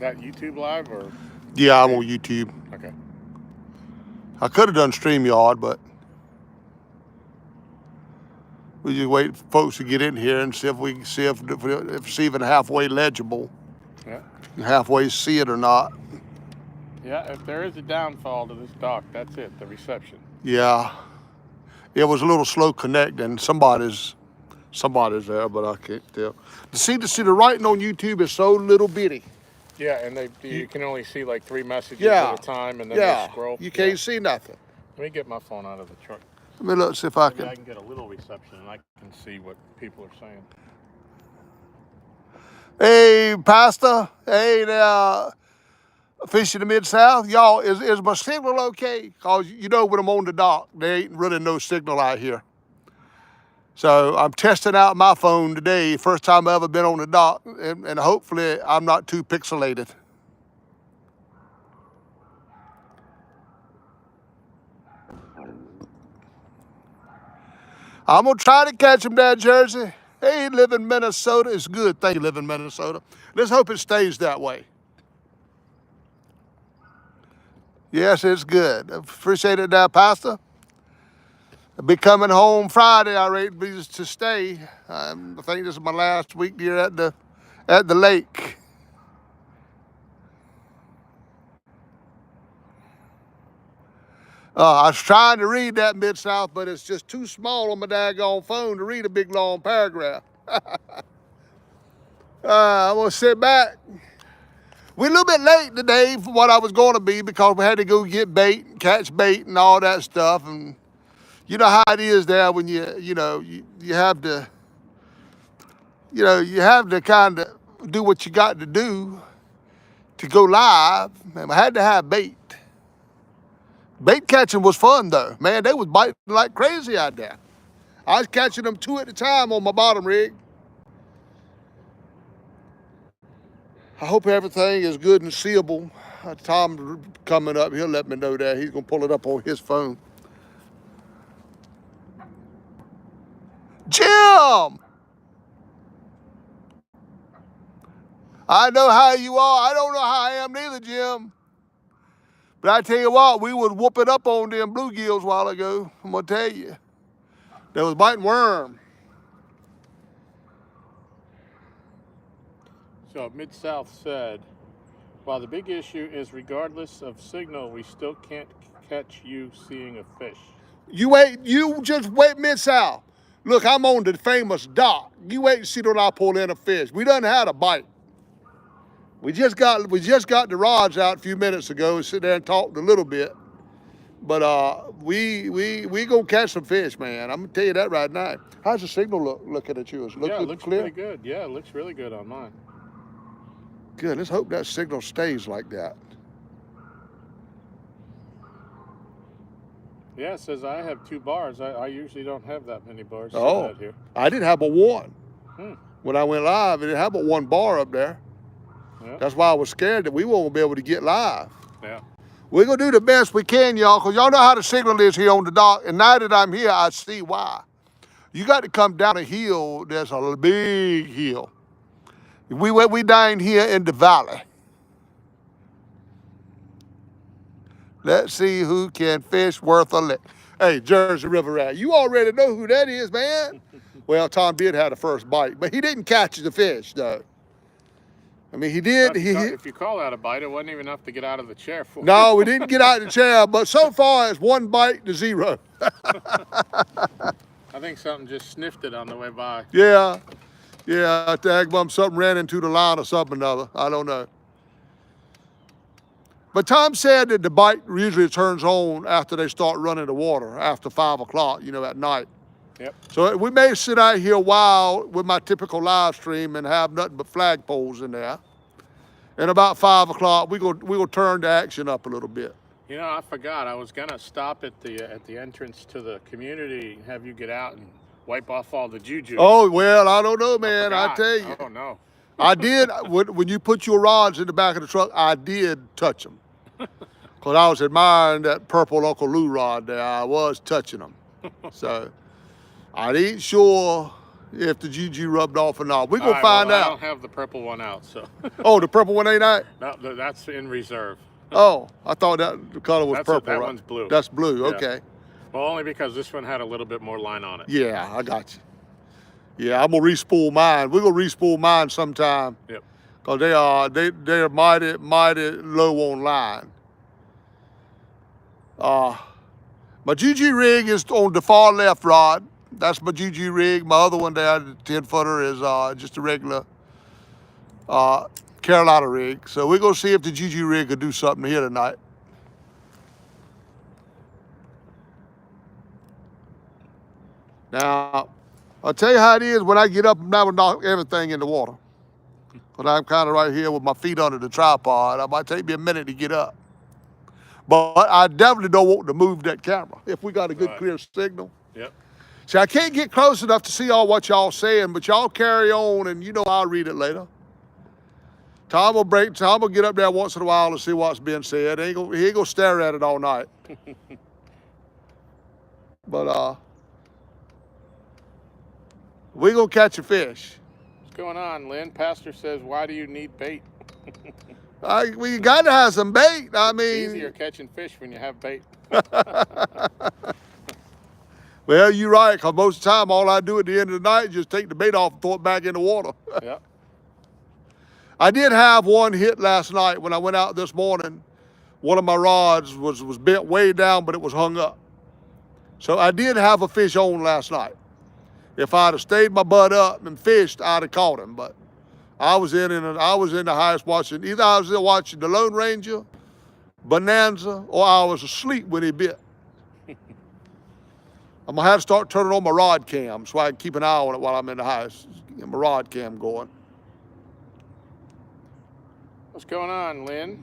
That YouTube live or? Yeah, I'm on YouTube. Okay. I could have done StreamYard, but we just wait for folks to get in here and see if we can see if it's even halfway legible, Yeah. halfway see it or not. Yeah, if there is a downfall to this dock, that's it, the reception. Yeah, it was a little slow connecting. Somebody's there, but I can't tell. See the writing on YouTube is so little bitty. Yeah, and you can only see like 3 messages Yeah. at a time, and then they scroll. You can't see nothing. Let me get my phone out of the truck. Let me look, see if I Maybe can. I can get a little reception, and I can see what people are saying. Hey, Pastor. Hey, there. Fish in the Mid-South. Y'all, is my signal okay? Because you know when I'm on the dock, there ain't really no signal out here. So I'm testing out my phone today, first time I've ever been on the dock, and hopefully I'm not too pixelated. I'm gonna try to catch him down Jersey. Hey, live in Minnesota. It's a good thing you live in Minnesota. Let's hope it stays that way. Yes, it's good. Appreciate it now, Pastor. I'll be coming home Friday. I rate to stay. I think this is my last week here at the lake. I was trying to read that Mid-South, but it's just too small on my daggone phone to read a big long paragraph. I'm gonna sit back. We're a little bit late today for what I was going to be because we had to go get bait, and catch bait, and all that stuff. And you know how it is there when you have to, you have to kind of do what you got to do to go live. And I had to have bait. Bait catching was fun though, man. They was biting like crazy out there. I was catching them 2 at a time on my bottom rig. I hope everything is good and seeable. Tom coming up, he'll let me know that. He's gonna pull it up on his phone. Jim! I know how you are. I don't know how I am neither, Jim. But I tell you what, we was whooping up on them bluegills a while ago. I'm gonna tell you. They was biting worm. So Mid-South said, while the big issue is regardless of signal, we still can't catch you seeing a fish. You just wait, Mid-South. Look, I'm on the famous dock. You wait and see till I pull in a fish. We done had a bite. We just got the rods out a few minutes ago and sit there and talked a little bit. But we gonna catch some fish, man. I'm gonna tell you that right now. How's the signal looking at you? It looks clear? pretty good. Yeah, it looks really good on mine. Good. Let's hope that signal stays like that. Yeah, it says I have 2 bars. I usually don't have that many bars out here. I didn't have but one. When I went live, it didn't have but 1 bar up there. Yeah. That's why I was scared that we won't be able to get live. Yeah. We're gonna do the best we can, y'all, because y'all know how the signal is here on the dock. And now that I'm here, I see why. You got to come down a hill. There's a big hill. We down here in the valley. Let's see who can fish worth a lick. Hey, Jersey River Rat, you already know who that is, man. Well, Tom did have the first bite, but he didn't catch the fish, though. I mean, he did. If you call that a bite, it wasn't even enough to get out of the chair for. No, we didn't get out of the chair, but so far it's 1 bite to 0. I think something just sniffed it on the way by. Yeah, Dagbum, something ran into the line or something or other. I don't know. But Tom said that the bite usually turns on after they start running the water, after 5 o'clock, at night. Yep. So we may sit out here a while with my typical live stream and have nothing but flagpoles in there. And about 5 o'clock, we gonna turn the action up a little bit. I forgot. I was gonna stop at the entrance to the community and have you get out and wipe off all the juju. Oh well, I don't know, man. I tell you. Oh no. I did when you put your rods in the back of the truck. I did touch them. Because I was admiring that purple Uncle Lou rod there. I was touching them. So I ain't sure if the juju rubbed off or not. We're going to find I out. don't have the purple one out, so. Oh, the purple one ain't out? No, that's in reserve. Oh, I thought that the color was purple. That right? one's blue. That's blue, Yeah. okay. Well, only because this one had a little bit more line on it. Yeah, I got you. Yeah, I'm going to re-spool mine. We're going to re-spool mine sometime. Yep. Because they're mighty low on line. My GG rig is on the far left rod. That's my GG rig. My other one there, the 10-footer, is just a regular Carolina rig. So we're going to see if the GG rig could do something here tonight. Now, I'll tell you how it is when I get up and I would knock everything in the water. Because I'm kind of right here with my feet under the tripod. It might take me a minute to get up. But I definitely don't want to move that camera if we got a good clear signal. Yep. See, I can't get close enough to see all what y'all saying, but y'all carry on and I'll read it later. Tom will get up there once in a while to see what's being said. He ain't gonna stare at it all night. But we gonna catch a fish. What's going on, Lynn? Pastor says, why do you need bait? We got to have some bait. I mean, it's easier catching fish when you have bait. Well, you're right, because most of the time, all I do at the end of the night is just take the bait off and throw it back in the water. Yep. I did have one hit last night when I went out this morning. One of my rods was bent way down, but it was hung up. So I did have a fish on last night. If I'd have stayed my butt up and fished, I'd have caught him. But I was in the highest watching. Either I was watching the Lone Ranger, Bonanza, or I was asleep when he bit. I'm gonna have to start turning on my rod cam so I can keep an eye on it while I'm in the house. Get my rod cam going. What's going on, Lynn?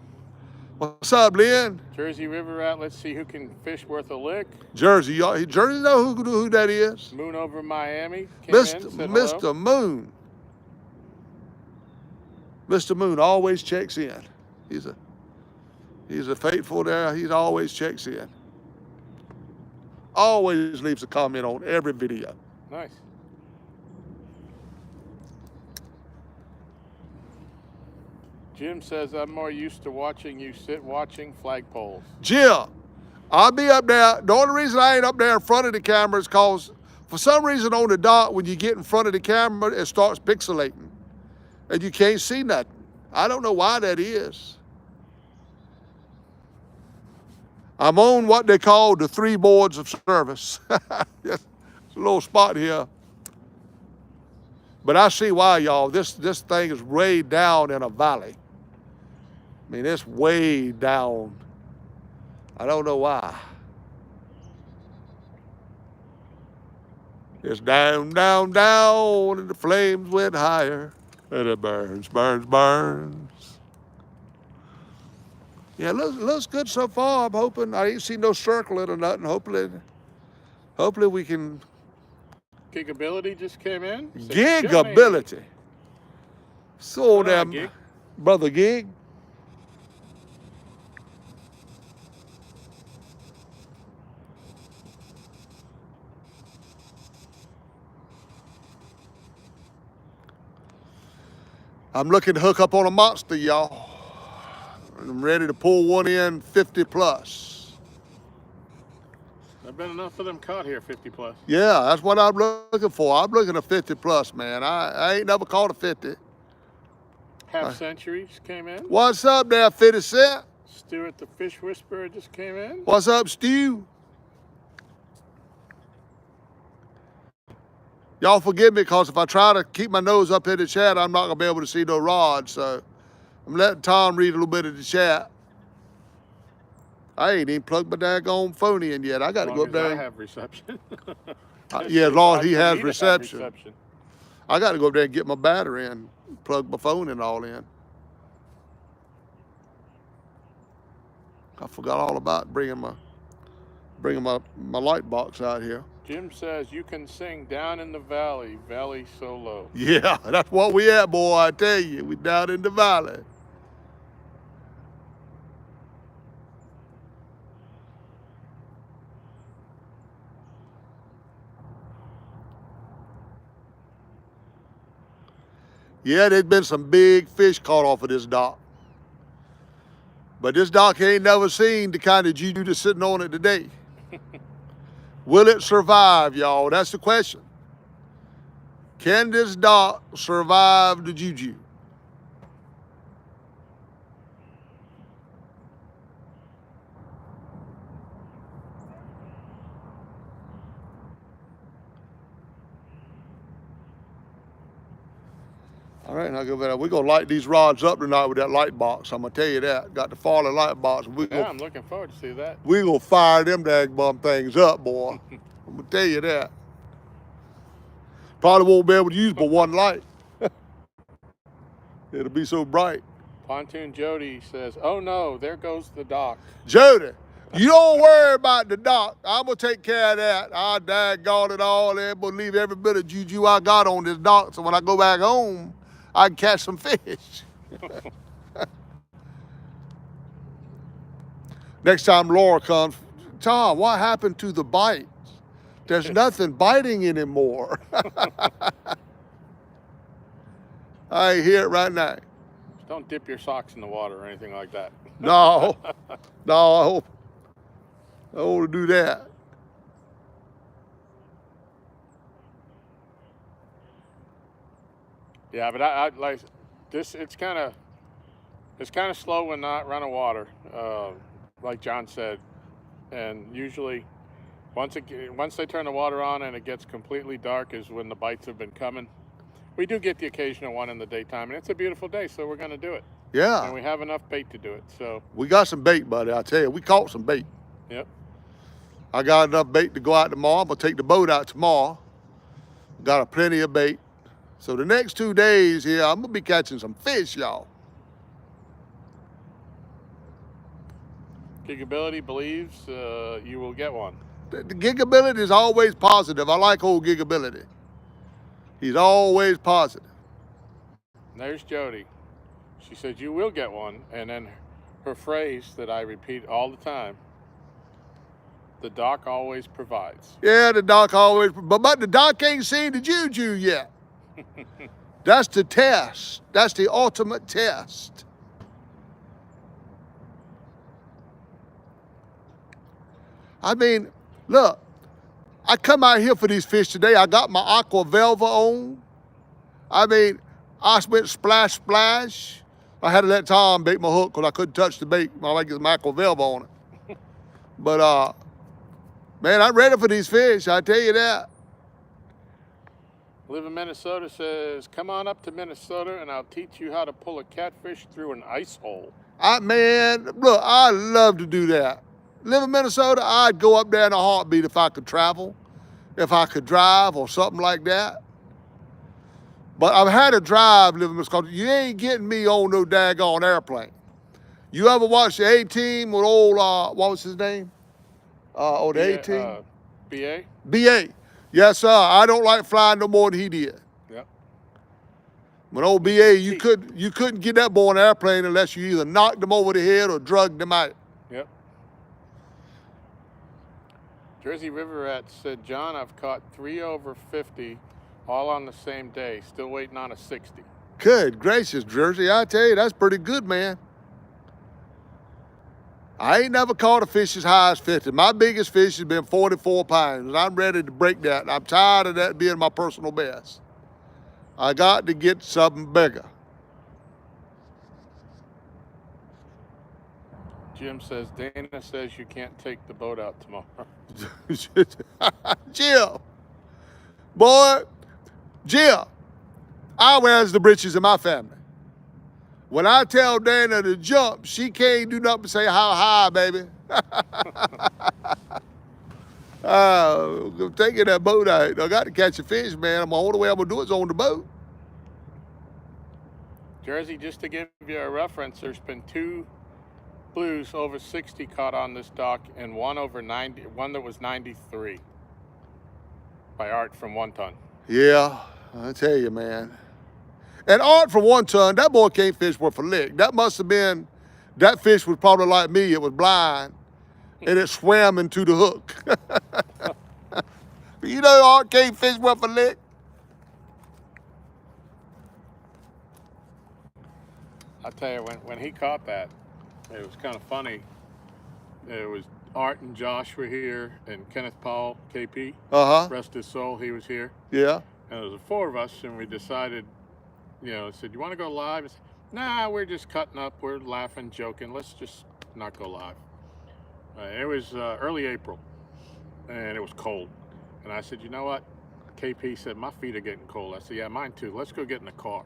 What's up, Lynn? Jersey River Rat. Let's see who can fish worth a lick. Jersey, Jersey know who that is? Moon over Miami. Mr. Moon. Mr. Moon always checks in. He's a faithful there. He always checks in. Always leaves a comment on every video. Nice. Jim says, I'm more used to watching you sit watching flagpoles. Jim, I'll be up there. The only reason I ain't up there in front of the camera is because for some reason on the dock, when you get in front of the camera, it starts pixelating. And you can't see nothing. I don't know why that is. I'm on what they call the 3 boards of service. It's a little spot here. But I see why, y'all. This thing is way down in a valley. I mean, it's way down. I don't know why. It's down, down, down, and the flames went higher. And it burns, burns, burns. Yeah, looks good so far. I'm hoping. I ain't seen no circling or nothing. Hopefully we can. Gigability just came in. Gigability. So damn, Gig. Brother Gig. I'm looking to hook up on a monster, y'all. I'm ready to pull one in 50 plus. There've been enough of them caught here, 50 plus. Yeah, that's what I'm looking for. I'm looking at 50 plus, man. I ain't never caught a 50. Half Centuries came in. What's up there, 50 Cent? Stuart the Fish Whisperer just came in. What's up, Stu? Y'all forgive me, because if I try to keep my nose up in the chat, I'm not going to be able to see no rod. So I'm letting Tom read a little bit of the chat. I ain't even plugged my daggone phone in yet. I got to go up there. I have reception. Yeah, as long as he has reception. I got to go up there and get my battery and plug my phone and all in. I forgot all about bringing my light box out here. Jim says you can sing Down in the Valley, Valley So Low. Yeah, that's what we at, boy. I tell you, we down in the valley. Yeah, there's been some big fish caught off of this dock. But this dock ain't never seen the kind of juju that's sitting on it today. Will it survive, y'all? That's the question. Can this dock survive the juju? All right, now go back. We're going to light these rods up tonight with that light box. I'm going to tell you that. Got the falling light box. I'm looking forward to see that. We're going to fire them dagbum things up, boy. I'm going to tell you that. Probably won't be able to use but one light. It'll be so bright. Pontoon Jody says, oh no, there goes the dock. Jody, you don't worry about the dock. I'm going to take care of that. I'll daggone it all. I'm going to leave every bit of juju I got on this dock so when I go back home, I can catch some fish. Next time Laura comes, Tom, what happened to the bites? There's nothing biting anymore. I hear it right now. Just don't dip your socks in the water or anything like that. No, I don't want to do that. Yeah, but I like this. It's kind of slow when not running water, like John said, and usually once they turn the water on and it gets completely dark is when the bites have been coming. We do get the occasional one in the daytime, and it's a beautiful day, so we're going to do it. Yeah. And we have enough bait to do it. So we got some bait, buddy. I tell you, we caught some bait. Yep. I got enough bait to go out tomorrow. I'm gonna take the boat out tomorrow. Got plenty of bait. So the next 2 days here, I'm gonna be catching some fish, y'all. Gigability believes you will get one. The Gigability is always positive. I like old Gigability. He's always positive. There's Jody. She said you will get one, and then her phrase that I repeat all the time, the dock always provides. Yeah, the dock always, but the dock ain't seen the juju yet. That's the test. That's the ultimate test. I mean, look, I come out here for these fish today. I got my aqua velva on. I mean, I went splash, splash. I had to let Tom bait my hook because I couldn't touch the bait. I like my aqua velva on it. But, man, I'm ready for these fish. I tell you that. Live in Minnesota says, come on up to Minnesota and I'll teach you how to pull a catfish through an ice hole. Man, look, I love to do that. Live in Minnesota, I'd go up there in a heartbeat if I could travel, if I could drive or something like that. But I've had to drive living in Minnesota. You ain't getting me on no daggone airplane. You ever watch the A-Team with old, what was his name? The A-Team? BA? BA. Yes, sir. I don't like flying no more than he did. Yep. When old BA, you couldn't get that boy on an airplane unless you either knocked him over the head or drugged him out. Yep. Jersey River Rat said, John, I've caught 3 over 50 all on the same day. Still waiting on a 60. Good gracious, Jersey. I tell you, that's pretty good, man. I ain't never caught a fish as high as 50. My biggest fish has been 44 pounds, and I'm ready to break that. I'm tired of that being my personal best. I got to get something bigger. Jim says, Dana says you can't take the boat out tomorrow. Jim. Boy, Jim, I wears the britches in my family. When I tell Dana to jump, she can't do nothing but say, how high, baby? I'm taking that boat out. I got to catch a fish, man. The only way I'm going to do it is on the boat. Jersey, just to give you a reference, there's been 2 blues over 60 caught on this dock and one over 90, one that was 93 by Art from 1 Ton. Yeah, I tell you, man. And Art from 1 Ton, that boy can't fish worth a lick. That must have been, that fish was probably like me. It was blind, and it swam into the hook. You know Art can't fish worth a lick. I'll tell you, when he caught that, it was kind of funny. It was Art and Josh were here, and Kenneth Paul, KP, rest his soul, he was here. Yeah. And there was the four of us, and we decided, said, you want to go live? I said, nah, we're just cutting up. We're laughing, joking. Let's just not go live. It was early April, and it was cold. And I said, you know what? KP said, my feet are getting cold. I said, yeah, mine too. Let's go get in the car.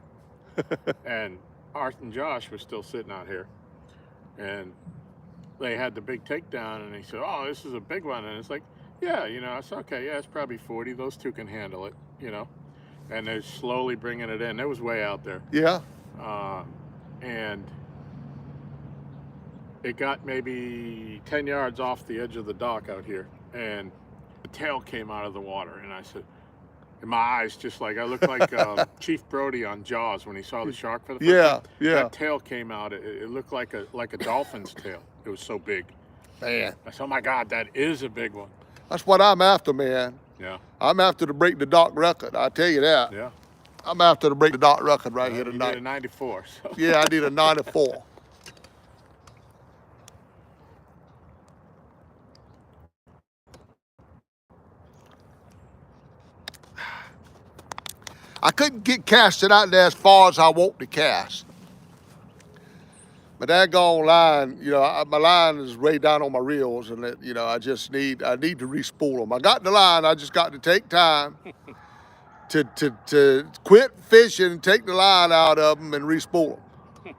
And Art and Josh were still sitting out here. And they had the big takedown, and he said, oh, this is a big one. And it's like, yeah, I said, okay, yeah, it's probably 40. Those two can handle it, And they're slowly bringing it in. It was way out there. Yeah. And it got maybe 10 yards off the edge of the dock out here. And the tail came out of the water. And I said, in my eyes, just like I looked like Chief Brody on Jaws when he saw the shark for the first time. Yeah. That tail came out. It looked like a dolphin's tail. It was so big. Man. I said, oh my God, that is a big one. That's what I'm after, man. Yeah. I'm after to break the dock record. I tell you that. Yeah. I'm after to break the dock record right here You tonight. did a 94. So. Yeah, I did a 94. I couldn't get casted out there as far as I want to cast. My daggone line, my line is way down on my reels, and I need to re-spool them. I got the line, I just got to take time to quit fishing, take the line out of them, and re-spool them.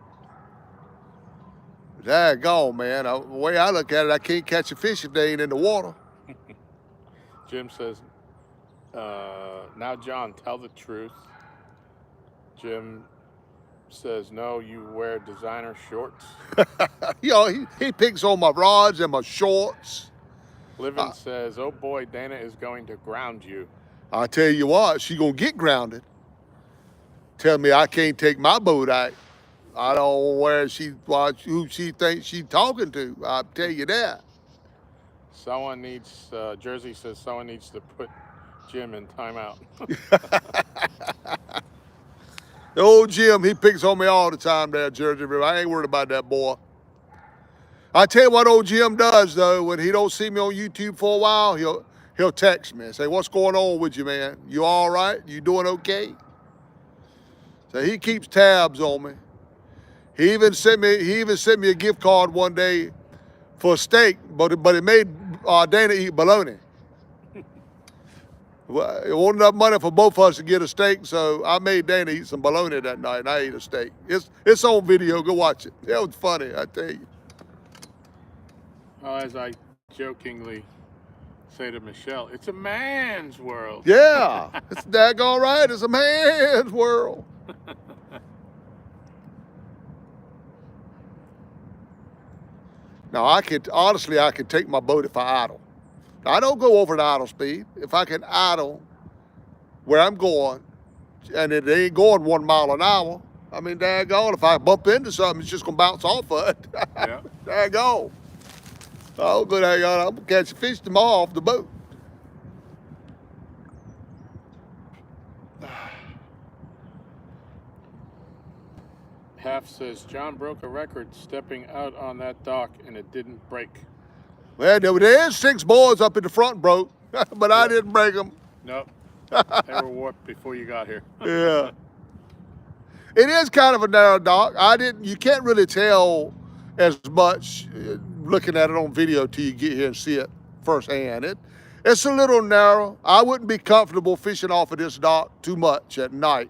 Daggone, man. The way I look at it, I can't catch a fish if they ain't in the water. Jim says, now, John, tell the truth. Jim says, no, you wear designer shorts. He picks on my rods and my shorts. Livin says, oh boy, Dana is going to ground you. I tell you what, she gonna get grounded. Tell me I can't take my boat out. I don't know who she thinks she's talking to. I'll tell you that. Someone needs, Jersey says someone needs to put Jim in timeout. The old Jim, he picks on me all the time there, Jersey. I ain't worried about that boy. I tell you what old Jim does, though, when he don't see me on YouTube for a while, he'll text me and say, what's going on with you, man? You all right? You doing okay? So he keeps tabs on me. He even sent me a gift card one day for a steak, but it made Dana eat bologna. Well, it wasn't enough money for both of us to get a steak, so I made Dana eat some bologna that night, and I ate a steak. It's on video. Go watch it. It was funny, I tell you. As I jokingly say to Michelle, it's a man's world. Yeah, it's daggone right. It's a man's world. Now, I could take my boat if I idle. I don't go over the idle speed. If I can idle where I'm going, and it ain't going 1 mile an hour, I mean, daggone, if I bump into something, it's just gonna bounce off of it. Yeah. Daggone. Oh, good, I'm gonna catch a fish tomorrow off the boat. Half says, John broke a record stepping out on that dock, and it didn't break. Well, there is 6 boards up in the front broke, but I didn't break them. Nope. They were warped before you got here. Yeah. It is kind of a narrow dock. You can't really tell as much looking at it on video till you get here and see it firsthand. It's a little narrow. I wouldn't be comfortable fishing off of this dock too much at night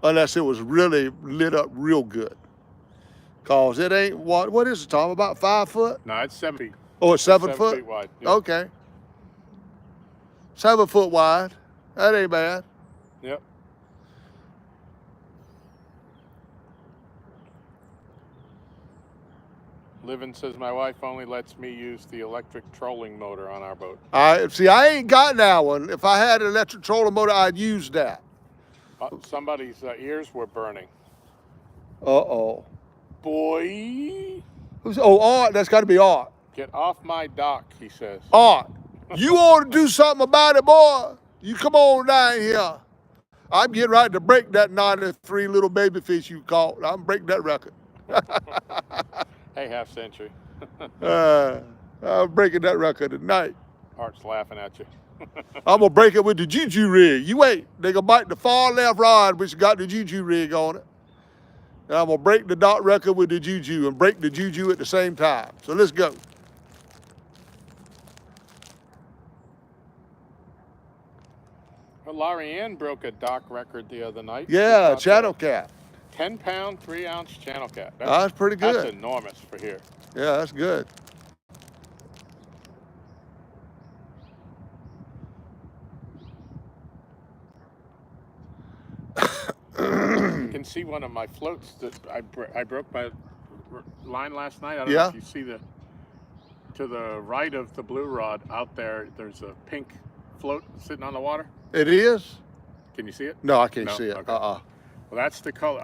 unless it was really lit up real good. Cause it ain't, what is it, Tom, about 5 foot? No, it's 7 feet. Oh, it's 7 foot? 7 feet wide. Yep. Okay. 7 foot wide. That ain't bad. Yep. Livin says, my wife only lets me use the electric trolling motor on our boat. I ain't got that one. If I had an electric trolling motor, I'd use that. Somebody's ears were burning. Uh-oh. Boy. Art, that's got to be Art. Get off my dock, he says. Art, you want to do something about it, boy? You come on down here. I'm getting right to break that 93 little baby fish you caught. I'm breaking that record. Hey, half century. I'm breaking that record tonight. Art's laughing at you. I'm gonna break it with the juju rig. You wait. They gonna bite the far left rod, which got the juju rig on it. And I'm gonna break the dot record with the juju and break the juju at the same time. So let's go. Well, Laurie Ann broke a dock record the other night. Yeah, channel cat. 10-pound, 3-ounce channel cat. That's pretty good. That's enormous for here. Yeah, that's good. You can see one of my floats that I broke my line last night. I don't know if you see to the right of the blue rod out there, there's a pink float sitting on the water. It is? Can you see it? No, I can't see it. Okay. Well, that's the color.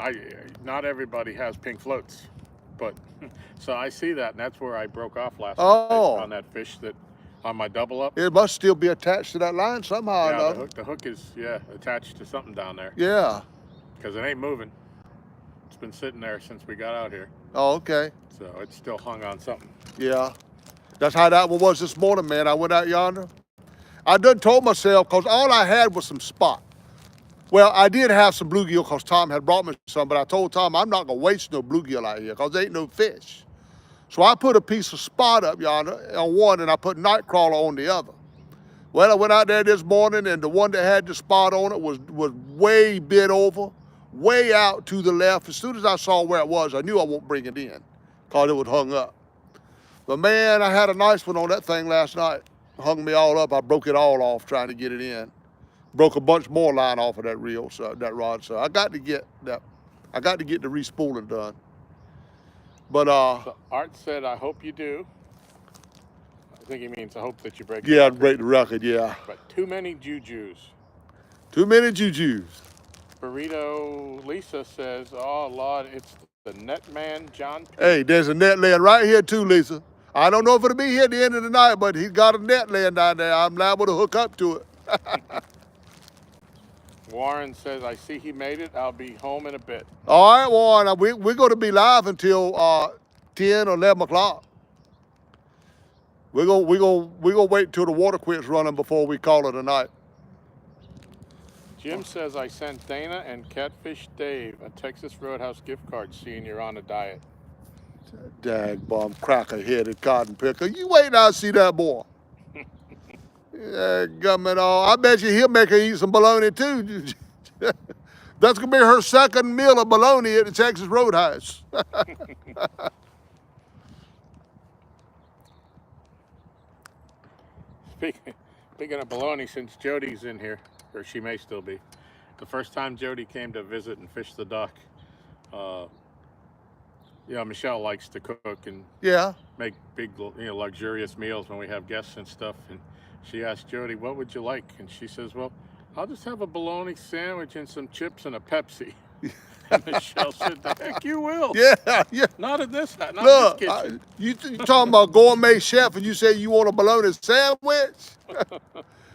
Not everybody has pink floats, but so I see that, and that's where I broke off last night on that fish on my double up. It must still be attached to that line somehow or another. The hook is attached to something down there. Yeah. Because it ain't moving. It's been sitting there since we got out here. Oh, okay. So it's still hung on something. Yeah. That's how that one was this morning, man. I went out yonder. I done told myself, because all I had was some spot. Well, I did have some bluegill because Tom had brought me some, but I told Tom I'm not going to waste no bluegill out here because there ain't no fish. So I put a piece of spot up yonder on one, and I put nightcrawler on the other. Well, I went out there this morning, and the one that had the spot on it was way bit over, way out to the left. As soon as I saw where it was, I knew I won't bring it in because it was hung up. But man, I had a nice one on that thing last night. Hung me all up. I broke it all off trying to get it in. Broke a bunch more line off of that reel, so that rod. So I got to get that. I got to get the re-spooling done. But so Art said, "I hope you do." I think he means I hope that you break. Yeah, I'd break the record. Yeah. But too many jujus. Too many jujus. Burrito Lisa says, "Oh Lord, it's the net man, John." Hey, there's a net laying right here too, Lisa. I don't know if it'll be here at the end of the night, but he's got a net laying down there. I'm liable to hook up to it. Warren says, "I see he made it. I'll be home in a bit." All right, Warren, we're going to be live until 10 or 11 o'clock. We're gonna wait till the water quits running before we call it a night. Jim says, "I sent Dana and Catfish Dave a Texas Roadhouse gift card seeing you're on a diet." Dagbum cracker-headed cotton picker. You wait till I see that boy. Yeah, gummit all. I bet you he'll make her eat some bologna too. That's gonna be her second meal of bologna at the Texas Roadhouse. Speaking of bologna, since Jody's in here, or she may still be, the first time Jody came to visit and fish the dock, Michelle likes to cook and make big, luxurious meals when we have guests and stuff. And she asked Jody, "What would you like?" And she says, "Well, I'll just have a bologna sandwich and some chips and a Pepsi." And Michelle said, "The heck you will." Yeah. Not in this kitchen. You talking about gourmet chef and you say you want a bologna sandwich?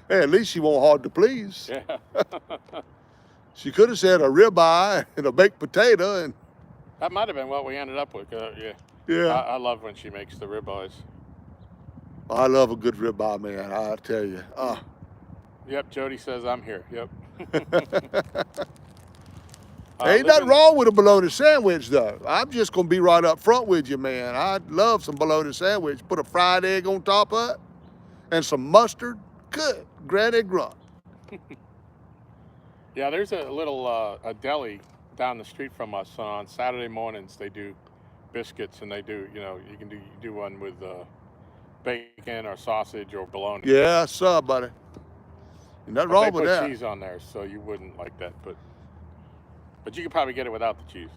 Hey, at least she won't hard to please. Yeah. She could have said a ribeye and a baked potato. And that might have been what we ended up with. Yeah. I love when she makes the ribeyes. I love a good ribeye, man, I tell you. Yep, Jody says I'm here. Yep. Ain't nothing wrong with a bologna sandwich, though. I'm just going to be right up front with you, man. I love some bologna sandwich. Put a fried egg on top of it and some mustard. Good. Granny grunt. Yeah, there's a little a deli down the street from us. On Saturday mornings, they do biscuits, and they do, you can do one with bacon or sausage or bologna. Yeah, sir, buddy. Nothing wrong with that. They put cheese on there, so you wouldn't like that, but you could probably get it without the cheese.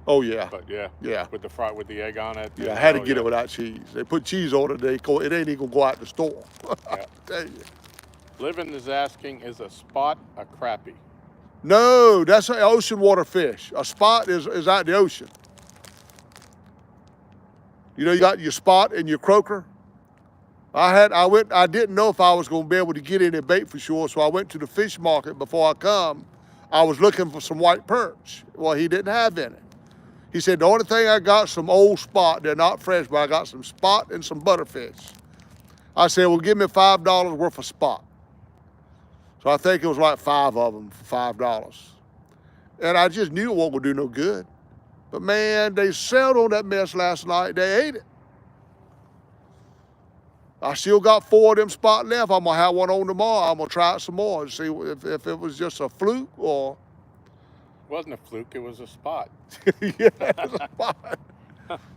Oh yeah. But yeah. With the egg on it. Yeah, I had to get it without cheese. They put cheese on it. It ain't even gonna go out the store. Yeah. Tell you. Livin is asking, is a spot a crappie? No, that's an ocean water fish. A spot is out in the ocean. You got your spot and your croaker. I didn't know if I was gonna be able to get any bait for sure, so I went to the fish market before I come. I was looking for some white perch. Well, he didn't have any. He said, the only thing I got some old spot. They're not fresh, but I got some spot and some butterfish. I said, well, give me $5 worth of spot. So I think it was like 5 of them for $5. And I just knew it wasn't gonna do no good. But man, they sailed on that mess last night. They ate it. I still got 4 of them spot left. I'm gonna have one on tomorrow. I'm gonna try it some more and see if it was just a fluke or. It wasn't a fluke, it was a spot. Yeah, it was a spot.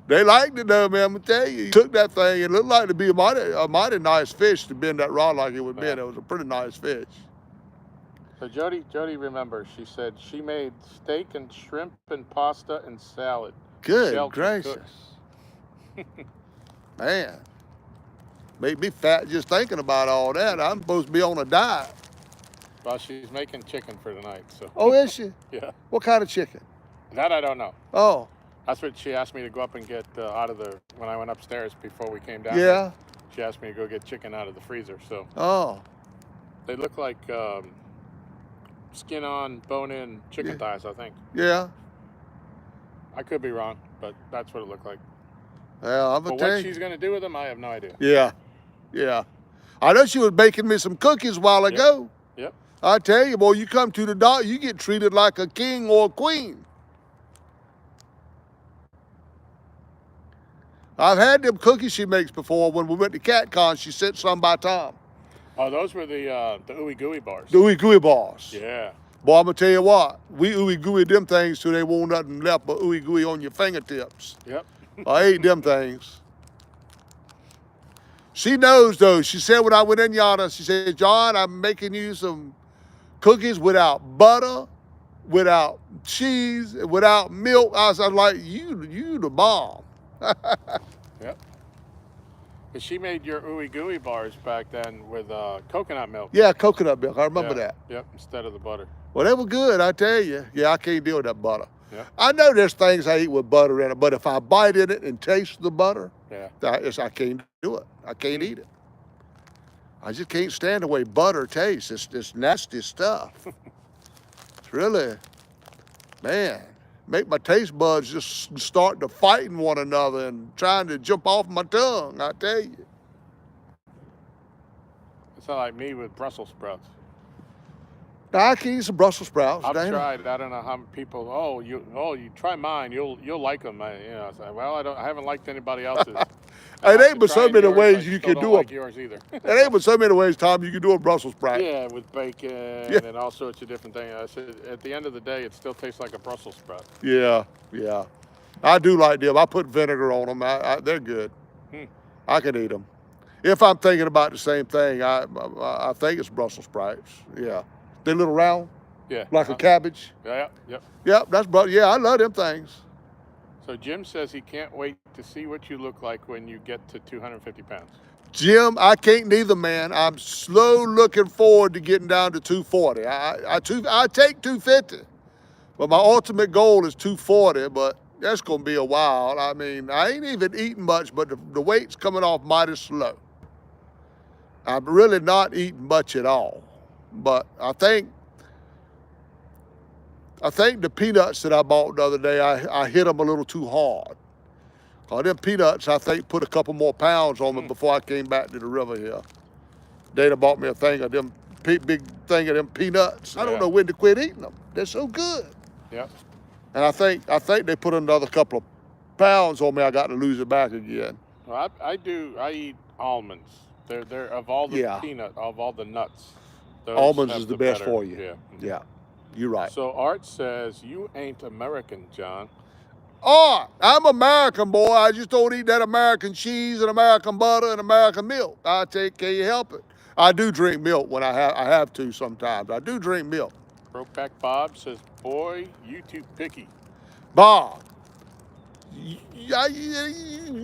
They liked it though, man. I'm gonna tell you. Took that thing. It looked like to be a mighty nice fish to bend that rod like it would bend. It was a pretty nice fish. So Jody remembers, she said she made steak and shrimp and pasta and salad. Good gracious. Man, made me fat just thinking about all that. I'm supposed to be on a diet. Well, she's making chicken for tonight, so. Oh, is she? Yeah. What kind of chicken? That I don't know. Oh. That's what she asked me to go up and get out of the, when I went upstairs before we came down. Yeah. Here, she asked me to go get chicken out of the freezer, so. Oh. They look like skin on, bone in chicken thighs, I think. Yeah. I could be wrong, but that's what it looked like. Yeah, I'm gonna But tell what you. she's gonna do with them, I have no idea. Yeah. Yeah. I know she was baking me some cookies a while ago. Yep. I tell you, boy, you come to the doctor, you get treated like a king or a queen. I've had them cookies she makes before. When we went to CatCon, she sent some by Tom. Oh, those were the ooey gooey bars. The ooey gooey bars. Yeah. Boy, I'm gonna tell you what, we ooey gooey them things till they won't nothing left but ooey gooey on your fingertips. Yep. I ate them things. She knows though. She said when I went in yonder, she said, John, I'm making you some cookies without butter, without cheese, without milk. I was like, you the bomb. Yep. But she made your ooey gooey bars back then with coconut milk. Yeah, coconut milk. I remember that. Yep, instead of the butter. Well, they were good, I tell you. Yeah, I can't deal with that butter. Yeah. I know there's things I eat with butter in it, but if I bite in it and taste the butter, Yeah. I can't do it. I can't eat it. I just can't stand the way butter tastes. It's this nasty stuff. It's really, man, make my taste buds just start to fighting one another and trying to jump off my tongue, I tell you. It's not like me with Brussels sprouts. Now, I can eat some Brussels sprouts. I've Dana. tried. I don't know how people. You try mine. You'll like them. I say, well, I haven't liked anybody else's. It ain't but so many ways you can do like yours either. It ain't but so many ways, Tom, you can do a Brussels sprout. Yeah, with bacon and all sorts of different things. I said, at the end of the day, it still tastes like a Brussels sprout. Yeah, yeah. I do like them. I put vinegar on them. They're good. I can eat them. If I'm thinking about the same thing, I think it's Brussels sprouts. Yeah. They're little round. Yeah. Like a cabbage. Yeah. Yep. Yep, yeah, I love them things. So Jim says he can't wait to see what you look like when you get to 250 pounds. Jim, I can't neither, man. I'm slow looking forward to getting down to 240. I take 250, but my ultimate goal is 240, but that's going to be a while. I mean, I ain't even eating much, but the weight's coming off mighty slow. I'm really not eating much at all, but I think the peanuts that I bought the other day, I hit them a little too hard. Them peanuts, I think, put a couple more pounds on me before I came back to the river here. Dana bought me a thing of them, big thing of them peanuts. I don't know when to quit eating them. They're so good. Yep. And I think they put another couple of pounds on me. I got to lose it back again. Well, I eat almonds. They're of all the of all the nuts. Almonds is the best better. for you. Yeah. Yeah, you're right. So Art says, you ain't American, John. Oh, I'm American, boy. I just don't eat that American cheese and American butter and American milk. I take care you help it. I do drink milk when I have to sometimes. I do drink milk. Brokeback Bob says, boy, you too picky. Bob, you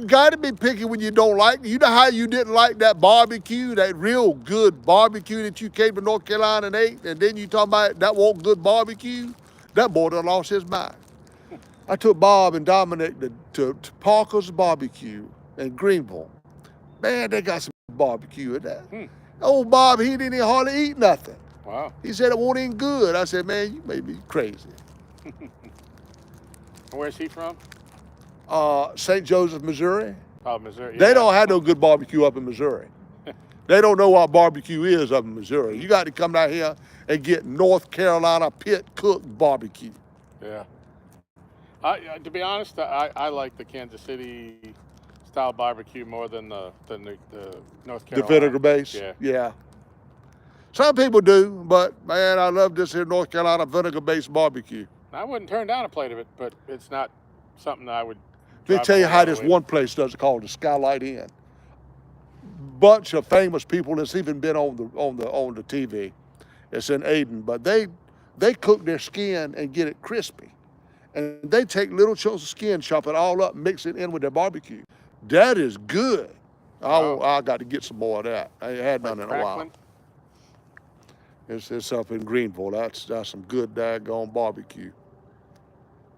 got to be picky when you don't like it. You know how you didn't like that barbecue, that real good barbecue that you came to North Carolina and ate, and then you talking about that wasn't good barbecue? That boy done lost his mind. I took Bob and Dominic to Parker's Barbecue in Greenville. Man, they got some barbecue in that. Old Bob, he didn't even hardly eat nothing. Wow. He said it won't even good. I said, man, you may be crazy. Where's he from? St. Joseph, Missouri. Oh, Missouri. They Yeah. don't have no good barbecue up in Missouri. They don't know what barbecue is up in Missouri. You got to come down here and get North Carolina pit cooked barbecue. Yeah. To be honest, I like the Kansas City style barbecue more than the North The Carolina. vinegar base. Yeah. Yeah. Some people do, but man, I love this here North Carolina vinegar based barbecue. I wouldn't turn down a plate of it, but it's not something I would. Let me drive tell you all how the this way one place does it called the Skylight Inn. Bunch of famous people that's even been on the TV. It's in Aden, but they cook their skin and get it crispy. And they take little chunks of skin, chop it all up, mix it in with their barbecue. That is good. Wow. I got to get some more of that. I ain't had Like none in a while. crackling? It's up in Greenville. That's some good daggone barbecue.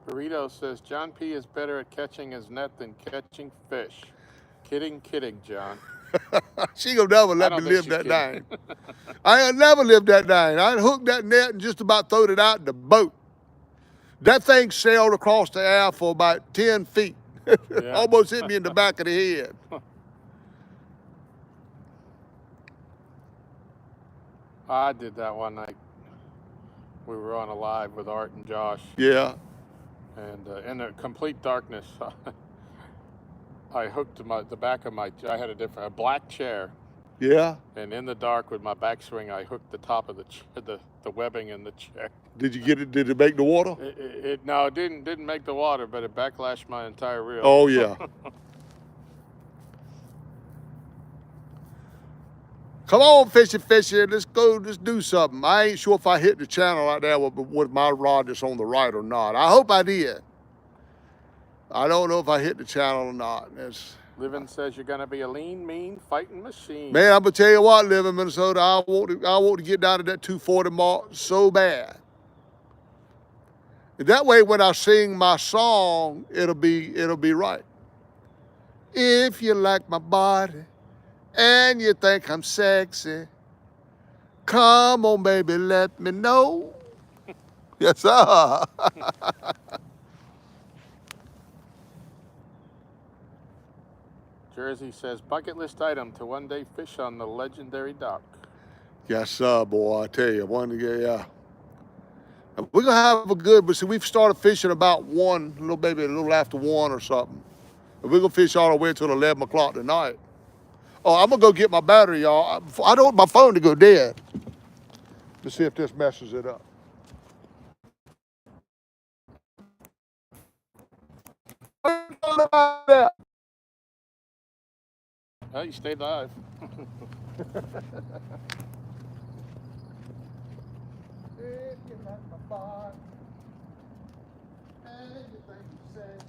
Burrito says John P. is better at catching his net than catching fish. Kidding, John. She gonna never let I me don't think live she's that kidding. dang. I ain't never lived that dang. I hooked that net and just about throwed it out in the boat. That thing sailed across the air for about 10 feet. Yeah. Almost hit me in the back of the head. I did that one night. We were on a live with Art and Josh, Yeah. and in the complete darkness, I hooked the back of I had a black chair, Yeah. and in the dark with my backswing, I hooked the top of the webbing in the chair. Did you get it? Did it make the water? No, it didn't make the water, but it backlashed my entire reel. Oh yeah. Come on, fishy. Let's go. Let's do something. I ain't sure if I hit the channel out there with my rod that's on the right or not. I hope I did. I don't know if I hit the channel or not. Livin says you're gonna be a lean, mean fighting machine. Man, I'm gonna tell you what, live in Minnesota, I want to get down to that 240 mark so bad. That way, when I sing my song, it'll be right. If you like my body and you think I'm sexy, come on, baby, let me know. Yes, sir. Jersey says bucket list item to one day fish on the legendary dock. Yes, sir, boy. I tell you, yeah. We're gonna have a good, but see, we've started fishing about a little after 1 or something. And we're gonna fish all the way until 11 o'clock tonight. Oh, I'm gonna go get my battery, y'all. I don't want my phone to go dead. Let's see if this messes it up. Oh, you stayed live. If you like my body, and you think you're sexy.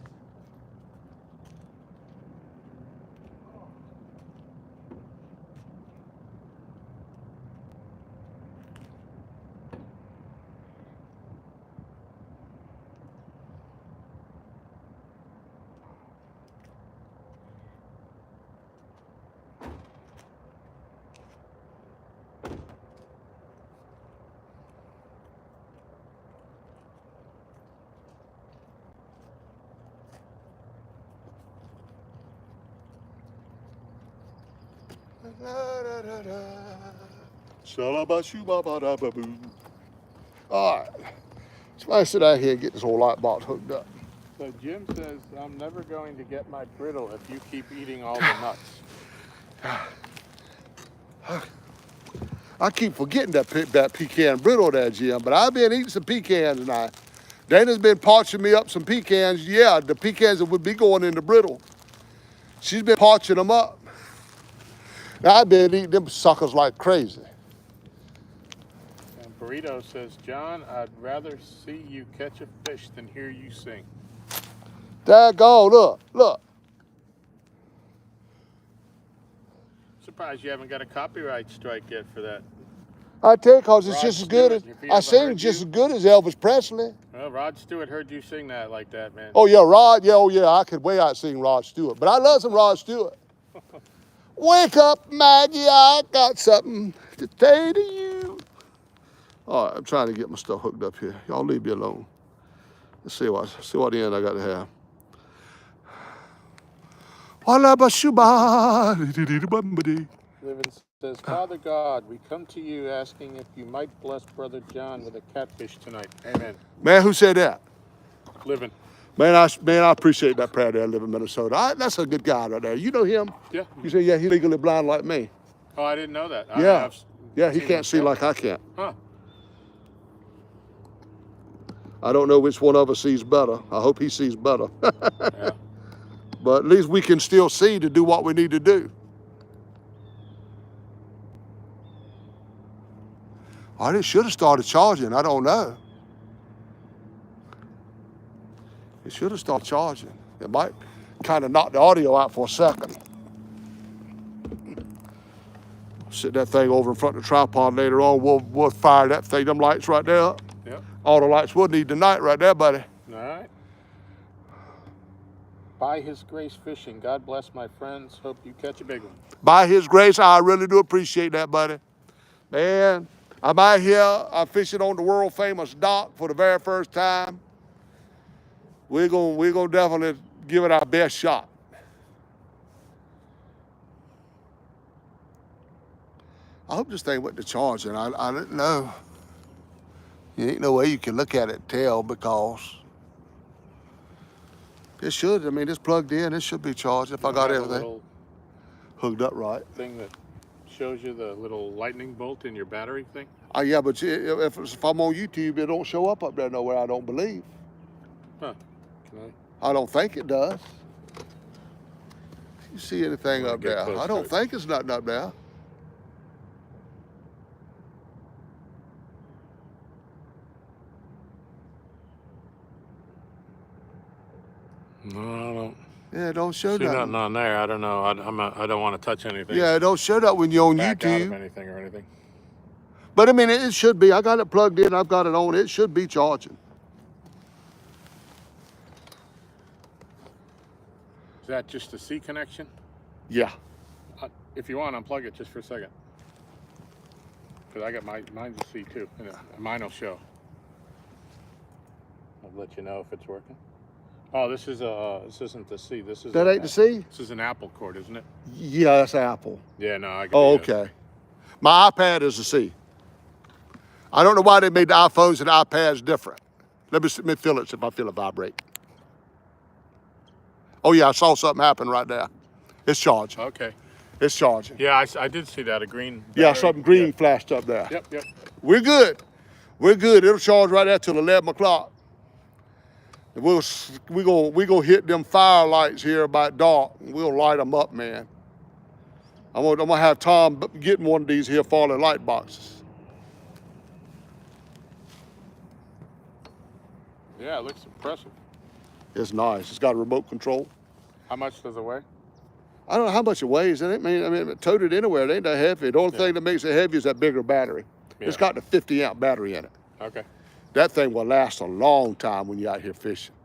All right. Somebody sit out here and get this whole light box hooked up. So Jim says, I'm never going to get my brittle if you keep eating all the nuts. I keep forgetting that pecan brittle there, Jim, but I've been eating some pecans tonight. Dana's been parching me up some pecans. Yeah, the pecans that would be going in the brittle. She's been parching them up. I've been eating them suckers like crazy. And Burrito says, John, I'd rather see you catch a fish than hear you sing. Daggone, look. Surprised you haven't got a copyright strike yet for that. I tell you, because it's Rod just as good as, Stewart, if he I ever sing heard just you. as good as Elvis Presley. Well, Rod Stewart heard you sing that like that, man. Oh yeah, Rod, I could way out sing Rod Stewart, but I love some Rod Stewart. Wake up, Maggie, I got something to say to you. All right, I'm trying to get my stuff hooked up here. Y'all leave me alone. Let's see what end I got to have. Livin says, Father God, we come to you asking if you might bless Brother John with a catfish tonight. Amen. Man, who said that? Livin. Man, I appreciate that prayer there. I live in Minnesota. That's a good guy right there. You know him? Yeah. You say, yeah, he's legally blind like me. Oh, I didn't know that. Yeah. Yeah, he seen can't him see show. like I can. Huh. I don't know which one of us sees better. I hope he sees better. Yeah. But at least we can still see to do what we need to do. Oh, it should have started charging. I don't know. It should have started charging. It might kind of knock the audio out for a second. Sit that thing over in front of the tripod later on. We'll fire that thing, them lights right there up. Yep. All the lights we'll need tonight right there, buddy. All right. By His grace fishing. God bless my friends. Hope you catch a big one. By His grace, I really do appreciate that, buddy. Man, I'm out here. I'm fishing on the world famous dock for the very first time. We're gonna definitely give it our best shot. I hope this thing went to charging. I didn't know. You ain't no way you can look at it and tell because it should. I mean, it's plugged in. It should be charged if I got everything hooked up right. Thing that shows you the little lightning bolt in your battery thing. Yeah, but if I'm on YouTube, it don't show up there nowhere. I don't believe. Huh? Can I don't think it does. You see anything up there? I don't think it's nothing up there. No, I don't. Yeah, it don't show See nothing. nothing on there. I don't know. I don't want to touch anything. Yeah, it don't show that when you're on Back out of YouTube. anything or anything. But I mean, it should be. I got it plugged in. I've got it on. It should be charging. Is that just a C connection? Yeah. If you want, unplug it just for a second. Because I got mine's a C too. And mine will show. I'll let you know if it's working. Oh, this isn't the C. This is That ain't the C? This is an Apple cord, isn't it? Yeah, that's Apple. Yeah, no, I got Oh, okay. My iPad is a C. I don't know why they made the iPhones and iPads different. Let me feel it, see if I feel it vibrate. Oh, yeah, I saw something happen right there. It's charging. Okay. It's charging. Yeah, I did see that, a green battery. Yeah, something green flashed up there. Yep. We're good. We're good. It'll charge right there till 11 o'clock. We gonna hit them fire lights here about dark. We'll light them up, man. I'm gonna have Tom getting one of these here falling light boxes. Yeah, it looks impressive. It's nice. It's got a remote control. How much does it weigh? I don't know how much it weighs. I mean, toted anywhere. It ain't that heavy. The only thing that makes it heavy is that bigger battery. Yeah. It's got the 50 amp battery in it. Okay. That thing will last a long time when you're out here fishing.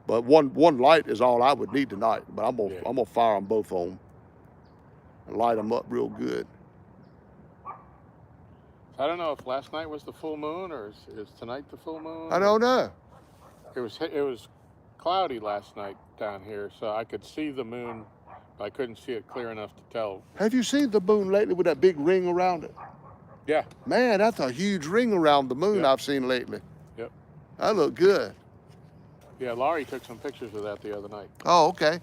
But one light is all I would need tonight. But I'm gonna fire them both on and light them up real good. I don't know if last night was the full moon or is tonight the full moon. I don't know. It was cloudy last night down here, so I could see the moon. But I couldn't see it clear enough to tell. Have you seen the moon lately with that big ring around it? Yeah. Man, that's a huge ring around the moon I've seen lately. Yep. That look good. Yeah, Laurie took some pictures of that the other night. Oh, okay.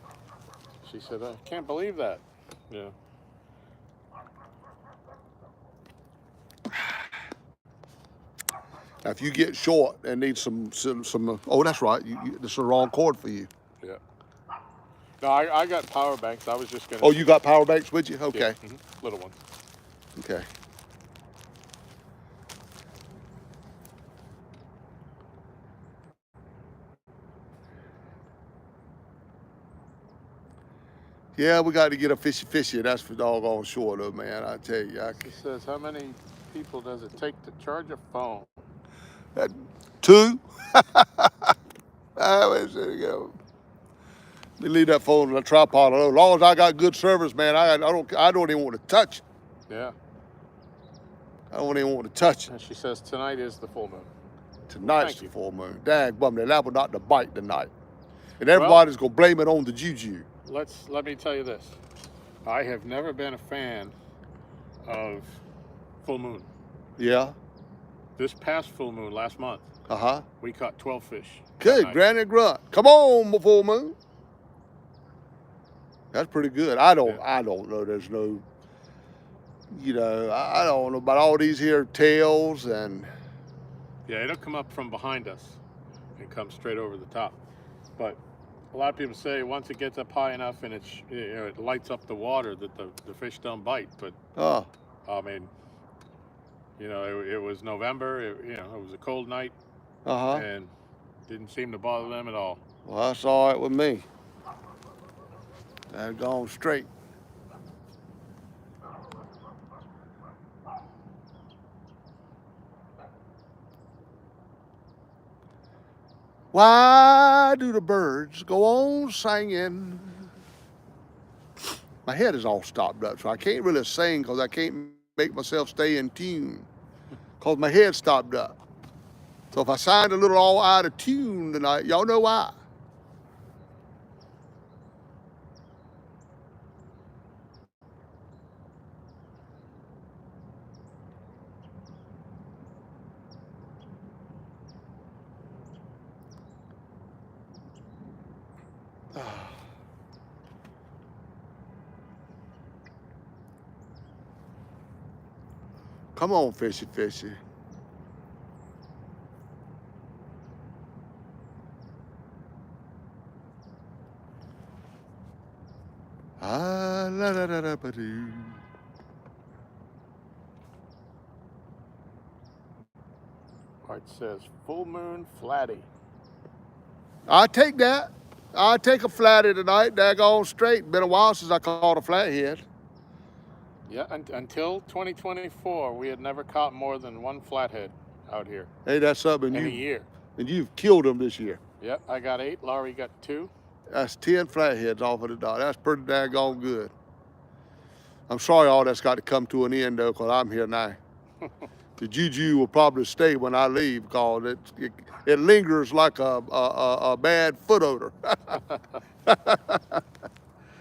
She said, I can't believe that. Yeah. Now, if you get short and need some oh, that's right. This is the wrong cord for you. Yeah. No, I got power banks. I was just gonna. Oh, you got power banks with you? Okay. Yeah, little ones. Okay. Yeah, we got to get a fishy. That's for doggone sure, though, man. I tell you. It says, how many people does it take to charge a phone? 2. Where's it go? Let me leave that phone on the tripod alone. As long as I got good service, man, I don't even want to touch it. Yeah. I don't even want to touch it. And she says tonight is the full moon. Tonight's Thank the you. full moon. Dag bum, they're liable not to bite tonight. And everybody's going to blame it on the juju. Let me tell you this. I have never been a fan of full moon. Yeah. This past full moon last month, Uh-huh. we caught 12 fish. Good, Granny Grunt. Come on, full moon. That's pretty good. I don't know. There's no, I don't know about all these here tails and. Yeah, it'll come up from behind us and come straight over the top. But a lot of people say once it gets up high enough and it lights up the water that the fish don't bite. But I mean, it was November. It was a cold night, and didn't seem to bother them at all. Well, that's all right with me. I've gone straight. Why do the birds go on singing? My head is all stopped up, so I can't really sing because I can't make myself stay in tune because my head's stopped up. So if I sound a little all out of tune tonight, y'all know why. Come on, fishy, fishy. Ah, la da da da ba doo. It says full moon flatty. I take that. I take a flatty tonight. Daggone straight. Been a while since I caught a flathead. Yeah, until 2024, we had never caught more than one flathead out here. Hey, that's something in a year. And you've killed them this year. Yep, I got 8. Laurie got 2. That's 10 flatheads off of the dock. That's pretty daggone good. I'm sorry all that's got to come to an end though, because I'm here now. The juju will probably stay when I leave because it lingers like a bad foot odor.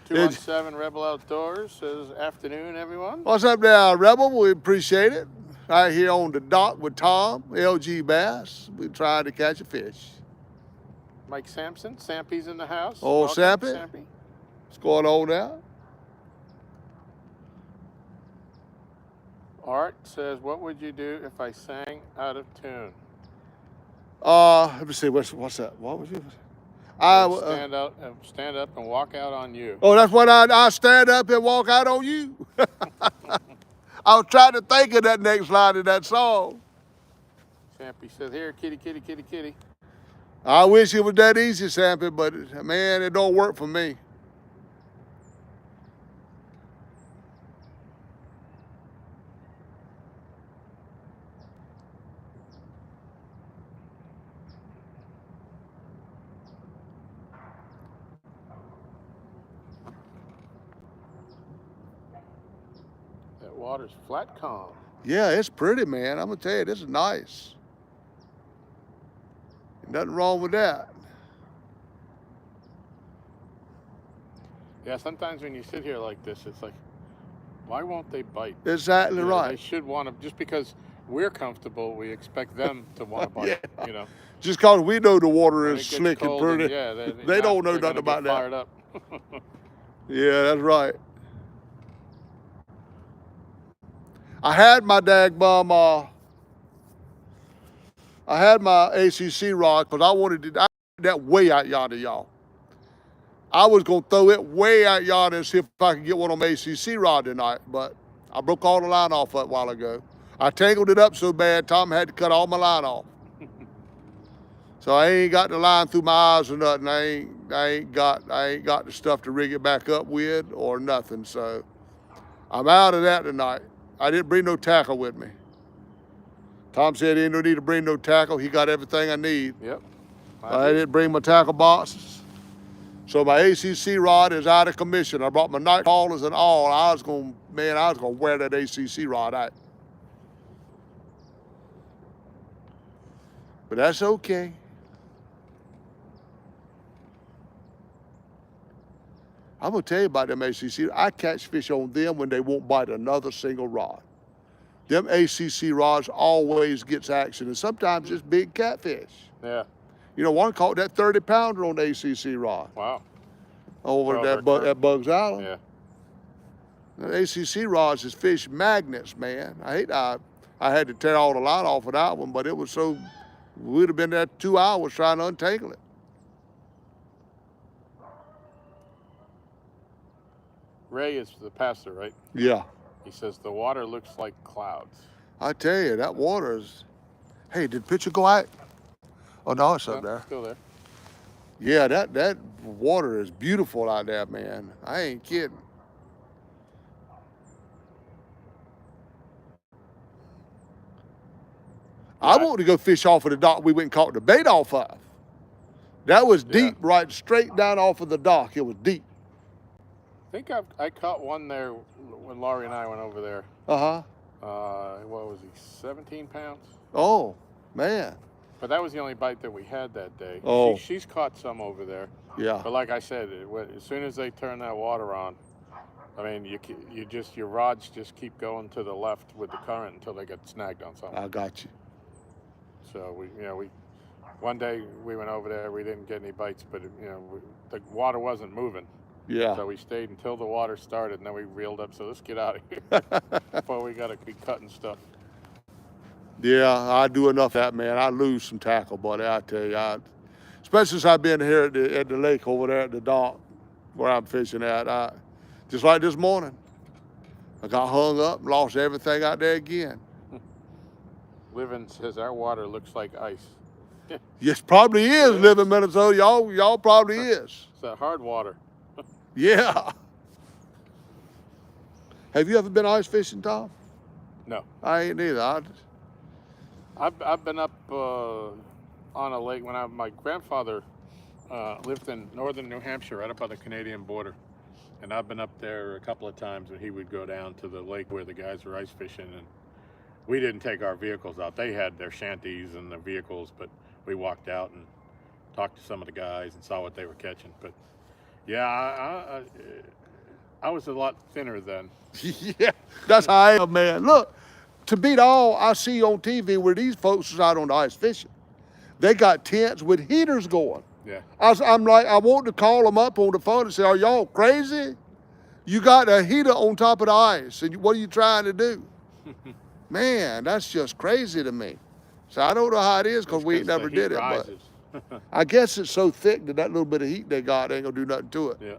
217 Rebel Outdoors says, afternoon, everyone. What's up there, Rebel? We appreciate it. Right here on the dock with Tom, LGBass. We're trying to catch a fish. Mike Sampson, Sampy's in the house. Oh, Welcome, Sampy. What's going on now? Art says, what would you do if I sang out of tune? Let me see, what's that? What was you? Stand up and walk out on you. Oh, that's what I stand up and walk out on you. I was trying to think of that next line of that song. Sampy says, here, kitty, kitty, kitty, kitty. I wish it was that easy, Sampy, but man, it don't work for me. Water's flat calm. Yeah, it's pretty, man. I'm gonna tell you, this is nice. Nothing wrong with that. Yeah, sometimes when you sit here like this, it's like, why won't they bite? Exactly right. They should want to, just because we're comfortable, we expect them to want to bite. Yeah. Just because we know the water is slick and pretty. They don't know nothing about that. Fired up. Yeah, that's right. I had my dagbum, I had my ACC rod because I wanted to I that way out yonder, y'all. I was going to throw it way out yonder and see if I could get one on my ACC rod tonight, but I broke all the line off a while ago. I tangled it up so bad, Tom had to cut all my line off. So I ain't got the line through my eyes or nothing. I ain't got the stuff to rig it back up with or nothing. So I'm out of that tonight. I didn't bring no tackle with me. Tom said he didn't need to bring no tackle. He got everything I need. Yep. I didn't bring my tackle boxes. So my ACC rod is out of commission. I brought my night haulers and all. I was gonna wear that ACC rod out. But that's okay. I'm gonna tell you about them ACC. I catch fish on them when they won't bite another single rod. Them ACC rods always gets action, and sometimes it's big catfish. Yeah. You know, one caught that 30-pounder on the ACC rod Wow. over Over at Bugs Island. Yeah. The ACC rods is fish magnets, man. I had to tear all the line off of that one, but it was so, we'd have been there 2 hours trying to untangle it. Ray is the pastor, right? Yeah. He says the water looks like clouds. I tell you, that water is, hey, did the picture go out? Oh, no, it's up there. Still there. Yeah, that water is beautiful out there, man. I ain't kidding. I want to go fish off of the dock we went and caught the bait off of. That was deep, right straight down off of the dock. It was deep. I think I caught one there when Laurie and I went over there. Uh-huh. What was he, 17 pounds? Oh, man. But that was the only bite that we had that day. Oh. She's caught some over there. Yeah. But like I said, as soon as they turn that water on, I mean, your rods just keep going to the left with the current until they get snagged on something. I got you. So one day we went over there, we didn't get any bites, but the water wasn't moving. Yeah. So we stayed until the water started, and then we reeled up. So let's get out of here before we got to be cutting stuff. Yeah, I do enough of that, man. I lose some tackle, buddy. I tell you, especially since I've been here at the lake over there at the dock where I'm fishing at. Just like this morning, I got hung up, and lost everything out there again. Living says our water looks like ice. Yes, probably is. Living Minnesota, y'all probably is. It's that hard water. Yeah. Have you ever been ice fishing, Tom? No. I ain't either. I've been up on a lake when my grandfather lived in northern New Hampshire, right up by the Canadian border, and I've been up there a couple of times when he would go down to the lake where the guys were ice fishing, and we didn't take our vehicles out. They had their shanties and their vehicles, but we walked out and talked to some of the guys and saw what they were catching. But yeah, I was a lot thinner then. Yeah, that's how I am, man. Look, to beat all, I see on TV where these folks is out on the ice fishing. They got tents with heaters going. Yeah. I'm like, I want to call them up on the phone and say, are y'all crazy? You got a heater on top of the ice, and what are you trying to do? Man, that's just crazy to me. So I don't know how it is because we ain't never did it. But I guess it's so thick that little bit of heat they got ain't gonna do nothing to it. Yeah.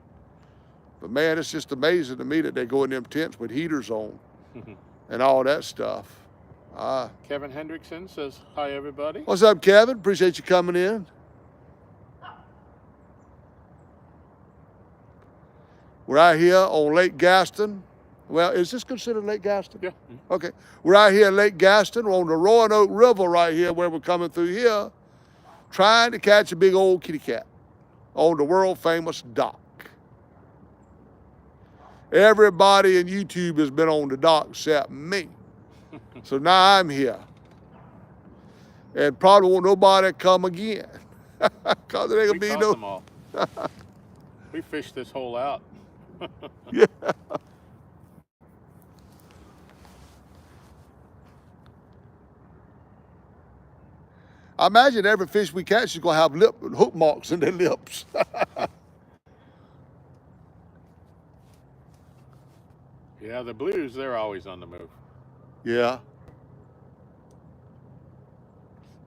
But man, it's just amazing to me that they go in them tents with heaters on and all that stuff. Kevin Hendrickson says, hi, everybody. What's up, Kevin? Appreciate you coming in. We're out here on Lake Gaston. Well, is this considered Lake Gaston? Yeah. Okay. We're out here at Lake Gaston. We're on the Roanoke River right here where we're coming through here, trying to catch a big old kitty cat on the world famous dock. Everybody in YouTube has been on the dock except me. So now I'm here. And probably won't nobody come again. Because there ain't going to be no... them all. We fished this hole out. Yeah. I imagine every fish we catch is going to have hook marks in their lips. Yeah, the blues, they're always on the move. Yeah.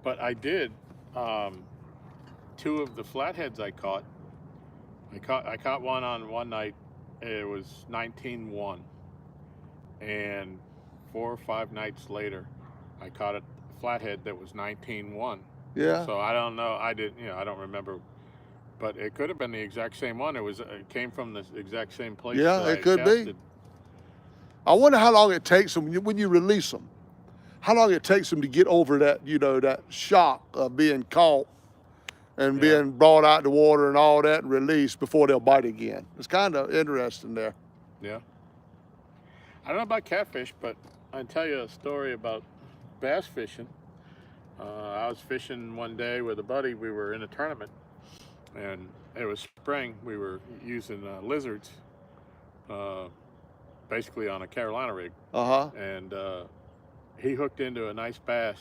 But I did, two of the flatheads I caught one on one night. It was 19-1. And 4 or 5 nights later, I caught a flathead that was 19-1. Yeah. So I don't know. I don't remember. But it could have been the exact same one. It came from the exact same place. Yeah, that it I could be. casted. I wonder how long it takes them when you release them. How long it takes them to get over that, that shock of being caught and being brought out the water and all that and released before they'll bite again. It's kind of interesting there. Yeah. I don't know about catfish, but I can tell you a story about bass fishing. I was fishing one day with a buddy. We were in a tournament, and it was spring. We were using lizards, uh, basically on a Carolina rig, Uh-huh. and he hooked into a nice bass,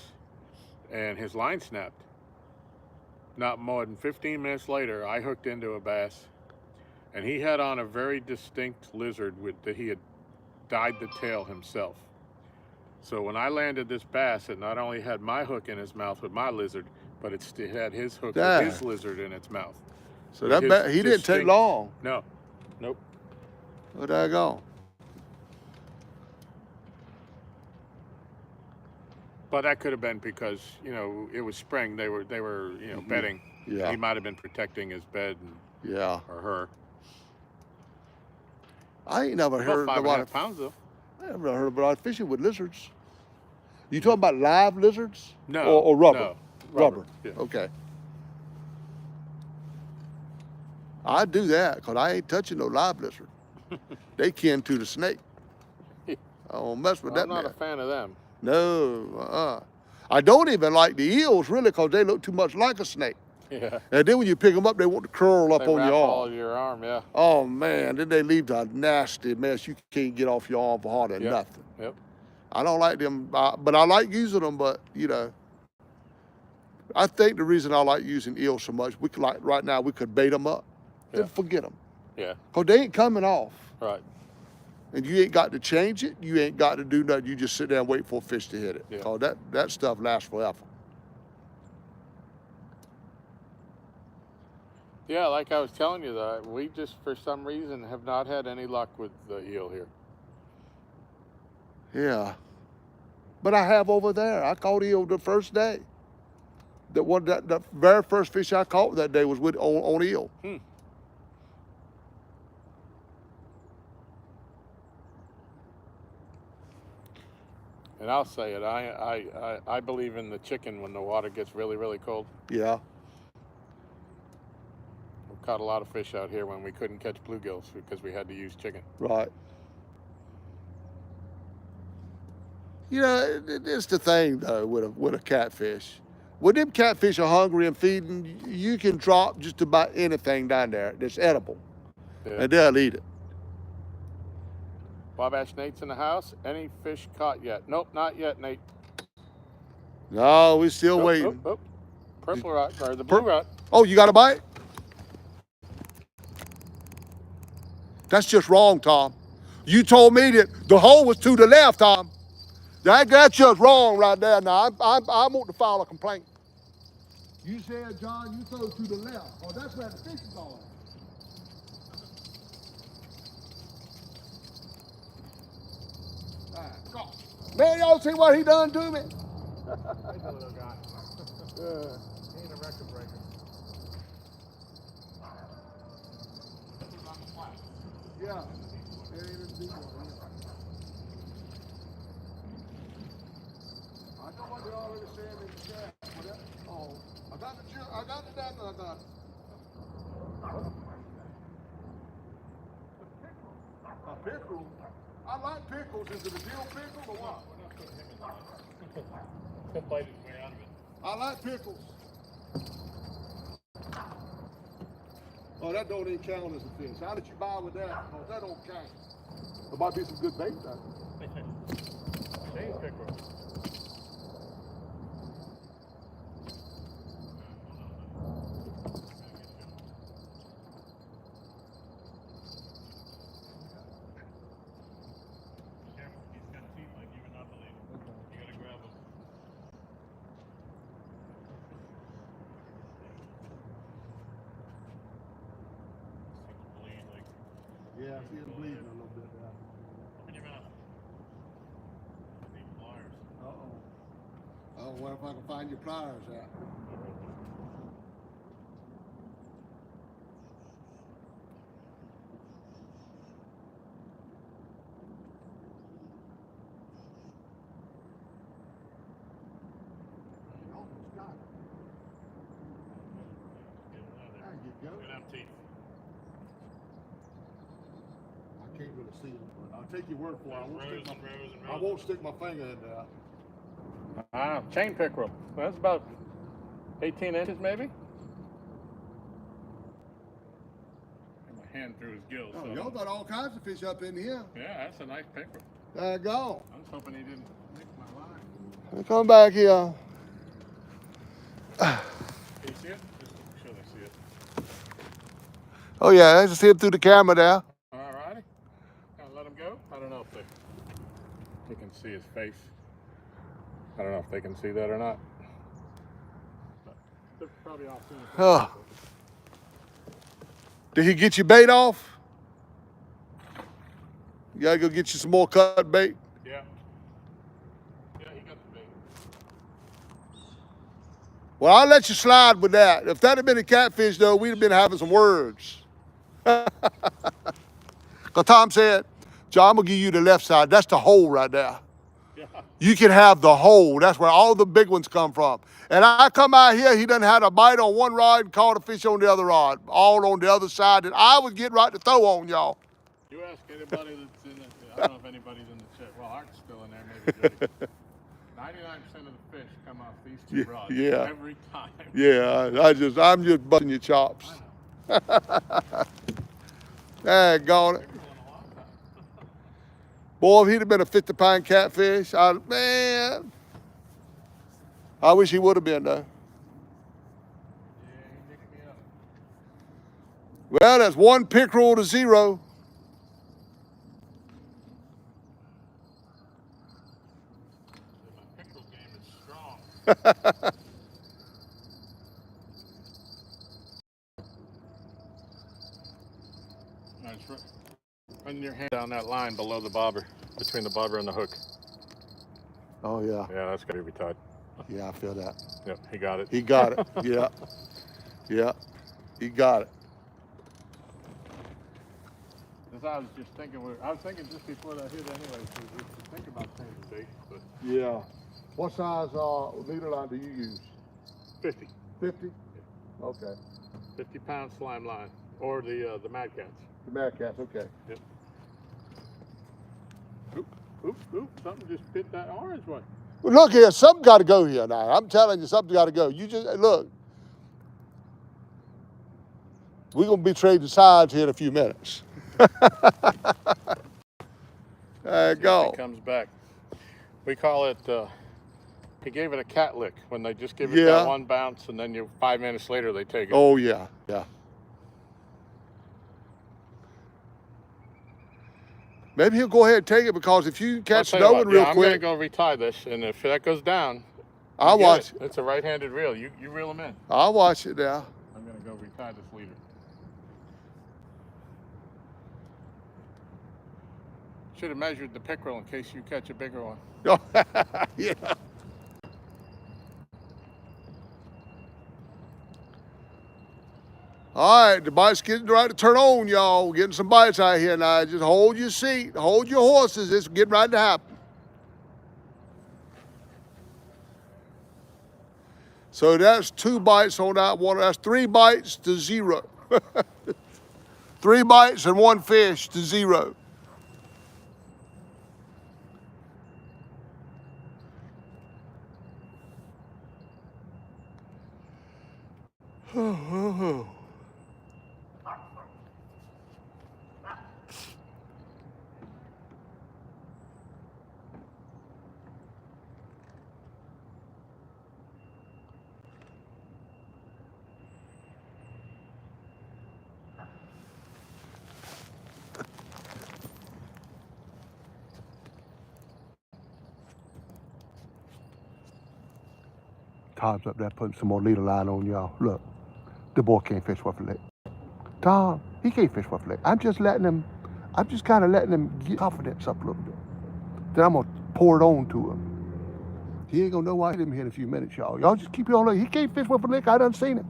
and his line snapped. Not more than 15 minutes later, I hooked into a bass, and he had on a very distinct lizard that he had dyed the tail himself. So when I landed this bass, it not only had my hook in his mouth with my lizard, but it had his hook with his lizard in its mouth. So that he didn't take long. No, nope. Where'd that go? But that could have been because it was spring. They were bedding. Yeah. He might have been protecting his bed. Yeah. Or her. I ain't never heard about about 5.5 pounds though. I never heard about fishing with lizards. You talking about live lizards? No. Or rubber? No. Rubber. Yeah. Okay. I do that because I ain't touching no live lizard. They kin to the snake. I don't mess with that. I'm not a fan of them. No. I don't even like the eels really because they look too much like a snake. Yeah. And then when you pick them up, they want to curl up They on wrap your arm. all of your arm, yeah. Oh man, then they leave a nasty mess. You can't get off your arm for hardly nothing. Yep. I don't like them, but I like using them. But I think the reason I like using eels so much, we could right now we could bait them up, then forget them. Yeah. Cause they ain't coming off. Right. And you ain't got to change it. You ain't got to do nothing. You just sit there and wait for a fish to hit it. Yeah. Cause that stuff lasts forever. Yeah, like I was telling you, that we just for some reason have not had any luck with the eel here. Yeah. But I have over there. I caught eel the first day. The very first fish I caught that day was on eel. And I'll say it, I believe in the chicken when the water gets really, really cold. Yeah. We've caught a lot of fish out here when we couldn't catch bluegills because we had to use chicken. Right. It's the thing though with a catfish. When them catfish are hungry and feeding, you can drop just about anything down there that's edible, and they'll eat it. Wabash Nate's in the house. Any fish caught yet? Nope, not yet, Nate. No, we're still waiting. Purple rock, or the blue rock. Oh, you got a bite? That's just wrong, Tom. You told me that the hole was to the left, Tom. That's just wrong right there. Now, I want to file a complaint. You said, John, you throw to the left. Oh, that's where the fish is going. Man, y'all see what he done to me? He's a little guy. He ain't a record breaker. Yeah. There ain't a big one. I know what they already said in the chat. Oh, I got the data, I got it. A pickle? I like pickles. Is it a dill pickle or what? He'll bite his way out of it. I like pickles. Oh, that don't even count as a fish. How did you buy with that? Oh, that don't count. There might be some good bait though. James pickerel. Yeah, I see it bleeding a little bit there. Open your mouth. I need pliers. Uh-oh. Oh, what if I can find your pliers out? Almost got it. There you go. Good have teeth. I can't really see them, but I'll take your word for it. Rows and rows and rows. I won't stick my finger in there. Chain pickerel. That's about 18 inches maybe. Got my hand through his gills. Oh, so y'all got all kinds of fish up in here. yeah, that's a nice pickerel. There you go. I was hoping he didn't nick my line. Come back here. Can you see it? Just make sure they see it. Oh yeah, I just see it through the camera there. All righty. Gonna let him go? I don't know if they can see his face. I don't know if they can see that or not. But they're probably all seeing it. Oh. Did he get your bait off? You gotta go get you some more cut bait. Yeah. Yeah, he got the bait. Well, I'll let you slide with that. If that had been a catfish, though, we'd have been having some words. Because Tom said, John, I'm going to give you the left side. That's the hole right there. Yeah. You can have the hole. That's where all the big ones come from. And I come out here, he done had a bite on one rod and caught a fish on the other rod, all on the other side that I was getting right to throw on y'all. You ask anybody that's in it, I don't know if anybody's in the chat. Well, Art's still in there, maybe Jody. 99% of the fish come off these two rods. Yeah. Every time. Yeah, I'm just busting your chops. Daggone it. Boy, if he'd have been a 50-pound catfish, man, I wish he would have been, though. Yeah, he picked me up. Well, that's 1 pickerel to 0. My pickerel game is strong. Nice. Run your hand down that line below the bobber, between the bobber and the hook. Oh, yeah. Yeah, that's got to be tied. Yeah, I feel that. Yep, he got it. He got it. Yeah. Yeah. He got it. As I was just thinking, I was thinking just before that hit anyway, so we should think about changing bait, but Yeah. What size leader line do you use? 50. 50? Okay. 50-pound slime line, or the Mad Cats. The Mad Cats, okay. Yep. Oop, something just bit that orange one. Well, look here, something got to go here now. I'm telling you, something got to go. You just, look. We're going to be trading sides here in a few minutes. There you go. He comes back. We call it, he gave it a cat lick, when they just give it that one bounce, and then 5 minutes later they take it. Oh, yeah, yeah. Maybe he'll go ahead and take it, because if you catch no one real I'm quick. I'm going to go retie this, and if that goes down, I'll watch it. It's a right-handed reel. You reel them in. I'll watch it now. I'm going to go retie this leader. Should have measured the pickerel in case you catch a bigger one. Yeah. All right, the bite's getting ready to turn on, y'all. We're getting some bites out here now. Just hold your seat, hold your horses. It's getting ready to happen. So that's 2 bites on that one. That's 3 bites to 0. 3 bites and 1 fish to 0. Tom's up there putting some more leader line on y'all. Look, the boy can't fish worth a lick. Tom, he can't fish worth a lick. I'm just kind of letting him get confidence up a little bit. Then I'm gonna pour it on to him. He ain't gonna know why I hit him here in a few minutes, y'all. Y'all just keep your own look. He can't fish worth a lick. I done seen him.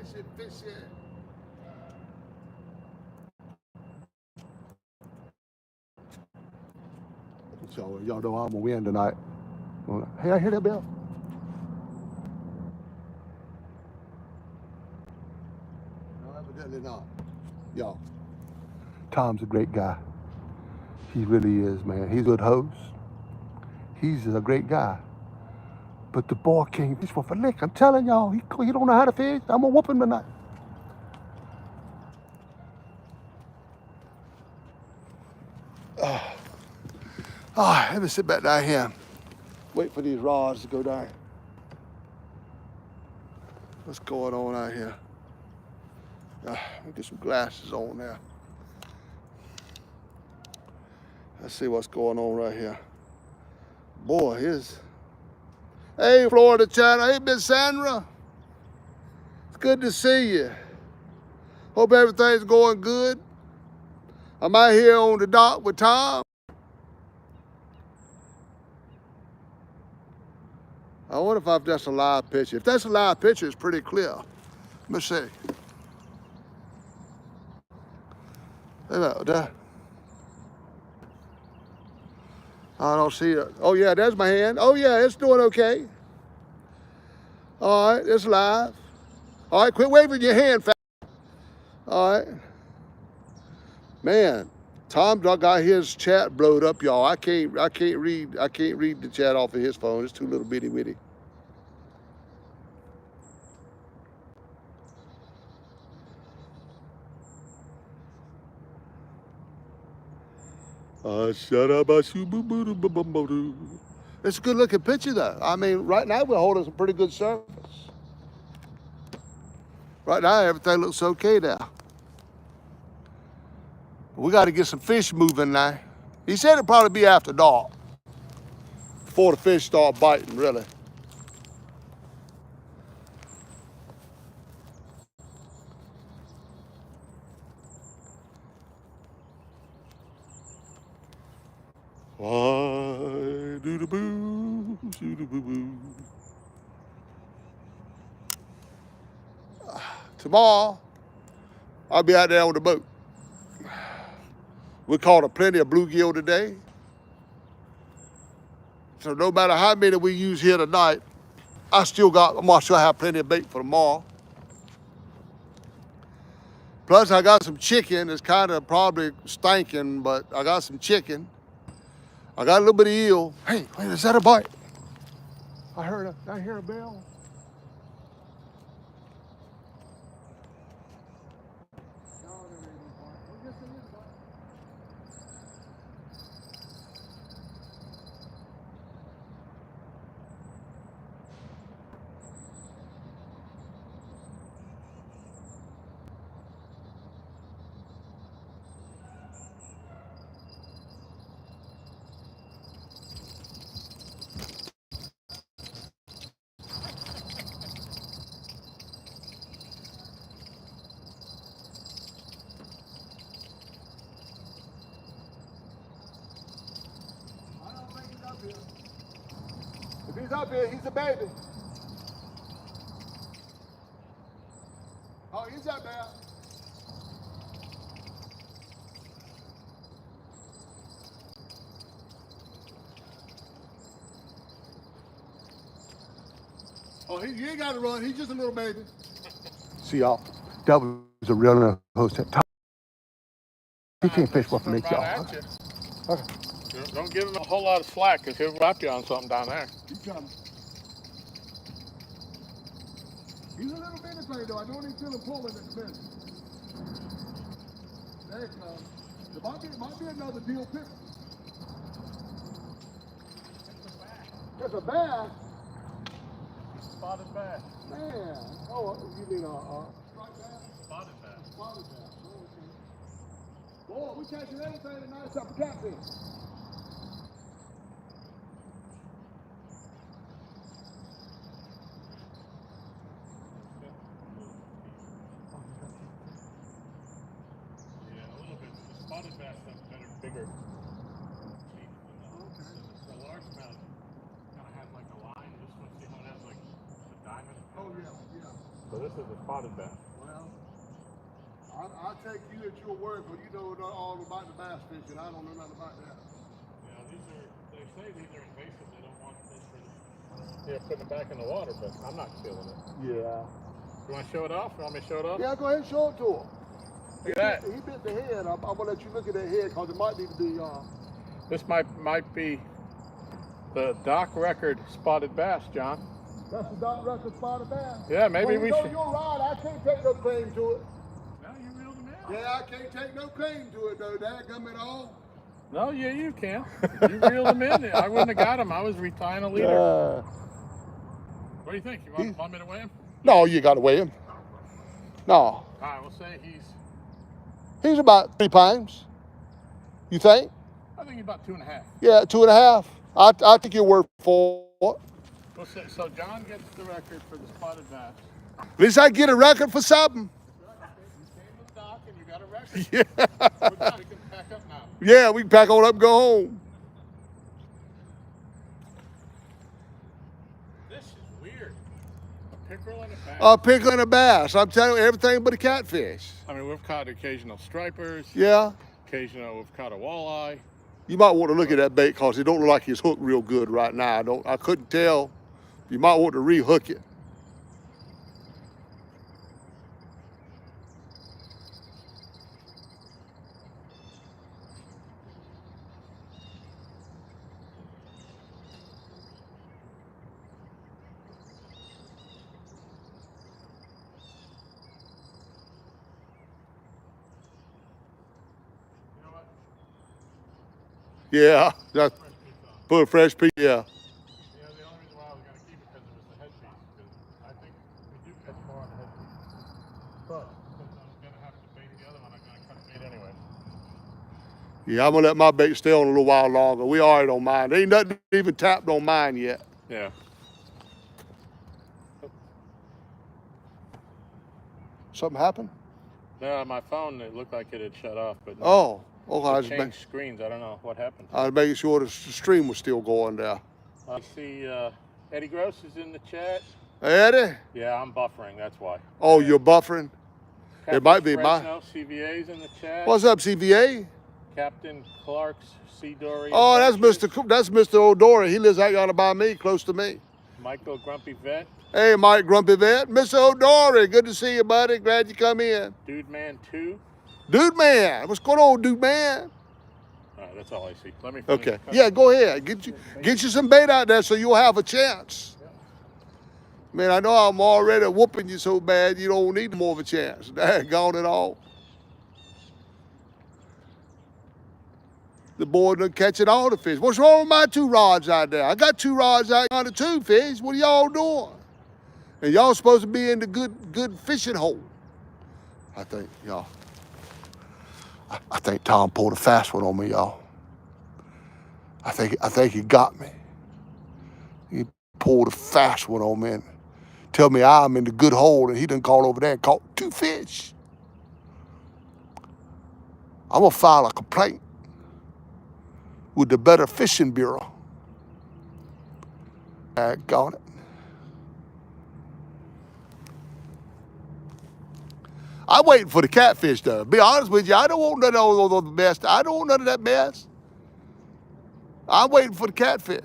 fish here. So y'all know I'm gonna win tonight. Hey, I hear that bell. No, evidently not. Y'all, Tom's a great guy. He really is, man. He's a good host. He's a great guy. But the boy can't fish for a lick. I'm telling y'all, he don't know how to fish. I'm gonna whoop him tonight. Let me sit back down here. Wait for these rods to go down. What's going on out here? Let me get some glasses on now. Let's see what's going on right here. Boy, Hey, Florida China. Hey, Miss Sandra. It's good to see you. Hope everything's going good. I'm out here on the dock with Tom. I wonder if that's a live picture. If that's a live picture, it's pretty clear. Let me see. Look at that. I don't see it. Oh, yeah, there's my hand. Oh, yeah, it's doing okay. All right, it's live. All right, quit waving your hand, fat. All right. Man, Tom got his chat blowed up, y'all. I can't read the chat off of his phone. It's too little bitty witty. Shut up, it's a good looking picture though. I mean, right now we're holding some pretty good surface. Right now everything looks okay now. We got to get some fish moving now. He said it'd probably be after dark before the fish start biting, really. Why do the boo, do the boo boo. Tomorrow, I'll be out there on the boat. We caught a plenty of bluegill today. So no matter how many we use here tonight, I'm sure I have plenty of bait for tomorrow. Plus I got some chicken. It's kind of probably stinking, but I got some chicken. I got a little bit of eel. Hey, wait, is that a bite? I hear a bell. If he's up here, he's a baby. Oh, he's up there. Oh, you ain't got to run. He's just a little baby. See y'all. That was a real host. He can't fish what makes y'all. Okay. Don't give him a whole lot of slack because he'll wrap you on something down there. He's coming. He's a little bitty thing though. I don't even feel him pulling at the minute. There it comes. There might be another deal pick. It's a bass. Spotted bass. Man. Oh, you mean striped bass? Spotted bass. Spotted bass. Oh, okay. Boy, we catching everything tonight except for catfish. Spotted bass has better, bigger teeth than the largemouth kind of has like a line. This one, see how it has like a diamond? Oh, yeah. So this is a spotted bass. Well, I'll take you at your word, because you know all about the bass fishing. I don't know nothing about that. Yeah, they say these are invasive. They don't want this for they're putting it back in the water, but I'm not killing it. Yeah. You want to show it off? You want me to show it off? Yeah, go ahead and show it to him. Look at that. He bit the head. I'm gonna let you look at that head, because it might need to be. This might be the dock record spotted bass, John. That's the Doc Record spotted bass. Yeah, maybe well, we should. You're right. I can't take no claim to it. No, you reeled him out. Yeah, I can't take no claim to it, though. Dadgum it all. No, yeah, you can. You reeled him in. I wouldn't have got him. I was retying a leader. What do you think? You want me to weigh him? No, you got to weigh him. No. All right, we'll say He's about 3 pounds. You think? I think he's about 2.5. Yeah, 2.5. I think you're worth 4. We'll say, so John gets the record for the spotted bass. At least I get a record for something. You came to the dock and you got a record. Yeah. We can pack up now. Yeah, we can pack on up and go home. This is weird. A pickerel and a bass. A pickerel and a bass. I'm telling you, everything but a catfish. I mean, we've caught occasional stripers. Yeah. Occasional, we've caught a walleye. You might want to look at that bait, because it don't look like it's hooked real good right now. I couldn't tell. You might want to re-hook it. You know what? Yeah. Fresh piece on. Put a fresh piece. Yeah. Yeah, the only reason why I was going to keep it because it was the head piece. Because I think we do catch more on the head piece. But since I'm going to have to bait the other one, I'm going to cut bait anyway. Yeah, I'm going to let my bait stay on a little while longer. We already on mine. There ain't nothing even tapped on mine yet. Yeah. Something happened? No, my phone, it looked like it had shut off. But no, Oh. Okay, I it was, changed screens. I don't know what happened. I was making sure the stream was still going there. I see Eddie Gross is in the chat. Eddie? Yeah, I'm buffering. That's why. Oh, you're buffering? It might be my. Fresno, CVA's in the chat. What's up, CVA? Captain Clark's Sea Dory. Oh, Adventures. that's Mr. O'Dory. He lives out yonder by me, close to me. Michael Grumpy Vet. Hey, Mike Grumpy Vet. Mr. O'Dory, good to see you, buddy. Glad you come in. Dude Man 2. Dude Man. What's going on, Dude Man? All right, that's all I see. Let me finish. Okay. Yeah, go ahead. Get you some bait out there so you'll have a chance. Man, I know I'm already whooping you so bad you don't need more of a chance. Daggone it all. The boy done catching all the fish. What's wrong with my 2 rods out there? I got 2 rods out on the 2 fish. What are y'all doing? And y'all supposed to be in the good fishing hole. I think, y'all. I think Tom pulled a fast one on me, y'all. I think he got me. He pulled a fast one on me and tell me I'm in the good hole, and he done called over there and caught 2 fish. I'm gonna file a complaint with the Better Fishing Bureau. Got it. I'm waiting for the catfish, though. Be honest with you, I don't want none of those mess. I don't want none of that mess. I'm waiting for the catfish.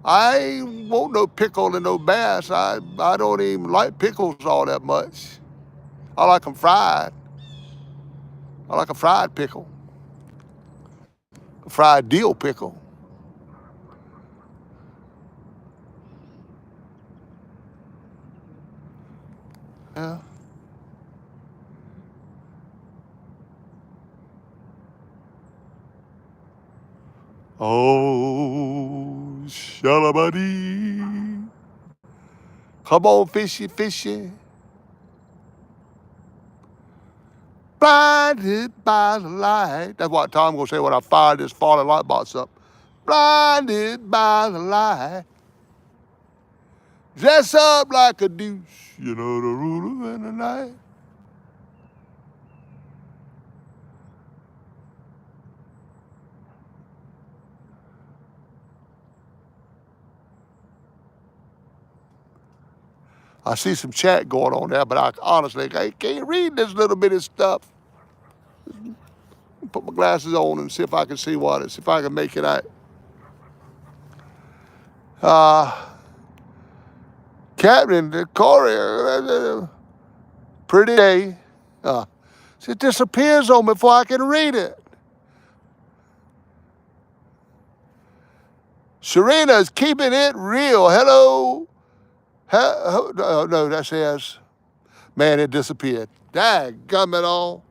I ain't want no pickle and no bass. I don't even like pickles all that much. I like them fried. I like a fried pickle. A fried dill pickle. Yeah. Oh, shalabadi. Come on, fishy, fishy. Blinded by the light. That's what Tom gonna say when I fire this falling light box up. Blinded by the light. Dress up like a deuce. You know the ruler in the night. I see some chat going on there, but I honestly I can't read this little bit of stuff. Put my glasses on and see if I can see what it is, see if I can make it out. Captain Corey, pretty day. It disappears on me before I can read it. Serena's keeping it real. Hello. No, that says, man, it disappeared. Dadgummit all.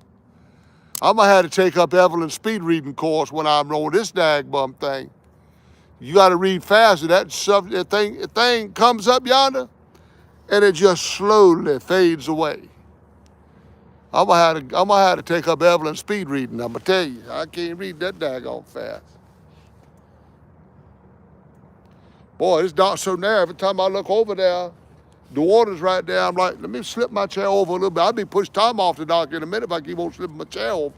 I'm going to have to take up Evelyn's speed reading course when I'm on this dagbum thing. You got to read faster. That thing comes up yonder, and it just slowly fades away. I'm gonna have to take up Evelyn's speed reading. I'm gonna tell you, I can't read that daggone fast. Boy, it's dark so narrow. Every time I look over there, the water's right there. I'm like, let me slip my chair over a little bit. I'll be pushed Tom off the dock in a minute if I keep on slipping my chair over.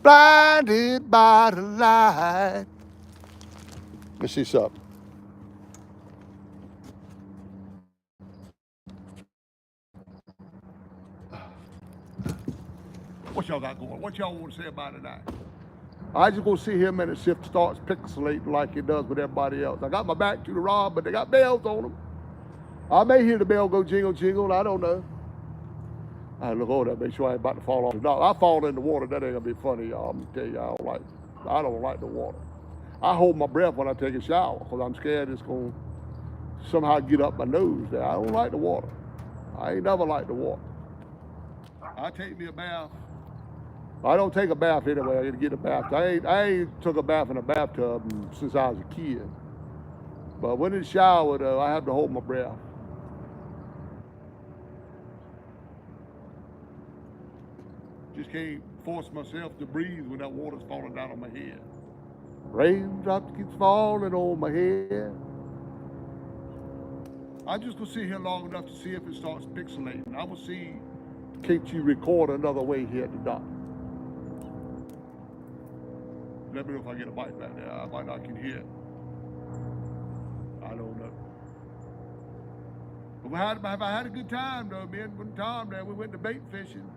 Blinded by the light. Let me see something. What y'all got going? What y'all want to say about it tonight? I just gonna sit here a minute, see if it starts pixelating like it does with everybody else. I got my back to the rod, but they got bells on them. I may hear the bell go jingle, jingle. I don't know. I look over there, make sure I ain't about to fall off the dock. I fall in the water, that ain't gonna be funny, y'all. I'm gonna tell you, I don't like the water. I hold my breath when I take a shower because I'm scared it's gonna somehow get up my nose there. I don't like the water. I ain't never liked the water. I take me a bath. I don't take a bath anyway. I gotta get a bath. I ain't took a bath in a bathtub since I was a kid. But when in the shower, though, I have to hold my breath. Just can't force myself to breathe when that water's falling down on my head. Raindrops keeps falling on my head. I'm just gonna sit here long enough to see if it starts pixelating. I'm gonna see, can't you record another way here at the dock? Let me know if I get a bite back there. I might not can hear it. I don't know. But I had a good time though, man. One time there, we went to bait fishing.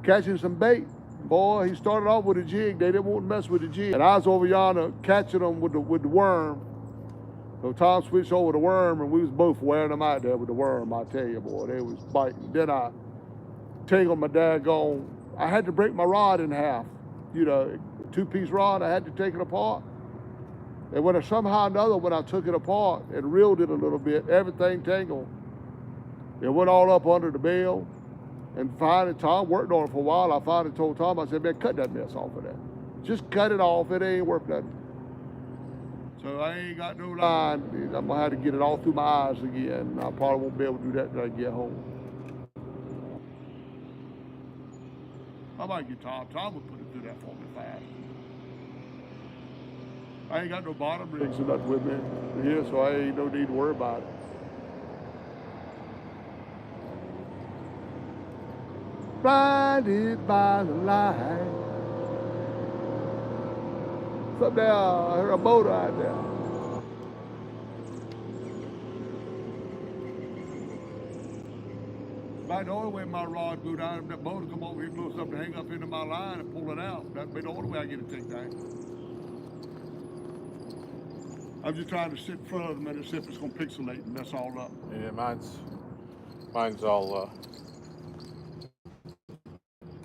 Catching some bait. Boy, he started off with a jig. They didn't want to mess with the jig. And I was over yonder catching them with the worm. So Tom switched over the worm, and we was both wearing them out there with the worm. I tell you, boy, they was biting. Then I tangled my daggone. I had to break my rod in half. You know, two-piece rod. I had to take it apart. And when somehow or another, when I took it apart and reeled it a little bit, everything tangled. It went all up under the bell. And finally, Tom worked on it for a while. I finally told Tom, I said, man, cut that mess off of that. Just cut it off. It ain't worth nothing. So I ain't got no line. I'm going to have to get it all through my eyes again. I probably won't be able to do that until I get home. I might get Tom. Tom would put it through that for me fast. I ain't got no bottom rigs or nothing with me here, so I ain't no need to worry about it. Blinded by the light. It's up there, I heard a boat out there. About the only way my rod go down, if that boat will come over here close up to hang up into my line and pull it out. That'd be the only way I get it take down. I'm just trying to sit in front of them and see if it's gonna pixelate and mess all up. Yeah, mine's all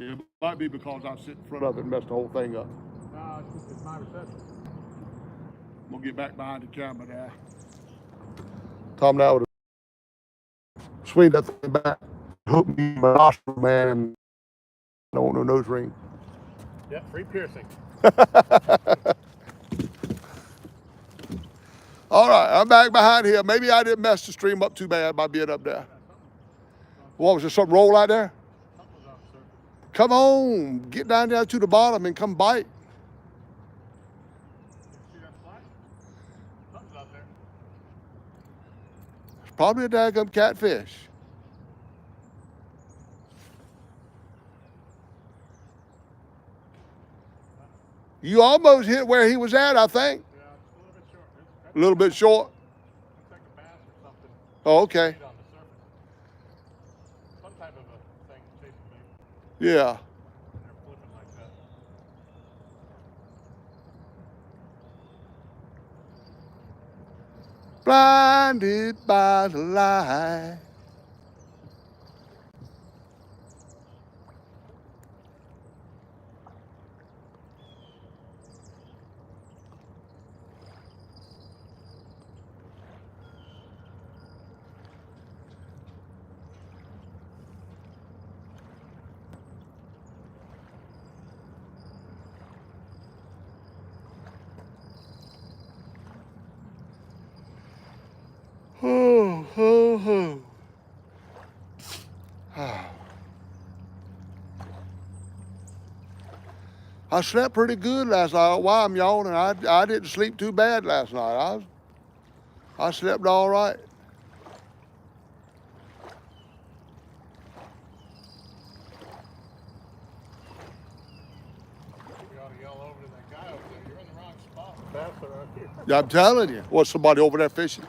It might be because I sit in front of it and messed the whole thing up. no, it's my reception. I'm gonna get back behind the camera there. Tom now would swing that thing back, hook me in my nostril, man, and I don't want no nose ring. Yep, free piercing. All right, I'm back behind here. Maybe I didn't mess the stream up too bad by being up there. What was there, something roll out there? Come on, get down there to the bottom and come bite. Probably a daggum catfish. You almost hit where he was at, I think. Yeah, it's A little bit short. Looks like a bass or something. Oh, okay. On the surface. Some type of a thing chasing me. Yeah. And they're flipping like that. Blinded by the light. Oh, oh, oh. I slept pretty good last night. Why I'm yawning? I didn't sleep too bad last night. I slept all right. You ought to yell over to that guy over there. You're in the wrong spot. Bass are out here. Yeah, I'm telling you. What's somebody over there fishing?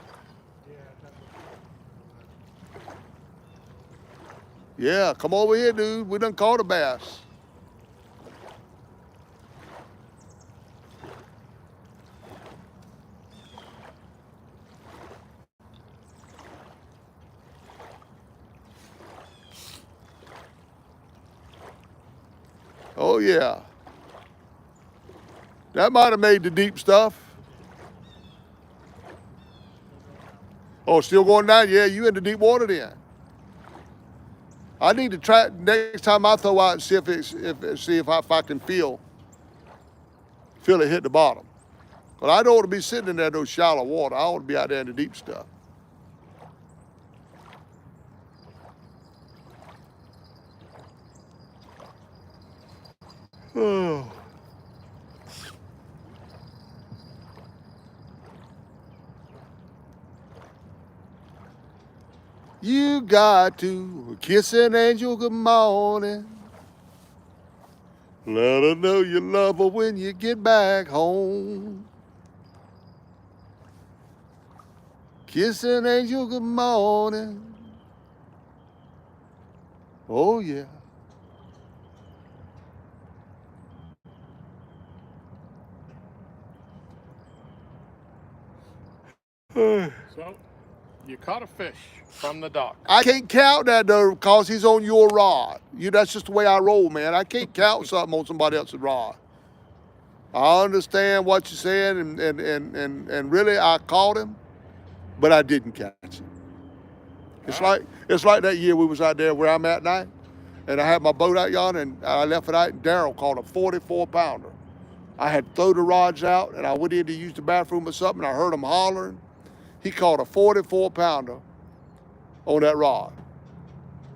Yeah, come over here, dude. We done caught a bass. Oh, yeah. That might have made the deep stuff. Oh, still going down? Yeah, you in the deep water then. I need to try next time I throw out and see if I can feel it hit the bottom. But I don't want to be sitting in there those shallow water. I want to be out there in the deep stuff. Oh. You got to kiss an angel good morning. Let her know you love her when you get back home. Kiss an angel good morning. Oh, yeah. So, you caught a fish from the dock. I can't count that though, because he's on your rod. That's just the way I roll, man. I can't count something on somebody else's rod. I understand what you're saying, and really I caught him, but I didn't catch him. It's like that year we was out there where I'm at now, and I had my boat out yonder, and I left it out, and Daryl caught a 44-pounder. I had thrown the rods out, and I went in to use the bathroom or something, and I heard him hollering. He caught a 44-pounder on that rod.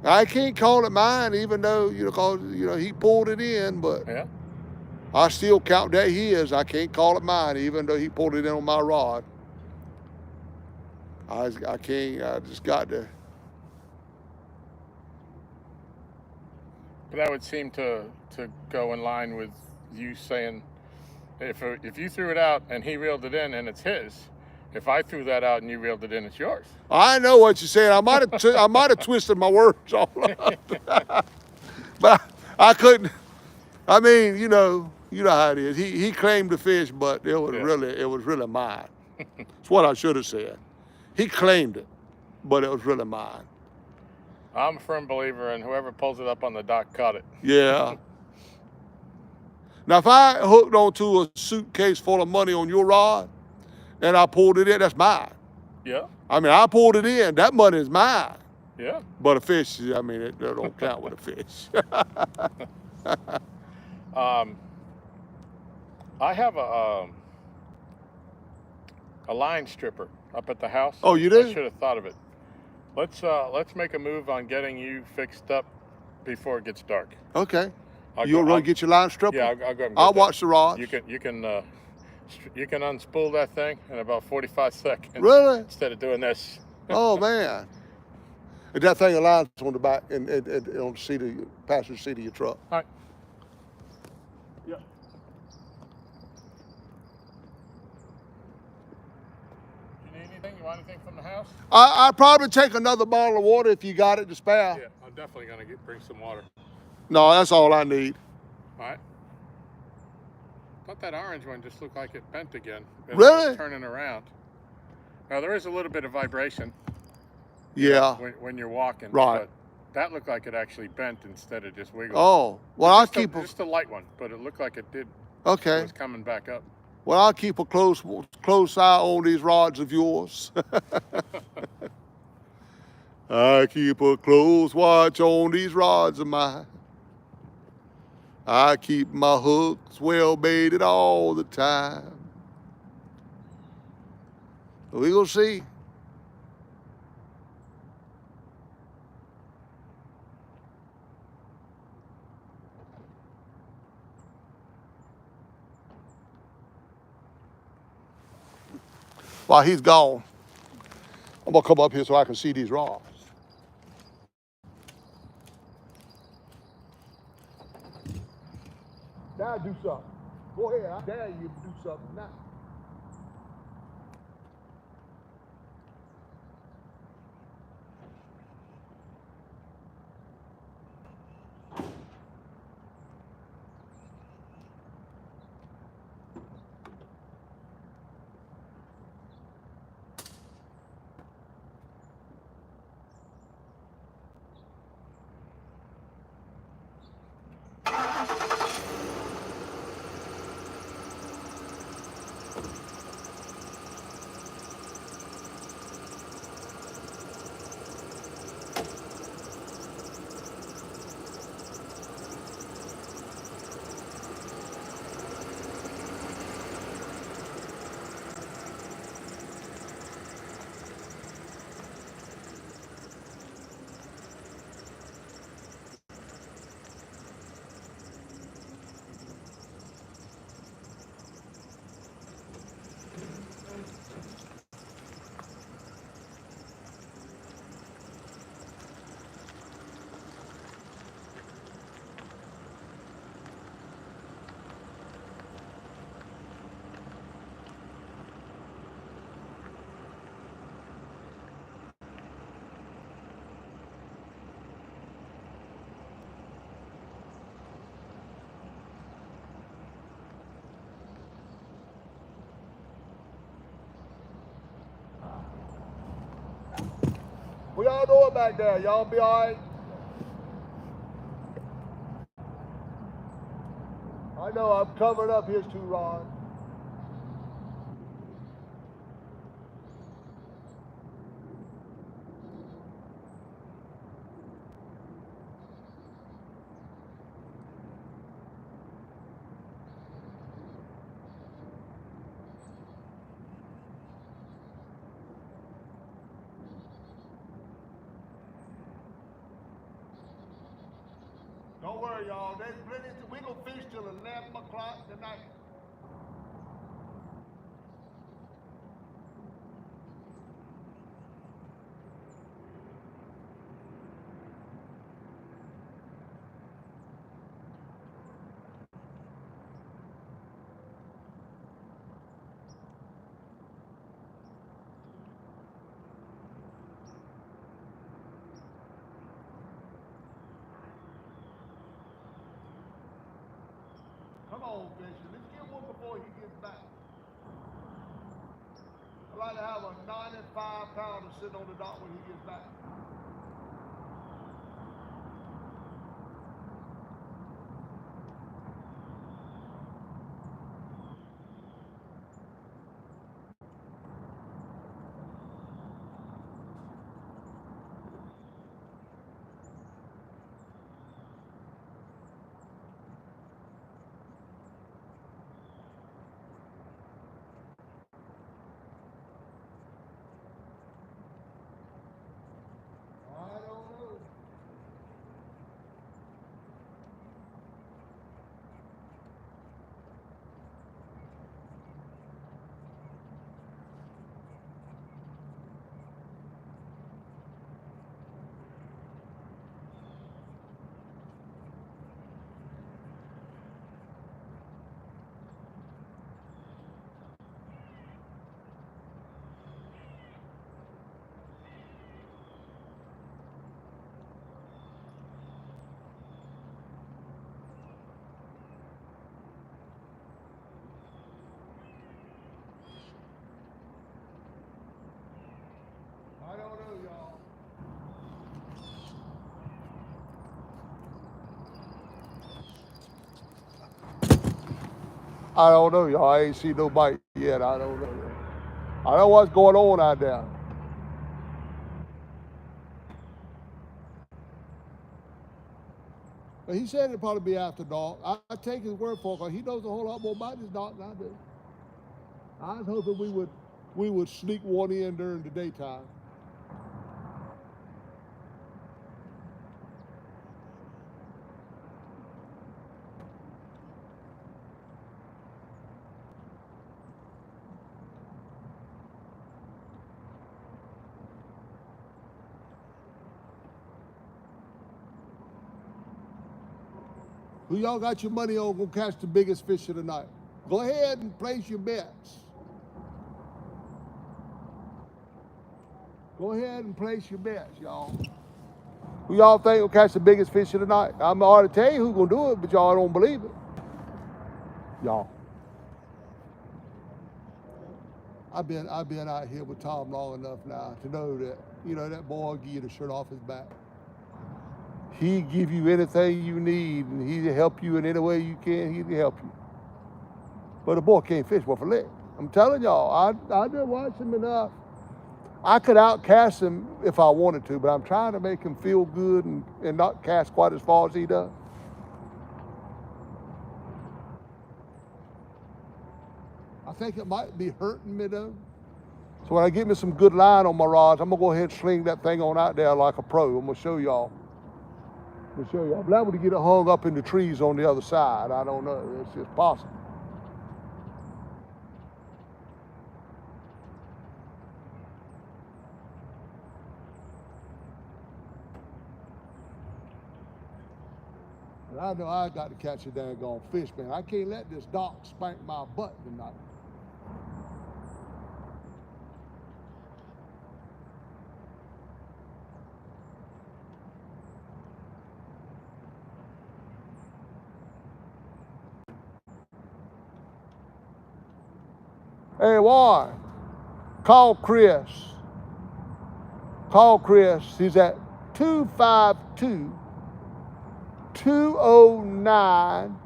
I can't call it mine, even though, cause, he pulled it in, but Yeah. I still count that his. I can't call it mine, even though he pulled it in on my rod. I just got to. But that would seem to go in line with you saying, if you threw it out and he reeled it in and it's his, if I threw that out and you reeled it in, it's yours. I know what you're saying. I might have twisted my words all up. But I couldn't. I mean, you know how it is. He claimed the fish, but it was really mine. That's what I should have said. He claimed it, but it was really mine. I'm a firm believer in whoever pulls it up on the dock caught it. Yeah. Now, if I hooked onto a suitcase full of money on your rod and I pulled it in, that's mine. Yeah. I mean, I pulled it in. That money is mine. Yeah. But a fish, I mean, it don't count with a fish. I have a line stripper up at the house. Oh, you do? I should have thought of it. Let's make a move on getting you fixed up before it gets dark. Okay. You'll run get your line stripper? Yeah, I'll go and get I'll that. watch the rods. You can unspool that thing in about 45 seconds. Really? Instead of doing this. Oh man. And that thing aligns on the back and on the seat of your passenger seat of your truck. All right. Yeah. You need anything? You want anything from the house? I'd probably take another bottle of water if you got it to spare. Yeah, I'm definitely gonna bring some water. No, that's all I need. All right. Thought that orange one just looked like it bent again. Really? It's turning around. Now there is a little bit of vibration. Yeah. When you're walking. Right. But that looked like it actually bent instead of just wiggling. Oh, well, I'll keep just a light one, but it looked like it did. Okay. It was coming back up. Well, I'll keep a close eye on these rods of yours. I keep a close watch on these rods of mine. I keep my hooks well baited all the time. We gonna see. While he's gone, I'm gonna come up here so I can see these rods. Now do something. Go ahead, I dare you to do something now. What y'all doing back there? Y'all be all right? I know I'm covering up his two rods. Don't worry, y'all. There's plenty. We gonna fish till 11 o'clock tonight. Come on, Fisher. Let's get one before he gets back. I'd like to have a 95-pounder sitting on the dock when he gets back. I don't know, y'all. I ain't seen no bite yet. I don't know. I know what's going on out there. But he said it'd probably be after dark. I take his word for it, 'cause he knows a whole lot more about this dark than I do. I was hoping we would sneak one in during the daytime. Who y'all got your money on gonna catch the biggest fish of the night? Go ahead and place your bets. Go ahead and place your bets, y'all. Who y'all think will catch the biggest fish of the night? I'm already tell you who's gonna do it, but y'all don't believe it. Y'all. I've been out here with Tom long enough now to know that, that boy will give you the shirt off his back. He give you anything you need, and he'll help you in any way you can. He'll help you. But the boy can't fish worth a lick. I'm telling y'all, I didn't watch him enough. I could outcast him if I wanted to, but I'm trying to make him feel good and not cast quite as far as he does. I think it might be hurting me though. So when I get me some good line on my rods, I'm gonna go ahead and sling that thing on out there like a pro. I'm gonna show y'all. I'm liable to get it hung up in the trees on the other side. I don't know. It's just possible. And I know I got to catch a daggone fish, man. I can't let this dock spank my butt tonight. Hey, Warren, call Chris. Call Chris. He's at 252-209-1302.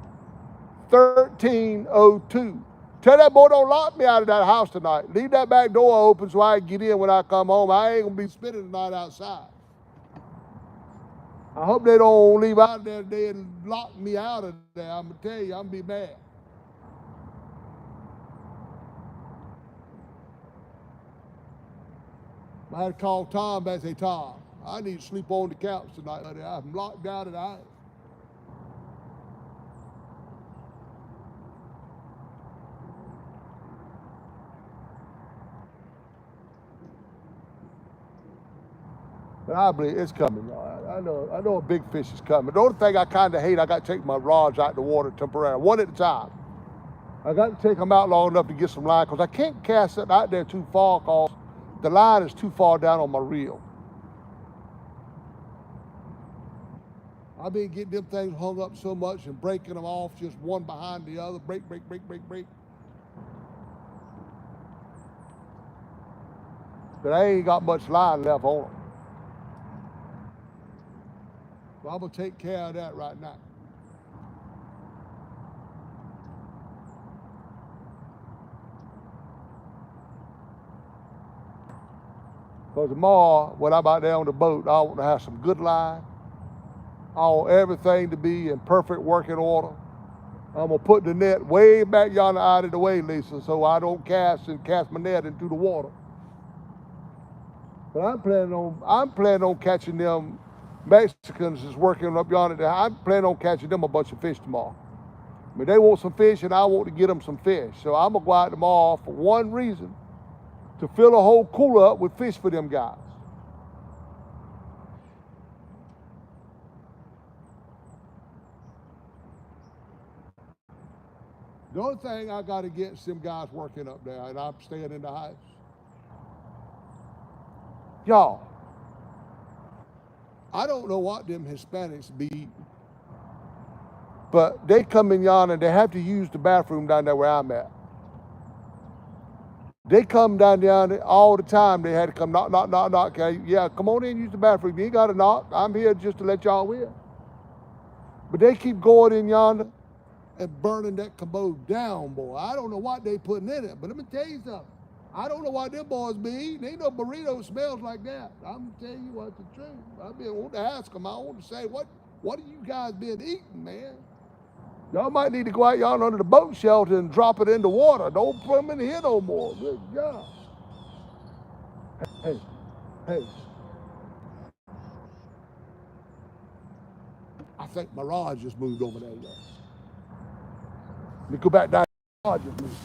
Tell that boy don't lock me out of that house tonight. Leave that back door open so I can get in when I come home. I ain't gonna be spending the night outside. I hope they don't leave out there today and lock me out of there. I'm gonna tell you, I'm gonna be mad. I had to call Tom back and say, Tom, I need to sleep on the couch tonight, buddy. I'm locked out of the house. But I believe it's coming, y'all. I know a big fish is coming. The only thing I kind of hate, I got to take my rods out the water temporarily, one at a time. I got to take them out long enough to get some line, because I can't cast it out there too far, because the line is too far down on my reel. I've been getting them things hung up so much and breaking them off just one behind the other. Break. But I ain't got much line left on them. So I'm going to take care of that right now. Because tomorrow, when I'm out there on the boat, I want to have some good line. I want everything to be in perfect working order. I'm going to put the net way back yonder out of the way, Lisa, so I don't cast my net into the water. But I'm planning on catching them Mexicans that's working up yonder. I'm planning on catching them a bunch of fish tomorrow. I mean, they want some fish, and I want to get them some fish. So I'm going to go out tomorrow for one reason, to fill a whole cooler up with fish for them guys. The only thing I got against them guys working up there, and I'm staying in the house. Y'all, I don't know what them Hispanics be eating, but they come in yonder and they have to use the bathroom down there where I'm at. They come down there all the time. They had to come knock. Okay, yeah, come on in, use the bathroom. You ain't got to knock. I'm here just to let y'all in. But they keep going in yonder and burning that commode down, boy. I don't know what they putting in it, but let me tell you something. I don't know what them boys be eating. Ain't no burrito smells like that. I'm telling you what's the truth. I want to ask them. I want to say, what have you guys been eating, man? Y'all might need to go out y'all under the boat shelter and drop it in the water. Don't put them in here no more. Good God. Hey, hey. I think Mirage just moved over there, y'all. Let me go back down. Mirage just moved.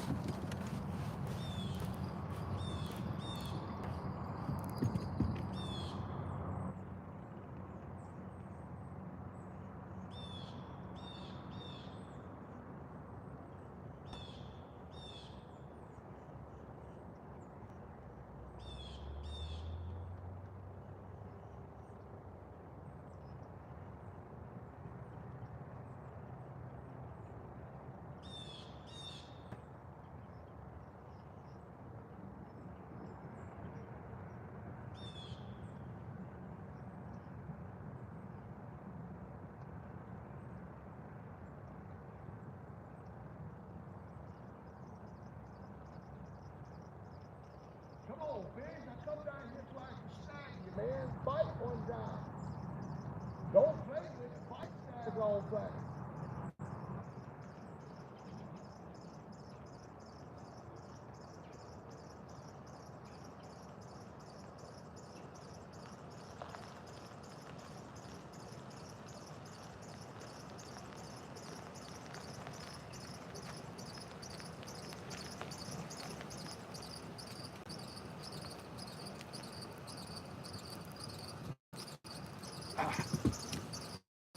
Come on, fish. I come down here so I can snag you, man. Fight one time. Don't play with it. Fight snags all play.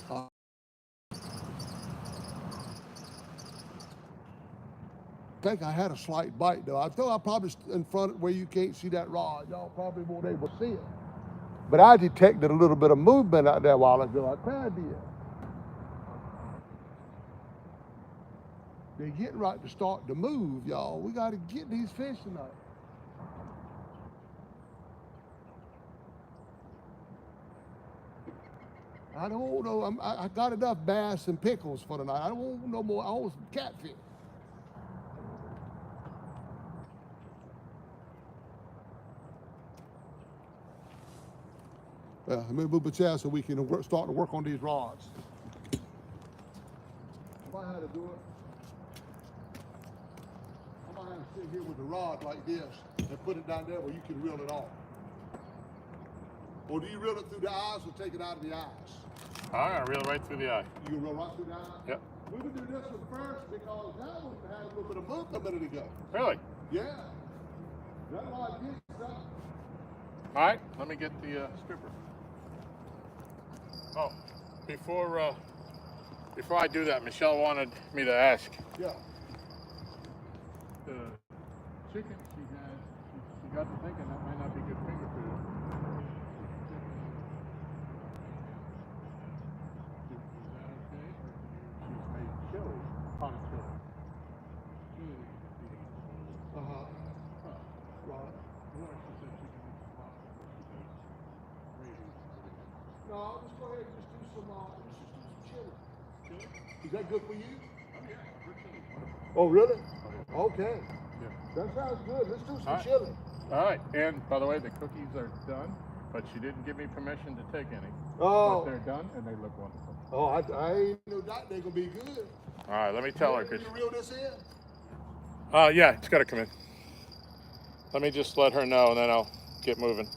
I think I had a slight bite though. I thought I probably in front where you can't see that rod. Y'all probably won't able to see it. But I detected a little bit of movement out there a while ago. I tried to. They're getting right to start to move, y'all. We got to get these fish tonight. I don't know. I got enough bass and pickles for tonight. I don't want no more. I want some catfish. Let me move the chair so we can start to work on these rods. I might have to do it. I might have to sit here with the rod like this and put it down there where you can reel it off. Or do you reel it through the eyes or take it out of the eyes? I'm gonna reel right through the eye. You reel right through the eyes? Yep. We would do this one first because that one had a little bit of movement a minute ago. Really? Yeah. That rod gets up. All right, let me get the stripper. Oh, before I do that, Michelle wanted me to ask. Yeah. The chicken she got to thinking that might not be good finger food. Is that okay? Or she's made chili, potted chili. Uh-huh. Right. Or she said she can make some pasta, but she does gravy. No, I'll just go ahead and just do some chili. Chili? Is that good for you? Oh yeah, good chili. Oh, really? Oh, Okay. yeah. That sounds good. Let's do some All right. chili. All right, and by the way, the cookies are done, but she didn't give me permission to take any. Oh. But they're done, and they look wonderful. Oh, I ain't no doubt they're gonna be good. All right, let me tell her. You reel this in? Yeah, it's got to come in. Let me just let her know, and then I'll get moving.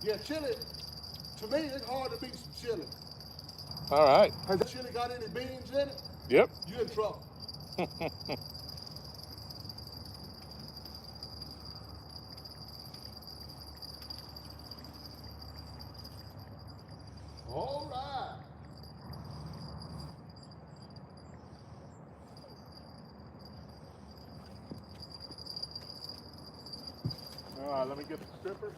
Yeah, chili. To me, it's hard to beat some chili. All right. Has the chili got any beans in it? Yep. You're in trouble. All right. All right, let me get the stripper.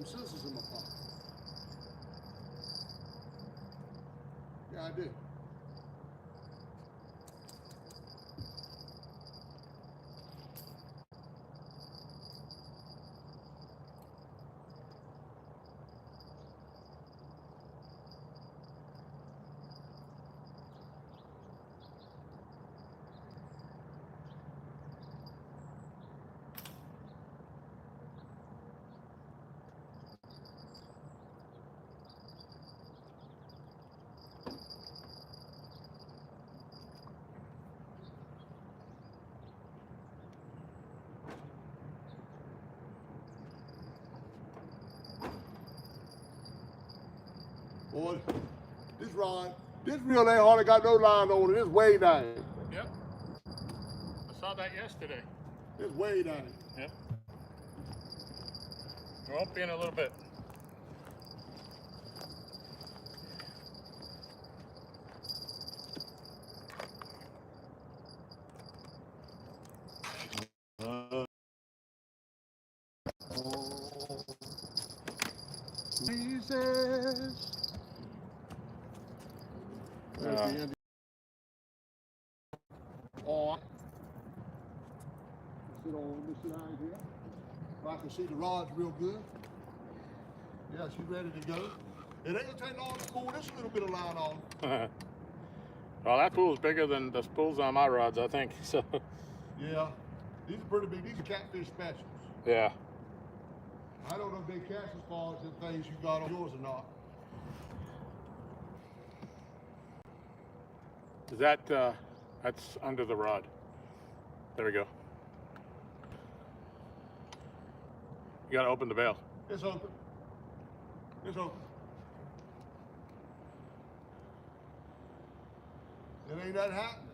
scissors in my pocket. Yeah, I did. Boy, this rod, this reel ain't hardly got no line on it. It's way down. Yep. I saw that yesterday. It's way down. Yep. It won't be in a little bit. Jesus. All right. Let me sit down here. If I can see the rods real good. Yeah, she's ready to go. It ain't gonna take long to pull this little bit of line off. Well, that pool's bigger than the spools on my rods, I think. So. Yeah, these are pretty big. These are catfish specials. Yeah. I don't know if they catch as far as the things you got on yours or not. Is that, that's under the rod. There we go. You gotta open the bail. It's open. It's open. It ain't that happening.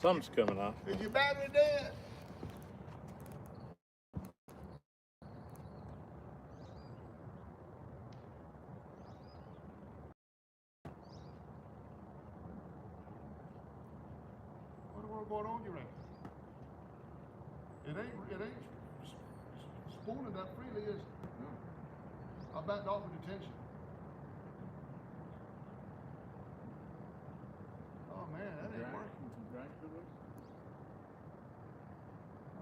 Something's coming out. Is your battery dead? What the world going on you right? It ain't spooling that freely, is it? No. I backed off with detention. Oh man, that ain't working.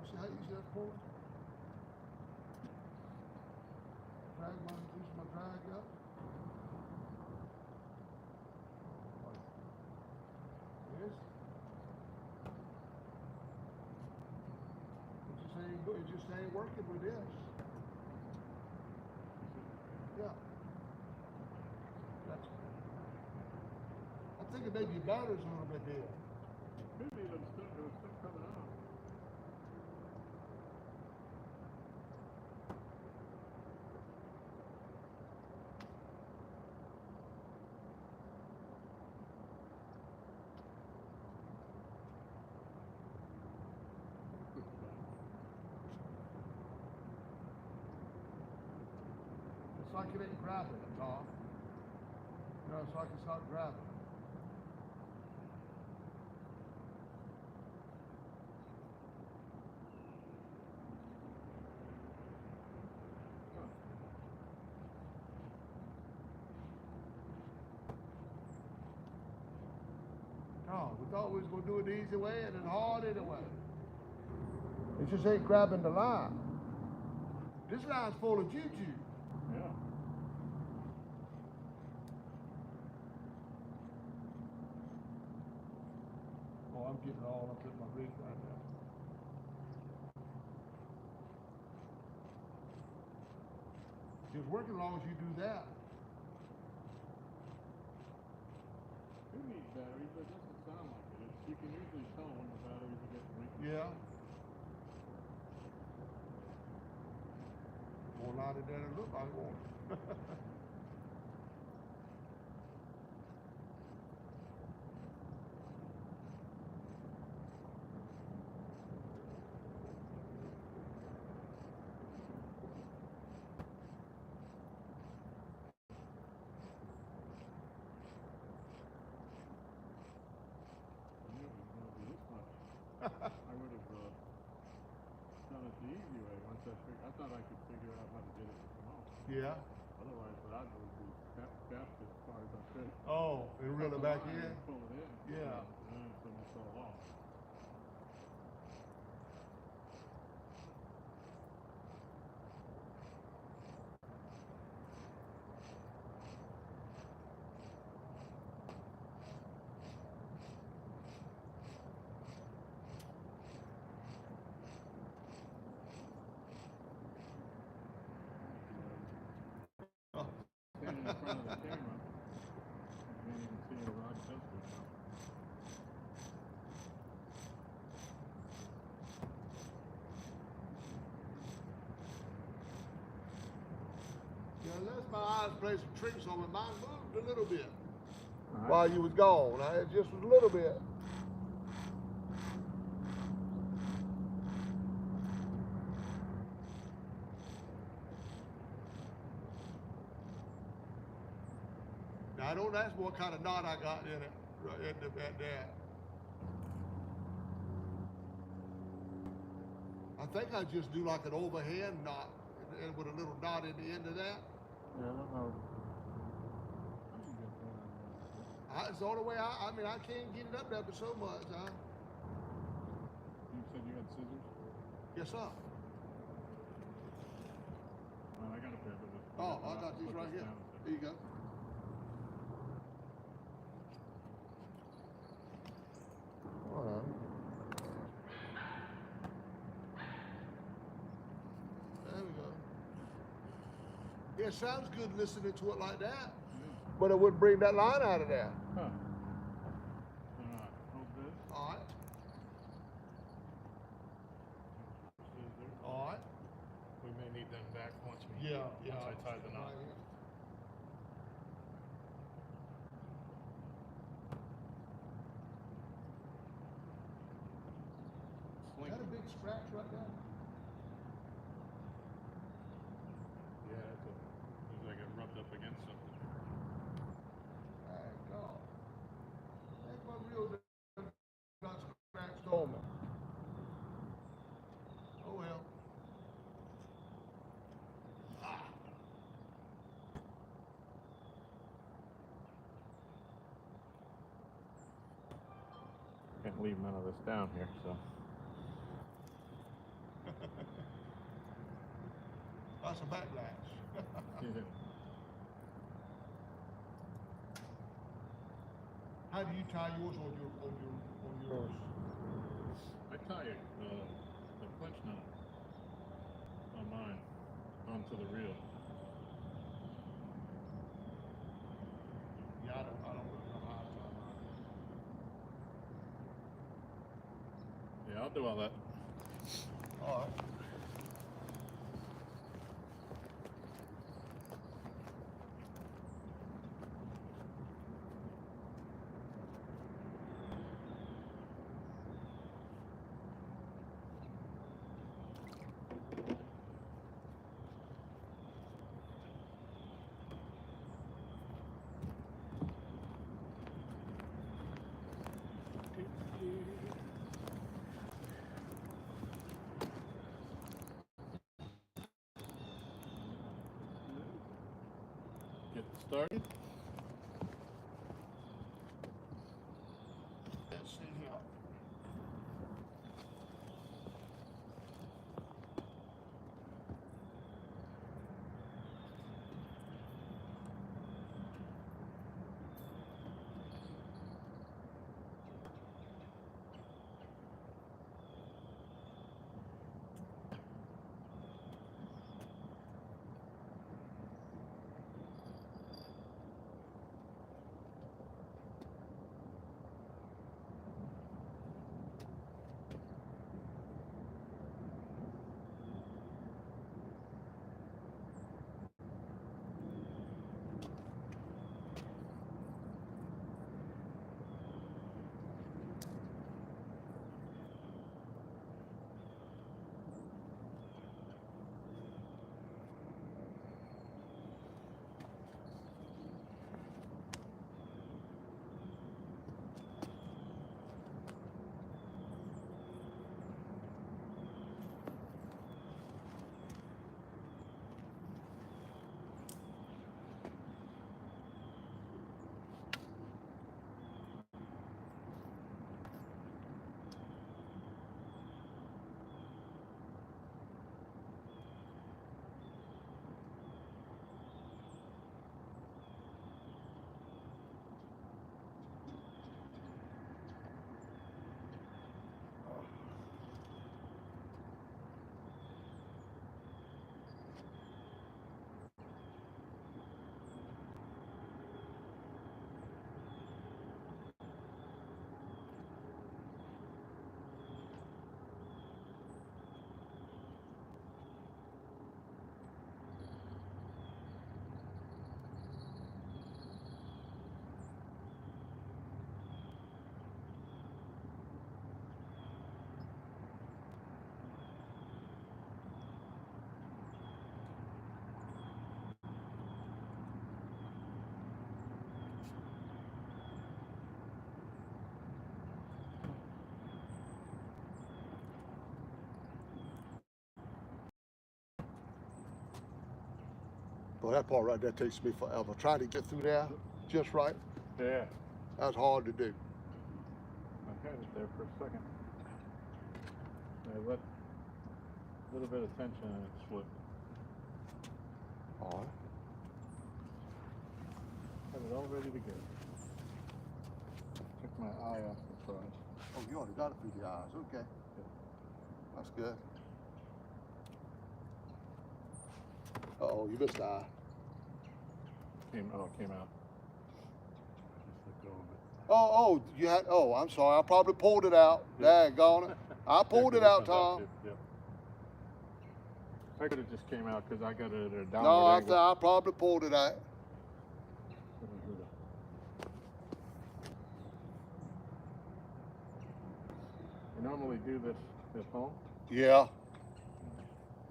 See how easy that's pulling? Use my drag up. Yes. It just ain't working with this. Yeah. That's. I think it maybe your battery's a little bit dead. Maybe it was still coming out. It's like it ain't grabbing it, Tom. You know, it's like it's not grabbing it. No, we thought we was gonna do it the easy way and it's hard anyway. It just ain't grabbing the line. This line's full of juju. Yeah. Oh, I'm getting all up in my rig right now. It's working as long as you do that. You need batteries, but it doesn't sound like it. You can usually tell when the batteries are getting weak. Yeah. More louder than it look like, won't it? I would have done it the easy way once Yeah. Otherwise, what I'd do is cast it as far as I could. Oh, and reel it back in? Pull it in. Yeah. And then it's almost all off. Oh. Standing in front of the camera, you can't even see a rod filter now. Yeah, unless my eyes play some tricks on me, mine moved a little bit Right. while you was gone. It just was a little bit. Now, don't ask me what kind of knot I got in it right at that. I think I just do like an overhand knot and with a little knot in the end of that. Yeah, I don't know. It's the only way I mean, I can't get it up there but so much, huh? You said you had scissors? Yes, sir. Well, I got a pair, but Oh, I got these right here. Here you go. All right. There we go. Yeah, it sounds good listening to it like that, but it wouldn't bring that line out of there. Huh. Hold this. All right. Scissors. All right. We may need them back once we Yeah. once I tie the knot. Right here. Is that a big scratch right there? Yeah, it's looks like it rubbed up against something. Thank God. That's my real not scratched on me. Oh well. Ah. Can't leave none of this down here, so. That's a backlash. Yeah. How do you tie yours on yours? I tie the clinch knot on mine onto the reel. Yeah, I don't really know how to tie mine. Yeah, I'll do all that. All right. Get started. Let's see here. Well, that part right there takes me forever. Trying to get through there just right. Yeah. That's hard to do. I had it there for a second. I let a little bit of tension and it slipped. All right. Have it all ready to go. Took my eye off the prize. Oh, you already got it through the eyes. Okay. That's good. Uh-oh, you missed the eye. It came out. Just let go of it. Oh, you had, oh, I'm sorry. I probably pulled it out. Daggone it. I pulled it out, Tom. Yep. I could have just came out because I got it at a downward No, angle. I probably pulled it out. You normally do this at home? Yeah.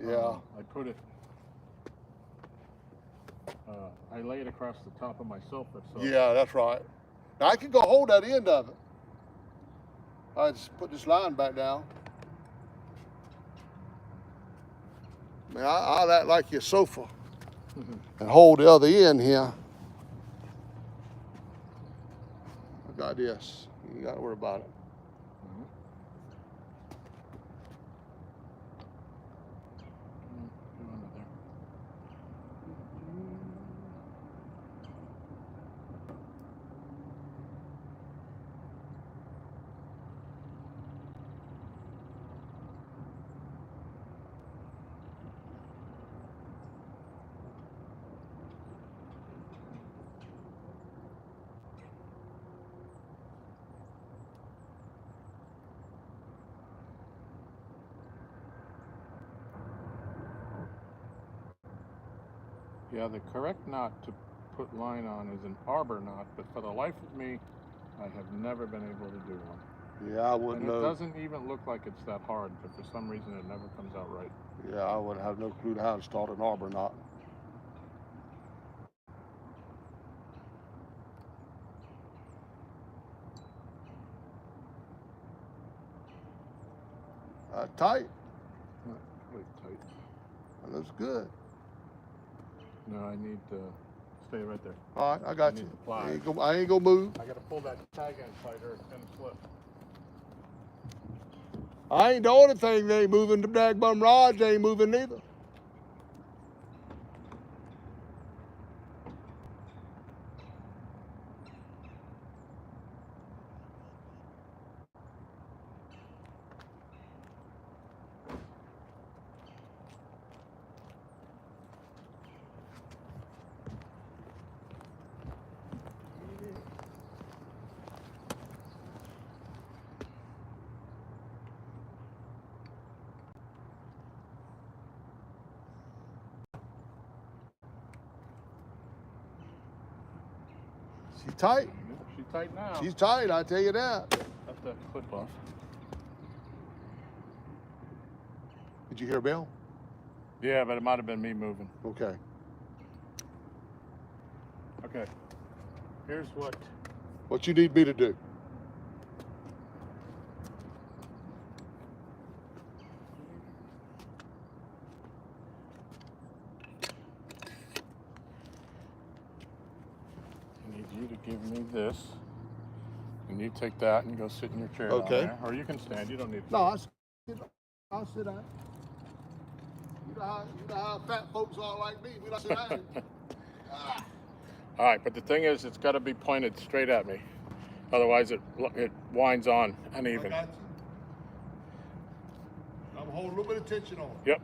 I put it, I lay it across the top of my sofa. So Yeah, that's right. Now I can go hold that end of it. I just put this line back down. Man, I'll act like your sofa and hold the other end here. I got this. You got to worry about it. Yeah, the correct knot to put line on is an arbor knot, but for the life of me, I have never been able to do one. Yeah, I wouldn't And it know. doesn't even look like it's that hard, but for some reason it never comes out right. Yeah, I would have no clue how to start an arbor knot. Tight. Not quite tight. That looks good. No, I need to stay right there. All right, I got need you. the pliers. I ain't gonna move. I gotta pull that tag end tighter, it's gonna slip. I ain't the only thing that ain't moving. The dagbum rods ain't moving neither. She's tight. She's tight now. She's tight, I tell you that. That's the clip off. Did you hear a bell? Yeah, but it might have been me moving. Okay. Okay. Here's What you need me to do? I need you to give me this. And you take that and go sit in your chair Okay. down there. Or you can stand, you don't need to. No, I'll sit down. You know how fat folks are like me. We don't sit down. All right, but the thing is, it's got to be pointed straight at me. Otherwise, it winds on uneven. I got you. I'm holding a little bit of tension on it. Yep.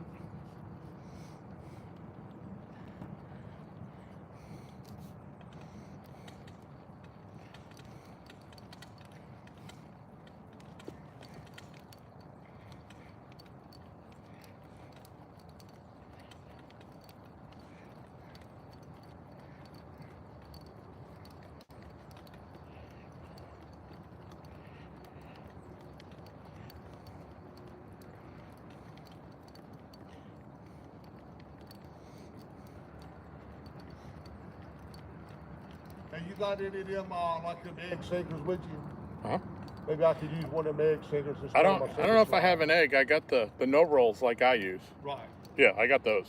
Hey, you got any of them like them egg sinkers with you? Huh? Maybe I could use one of them egg sinkers. I don't know if I have an egg. I got the no rolls like I use. Right. Yeah, I got those.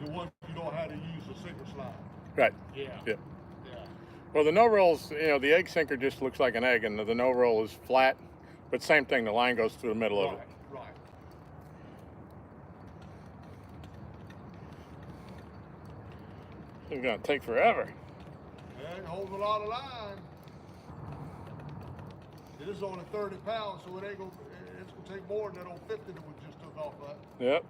The one you know how to use a sinker slide. Right. Yeah. Yeah. Yeah. Well, the no rolls, the egg sinker just looks like an egg, and the no roll is flat, but same thing. The line goes through the middle of it. Right. It's gonna take forever. Yeah, it holds a lot of line. It is only 30 pounds, so it's gonna take more than that old 50 that we just took off that. Yep.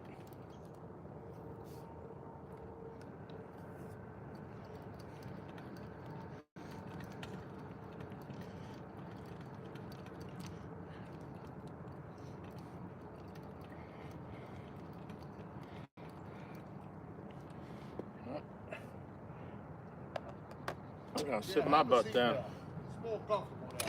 I'm gonna sit my butt down. It's more comfortable now.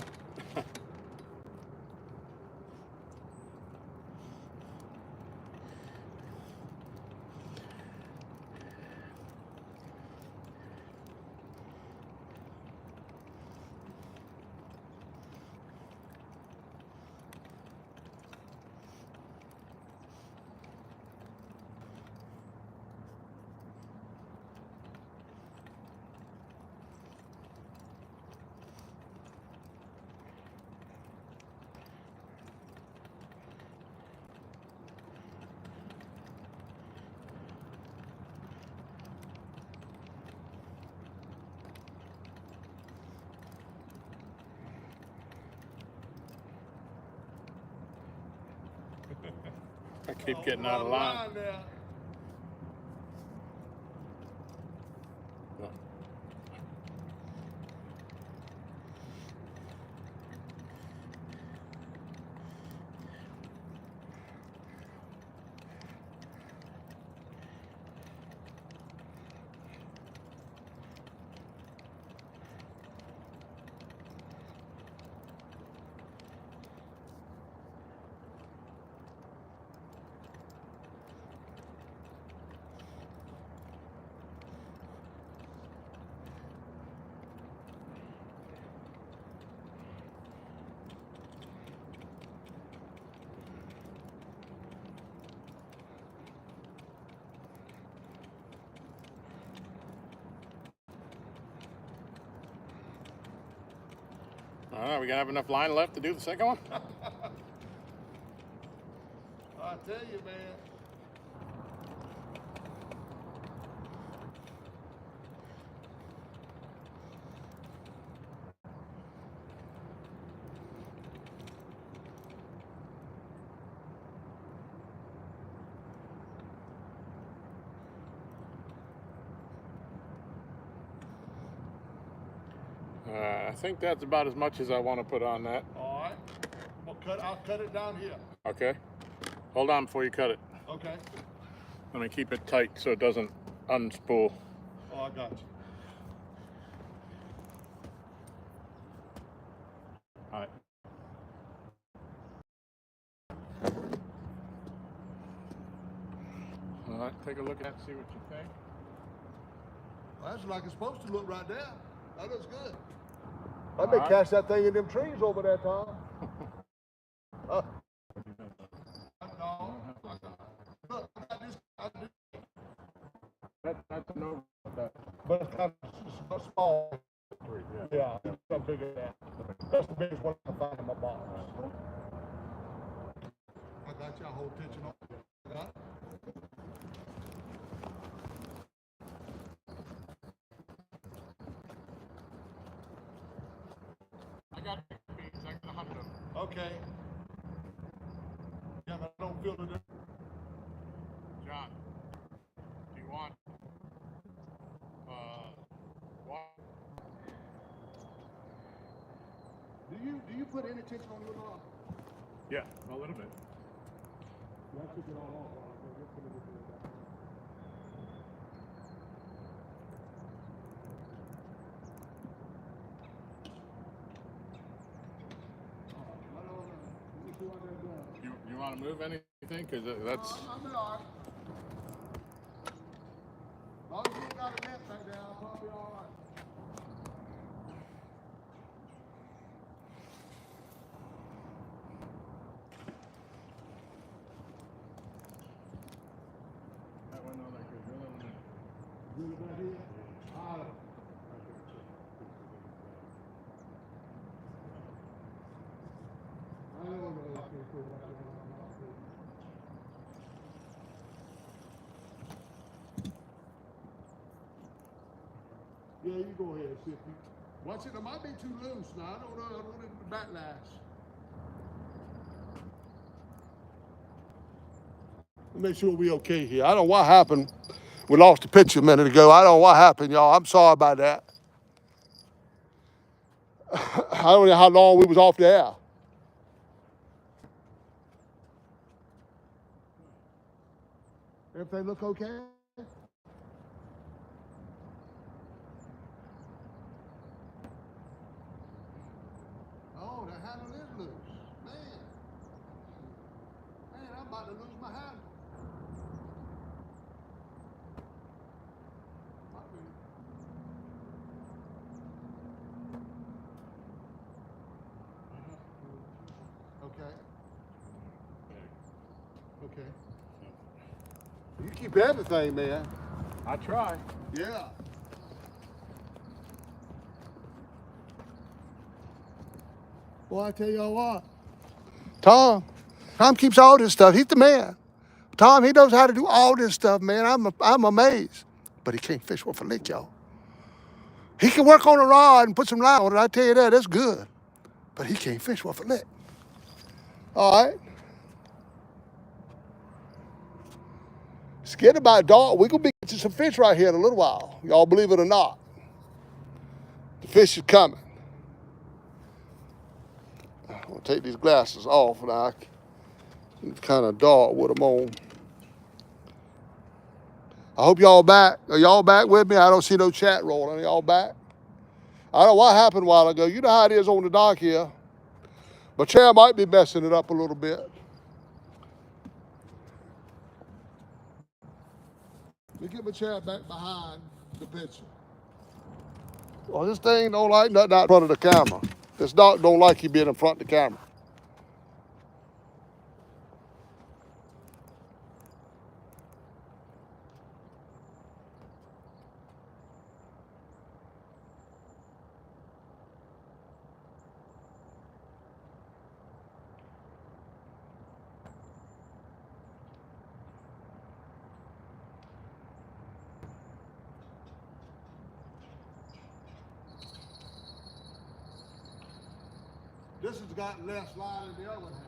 I keep getting out of line. Now. All right, we gonna have enough line left to do the second one? I tell you, man. I think that's about as much as I want to put on that. All right. I'll cut it down here. Okay. Hold on before you cut it. Okay. Let me keep it tight so it doesn't unspool. Oh, I got you. All right. All right, take a look at it, see what you think. Well, that's like it's supposed to look right there. That looks good. I All may right. catch that thing in them trees over there, Tom. No. Look, I got this. That's a no. But it's kind of small. Yeah, it's not big as that. That's the biggest one I can find in my box. I got y'all whole attention on. Got it? I got it. I got 100 of them. Okay. Yeah, but I don't feel the difference. John, do you want water? Do you put any tension on your arm? Yeah, a little bit. That should get all off. You want to move anything? Because that's. I'll be all right. As long as you ain't got a net back there, I'll probably be all right. That one, no, that goes really Good about here? I don't. I don't know. I can't put that on my food. Yeah, you go ahead and see if you. Watch it. It might be too loose now. I don't know. I don't want it to backlash. Make sure we okay here. I don't know what happened. We lost the picture a minute ago. I don't know what happened, y'all. I'm sorry about that. I don't know how long we was off the air. Everything look okay? Oh, the handle is loose. Man. Man, I'm about to lose my handle. Might be. Okay. Okay. You keep everything, man. I try. Yeah. Well, I tell y'all what. Tom keeps all this stuff. He's the man. Tom, he knows how to do all this stuff, man. I'm amazed. But he can't fish worth a lick, y'all. He can work on a rod and put some line on it. I tell you that, that's good. But he can't fish worth a lick. All right. Scared about dog. We're gonna be catching some fish right here in a little while. Y'all believe it or not. The fish is coming. I'm gonna take these glasses off now. It's kind of dark with them on. I hope y'all back. Are y'all back with me? I don't see no chat rolling. Are y'all back? I don't know what happened a while ago. You know how it is on the dock here. My chair might be messing it up a little bit. Let me get my chair back behind the picture. Well, this thing don't like nothing out in front of the camera. This dog don't like you being in front of the camera. This has got less line than the other one has.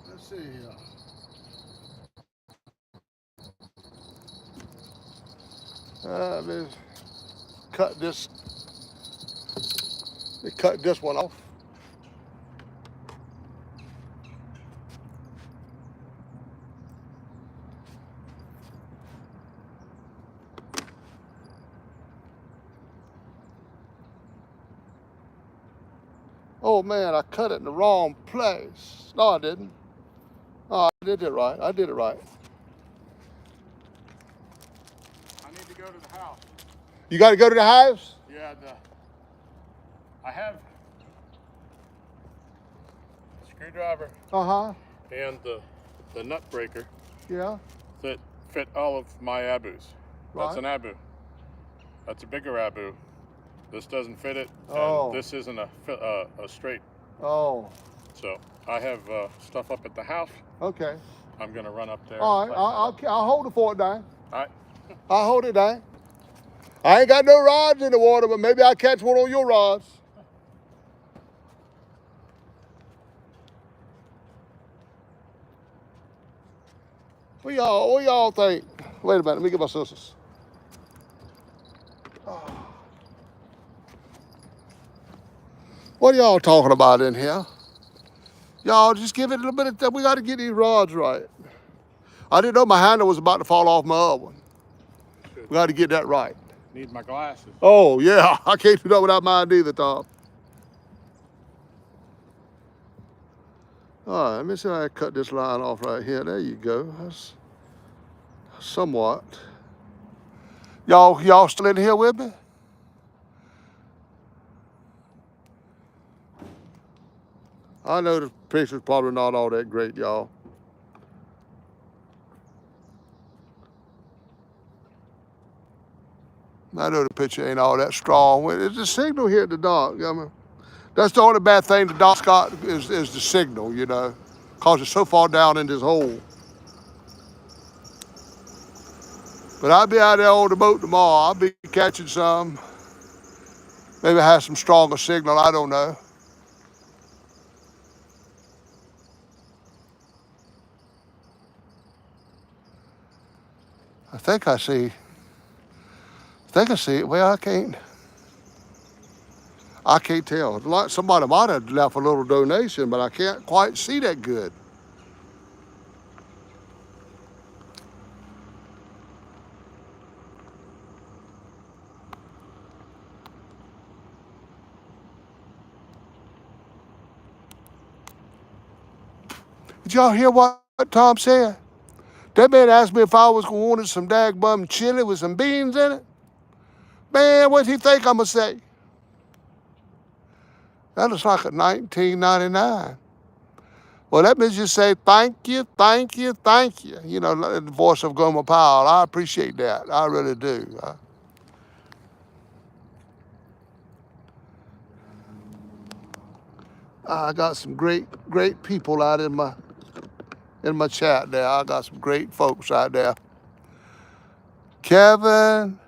Let's see here. Let's cut this. Let's cut this one off. Oh man, I cut it in the wrong place. No, I didn't. Oh, I did it right. I did it right. I need to go to the house. You got to go to the house? Yeah, I have a screwdriver Uh-huh. and the nut breaker Yeah. that fit all of my abus. That's Right. an abu. That's a bigger abu. This doesn't fit it, and Oh. this isn't a straight. Oh. So I have stuff up at the house. Okay. I'm gonna run up there. All right. I'll hold it for it, Dan. All right. I'll hold it, Dan. I ain't got no rods in the water, but maybe I'll catch one on your rods. What y'all think? Wait a minute, let me get my scissors. What are y'all talking about in here? Y'all just give it a little bit of, we got to get these rods right. I didn't know my handle was about to fall off my other one. We got to get that right. Need my glasses. Oh, yeah, I can't do that without mine either, Tom. All right, let me see if I can cut this line off right here. There you go. That's somewhat. Y'all still in here with me? I know the picture's probably not all that great, y'all. I know the picture ain't all that strong. It's a signal here at the dock. I mean, that's the only bad thing the dock's got is the signal, you know, because it's so far down in this hole. But I'll be out there on the boat tomorrow. I'll be catching some. Maybe I have some stronger signal. I don't know. I think I see it. Well, I can't tell. Somebody might have left a little donation, but I can't quite see that good. Did y'all hear what Tom said? That man asked me if I was going to want some dagbum chili with some beans in it. Man, what do you think I'm going to say? That looks like a $19.99. Well, let me just say thank you, thank you, thank you. You know, the voice of Gomer Powell. I appreciate that. I really do. I got some great people out in my chat there. I got some great folks out there. Kevin,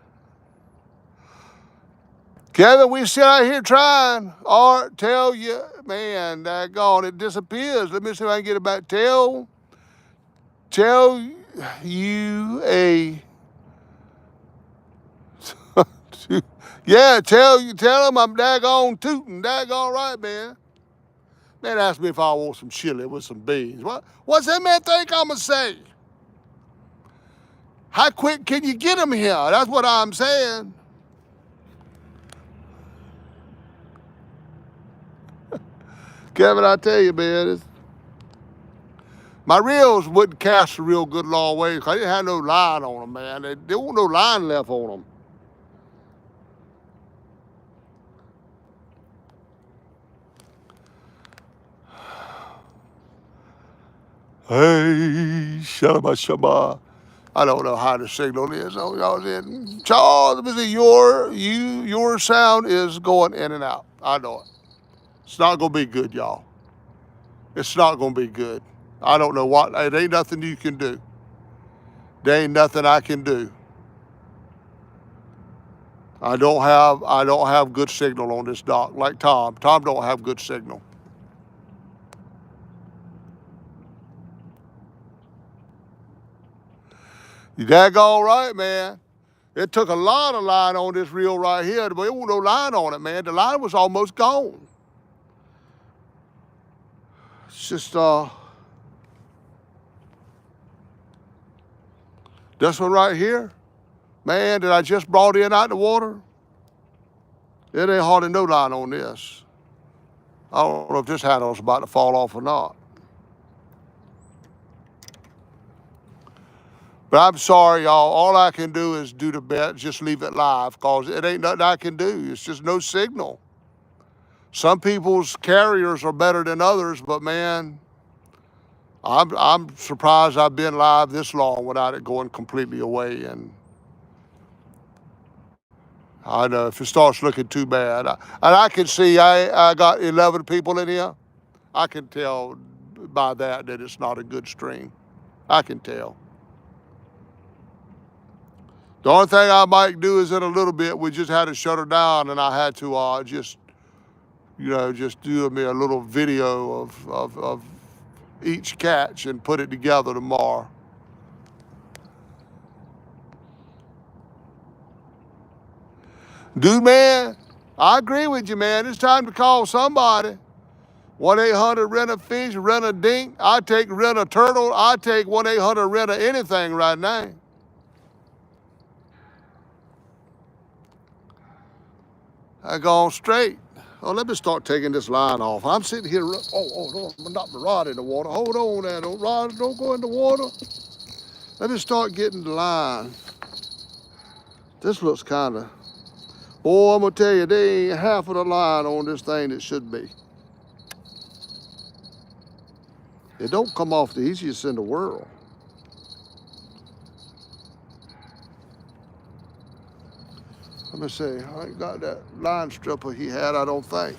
we still out here trying. Art, tell you, man, daggone, it disappears. Let me see if I can get it back. Tell you a, yeah, tell them I'm daggone tooting, daggone right, man. Man asked me if I want some chili with some beans. What's that man think I'm gonna say? How quick can you get them here? That's what I'm saying. Kevin, I tell you, man, my reels wouldn't cast a real good long way because I didn't have no line on them, man. There wasn't no line left on them. Hey, Shabba. I don't know how the signal is on y'all's end. Charles, let me see, your sound is going in and out. I know it. It's not gonna be good, y'all. It's not gonna be good. I don't know what. It ain't nothing you can do. There ain't nothing I can do. I don't have good signal on this dock like Tom. Tom don't have good signal. You daggone right, man. It took a lot of line on this reel right here, but there wasn't no line on it, man. The line was almost gone. It's just, this one right here, man, that I just brought in out the water, it ain't hardly no line on this. I don't know if this handle's about to fall off or not. But I'm sorry, y'all. All I can do is do the best, just leave it live, because it ain't nothing I can do. It's just no signal. Some people's carriers are better than others, but man, I'm surprised I've been live this long without it going completely away. And I know if it starts looking too bad, and I can see I got 11 people in here. I can tell by that it's not a good stream. I can tell. The only thing I might do is in a little bit, we just had to shut her down, and I had to just do me a little video of each catch and put it together tomorrow. Dude, man, I agree with you, man. It's time to call somebody. 1-800-RENT-A-FISH, rent-a-dink. I take rent-a-turtle. I take 1-800-RENT-A-anything right now. I gone straight. Oh, let me start taking this line off. I'm sitting here. Don't knock my rod in the water. Hold on there. Don't go in the water. Let me start getting the line. This looks kind of. Boy, I'm going to tell you, there ain't half of the line on this thing that should be. It don't come off the easiest in the world. Let me see. I ain't got that line stripper he had, I don't think.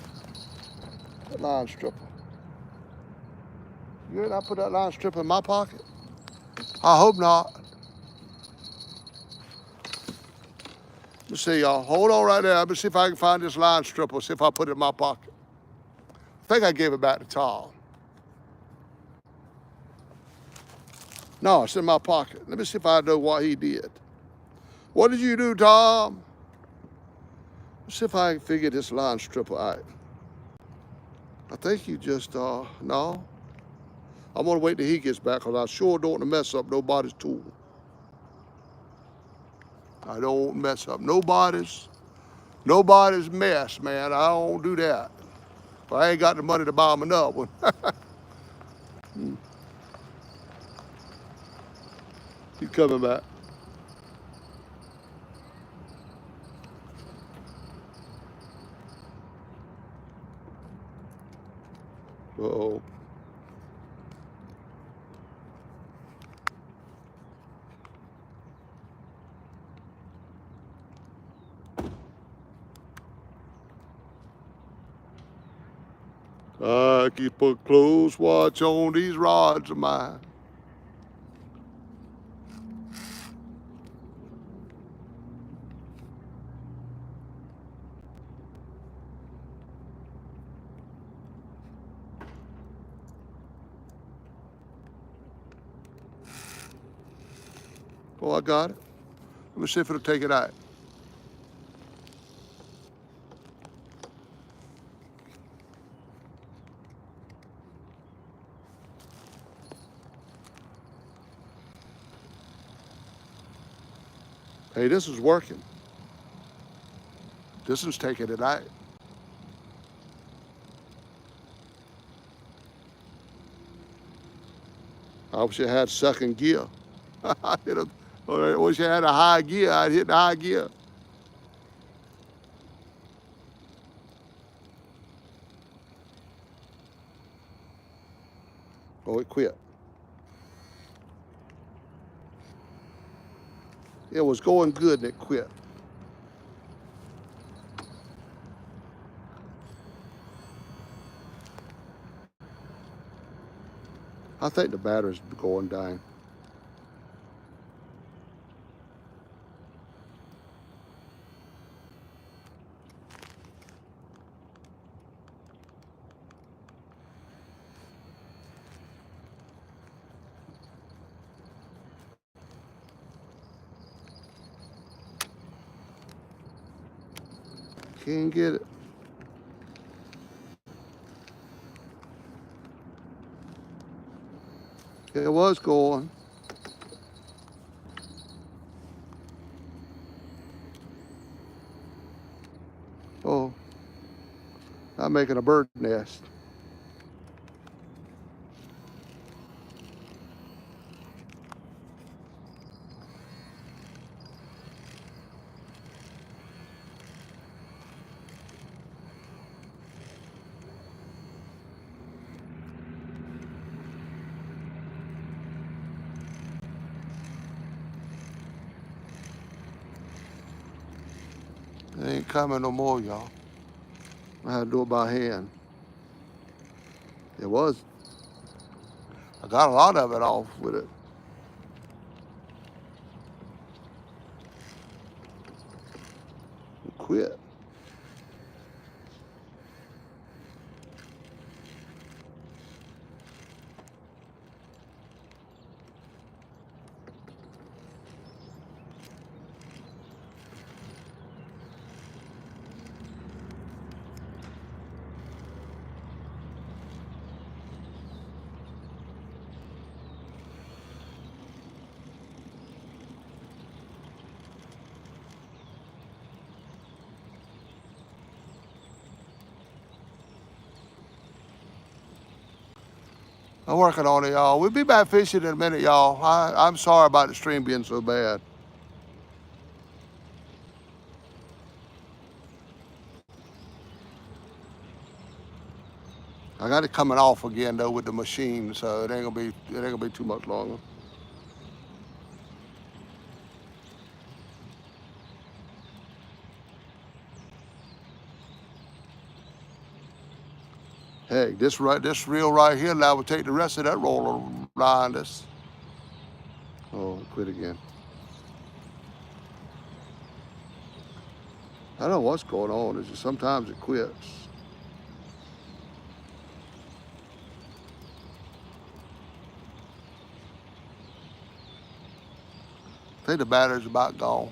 That line stripper. You heard I put that line stripper in my pocket? I hope not. Let me see, y'all. Hold on right there. Let me see if I can find this line stripper. See if I put it in my pocket. I think I gave it back to Tom. No, it's in my pocket. Let me see if I know what he did. What did you do, Tom? Let's see if I can figure this line stripper out. I think you just, no. I'm gonna wait till he gets back because I sure don't want to mess up nobody's tool. I don't mess up nobody's mess, man. I don't do that. But I ain't got the money to buy him another one. He's coming back. Uh-oh. I keep a close watch on these rods of mine. Oh, I got it. Let me see if it'll take it out. Hey, this is working. This is taking it out. I wish I had second gear. I wish I had a high gear. I'd hit the high gear. Oh, it quit. It was going good and it quit. I think the battery's going down. Can't get it. It was going. Oh, I'm making a bird nest. It ain't coming no more, y'all. I had to do it by hand. It was. I got a lot of it off with it. Quit. I'm working on it, y'all. We'll be back fishing in a minute, y'all. I'm sorry about the stream being so bad. I got it coming off again though with the machine, so it ain't gonna be too much longer. Hey, this reel right here now will take the rest of that roller line. This. Oh, quit again. I don't know what's going on. It's just sometimes it quits. I think the battery's about gone.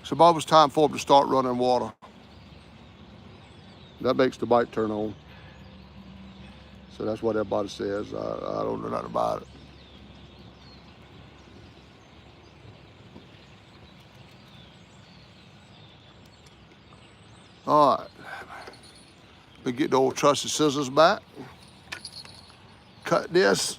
So about it's time for them to start running water. That makes the bike turn on. So that's what everybody says. I don't know nothing about it. All right. We get the old trusty scissors back. Cut this.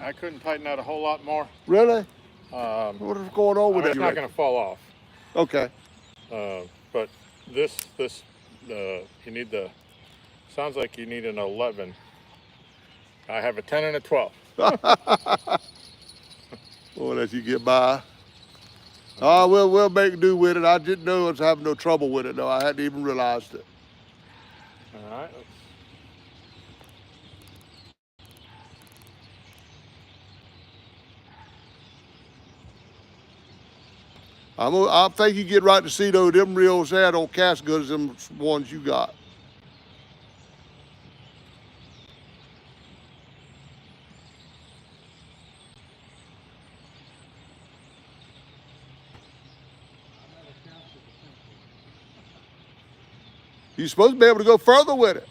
I couldn't tighten that a whole lot more. Really? What is going on with it? It's not going to fall off. Okay. But this you need the. Sounds like you need an 11. I have a 10 and a 12. We'll let you get by. We'll make do with it. I didn't know I was having no trouble with it though. I hadn't even realized it. All right. I think you get right to see though them reels there don't cast good as them ones you got. You're supposed to be able to go further with it.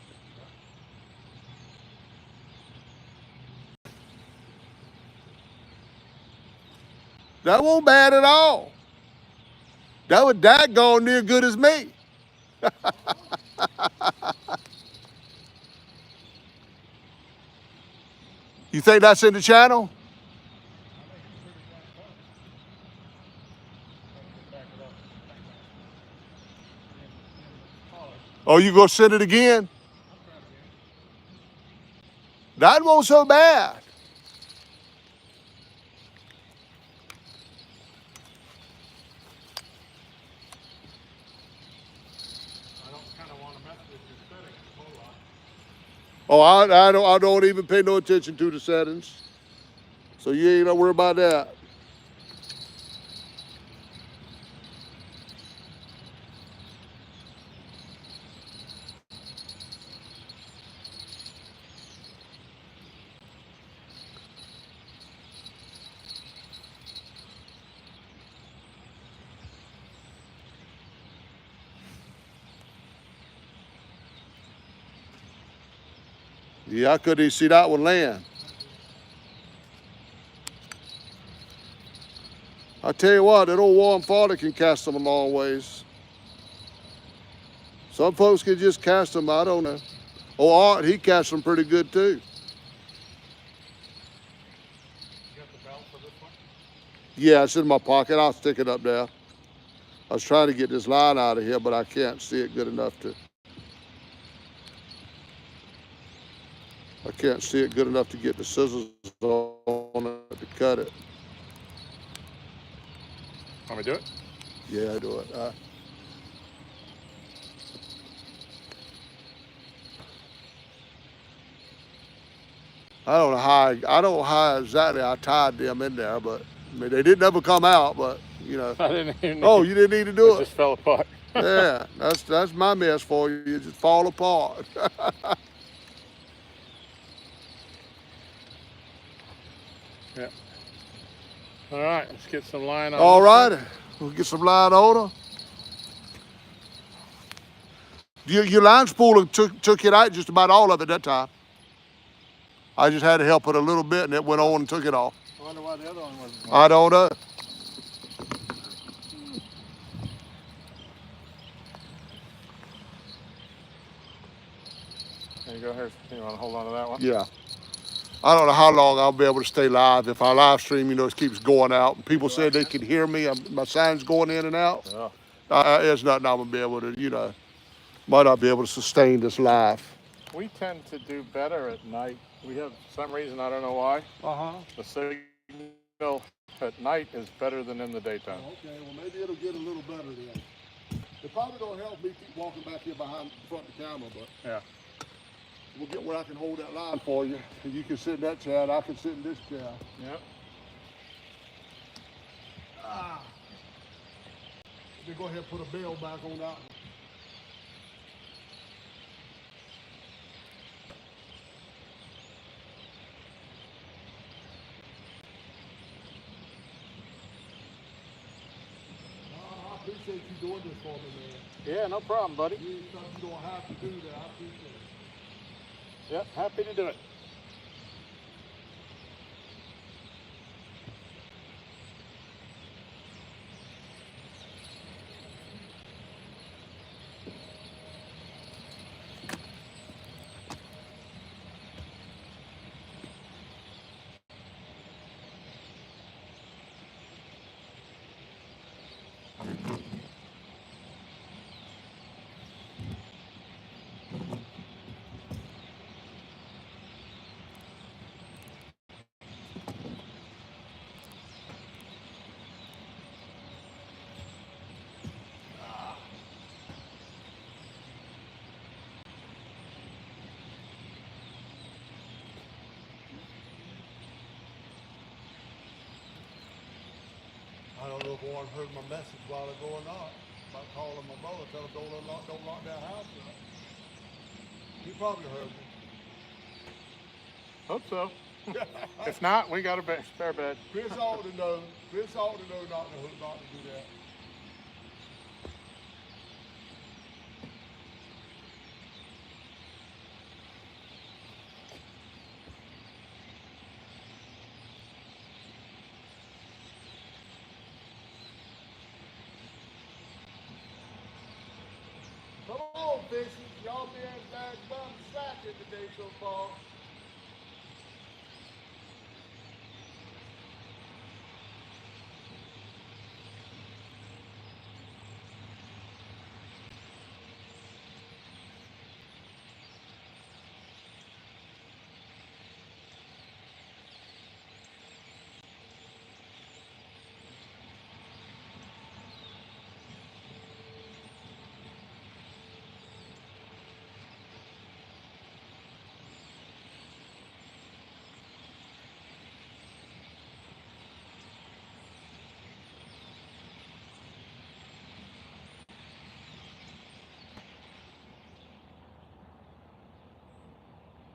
That wasn't bad at all. That was daggone near good as me. You think that's in the channel? Oh, you gonna send it again? That wasn't so bad. Oh, I don't even pay no attention to the settings. So you ain't gotta worry about that. Yeah, I couldn't even see that one land. I tell you what, that old warm father can cast them a long ways. Some folks can just cast them, I don't know. Oh, Art, he catch them pretty good too. You got the belt for this one? Yeah, it's in my pocket. I'll stick it up there. I was trying to get this line out of here, but I can't see it good enough to. I can't see it good enough to get the scissors on it to cut it. Want me to do it? Yeah, do it. I don't know how exactly I tied them in there, but I mean they didn't ever come out. But you know. I didn't even Oh, you didn't need to do it it. just fell apart. Yeah, that's my mess for you. You just fall apart. Yeah. All right, let's get some line on. All this one. right, we'll get some line on her. Your line spooler took it out just about all of it that time. I just had to help it a little bit, and it went on and took it off. I wonder why the other one wasn't. I don't know. There you go. Here, you want to hold on to that one? Yeah. I don't know how long I'll be able to stay live. If our live stream, it keeps going out, and people said they could hear me. My sound's going in and out. Yeah. There's nothing I'm gonna be able to, might not be able to sustain this live. We tend to do better at night. We have some reason, I don't know why. The signal at night is better than in the daytime. Okay, well maybe it'll get a little better then. It probably don't help me keep walking back here behind front of the camera, but Yeah. we'll get where I can hold that line for you. And you can sit in that chair and I can sit in this chair. Yep. Then go ahead and put a bell back on that one. I appreciate you doing this for me, man. Yeah, no problem, buddy. You don't have to do that. I appreciate it. Yep, happy to do it. I don't know if Warren heard my message while ago or not. About calling my brother, tell him don't lock that house up. He probably heard me. Hope so. If not, we got a spare bed. Chris ought to know. Chris ought to know not to do that. Come on, fishes. Y'all being bad bum slacking today so far.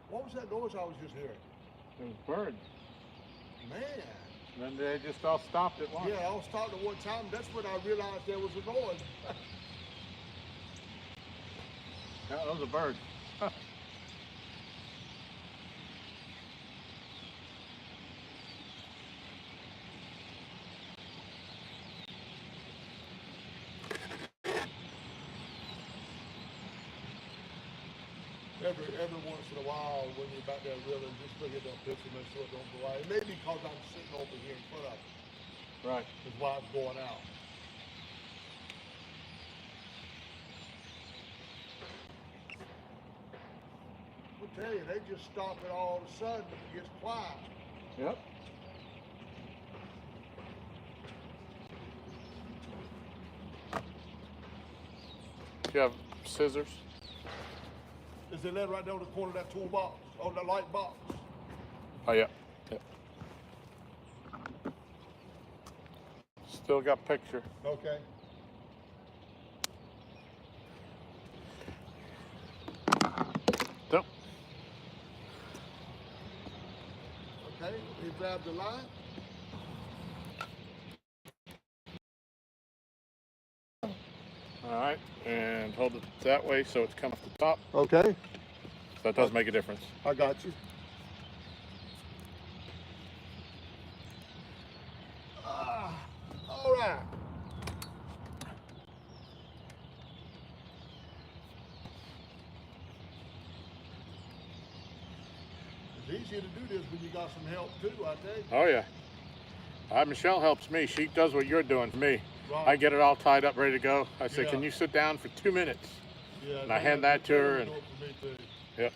What was that noise I was just hearing? It was birds. Man. Then they just all stopped at once. Yeah, I was talking at one time. That's when I realized there was a noise. Yeah, those are birds. Every once in a while, when you're back there reeling, just look at that picture, make sure it don't go out. It may be because I'm sitting over here in front of it. Right. Is why it's going out. I'll tell you, they just stop it all of a sudden. It gets quiet. Yep. Do you have scissors? Is it that right there on the corner of that toolbox, on the light box? Oh, yeah. Yeah. Still got picture. Okay. Nope. Okay, he grabbed the line. All right, and hold it that way so it's coming off the top. Okay. So that does make a difference. I got you. All right. It's easier to do this when you got some help too, I tell you. Oh, yeah. Michelle helps me. She does what you're doing for me. Right. I get it all tied up, ready to go. I say, Yeah. can you sit down for 2 minutes? Yeah, And I hand that to her. And do it for me too. yep.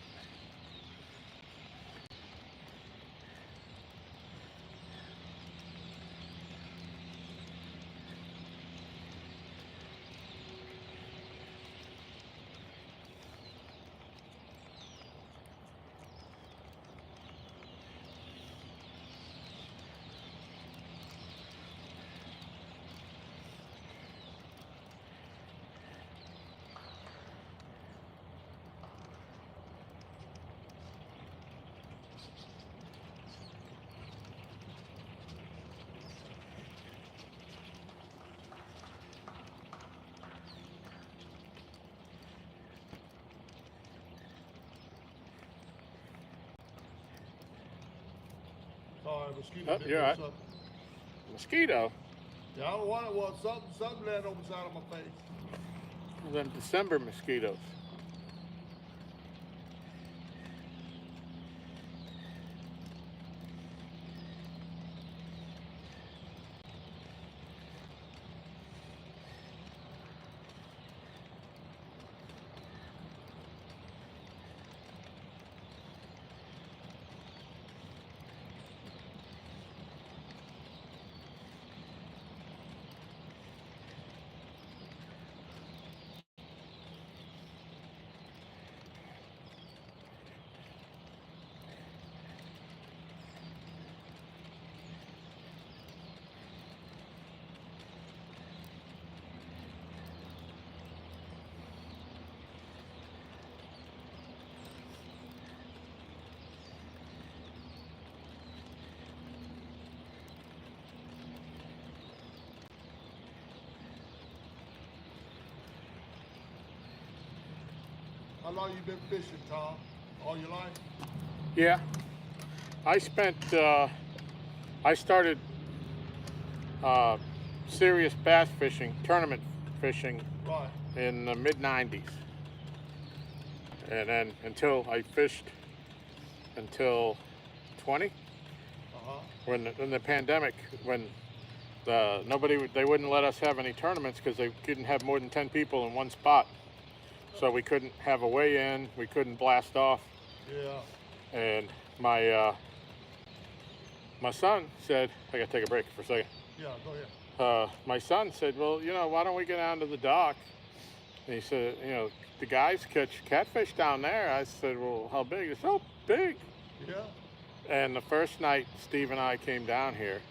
Sorry, mosquito. Oh, bit you're me all right. something. Mosquito. Yeah, I don't know what it was. Something landed on the side of my face. Them December mosquitoes. How long you been fishing, Tom? All your life? Yeah. I started serious bass fishing, tournament fishing Right. in the mid-90s. And then until I fished until 20, Uh-huh. when the pandemic, when they wouldn't let us have any tournaments because they couldn't have more than 10 people in one spot. So we couldn't have a weigh-in, we couldn't blast off. Yeah. And my son said, I gotta take a break for a second. Yeah, go ahead. My son said, well, why don't we go down to the dock? And he said, the guys catch catfish down there. I said, well, how big? He said, oh, big. Yeah. And the first night Steve and I came down here,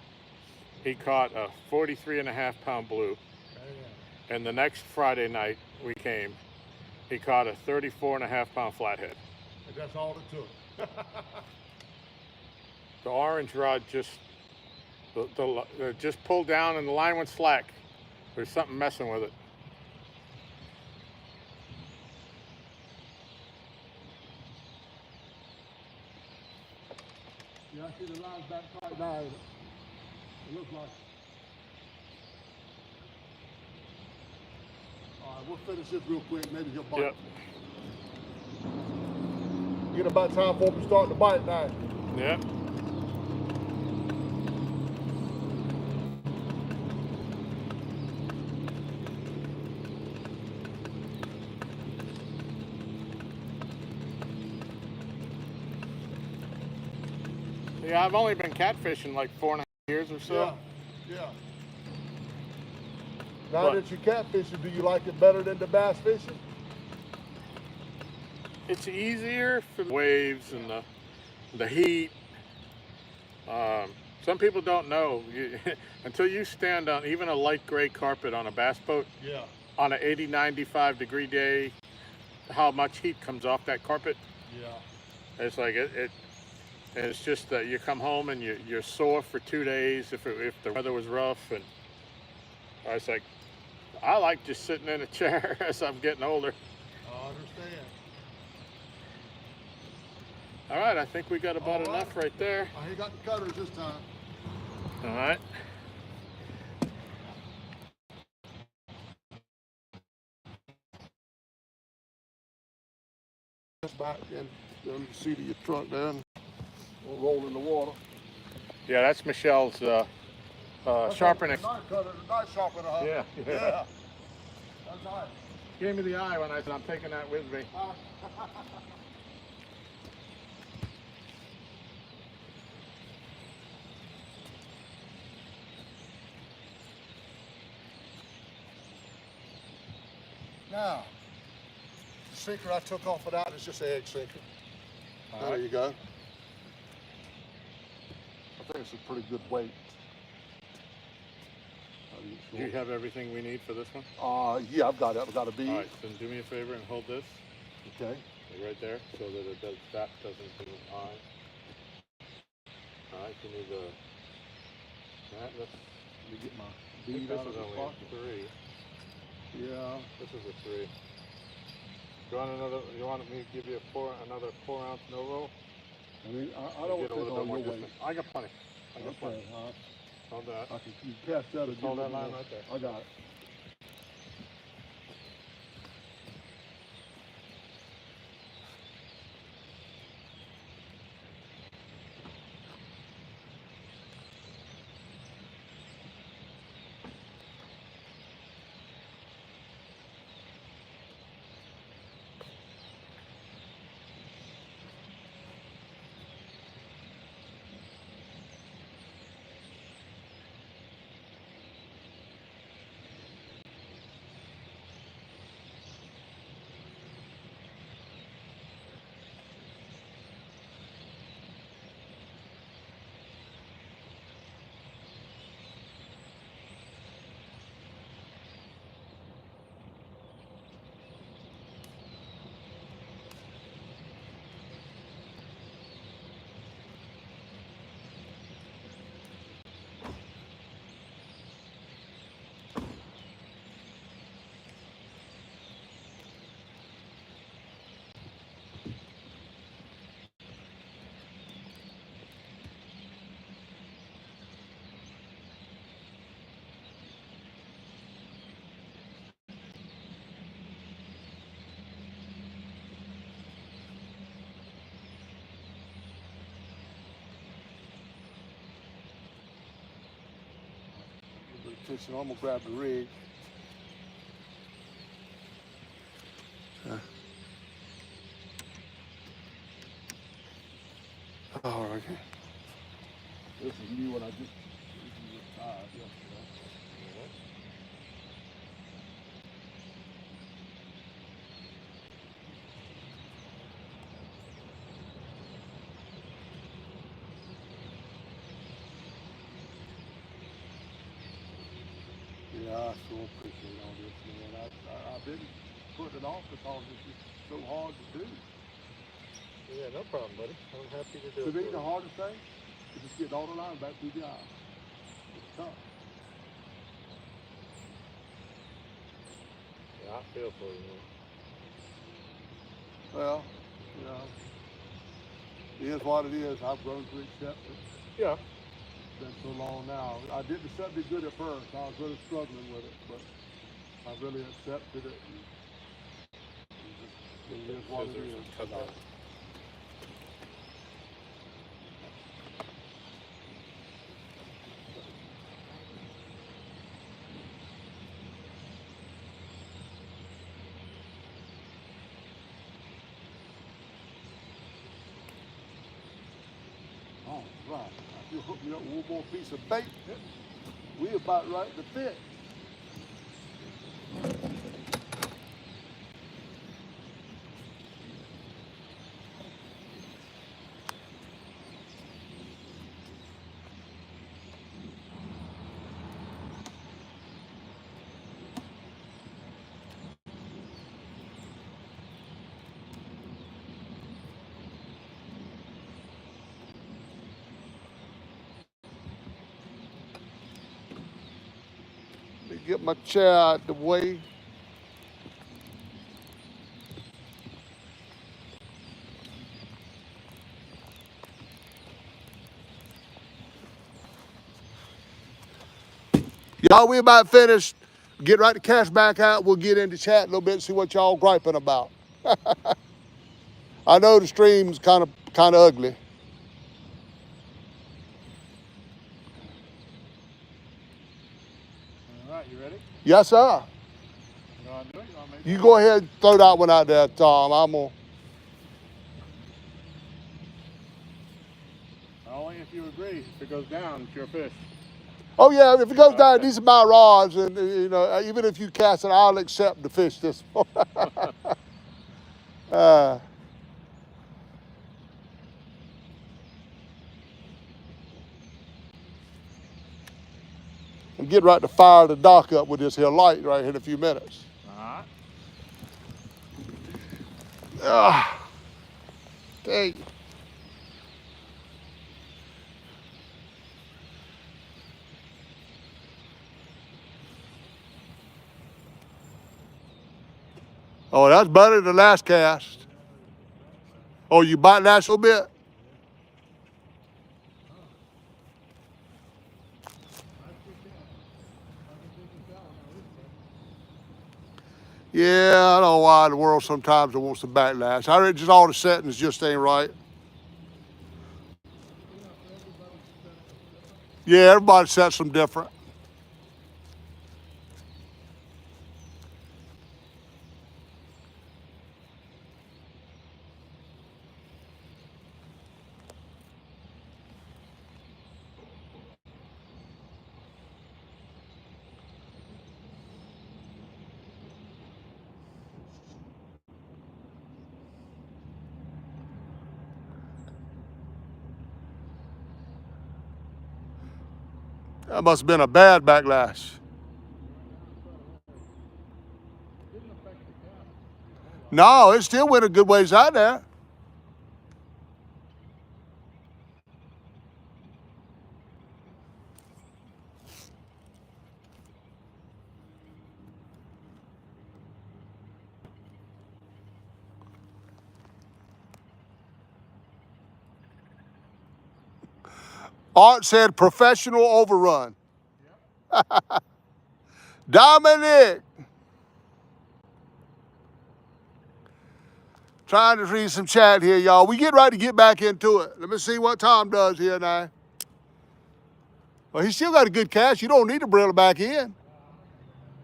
he caught a 43.5-pound blue. Yeah. And the next Friday night we came, he caught a 34.5-pound flathead. And that's all it took. The orange rod just pulled down and the line went slack. There's something messing with it. Yeah, I see the line's back quite now. It looks like. All right, we'll finish this real quick. Maybe he'll bite. Yep. Get about time for them to start to bite now. Yeah. Yeah, I've only been catfishing like 4.5 years or so. Yeah. Now that you're catfishing, do you like it better than the bass fishing? It's easier for the waves and the heat. Some people don't know until you stand on even a light gray carpet on a bass boat. Yeah. On an 80, 95 degree day, how much heat comes off that carpet. Yeah. It's like it's just that you come home and you're sore for 2 days if the weather was rough. And I was like, I like just sitting in a chair as I'm getting older. I understand. All right, I think we got about enough right there. I ain't got the cutters this time. All right. Just back in the seat of your trunk there and we'll roll in the water. Yeah, that's Michelle's sharpening. Knife cutter, knife sharpener, huh? Yeah. That's nice. Gave me the eye when I said I'm taking that with me. Now, the sinker I took off of that is just an egg sinker. There you go. I think it's a pretty good weight. Do you have everything we need for this one? Yeah, I've got it. I've got a bead. All right, then do me a favor and hold this. Okay. Right there, so that that doesn't do eye. All right, you need that. Let me get my bead bead out out of of the the pocket. pocket. 3. Yeah. This is a 3. You want another? You want me to give you another 4-ounce no roll? I mean, I don't get a think little bit on more your weight. distance. I got plenty. I got plenty. All right. Hold that. I can you cast that. Just hold that line right there. I got it. Attention, I'm gonna grab the rig. All right. This is new one. I just tied yesterday. Yeah, I so appreciate all this, man. I've been putting it off because it's just so hard to do. Yeah, no problem, buddy. I'm happy to do To it. me, the hardest thing is just getting all the line back through the eye. It's tough. Yeah, I feel for you, man. Well, you know, it is what it is. I've grown to accept it. Yeah. It's been so long now. I didn't accept it good at first. I was really struggling with it, but I really accepted it. It is what it is. Right. If you hook me up with one more piece of bait, we about right to fit. Let me get my chair out the way. Y'all, we about finished. Get right the cash back out. We'll get into chat a little bit and see what y'all griping about. I know the stream's kind of ugly. All right, you ready? Yes, sir. You want to do it? You want me to You go ahead and throw that one out there, Tom. I'm gonna. Only if you agree. If it goes down, it's your fish. Oh yeah, if it goes down, these are my rods, and you know, even if you cast it, I'll accept the fish this morning. And get right to fire the dock up with this here light right here in a few minutes. All right. Dang. Oh, that's better than the last cast. Oh, you bite that so bit? Yeah, I don't know why the world sometimes wants to backlash. I read just all the settings just ain't right. Yeah, everybody sets them different. That must have been a bad backlash. No, it still went a good ways out there. Art said professional overrun. Dominic. Trying to read some chat here, y'all. We get ready to get back into it. Let me see what Tom does here now. Well, he still got a good cast. You don't need to reel it back in.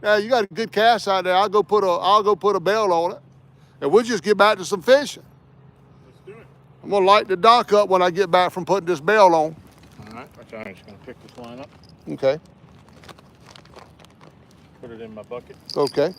Yeah, you got a good cast out there. I'll go put a bell on it, and we'll just get back to some fishing. Let's do it. I'm gonna light the dock up when I get back from putting this bell on. All right. I'm just gonna pick this line up. Okay. Put it in my bucket. Okay.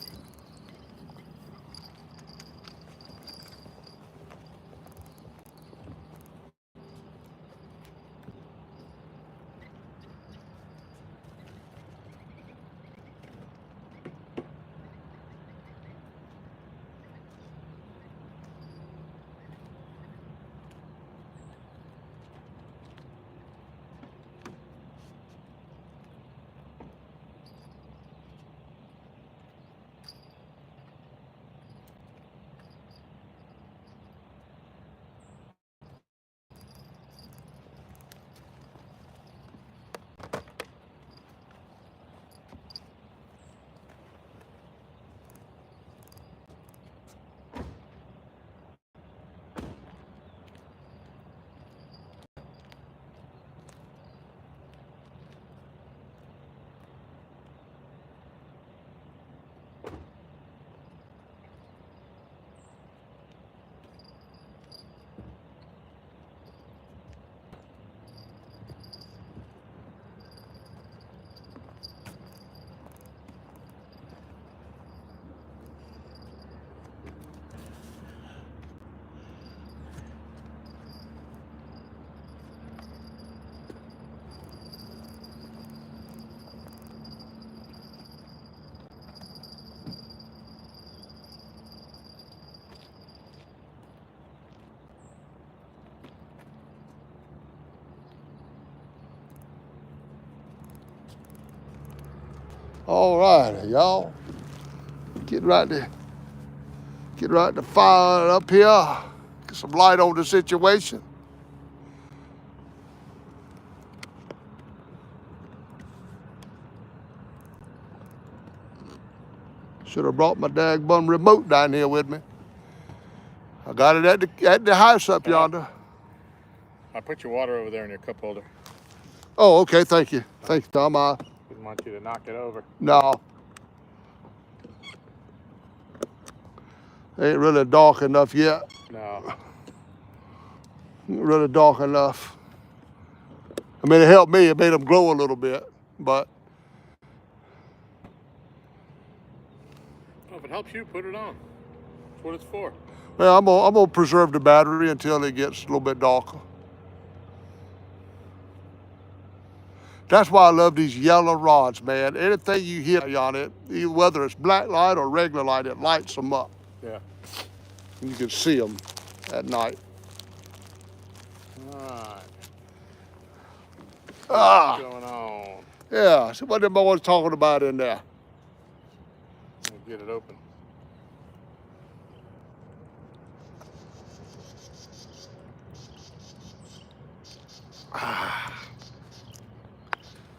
All right, y'all. Get right to fire up here. Get some light on the situation. Should have brought my dagbum remote down here with me. I got it at the house up yonder. I put your water over there in your cup holder. Oh, okay. Thank you. Thank you, Tom. Didn't want you to knock it over. No. Ain't really dark enough yet. No. Ain't really dark enough. I mean, it helped me. It made them glow a little bit, but Well, if it helps you, put it on. That's what it's for. well, I'm gonna preserve the battery until it gets a little bit darker. That's why I love these yellow rods, man. Anything you hit on it, whether it's black light or regular light, it lights them up. Yeah. And you can see them at night. All right. Ah, What's going on? yeah. See what them boys talking about in there. Let me get it open.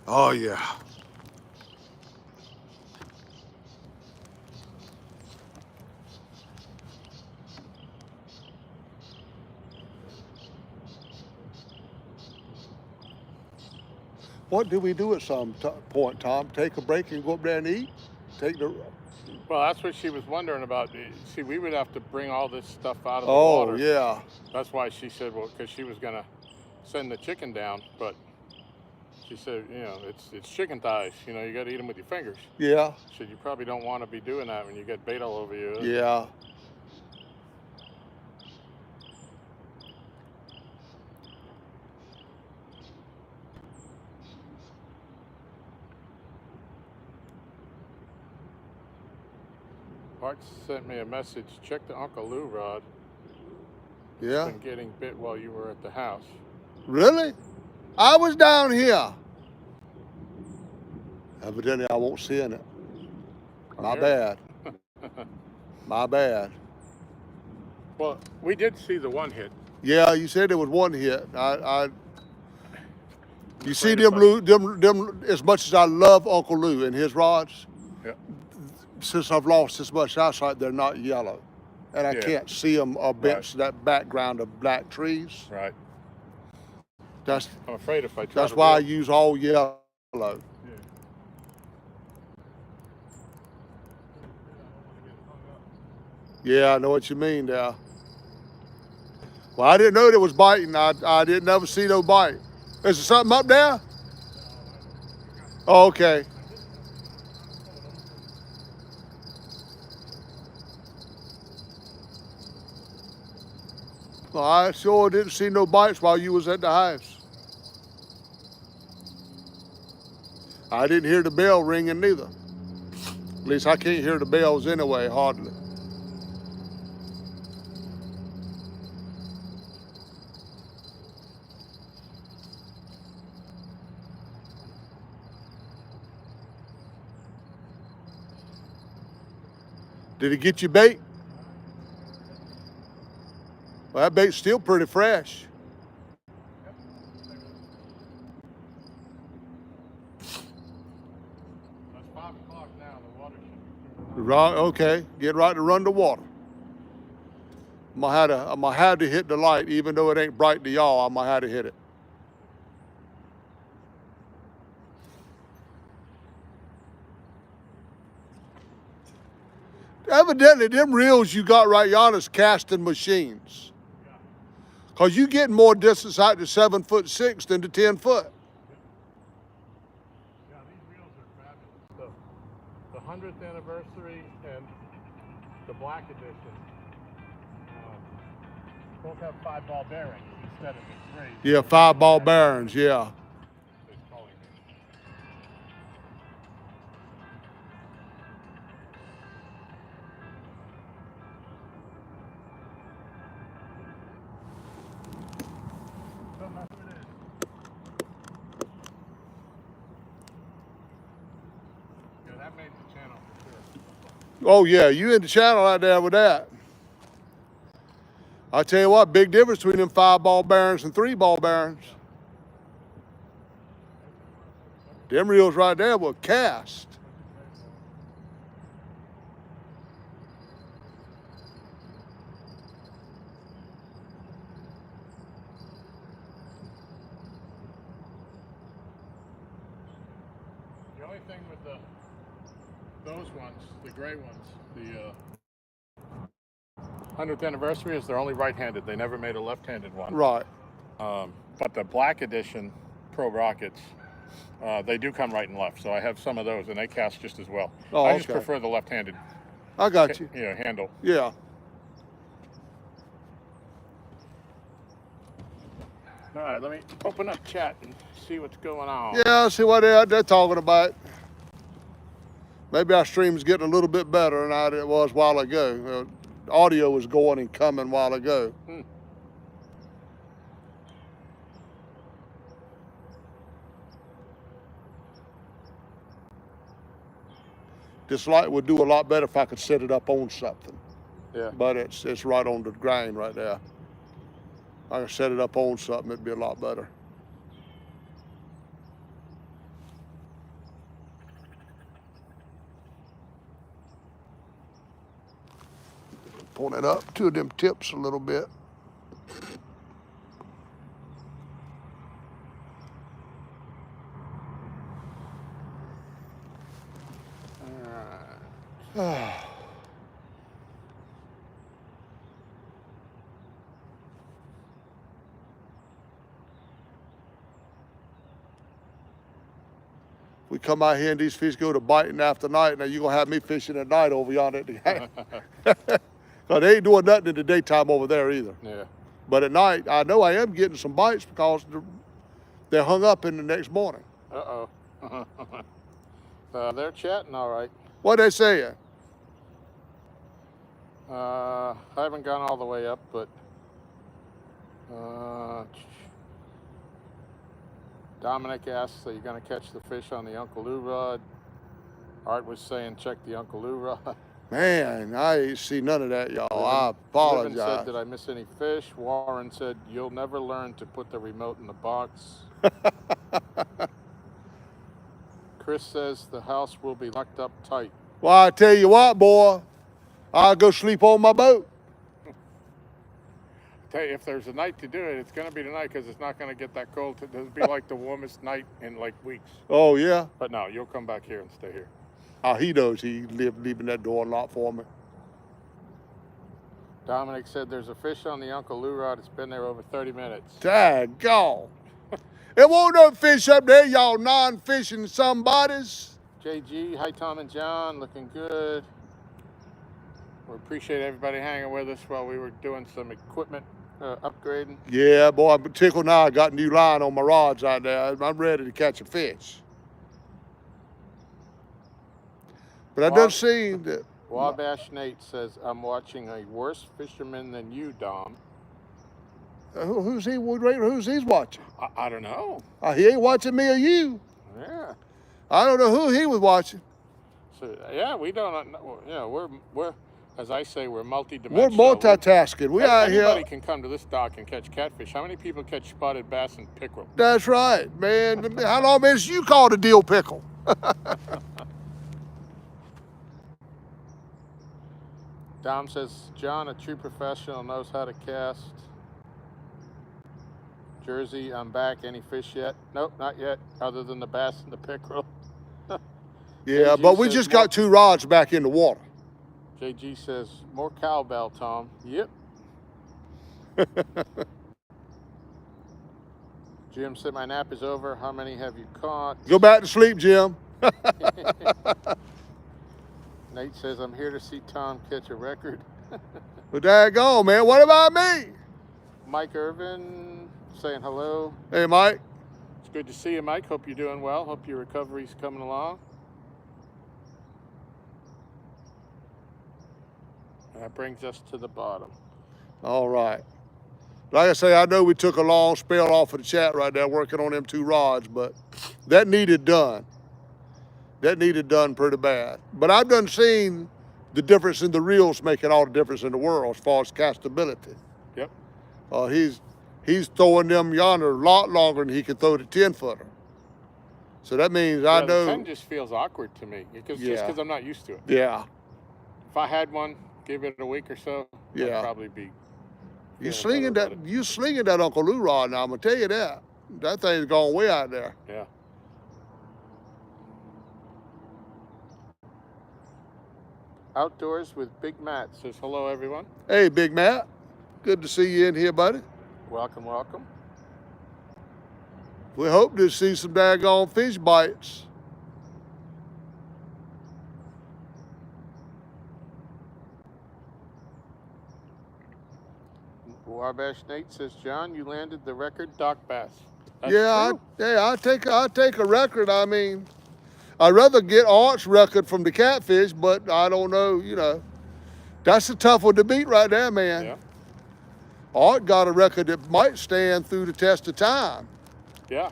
Oh yeah. What do we do at some point, Tom? Take a break and go up there and eat? Well, that's what she was wondering about. See, we would have to bring all this stuff out of the Oh, water. yeah. That's why she said, well, because she was going to send the chicken down, but she said, you know, it's chicken thighs. You know, you got to eat them with your fingers. Yeah. She said, you probably don't want to be doing that when you get bait all over you. Yeah. Bart sent me a message. Check the Uncle Lou rod. Yeah. Been getting bit while you were at the house. Really? I was down here. Evidently, I won't see in it. My bad. My bad. Well, we did see the one hit. Yeah, you said there was one hit. You see them as much as I love Uncle Lou and his rods. Yeah. Since I've lost this much eyesight, they're not yellow, and I can't see them against that background of black trees. Right. I'm afraid if I try. That's why I use all yellow. Yeah, I know what you mean there. Well, I didn't know there was biting. I didn't ever see no bite. Is there something up there? Oh, okay. Well, I sure didn't see no bites while you was at the house. I didn't hear the bell ringing neither. At least I can't hear the bells anyway, hardly. Did it get you bait? Well, that bait's still pretty fresh. It's 5 o'clock now. The water should be Right, okay. Get right to run the water. I'm gonna have to hit the light, even though it ain't bright to y'all. I'm gonna have to hit it. Evidently, them reels you got right yonder's casting machines. Cause you getting more distance out to 7'6" than to 10 foot. Yeah, these reels are fabulous. The 100th anniversary and the black edition both have 5-ball bearings instead of the 3. Yeah, 5-ball bearings, yeah. It's calling me. That's what it is. Yeah, Oh yeah, you in the channel right there with that. I tell you what, big difference between them 5-ball bearings and 3-ball bearings. Them reels right there were cast. The only thing with those ones, the gray ones, the 100th anniversary is they're only right-handed. They never made a left-handed one. Right. But the black edition Pro Rockets, they do come right and left. So I have some of those, and they cast just as well. Oh, I just okay. prefer the left-handed. I got you. Handle. Yeah. All right, let me open up chat and see what's going on. Yeah, see what they're talking about. Maybe our stream's getting a little bit better than it was a while ago. Audio was going and coming a while ago. This light would do a lot better if I could set it up on something. Yeah. But it's right on the grain right there. If I could set it up on something, it'd be a lot better. Point it up to them tips a little bit. We come out here and these fish go to biting after night. Now you're gonna have me fishing at night over yonder at the game. Cause they ain't doing nothing in the daytime over there either. Yeah. But at night, I know I am getting some bites because they're hung up in the next morning. Uh-oh. They're chatting all right. What they saying? I haven't gone all the way up, but Dominic asks, are you going to catch the fish on the Uncle Lou rod? Art was saying, check the Uncle Lou rod. Man, I ain't see none of that, y'all. I apologize. Livin said, did I miss any fish? Warren said, you'll never learn to put the remote in the box. Chris says the house will be locked up tight. Well, I tell you what, boy, I'll go sleep on my boat. Tell you, if there's a night to do it, it's going to be tonight because it's not going to get that cold. It'll be like the warmest night in like weeks. Oh, yeah? But no, you'll come back here and stay here. Oh, he knows he leaving that door unlocked for me. Dominic said there's a fish on the Uncle Lou rod. It's been there over 30 minutes. Daggone. There won't no fish up there, y'all non-fishing somebodies. JG, hi Tom and John, looking good. We appreciate everybody hanging with us while we were doing some equipment upgrading. Yeah, boy, I'm tickled now. I got a new line on my rods out there. I'm ready to catch a fish. But I done seen that. Wabash Nate says, I'm watching a worse fisherman than you, Dom. Who's he? Who's he's watching? I don't know. He ain't watching me or you. Yeah. I don't know who he was watching. So yeah, we don't know. You know, we're as I say, we're multi-dimensional. We're multitasking. We out here. Anybody can come to this dock and catch catfish. How many people catch spotted bass and pickerel? That's right, man. How long has you called a dill pickle? Dom says, John, a true professional, knows how to cast. Jersey, I'm back. Any fish yet? Nope, not yet, other than the bass and the pickerel. Yeah, but we just got 2 rods back in the water. JG says, more cowbell, Tom. Yep. Jim said, my nap is over. How many have you caught? Go back to sleep, Jim. Nate says, I'm here to see Tom catch a record. Well, daggone, man. What about me? Mike Irvin saying hello. Hey, Mike. It's good to see you, Mike. Hope you're doing well. Hope your recovery's coming along. That brings us to the bottom. All right. Like I say, I know we took a long spell off of the chat right there working on them 2 rods, but that needed done. That needed done pretty bad. But I've done seen the difference in the reels making all the difference in the world as far as castability. Yep. He's throwing them yonder a lot longer than he can throw the 10-footer. So that means I The know. 10 just feels awkward to me just because I'm not used to it. Yeah. If I had one, give it a week or so, Yeah. I'd probably be. You slinging that Uncle Lou rod now, I'm gonna tell you that. That thing's gone way out there. Yeah. Outdoors with Big Matt says hello, everyone. Hey, Big Matt. Good to see you in here, buddy. Welcome, welcome. We hope to see some daggone fish bites. Wabash Nate says, John, you landed the record dock bass. That's Yeah, true. I take a record. I mean, I'd rather get Art's record from the catfish, but I don't know, you know. That's a tough one to beat right there, man. Yeah. Art got a record that might stand through the test of time. Yeah.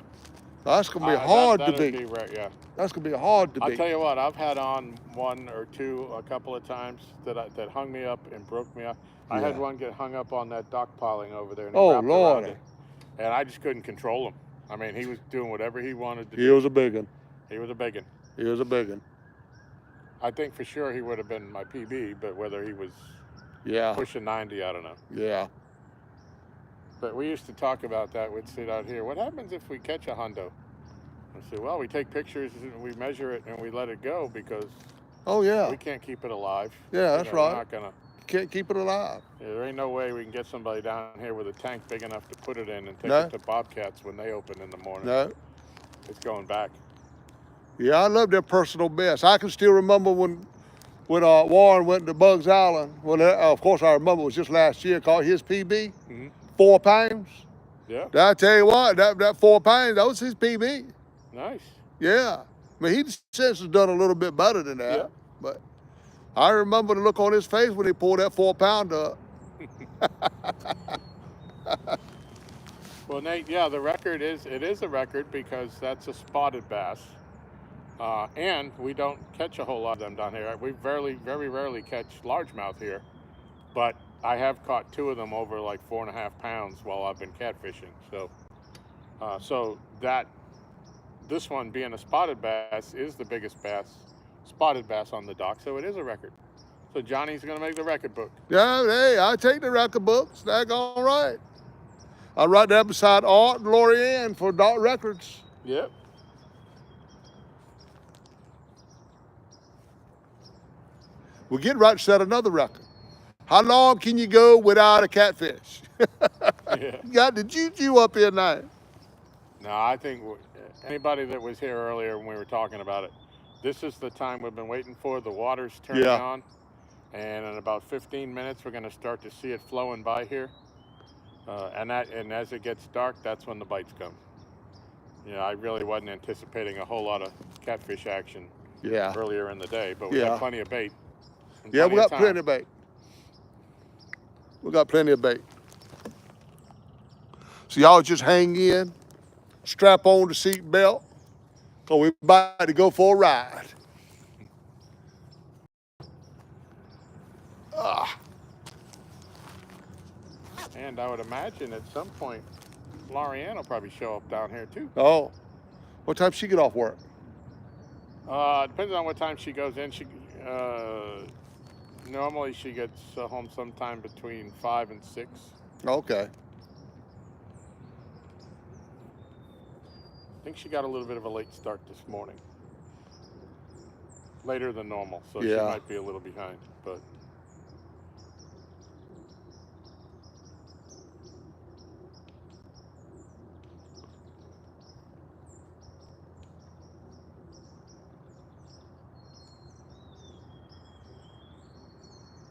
That's gonna be hard to beat. Be right, yeah. That's gonna be hard to beat. I'll tell you what, I've had on one or two a couple of times that hung me up and broke me up. I had one get hung up on that dock piling over there. And Oh, wrapped Lord. around it, and I just couldn't control him. I mean, he was doing whatever he wanted to do. He was a big one. He was a big one. He was a big one. I think for sure he would have been my PB, but whether he was pushing 90, I don't know. Yeah. But we used to talk about that. We'd sit out here. What happens if we catch a hundo? I said, well, we take pictures, and we measure it, and we let it go because we can't keep it alive. Yeah, that's right. We're not gonna. Can't keep it alive. Yeah, there ain't no way we can get somebody down here with a tank big enough to put it in and take No. it to Bobcats when they open in the morning. No. It's going back. Yeah, I love their personal best. I can still remember when Warren went to Bugs Island. Well, of course I remember it was just last year. Called his PB, 4 pounds. Yeah. I tell you what, that 4 pounds, that was his PB. Nice. Yeah. I mean, he since has done a little bit better than that. Yeah. But I remember the look on his face when he pulled that 4 pounder up. Well, Nate, yeah, the record is a record because that's a spotted bass. And we don't catch a whole lot of them down here. We very rarely catch largemouth here, but I have caught 2 of them over like 4.5 pounds while I've been catfishing. So, this one being a spotted bass is the biggest spotted bass on the dock, so it is a record. So Johnny's gonna make the record book. Yeah, hey, I take the record books. That's all right. I write that beside Art and Lori Ann for dock records. Yep. We're getting right to set another record. How long can you go without a catfish? Yeah. You got the juju up here now. No, I think anybody that was here earlier when we were talking about it, this is the time we've been waiting for. The water's turning on, and in about 15 minutes, we're going to start to see it flowing by here. And as it gets dark, that's when the bites come. You know, I really wasn't anticipating a whole lot of catfish action earlier in the day, but we got plenty of bait. Yeah, we got plenty of bait. We got plenty of bait. So y'all just hang in, strap on the seat belt, because we're about to go for a ride. And I would imagine at some point, Lorianne will probably show up down here too. Oh, what time she get off work? Depends on what time she goes in. Normally she gets home sometime between 5 and 6. Okay. I think she got a little bit of a late start this morning. Later than normal, so she might be a little behind, but.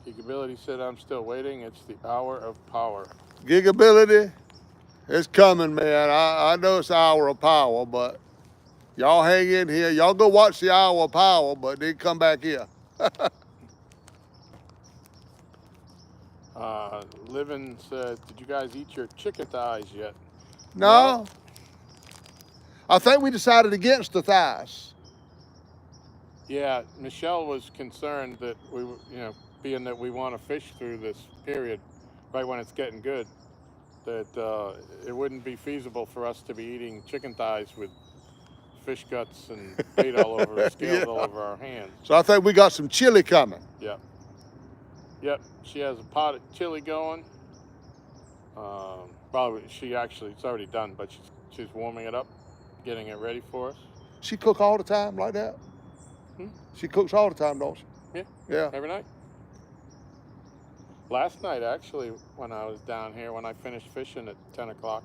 Gigability said, I'm still waiting. It's the hour of power. Gigability, it's coming, man. I know it's the hour of power, but y'all hang in here. Y'all go watch the hour of power, but then come back here. Livin said, did you guys eat your chicken thighs yet? No. I think we decided against the thighs. Yeah, Michelle was concerned that being that we want to fish through this period, right when it's getting good, that it wouldn't be feasible for us to be eating chicken thighs with fish guts and bait all over, Yeah. scales all over our hands. So I think we got some chili coming. Yeah. Yep. She has a pot of chili going. Probably it's already done, but she's warming it up, getting it ready for us. She cook all the time like that? Hmm? She cooks all the time, don't she? Yeah. Yeah. Every night. Last night, actually, when I was down here, when I finished fishing at 10 o'clock,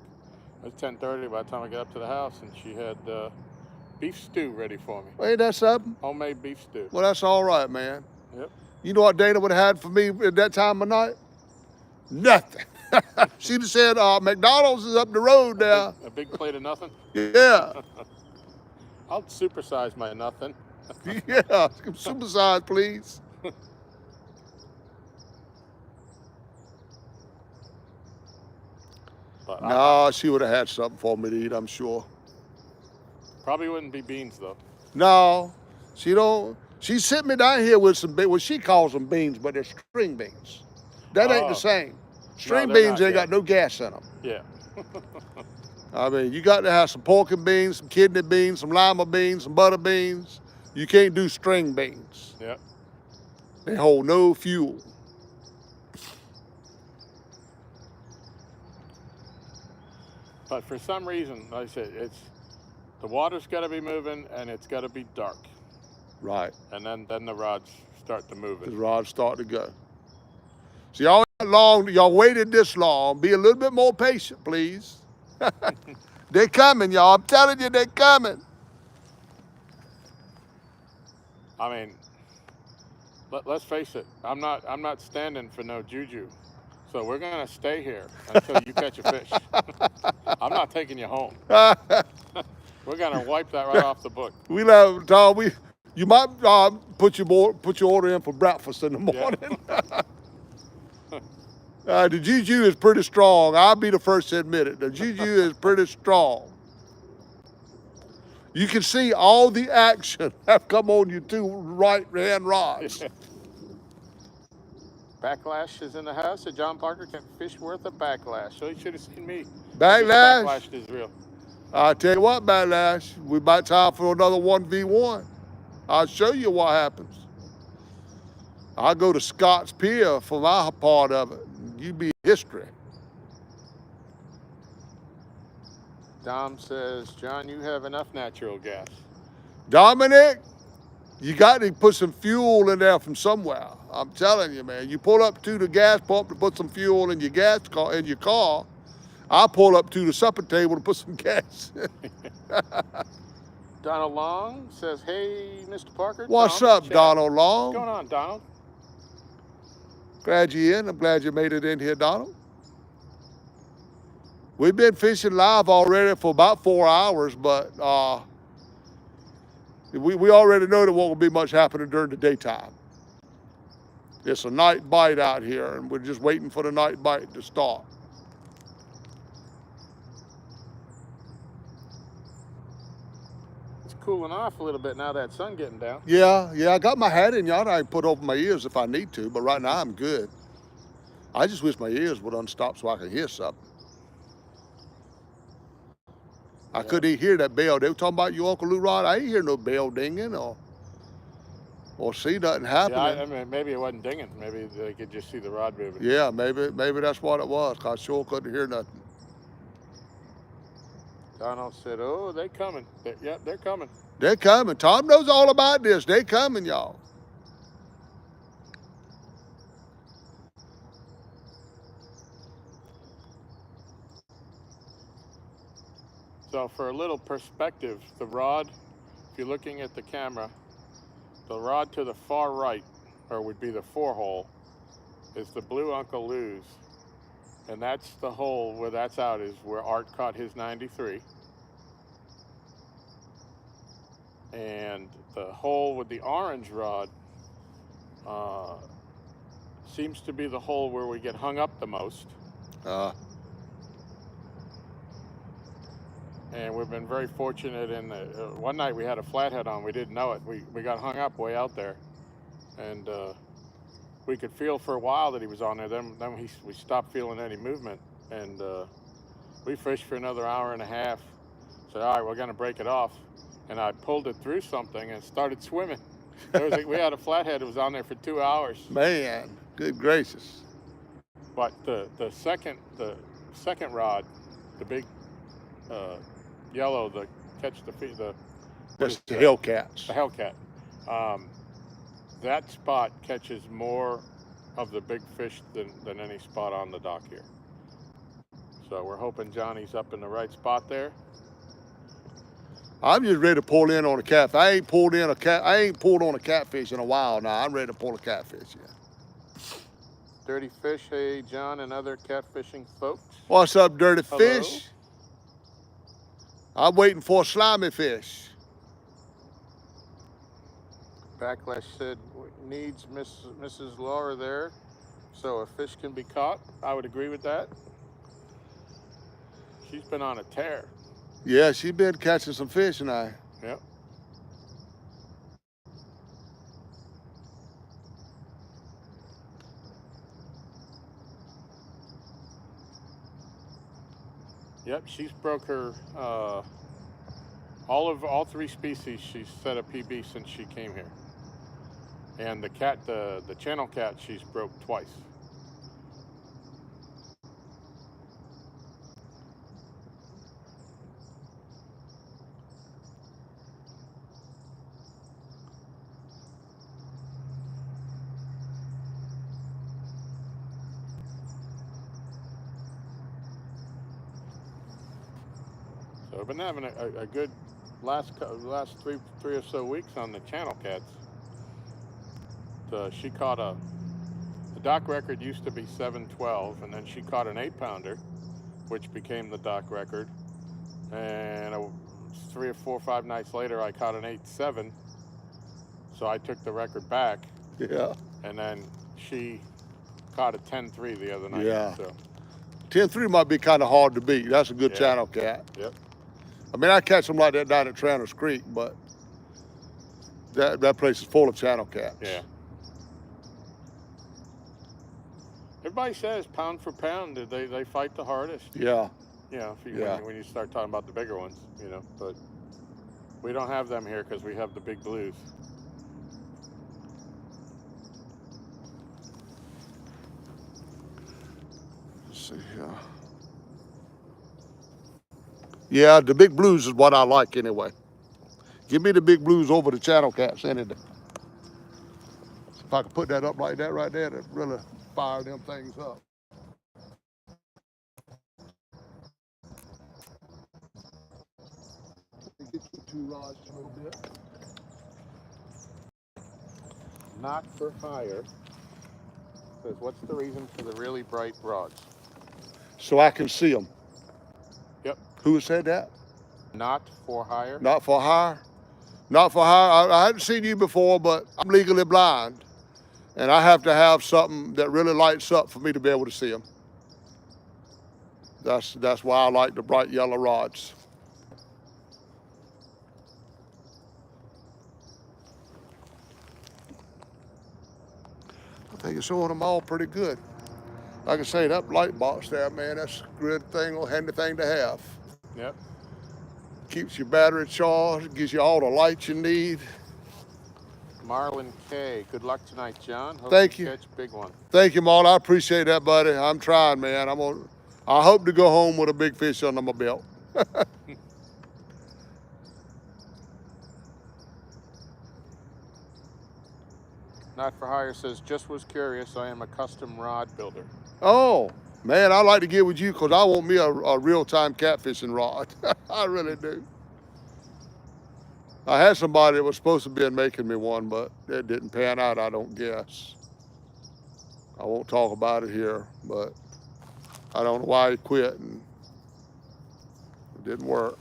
it was 10:30 by the time I got up to the house, and she had beef stew ready for me. Well, ain't that something? Homemade beef stew. Well, that's all right, man. Yep. You know what Dana would have had for me at that time of night? Nothing. She'd have said, McDonald's is up the road now. A big plate of nothing. Yeah. I'll supersize my nothing. Yeah. Supersize, please. But No, she would have had something for me to eat, I'm sure. Probably wouldn't be beans, though. No, she don't. She sent me down here with some, well, she calls them beans, but they're string beans. That ain't the same. String they're beans not, ain't got no gas in them. Yeah. I mean, you got to have some pork and beans, some kidney beans, some lima beans, some butter beans. You can't do string beans. Yeah. They hold no fuel. But for some reason, like I said, the water's got to be moving and it's got to be dark, Right. and then the rods start to move. The rods start to go. So y'all waited this long. Be a little bit more patient, please. They're coming, y'all. I'm telling you, they're coming. I mean, let's face it. I'm not standing for no juju. So we're gonna stay here until you catch a fish. I'm not taking you home. We're gonna wipe that right off the book. We love Tom. You might put your order in for breakfast in the morning. Yeah. The juju is pretty strong. I'll be the first to admit it. The juju is pretty strong. You can see all the action have come on your two right-hand rods. Backlash is in the house. So John Parker can fish worth a backlash. So he should have seen me. Backlash? Backlash is real. I'll tell you what, Backlash, we might time for another 1v1. I'll show you what happens. I'll go to Scott's Pier for my part of it. You be history. Dom says, John, you have enough natural gas. Dominic, you got to put some fuel in there from somewhere. I'm telling you, man. You pull up to the gas pump to put some fuel in your car. I pull up to the supper table to put some gas. Donald Long says, hey, Mr. Parker. What's Tom, up, chat. Donald Long? What's going on, Donald? Glad you're in. I'm glad you made it in here, Donald. We've been fishing live already for about 4 hours, but we already know there won't be much happening during the daytime. It's a night bite out here, and we're just waiting for the night bite to start. It's cooling off a little bit now that sun getting down. Yeah, I got my hat in, y'all. I can put over my ears if I need to, but right now I'm good. I just wish my ears would unstop so I could hear something. I couldn't even hear that bell. They were talking about you, Uncle Lou Rod. I ain't hear no bell dinging or see nothing happening. Yeah, I mean, maybe it wasn't dinging. Maybe they could just see the rod moving. Yeah, maybe that's what it was, because I sure couldn't hear nothing. Donald said, oh, they coming. Yep, they're coming. They're coming. Tom knows all about this. They coming, y'all. So for a little perspective, the rod, if you're looking at the camera, the rod to the far right, or would be the 4-hole, is the blue Uncle Lou's. And that's the hole where that's out, is where Art caught his 93. And the hole with the orange rod seems to be the hole where we get hung up the most. and we've been very fortunate. In one night we had a flathead on. We didn't know it. We got hung up way out there, and we could feel for a while that he was on there. Then we stopped feeling any movement, and we fished for another hour and a half. Said, all right, we're going to break it off, and I pulled it through something and started swimming. We had a flathead that was on there for 2 hours. Man, good gracious. But the second rod, the big yellow, the catch the feet, That's the Hellcats. the Hellcat. That spot catches more of the big fish than any spot on the dock here. So we're hoping Johnny's up in the right spot there. I'm just ready to pull in on a catfish. I ain't pulled on a catfish in a while now. I'm ready to pull a catfish, yeah. Dirty Fish, hey John and other catfishing folks. What's up, Dirty Hello. Fish? I'm waiting for a slimy fish. Backlash said needs Mrs. Laura there so a fish can be caught. I would agree with that. She's been on a tear. Yeah, she been catching some fish tonight. Yep. Yep, she's broke her, all three species she's set a PB since she came here. And the cat, the channel cat, she's broke twice. So we've been having a good last three or so weeks on the channel cats. She caught the dock record used to be 712, and then she caught an 8-pounder, which became the dock record. And 3 or 4 or 5 nights later, I caught an 8.7, so I took the record back. Yeah. And then she caught a 10.3 the other night. Yeah. So 10-3 might be kind of hard to beat. That's a good channel cat. Yep. I mean, I catch them like that down at Tranter's Creek, but that place is full of channel cats. Yeah. Everybody says pound for pound, they fight the hardest. Yeah. You know, when you start talking about the bigger ones, you know, but we don't have them here because we have the big blues. Let's see here. Yeah, the big blues is what I like anyway. Give me the big blues over the channel cats any day. If I could put that up like that right there, to really fire them things up. Get you 2 rods a little bit. Not for hire. Says, what's the reason for the really bright rods? So I can see them. Yep. Who said that? Not for hire. Not for hire? Not for hire. I hadn't seen you before, but I'm legally blind. And I have to have something that really lights up for me to be able to see them. That's why I like the bright yellow rods. I think it's showing them all pretty good. Like I say, that light box there, man, that's a good thing, a handy thing to have. Yep. Keeps your battery charged, gives you all the light you need. Marlon K. Good luck tonight, John. Hope Thank you. Catch a big one. Thank you, Marlon. I appreciate that, buddy. I'm trying, man. I hope to go home with a big fish under my belt. Not for hire says, just was curious. I am a custom rod builder. Oh, man, I like to get with you because I want me a real-time catfishing rod. I really do. I had somebody that was supposed to be making me one, but it didn't pan out, I don't guess. I won't talk about it here, but I don't know why he quit, and it didn't work.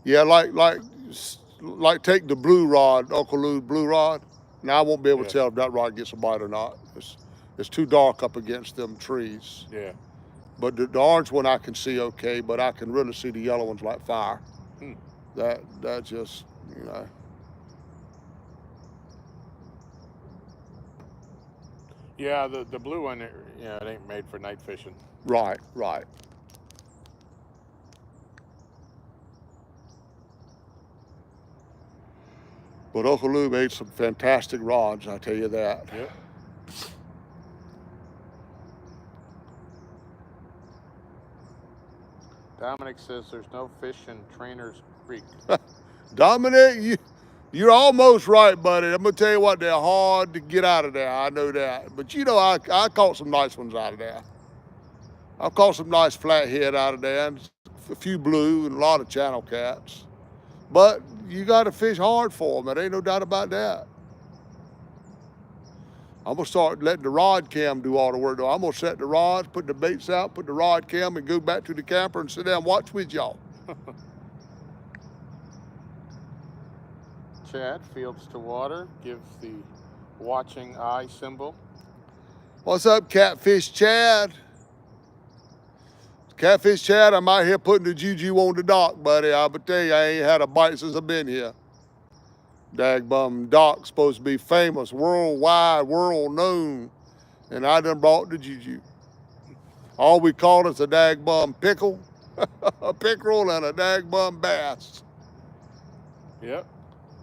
Yeah, like take the blue rod, Uncle Lou's blue rod. Now I won't be able Yeah. to tell if that rod gets a bite or not. It's too dark up against them trees. Yeah. But the orange one I can see okay, but I can really see the yellow ones like fire. Hmm. That just, you know. Yeah, the blue one, it ain't made for night fishing. Right, right. But Okaloo made some fantastic rods, I tell you that. Yep. Dominic says there's no fish in Trainer's Creek. Dominic, you're almost right, buddy. I'm gonna tell you what, they're hard to get out of there. I know that. But you know, I caught some nice ones out of there. I've caught some nice flathead out of there, and a few blue, and a lot of channel cats. But you got to fish hard for them. There ain't no doubt about that. I'm gonna start letting the rod cam do all the work though. I'm gonna set the rods, put the baits out, put the rod cam, and go back to the camper and sit down and watch with y'all. Chad, fields to water, gives the watching eye symbol. What's up, Catfish Chad? Catfish Chad, I'm out here putting the juju on the dock, buddy. I'll tell you, I ain't had a bite since I've been here. Dagbum dock's supposed to be famous, worldwide, world known. And I done brought the juju. All we call is a dagbum pickle, a pickerel, and a dagbum bass. Yep.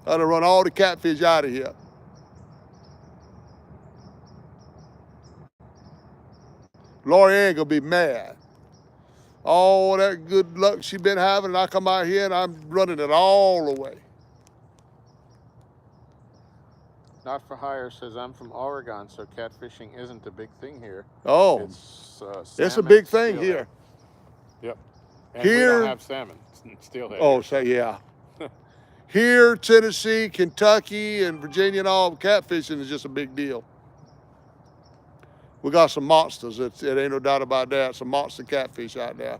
I done run all the catfish out of here. Lori ain't gonna be mad. All that good luck she been having, and I come out here and I'm running it all away. Not for Hire says I'm from Oregon, so catfishing isn't a big thing here. Oh, It's it's a salmon, big thing steelhead. here. Yep. And Here- we don't have salmon. Steelhead. Oh, say yeah. Here, Tennessee, Kentucky, and Virginia and all, catfishing is just a big deal. We got some monsters. It ain't no doubt about that. Some monster catfish out there.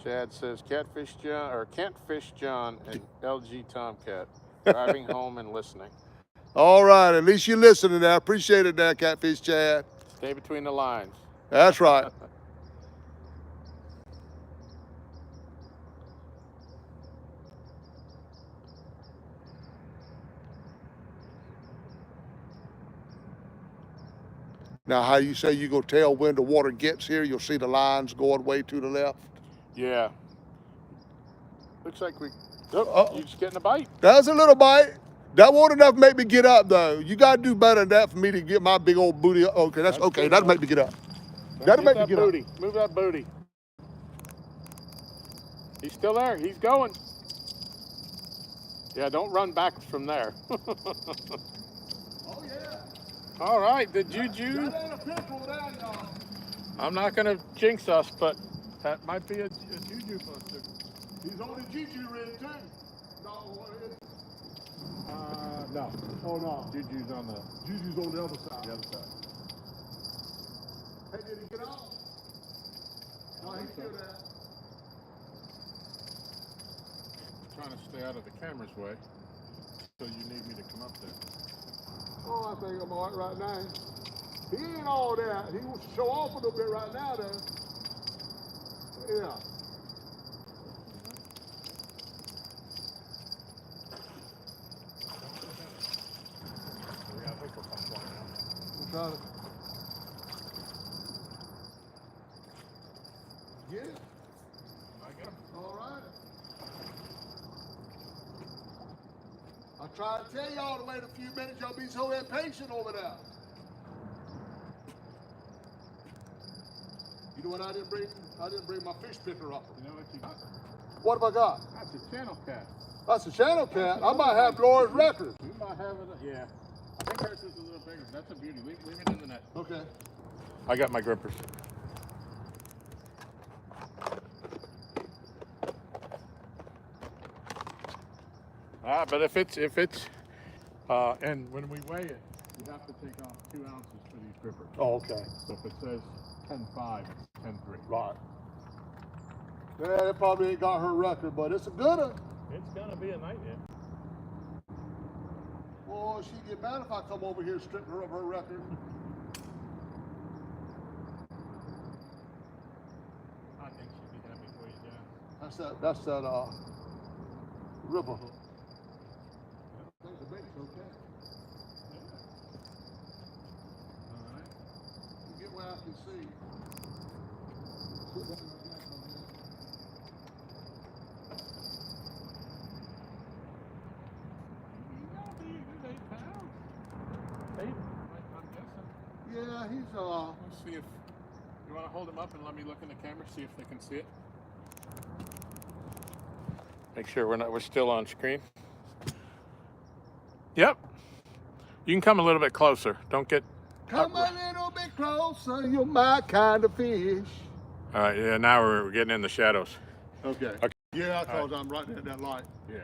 Chad says Catfish John or Can't Fish John and LG Tomcat driving home and listening. All right, at least you're listening there. I appreciate it there, Catfish Chad. Stay between the lines. That's right. Now, how you say you gonna tell when the water gets here? You'll see the lines going way to the left. Yeah. Looks like we. Uh-oh. You just getting a bite. That was a little bite. That wasn't enough to make me get up, though. You gotta do better than that for me to get my big old booty up. Okay, that's okay. good, That'll man. make me get up. Now That'll make me that get booty. Move that booty. He's still there. He's going. Yeah, don't run back from there. up. Oh yeah. All right, the juju. That ain't a pickerel, that, y'all. I'm not gonna jinx us, but that might be a juju buster. He's on the juju rig too. No, what is it? No. Oh no. Juju's on the Juju's on the other side. other side. Hey, did he get off? No, he's still there. Trying to stay out of the camera's way, so you need me to come up there. Oh, I think I'm all right now. He ain't all that. He wants to show off a little bit right now, though. Yeah. We got a hook up on fly now. I'm trying to. Yeah. I got him. All right. I tried to tell y'all to wait a few minutes. Y'all be so impatient over there. You know what? I didn't bring my fish picker up. You know what you got? What have I got? That's a channel cat. That's a channel cat. I might have Laura's record. We might have it. Yeah. I think hers is a little bigger. That's a beauty. Leave it in the net. Okay. I got my grippers. But if it's, and when we weigh it, you have to take off 2 ounces for these grippers. Oh, okay. So if it says 10.5, it's 10.3. Right. Yeah, they probably ain't got her record, but it's a good one. It's gonna be a nightmare. Boy, she'd get mad if I come over here and strip her of her record. I think she'd be happy for you, John. That's that river hook. I think the bait's okay. All right. You get where I can see. Put that right back on there. He'll be a good 8 pounds. 8, I'm guessing. Yeah, he's Let's see if you want to hold him up and let me look in the camera, see if they can see it. Make sure we're still on screen. Yep. You can come a little bit closer. Don't get. come a little bit closer, you're my kind of fish. All right. Yeah. Now we're getting in the shadows. Okay. Yeah, because I'm right at that light. Yeah.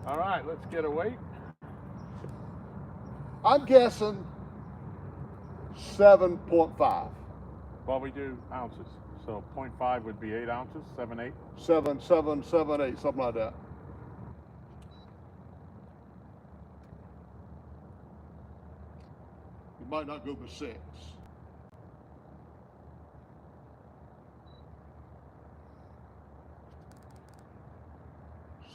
All right. Let's get a weight. I'm guessing 7.5. Well, we do ounces. So 0.5 would be 8 ounces. 7, 8. 7, 8, something like that. You might not go with 6.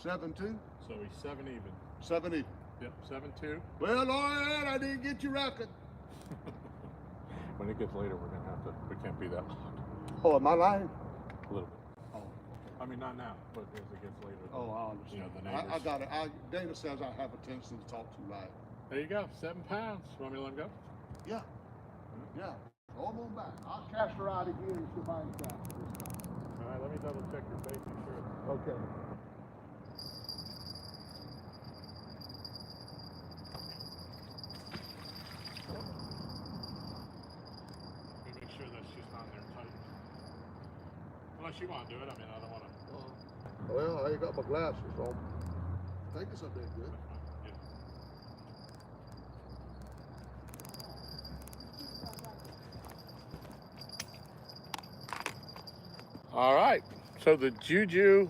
Seven two? So he's 7 even. 7 even. Yep. 7.2. Well, all right, I didn't get your record. When it gets later, we're gonna have to. We can't be that loud. Oh, am I lying? A little bit. Oh. I mean, not now, but as it gets later. Oh, I understand. You know, the neighbors. I got it. Dana says I have a tendency to talk too loud. There you go. 7 pounds. You want me to let him go? Yeah. Yeah. Throw him on back. I'll cast her out again and see if I can catch her this time. All right. Let me double check your bait. Make sure. Okay. Let me make sure that's just on there tight. Unless you want to do it. I mean, I don't want to. Well, I ain't got my glasses on. I think it's up there good. Yeah. All right. So the juju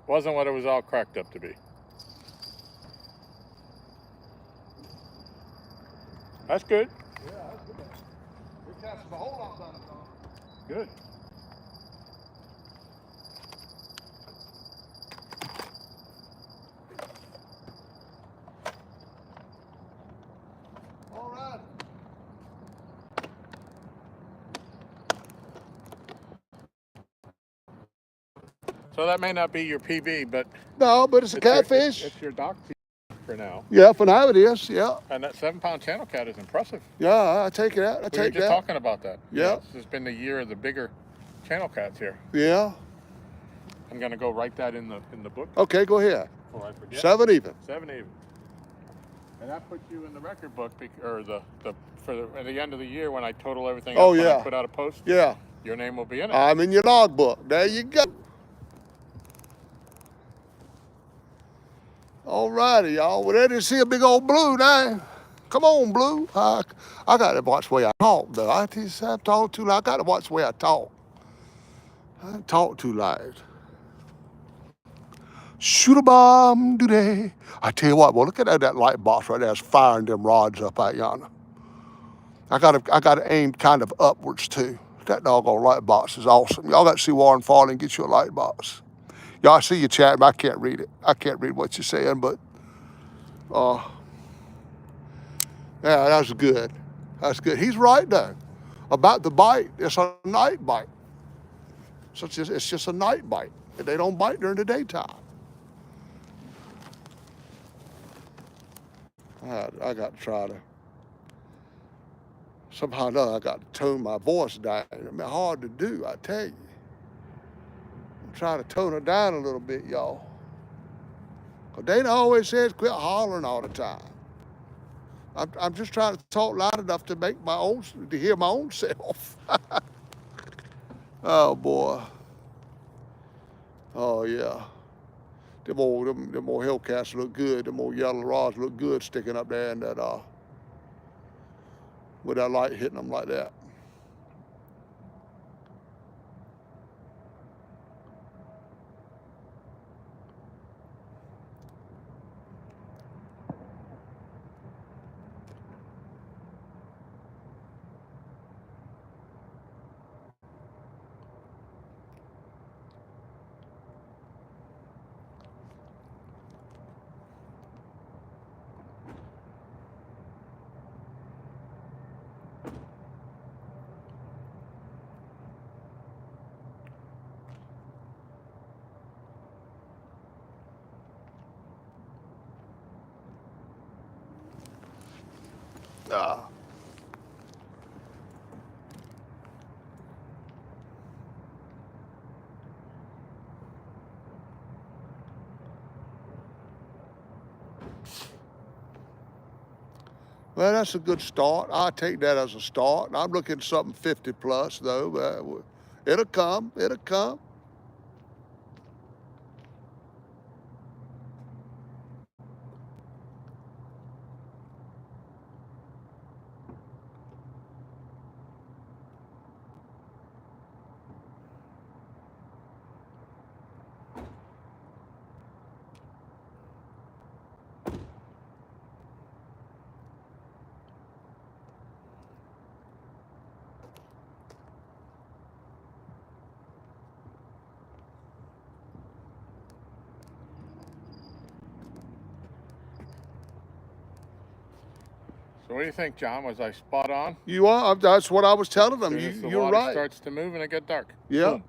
wasn't what it was all cracked up to be. That's good. Yeah, that's good. It casts a whole lot better, Tom. Good. All right. So that may not be your PB, but No, but it's a catfish. It's your dock PB for now. Yeah, for now it is. Yeah. And that 7-pound channel cat is impressive. Yeah, I take it out. I We were take just that. talking about that. Yeah. This has been the year of the bigger channel cats here. Yeah. I'm gonna go write that in the book Okay, go ahead. before I forget. 7 even. 7 even. And that puts you in the record book, or at the end of the year when I total everything Oh, up, when yeah. I put out a post, Yeah. your name will be in it. I'm in your logbook. There you go. All righty, y'all. We're ready to see a big old blue now. Come on, blue. I got to watch the way I talk, though. I talk too loud. I got to watch the way I talk. I talk too loud. Shoot a bomb today. I tell you what, boy, look at that light box right there. It's firing them rods up out yonder. I got to aim kind of upwards too. That doggone light box is awesome. Y'all got to see Warren Farley and get you a light box. Y'all see you chatting, but I can't read it. I can't read what you're saying, but yeah, that's good. That's good. He's right though. About the bite, it's a night bite. So it's just a night bite. They don't bite during the daytime. I got to try to, somehow or another, I got to tone my voice down. It's hard to do, I tell you. I'm trying to tone it down a little bit, y'all. Because Dana always says quit hollering all the time. I'm just trying to talk loud enough to to hear my own self. Oh, boy. Oh, yeah. Them old Hellcats look good. Them old yellow rods look good sticking up there in that, with that light hitting them like that. Yeah. Well, that's a good start. I take that as a start. I'm looking at something 50 plus though. It'll come. It'll come. So what do you think, John? Was I spot on? You are. That's what I was telling them. As soon as the You're water right. starts to move and it get dark. Yeah. Boom.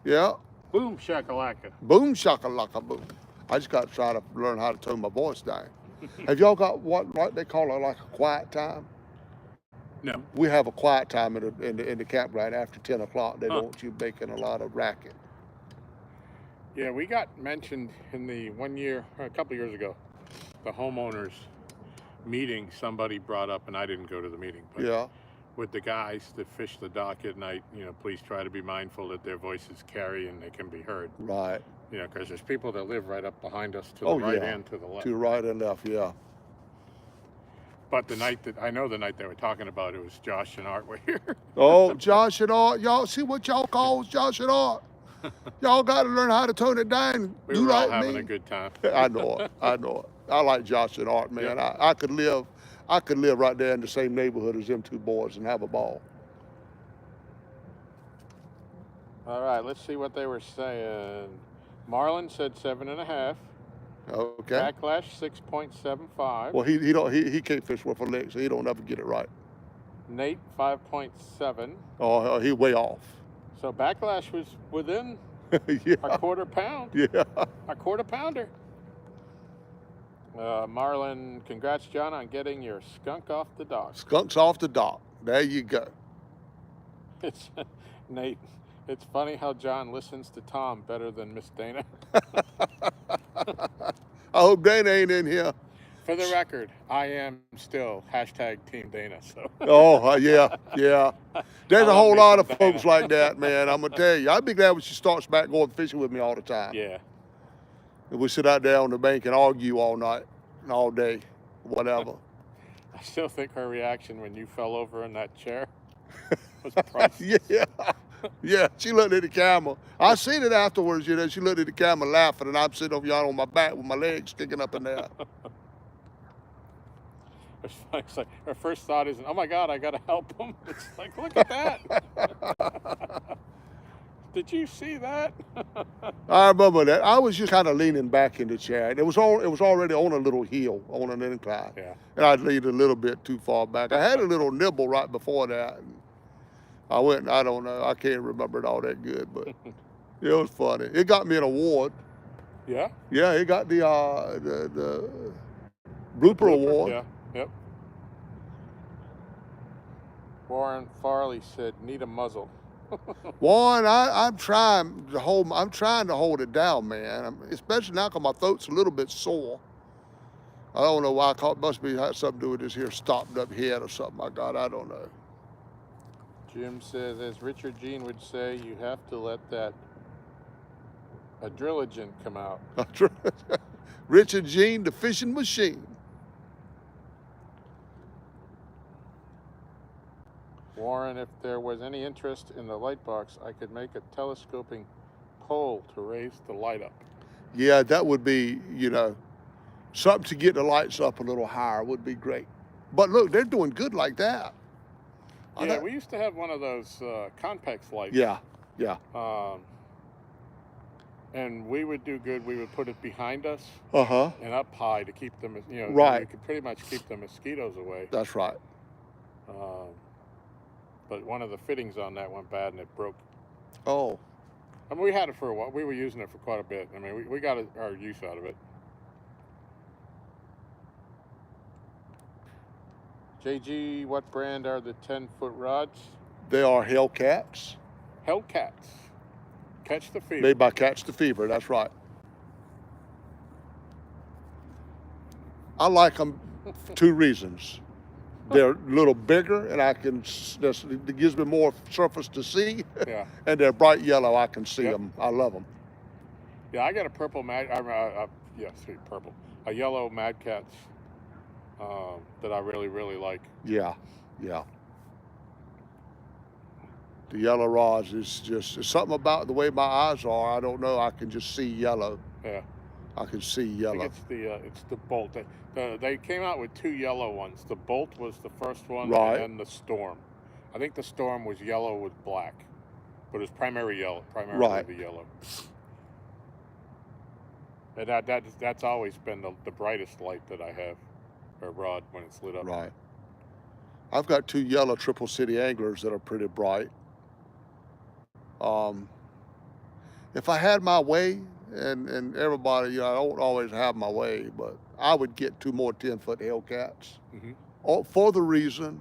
Yeah. Boom shakalaka. Boom shakalaka boom. I just got to try to learn how to tone my voice down. Have y'all got what like they call it like a quiet time? No. We have a quiet time in the campground after 10 o'clock. They Huh. don't want you making a lot of racket. Yeah, we got mentioned in the 1 year, or a couple years ago, the homeowners meeting. Somebody brought up, and I didn't go to the meeting, but Yeah. with the guys that fish the dock at night, please try to be mindful that their voices carry and they can be heard. Right. Because there's people that live right up behind us to Oh, the right yeah. and to the left. To right and left. Yeah. But the night they were talking about, it was Josh and Art were here. Oh, Josh and Art. Y'all see what y'all call Josh and Art? Y'all got to learn how to tone it down. We Do were all like having me. a good time. I know it. I know it. I like Josh and Art, man. Yep. I could live right there in the same neighborhood as them two boys and have a ball. All right, let's see what they were saying. Marlon said 7.5. Okay. Backlash 6.75. Well, he can't fish with a leg, so he don't ever get it right. Nate 5.7. Oh, he way off. So Backlash was within Yeah. a quarter pound. Yeah. A quarter pounder. Marlon, congrats, John, on getting your skunk off the dock. Skunks off the dock. There you go. It's Nate. It's funny how John listens to Tom better than Miss Dana. I hope Dana ain't in here. For the record, I am still #Team Dana. So. Oh, yeah, yeah. There's I a whole love lot me of some folks Dana. like that, man. I'm going to tell you. I'd be glad when she starts back going fishing with me all the time. Yeah. And we sit out there on the bank and argue all night and all day, whatever. I still think her reaction when you fell over in that chair was priceless. Yeah. Yeah, she looked at the camera. I seen it afterwards, she looked at the camera laughing, and I'm sitting over yonder on my back with my legs sticking up in there. It's funny. It's like her first thought isn't, "Oh my God, I gotta help him." It's like, look at that. Did you see that? I remember that. I was just kind of leaning back in the chair, and it was already on a little hill, on an incline. Yeah. And I leaned a little bit too far back. I had a little nibble right before that. And I don't know, I can't remember it all that good, but it was funny. It got me an award. Yeah. Yeah, it got the blooper award. Yeah. Yep. Warren Farley said, "Need a muzzle." Warren, I'm trying to hold it down, man. Especially now because my throat's a little bit sore. I don't know why. Must be had something to do with this here stopped up head or something like that. I don't know. Jim says, as Richard Gene would say, you have to let that adrenaline come out. Richard Gene, the fishing machine. Warren, if there was any interest in the light box, I could make a telescoping pole to raise the light up. Yeah, that would be, something to get the lights up a little higher would be great. But look, they're doing good like that. Yeah, we used to have one of those convex lights. Yeah. And we would do good. We would put it behind us Uh-huh. and up high to keep them, Right. You could pretty much keep the mosquitoes away. That's right. But one of the fittings on that went bad and it broke. Oh. I mean, we had it for a while. We were using it for quite a bit. I mean, we got our use out of it. JG, what brand are the 10-foot rods? They are Hellcats, Hellcats. Catch the fever. made by Catch the Fever. That's right. I like them for 2 reasons. They're a little bigger, and it gives me more surface to see. Yeah. And they're bright yellow. I can see Yep. them. I love them. Yeah, I got a purple purple. A yellow Mad Cats that I really, really like. Yeah, yeah. The yellow rods is just it's something about the way my eyes are. I don't know. I can just see yellow. Yeah. I can see I think yellow. it's the Bolt. They came out with 2 yellow ones. The Bolt was the first one, Right. and then the Storm. I think the Storm was yellow with black, but it was primarily Right. the yellow. And that's always been the brightest light that I have, or rod, when it's lit up. Right. I've got 2 yellow Triple City Anglers that are pretty bright. If I had my way, and everybody, I don't always have my way, but I would get 2 more 10-foot Hellcats. For the reason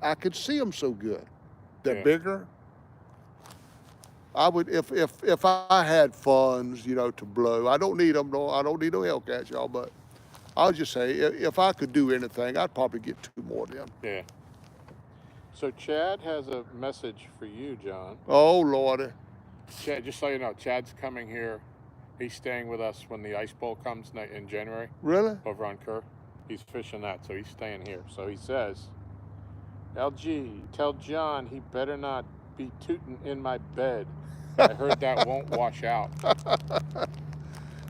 I could see them so good. They're Yeah. bigger. I would if I had funds, to blow. I don't need them. No, I don't need no Hellcats, y'all. But I'll just say, if I could do anything, I'd probably get 2 more of them. Yeah. So Chad has a message for you, John. Oh Lordy. Chad, just so you know, Chad's coming here. He's staying with us when the Ice Bowl comes in January Really? over on Kerr. He's fishing that, so he's staying here. So he says, LG, tell John he better not be tooting in my bed. I heard that won't wash out.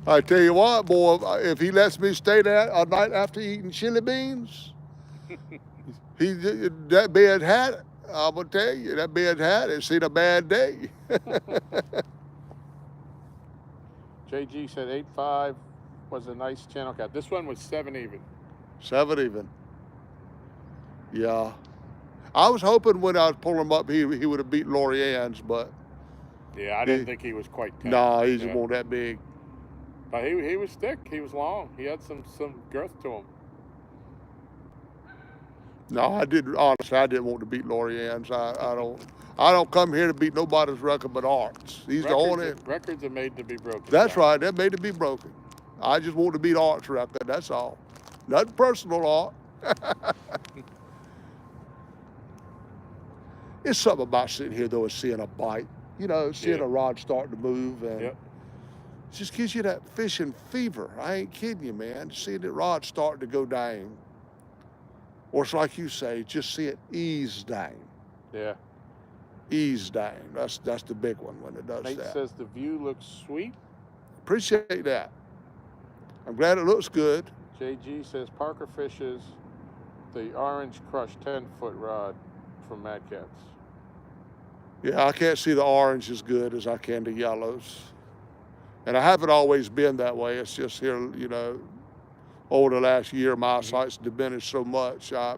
I tell you what, boy, if he lets me stay there a night after eating chili beans, that bed had it. I'm gonna tell you, that bed had it. Seen a bad day. JG said 8.5 was a nice channel cat. This one was 7 even. 7 even. Yeah. I was hoping when I was pulling him up, he would have beat Lori Ann's, but Yeah, I didn't think he was quite 10. no, he just wasn't that big. But he was thick. He was long. He had some girth to him. No, I didn't. Honestly, I didn't want to beat Lori Ann's. I don't come here to beat nobody's record but Art's. He's the only. Records are made to be broken. That's John. right. They're made to be broken. I just want to beat Art's record. That's all. Nothing personal, Art. It's something about sitting here though and seeing a bite. Seeing a rod start to move, and Yep. it just gives you that fishing fever. I ain't kidding you, man. Seeing that rod start to go down, or it's like you say, just see it ease down. Yeah. Ease down. That's the big one when it does Nate that. says the view looks sweet. Appreciate that. I'm glad it looks good. JG says Parker fishes the Orange Crush 10-foot rod from Mad Cats. Yeah, I can't see the orange as good as I can the yellows. And I haven't always been that way. It's just here, over the last year, my eyesight's diminished so much. The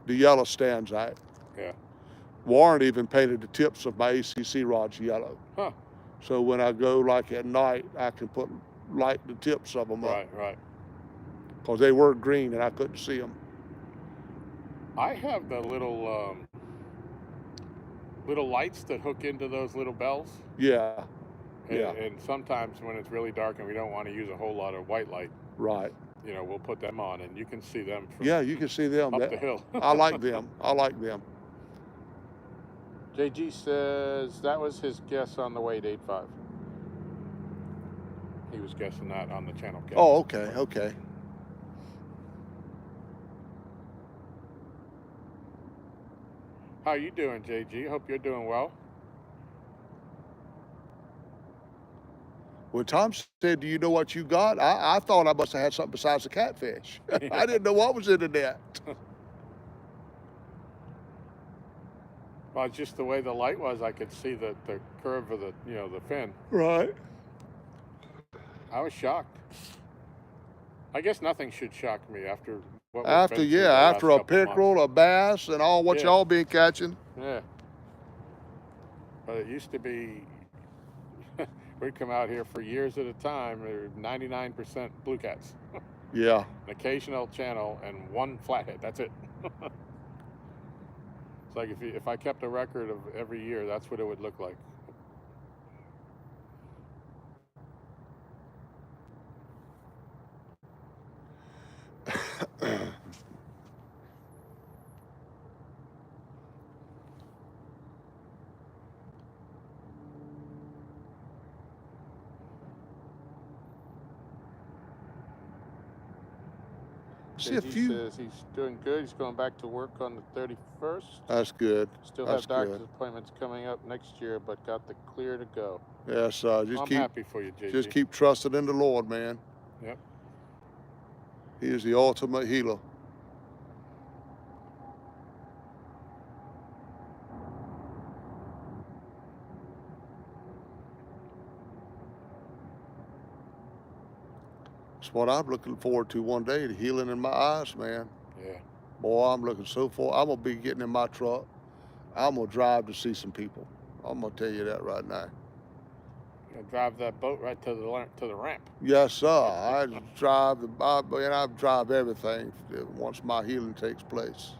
yellow stands out. Yeah. Warren even painted the tips of my ACC rods yellow. Huh. So when I go like at night, I can light the tips of them up. Right. Because they were green and I couldn't see them. I have the little lights that hook into those little bells. Yeah. And sometimes when it's really dark and we don't want to use a whole lot of white light, Right. We'll put them on and you can see them from Yeah, you can see them. up the hill. I like them. JG says that was his guess on the weight, 8.5. He was guessing that on the channel cat. Oh, okay. How you doing, JG? Hope you're doing well. When Tom said, "Do you know what you got?" I thought I must have had something besides the catfish. I didn't know what was in the net. Well, it's just the way the light was, I could see the curve of the fin. Right. I was shocked. I guess nothing should shock me after what we've After been through the last after a couple months. pickerel, a bass, and all what y'all been catching. Yeah. But it used to be, we'd come out here for years at a time. There were 99% blue cats. Yeah. An occasional channel and one flathead. That's it. It's like if I kept a record of every year, that's what it would look like. See a JG few. says he's doing good. He's going back to work on the 31st. That's good. Still That's have doctor's good. appointments coming up next year, but got the clear to go. Yes, I'm happy for you, JG. just keep trusting in the Lord, man. Yep. He is the ultimate healer. That's what I'm looking forward to one day, the healing in my eyes, man. Yeah. Boy, I'm looking so forward. I'm going to be getting in my truck. I'm going to drive to see some people. I'm going to tell you that right now. You'll drive that boat right to the ramp. Yes, sir. I drive everything once my healing takes place.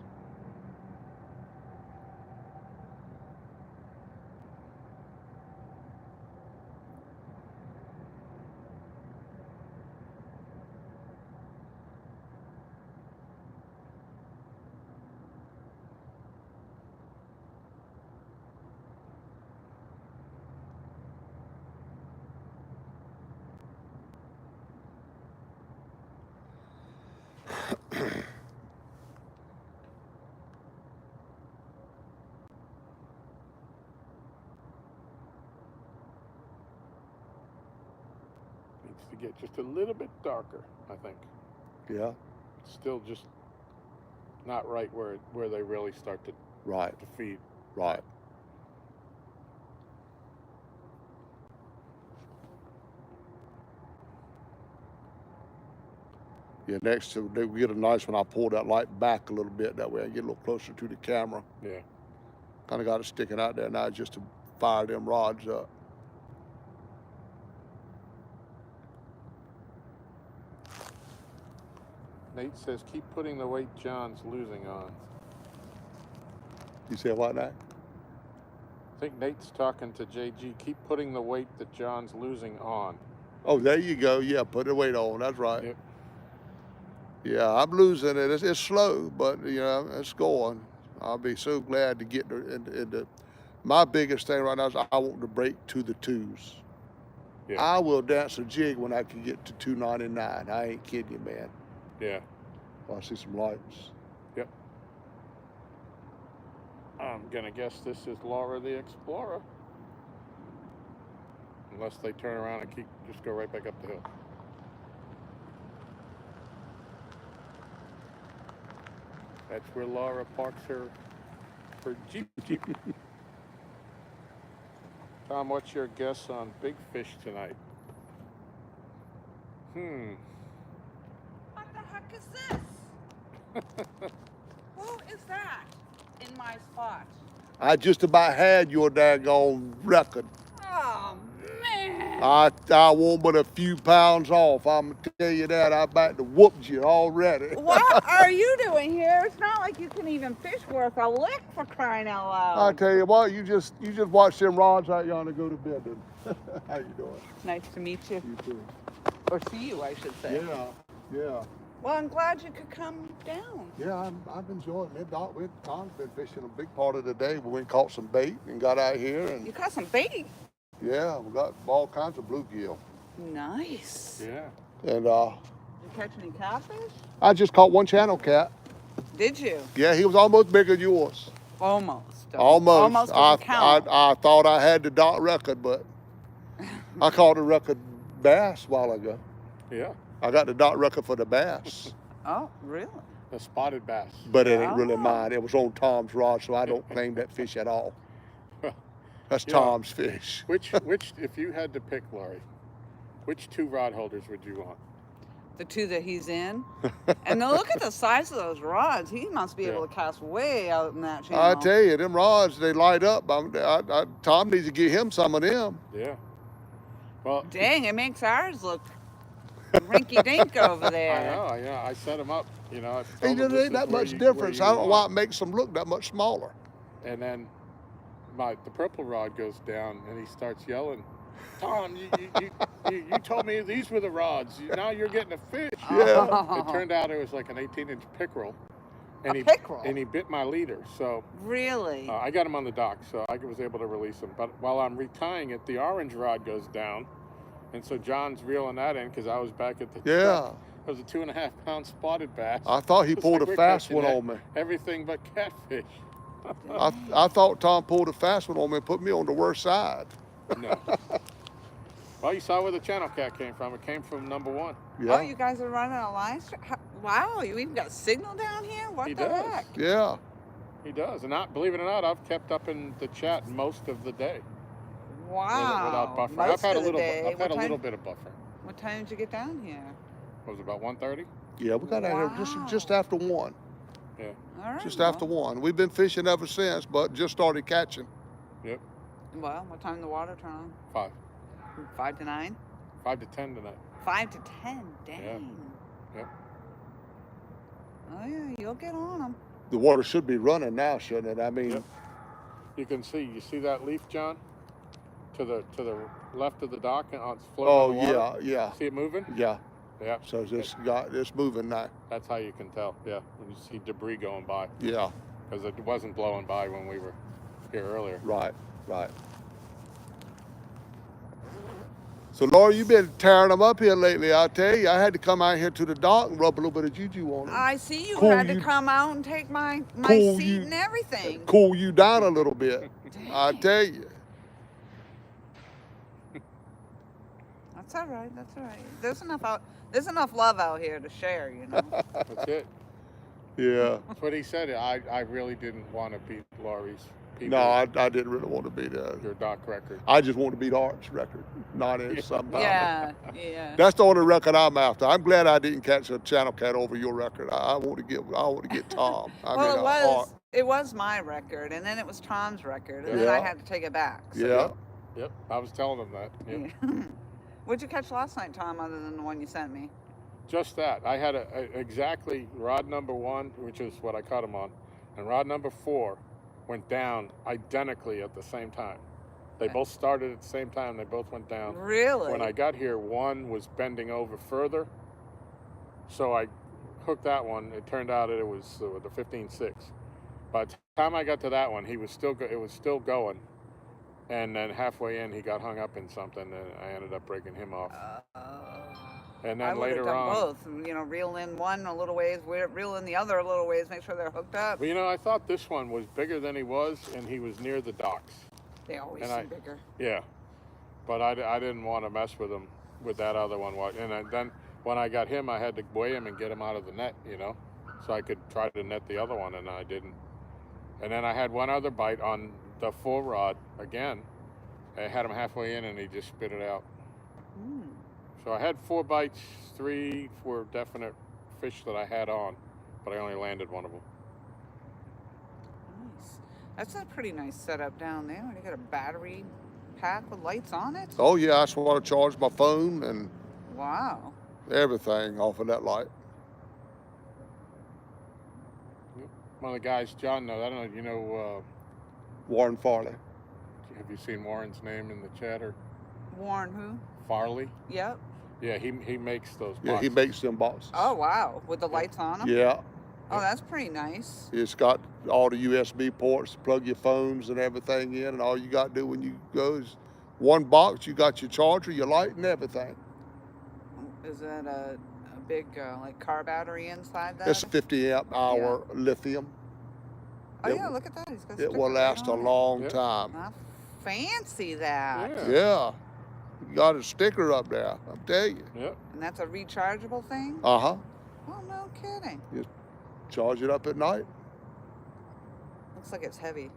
Needs to get just a little bit darker, I think. Yeah. Still just not right where they really start to Right. feed. Right. Yeah, next we get a nice one. I pull that light back a little bit. That way I get a little closer to the camera. Yeah. Kind of got it sticking out there now just to fire them rods up. Nate says, keep putting the weight John's losing on. You say what now? I think Nate's talking to JG. Keep putting the weight that John's losing on. Oh, there you go. Yeah, put the weight on. That's right. Yep. Yeah, I'm losing it. It's slow, but you know it's going. I'll be so glad to get into. My biggest thing right now is I want to break to the twos. Yeah. I will dance a jig when I can get to 299. I ain't kidding you, man. Yeah. I see some lights. Yep. I'm gonna guess this is Laura the Explorer. Unless they turn around and just go right back up the hill. That's where Laura parks her Jeep. Tom, what's your guess on big fish tonight? What the heck is this? Who is that in my spot? I just about had your daggone record. Oh, man. I want but a few pounds off. I'm gonna tell you that. I about to whooped you already. What are you doing here? It's not like you can even fish worth a lick, for crying out loud. I tell you what, you just watch them rods out yonder go to bed. Then. How you doing? Nice to meet you. You too. Or see you, I should say. Yeah. Well, I'm glad you could come down. Yeah, I've enjoyed it. Tom's been fishing a big part of the day. We went and caught some bait and got out here. And You caught some bait. yeah, we got all kinds of bluegill. Nice. Yeah. And Did you catch any catfish? I just caught one channel cat. Did you? Yeah, he was almost bigger than yours. Almost. Almost. Doesn't count. I thought I had the dot record, but I caught a record bass a while ago. Yeah. I got the dot record for the bass, Oh, really? The spotted bass. but it ain't really Oh. mine. It was on Tom's rod, so I don't claim that fish at all. That's Yeah. Tom's fish. Which, if you had to pick, Laurie, which two rod holders would you want? The two that he's in. And then look at the size of those rods. He must be able to cast way out in that channel. I tell you, them rods, they light up. Tom needs to get him some of them. Yeah. Well, Dang, it makes ours look rinky dink over I there. know. I set them up. I told Ain't them, there this ain't is that where much you, difference. where I you don't know why want. it makes them look that much smaller. And then the purple rod goes down, and he starts yelling, "Tom, you told me these were the rods. Now you're getting a fish." Yeah. It turned out it was like an 18-inch pickerel, A and pickerel? he bit my leader. So Really? I got him on the dock, so I was able to release him. But while I'm retying it, the orange rod goes down, and so John's reeling that in because I was back at the Yeah. truck. It was a 2.5-pound spotted bass. I thought he It's pulled like a we're fast catching one on me. everything but catfish. I thought Tom pulled a fast one on me and put me on the worst side. No. Well, you saw where the channel cat came from. It came from number one. Yeah. Oh, you guys are running a line? Wow, you even got signal down here? What He the does. heck? Yeah. He does. And believe it or not, I've kept up in the chat most of the day Wow. without buffering. Most I've had of a the little. day. I've had What a little time- bit of buffer. What time did you get down here? What was it, about 1:30? Yeah, we got out here just after 1. Yeah. All right. Just after 1. We've been fishing ever since, but just started catching. Yep. Well, what time did the water turn on? 5. 5 to 9? 5 to 10 tonight. 5 to 10. Dang. Yep. Oh yeah, you'll get on them. The water should be running now, shouldn't it? I mean, Yep. You see that leaf, John? To the left of the dock, and it's floating on the water. yeah. See it moving? Yeah. Yeah. So it's moving now. That's how you can tell. Yeah. When you see debris going by, Yeah. because it wasn't blowing by when we were here earlier. Right. So, Laura, you've been tearing them up here lately, I tell you. I had to come out here to the dock and rub a little bit of juju on them. I see you Cool had to you- come out and take my Cool seat you- and everything. Cool you down a little bit, I tell you. That's all right. That's all right. There's enough love out here to share, you know. That's it. Yeah. That's what he said. I really didn't want to beat Laurie's people. No, I didn't really want to beat Your dock record. I just want to beat Art's record, not his somehow. Yeah. That's the only record I'm after. I'm glad I didn't catch a channel cat over your record. I want to get Tom. Art. It was my record, and then it was Tom's record, and then I Yeah. had to take it back. So, Yeah. Yep. I was telling him that. Yep. yeah. What'd you catch last night, Tom, other than the one you sent me? Just that. I had exactly rod number 1, which is what I caught him on, and rod number 4 went down identically at the same time. They both started at the same time. They both went down. Really? When I got here, one was bending over further, so I hooked that one. It turned out it was the 15.6. By the time I got to that one, it was still going, and then halfway in, he got hung up in something, and I ended up breaking him off. And I then would have later done on, both. You know, reel in one a little ways, reel in the other a little ways, make sure they're hooked up. well, I thought this one was bigger than he was, and he was near the docks. They always and seem bigger. Yeah, but I didn't want to mess with him with that other one. And then when I got him, I had to weigh him and get him out of the net, so I could try to net the other one, and I didn't. And then I had one other bite on the 4 rod again. I had him halfway in, and he just spit it out. So I had 4 bites. 3 were definite fish that I had on, but I only landed one of them. Nice. That's a pretty nice setup down there. You got a battery pack with lights on it. Oh yeah, that's what I charge my phone and Wow. everything off of that light. One of the guys, John, I don't know, Warren Farley. have you seen Warren's name in the chat, or Warren who? Farley? Yep. Yeah, he makes those boxes. Yeah, he makes them boxes. Oh wow, with the lights on them. Yeah, Oh, that's pretty nice. it's got all the USB ports to plug your phones and everything in, and all you got to do when you go is one box. You got your charger, your light, and everything. Is that a big like car battery inside that? It's a 50 amp hour lithium. Oh it- yeah, look at that. He's got It sticker will right last a on it. long Yeah. time. I fancy that. Yeah. Yeah, you got a sticker up there. I'm telling you. Yep. And that's a rechargeable thing? Uh-huh. Oh, no kidding. Charge it up at night. Looks like it's heavy.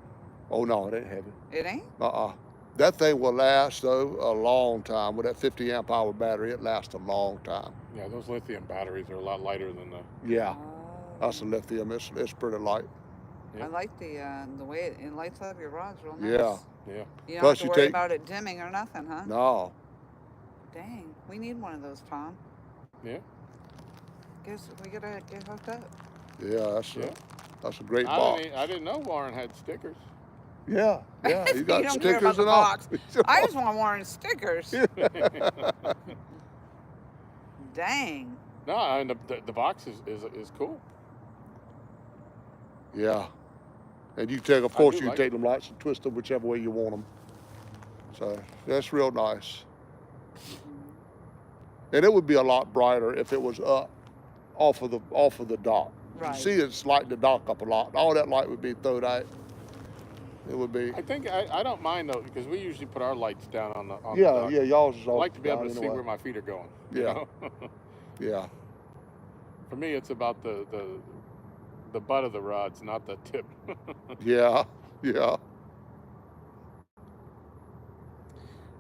Oh no, it ain't heavy. It ain't? That thing will last though a long time. With that 50 amp hour battery, it lasts a long time. Yeah, those lithium batteries are a lot lighter than the. Yeah, Oh. that's a lithium. It's pretty light. I like the way it lights up your rods real nice. Yeah. Yeah. You don't Plus have you to worry take- about it dimming or nothing, huh? No. Dang, we need one of those, Tom. Yeah. Guess we gotta get hooked up. Yeah, Yeah. that's a great I box. didn't. I didn't know Warren had stickers. Yeah, yeah, you You got don't care about stickers the and all. box. I just want Warren's stickers. Dang. No, and the box is cool. Yeah, and you take, of I course, do you like take them lights and twist them whichever way you want them. So that's real nice. And it would be a lot brighter if it was up off of the dock. You Right. see, it's lighting the dock up a lot. All that light would be thrown out. It would be. I think I don't mind though because we usually put our lights down on the Yeah, dock. yeah, y'all's is I all like to be able down to see anyway. where my feet are going. Yeah. You know? Yeah, For me, it's about the butt of the rods, not the tip. yeah, yeah.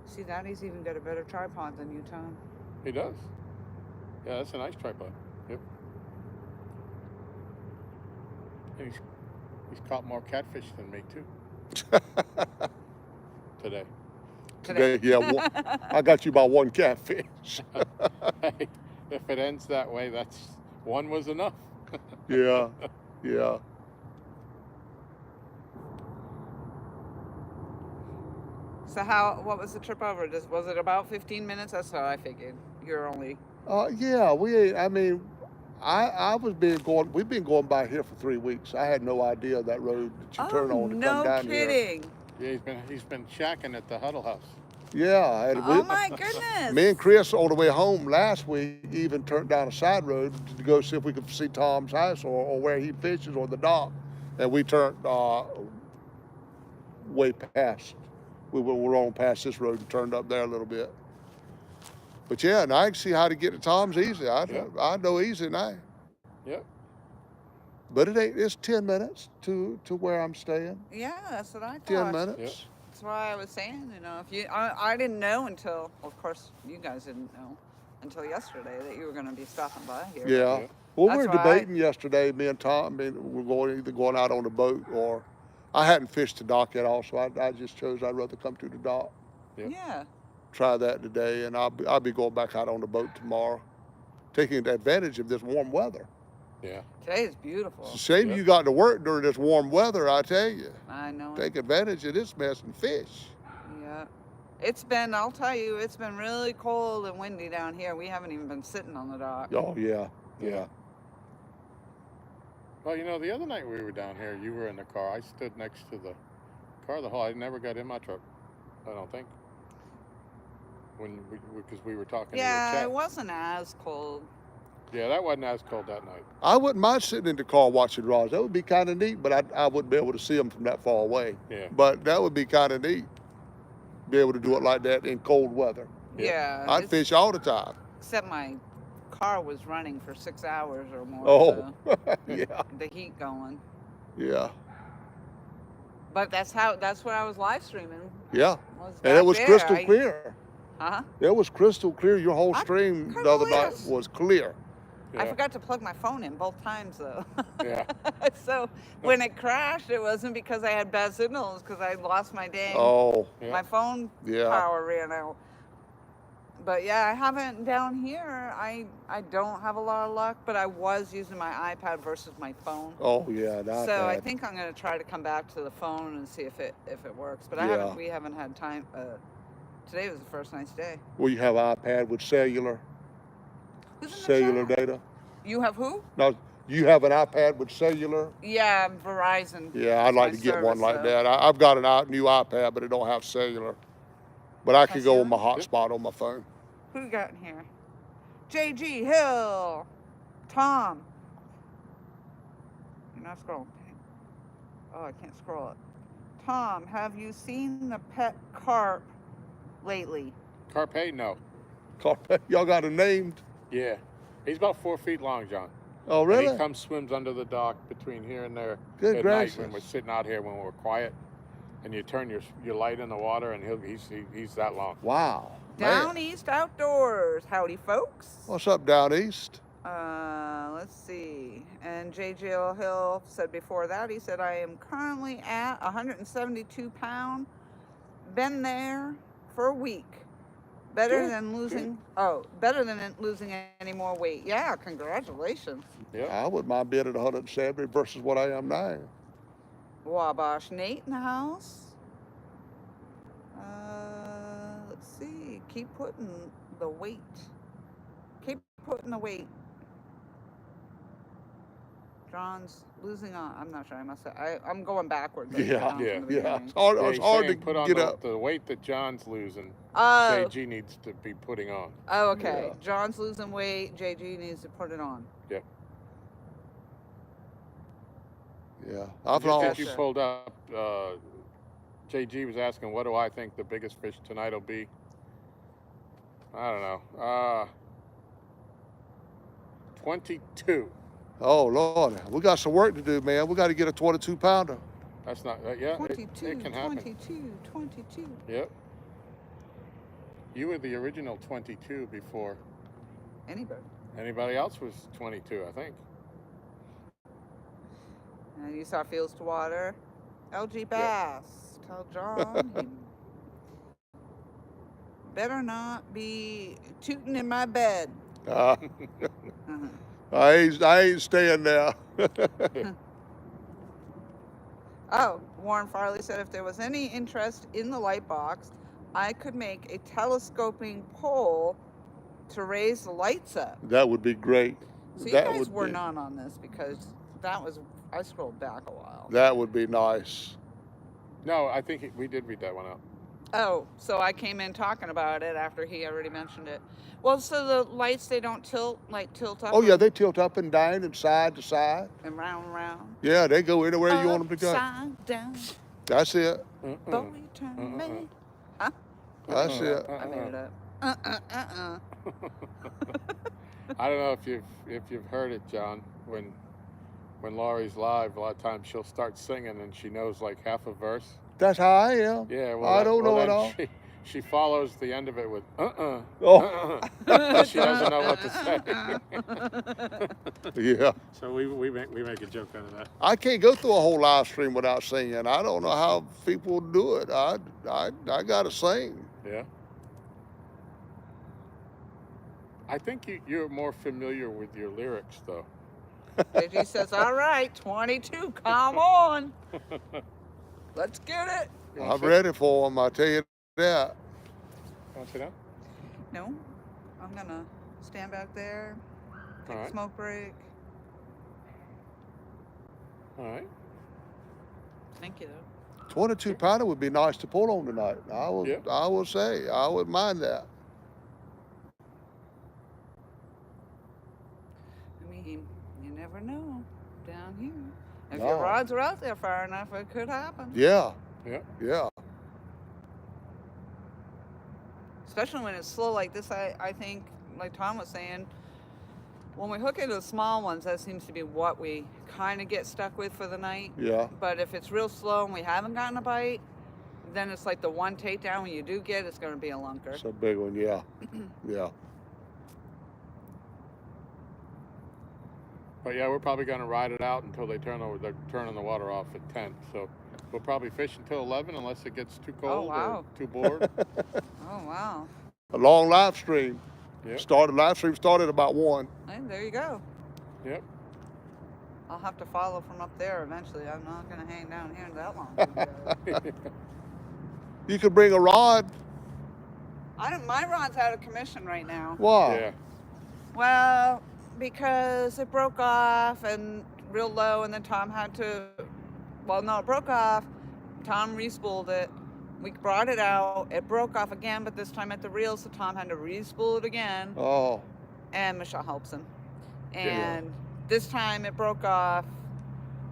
See, Daddy's even got a better tripod than you, Tom. He does. Yeah, that's a nice tripod. Yep. And he's caught more catfish than me too. Today. Today, yeah, I got you by one catfish. Hey, if it ends that way, that's one was enough. Yeah, yeah. So what was the trip over? Was it about 15 minutes? That's how I figured. You're only. Yeah, I mean, we've been going by here for 3 weeks. I had no idea that road that you turn on to no come down here. kidding. Yeah, he's been shacking at the Huddle House. Yeah, and Oh my goodness. me and Chris on the way home last week even turned down a side road to go see if we could see Tom's house or where he fishes or the dock, and we turned way past. We were on past this road and turned up there a little bit. But yeah, and I can see how to get to Tom's easy. I know easy now. Yep. But it's 10 minutes to where I'm staying. Yeah, that's what I thought. 10 minutes. Yep. That's why I was saying, I didn't know until, of course, you guys didn't know until yesterday that you were going to be stopping by here. Yeah. Yeah. Well, That's we were right. debating yesterday, me and Tom. I mean, we're either going out on the boat or I hadn't fished the dock at all, so I just chose I'd rather come to the dock. Yep. Yeah. Try that today, and I'll be going back out on the boat tomorrow, taking advantage of this warm weather. Yeah. Today is beautiful. It's a shame Yep. you got to work during this warm weather, I tell you. I know it. Take advantage of this mess and fish. Yeah. I'll tell you, it's been really cold and windy down here. We haven't even been sitting on the dock. Oh yeah, yeah. Well, the other night we were down here, you were in the car. I stood next to the car the whole. I never got in my truck. I don't think. Because we were talking. Yeah, to it your chat. wasn't as cold. Yeah, that wasn't as cold that night. I wouldn't mind sitting in the car watching rods. That would be kind of neat, but I wouldn't be able to see them from that far away. Yeah. But that would be kind of neat. Be able to do it like that in cold weather. Yeah. I'd fish all the time. Except my car was running for 6 hours or more. Oh, So yeah, the heat going. yeah, But that's what I was live streaming. yeah. Was And it back was there. crystal clear. Huh? It was crystal clear. Your whole I stream couldn't the other believe night it. was clear. Yeah. I forgot to plug my phone in both times though. Yeah. So when it crashed, it wasn't because I had bad signals, because I lost my dang Oh, Yeah. my phone yeah. power ran out. But yeah, I haven't down here. I don't have a lot of luck, but I was using my iPad versus my phone. Oh, yeah. Not So I bad. think I'm gonna try to come back to the phone and see if it works. But Yeah. we haven't had time. Today was the first nice day. Well, you have iPad with cellular Who's in the cellular chat? data. You have who? No, you have an iPad with cellular. Yeah, Verizon. Yeah, I'd is like my to get one service, like though. that. I've got new iPad, but it don't have cellular. But I could go on my serious? hotspot on my phone. Who you got in here? JG Hill, Tom. You're not scrolling. Oh, I can't scroll it. Tom, have you seen the pet carp lately? Carpe, no. Y'all got it named? Yeah. He's about 4 feet long, John. Oh, And really? he comes swims under the dock between here and there Good at gracious. night when we're sitting out here when we're quiet, and you turn your light in the water, and he's that long. Wow. Down Man. East Outdoors. Howdy, folks. What's up down east? Let's see. And JJ Hill said before that, he said, I am currently at 172 pound. Been there for a week. Better Good, than good. losing. Oh, better than losing any more weight. Yeah, congratulations. Yep. I wouldn't mind being at 170 versus what I am now. Wabash Nate in the house. Let's see. Keep putting the weight. Keep putting the weight. John's losing on. I'm not sure. I must say. I'm going backwards. I put Yeah, down Yeah. from the yeah. beginning. It's hard, Yeah, it's he's hard to saying put on get up. the weight that John's losing. Oh. JG needs to be putting on. Oh, okay. Yeah. John's losing weight. JG needs to put it on. Yep. Yeah, I've Just lost. as you pulled up, JG was asking, what do I think the biggest fish tonight will be? I don't know. 22. Oh Lord, we got some work to do, man. We got to get a 22 pounder. That's not, yeah, 22, it can happen. 22. Yep. You were the original 22 before Anybody. anybody else was 22, I think. And you saw Fields to Water. LGBass. Tell John he better not be tooting in my bed. Uh, Uh-huh. I ain't staying there. Oh, Warren Farley said if there was any interest in the light box, I could make a telescoping pole to raise the lights up. That would be great. So you That guys would were be. not on this because that was, I scrolled back a while. That would be nice. No, I think we did read that one out. Oh, so I came in talking about it after he already mentioned it. Well, so the lights, they don't tilt up Oh yeah, they tilt up and down and side to side. and round and round. Yeah, they go anywhere you want them to go. Upside down, That's it. boy, turn me. Huh? That's it. I made it up. I don't know if you've heard it, John. When Laurie's live, a lot of times she'll start singing and she knows like half a verse. That's how I am. Yeah, I don't know then it all. She follows the end of it with Oh. She doesn't know what to say. Yeah. So we make a joke out of that. I can't go through a whole live stream without singing. I don't know how people do it. I gotta sing. Yeah. I think you're more familiar with your lyrics though. JG says, all right, 22, come on. Let's get it. I'm ready for them. I tell you that. Want to sit down? No, I'm gonna stand back there, take All a right. smoke break. All right. Thank you, though. 22 pounder would be nice to pull on tonight. Yeah. I will say, I wouldn't mind that. I mean, you never know down here. If No. your rods are out there far enough, it could happen. Yeah, Yeah. yeah. Especially when it's slow like this, I think, like Tom was saying, when we hook into the small ones, that seems to be what we kind of get stuck with for the night. Yeah. But if it's real slow and we haven't gotten a bite, then it's like the one takedown when you do get, it's going to be a lunker. It's a big one, yeah. Yeah. But yeah, we're probably gonna ride it out until they're turning the water off at 10. So we'll probably fish until 11 unless it gets too cold wow. or too bored. Oh, wow. A long live stream. Yep. Live stream started about 1. Hey, there you go. Yep. I'll have to follow from up there eventually. I'm not going to hang down here that long. You could bring a rod. My rod's out of commission right now. Why? Yeah. Well, because it broke off and real low, and then Tom had to, well, no, it broke off. Tom re-spooled it. We brought it out. It broke off again, but this time at the reel, so Tom had to re-spool it again. Oh. And Michelle helps him. And this time it broke off,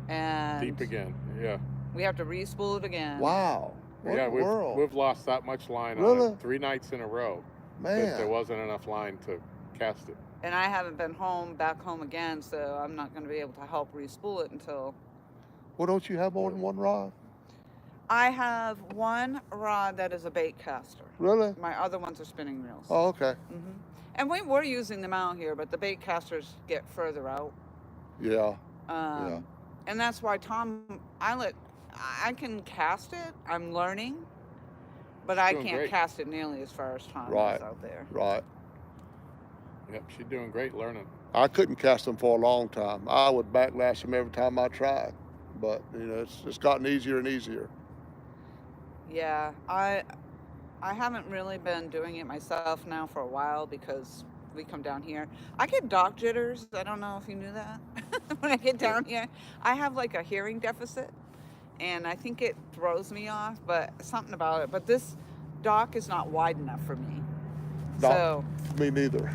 and Deep again. Yeah. we have to re-spool it again. Wow. What Yeah, in the world? we've lost that much line on Really? it 3 nights in a row. Man. That there wasn't enough line to cast it. And I haven't been back home again, so I'm not going to be able to help re-spool it until... Well, don't you have more than one rod? I have one rod that is a bait caster. Really? My other ones are spinning reels. Oh, okay. And we were using them out here, but the bait casters get further out. Yeah. And that's why Tom, I can cast it. I'm learning. But She's I doing can't great. cast it nearly as far as Tom Right. is out there. Right. Yep, she's doing great learning. I couldn't cast them for a long time. I would backlash them every time I tried. But, you know, it's gotten easier and easier. Yeah, I haven't really been doing it myself now for a while because we come down here. I get dock jitters. I don't know if you knew that. When I get down here, I have like a hearing deficit, and I think it throws me off. But something about it. But this dock is not wide enough for me. Not So me neither.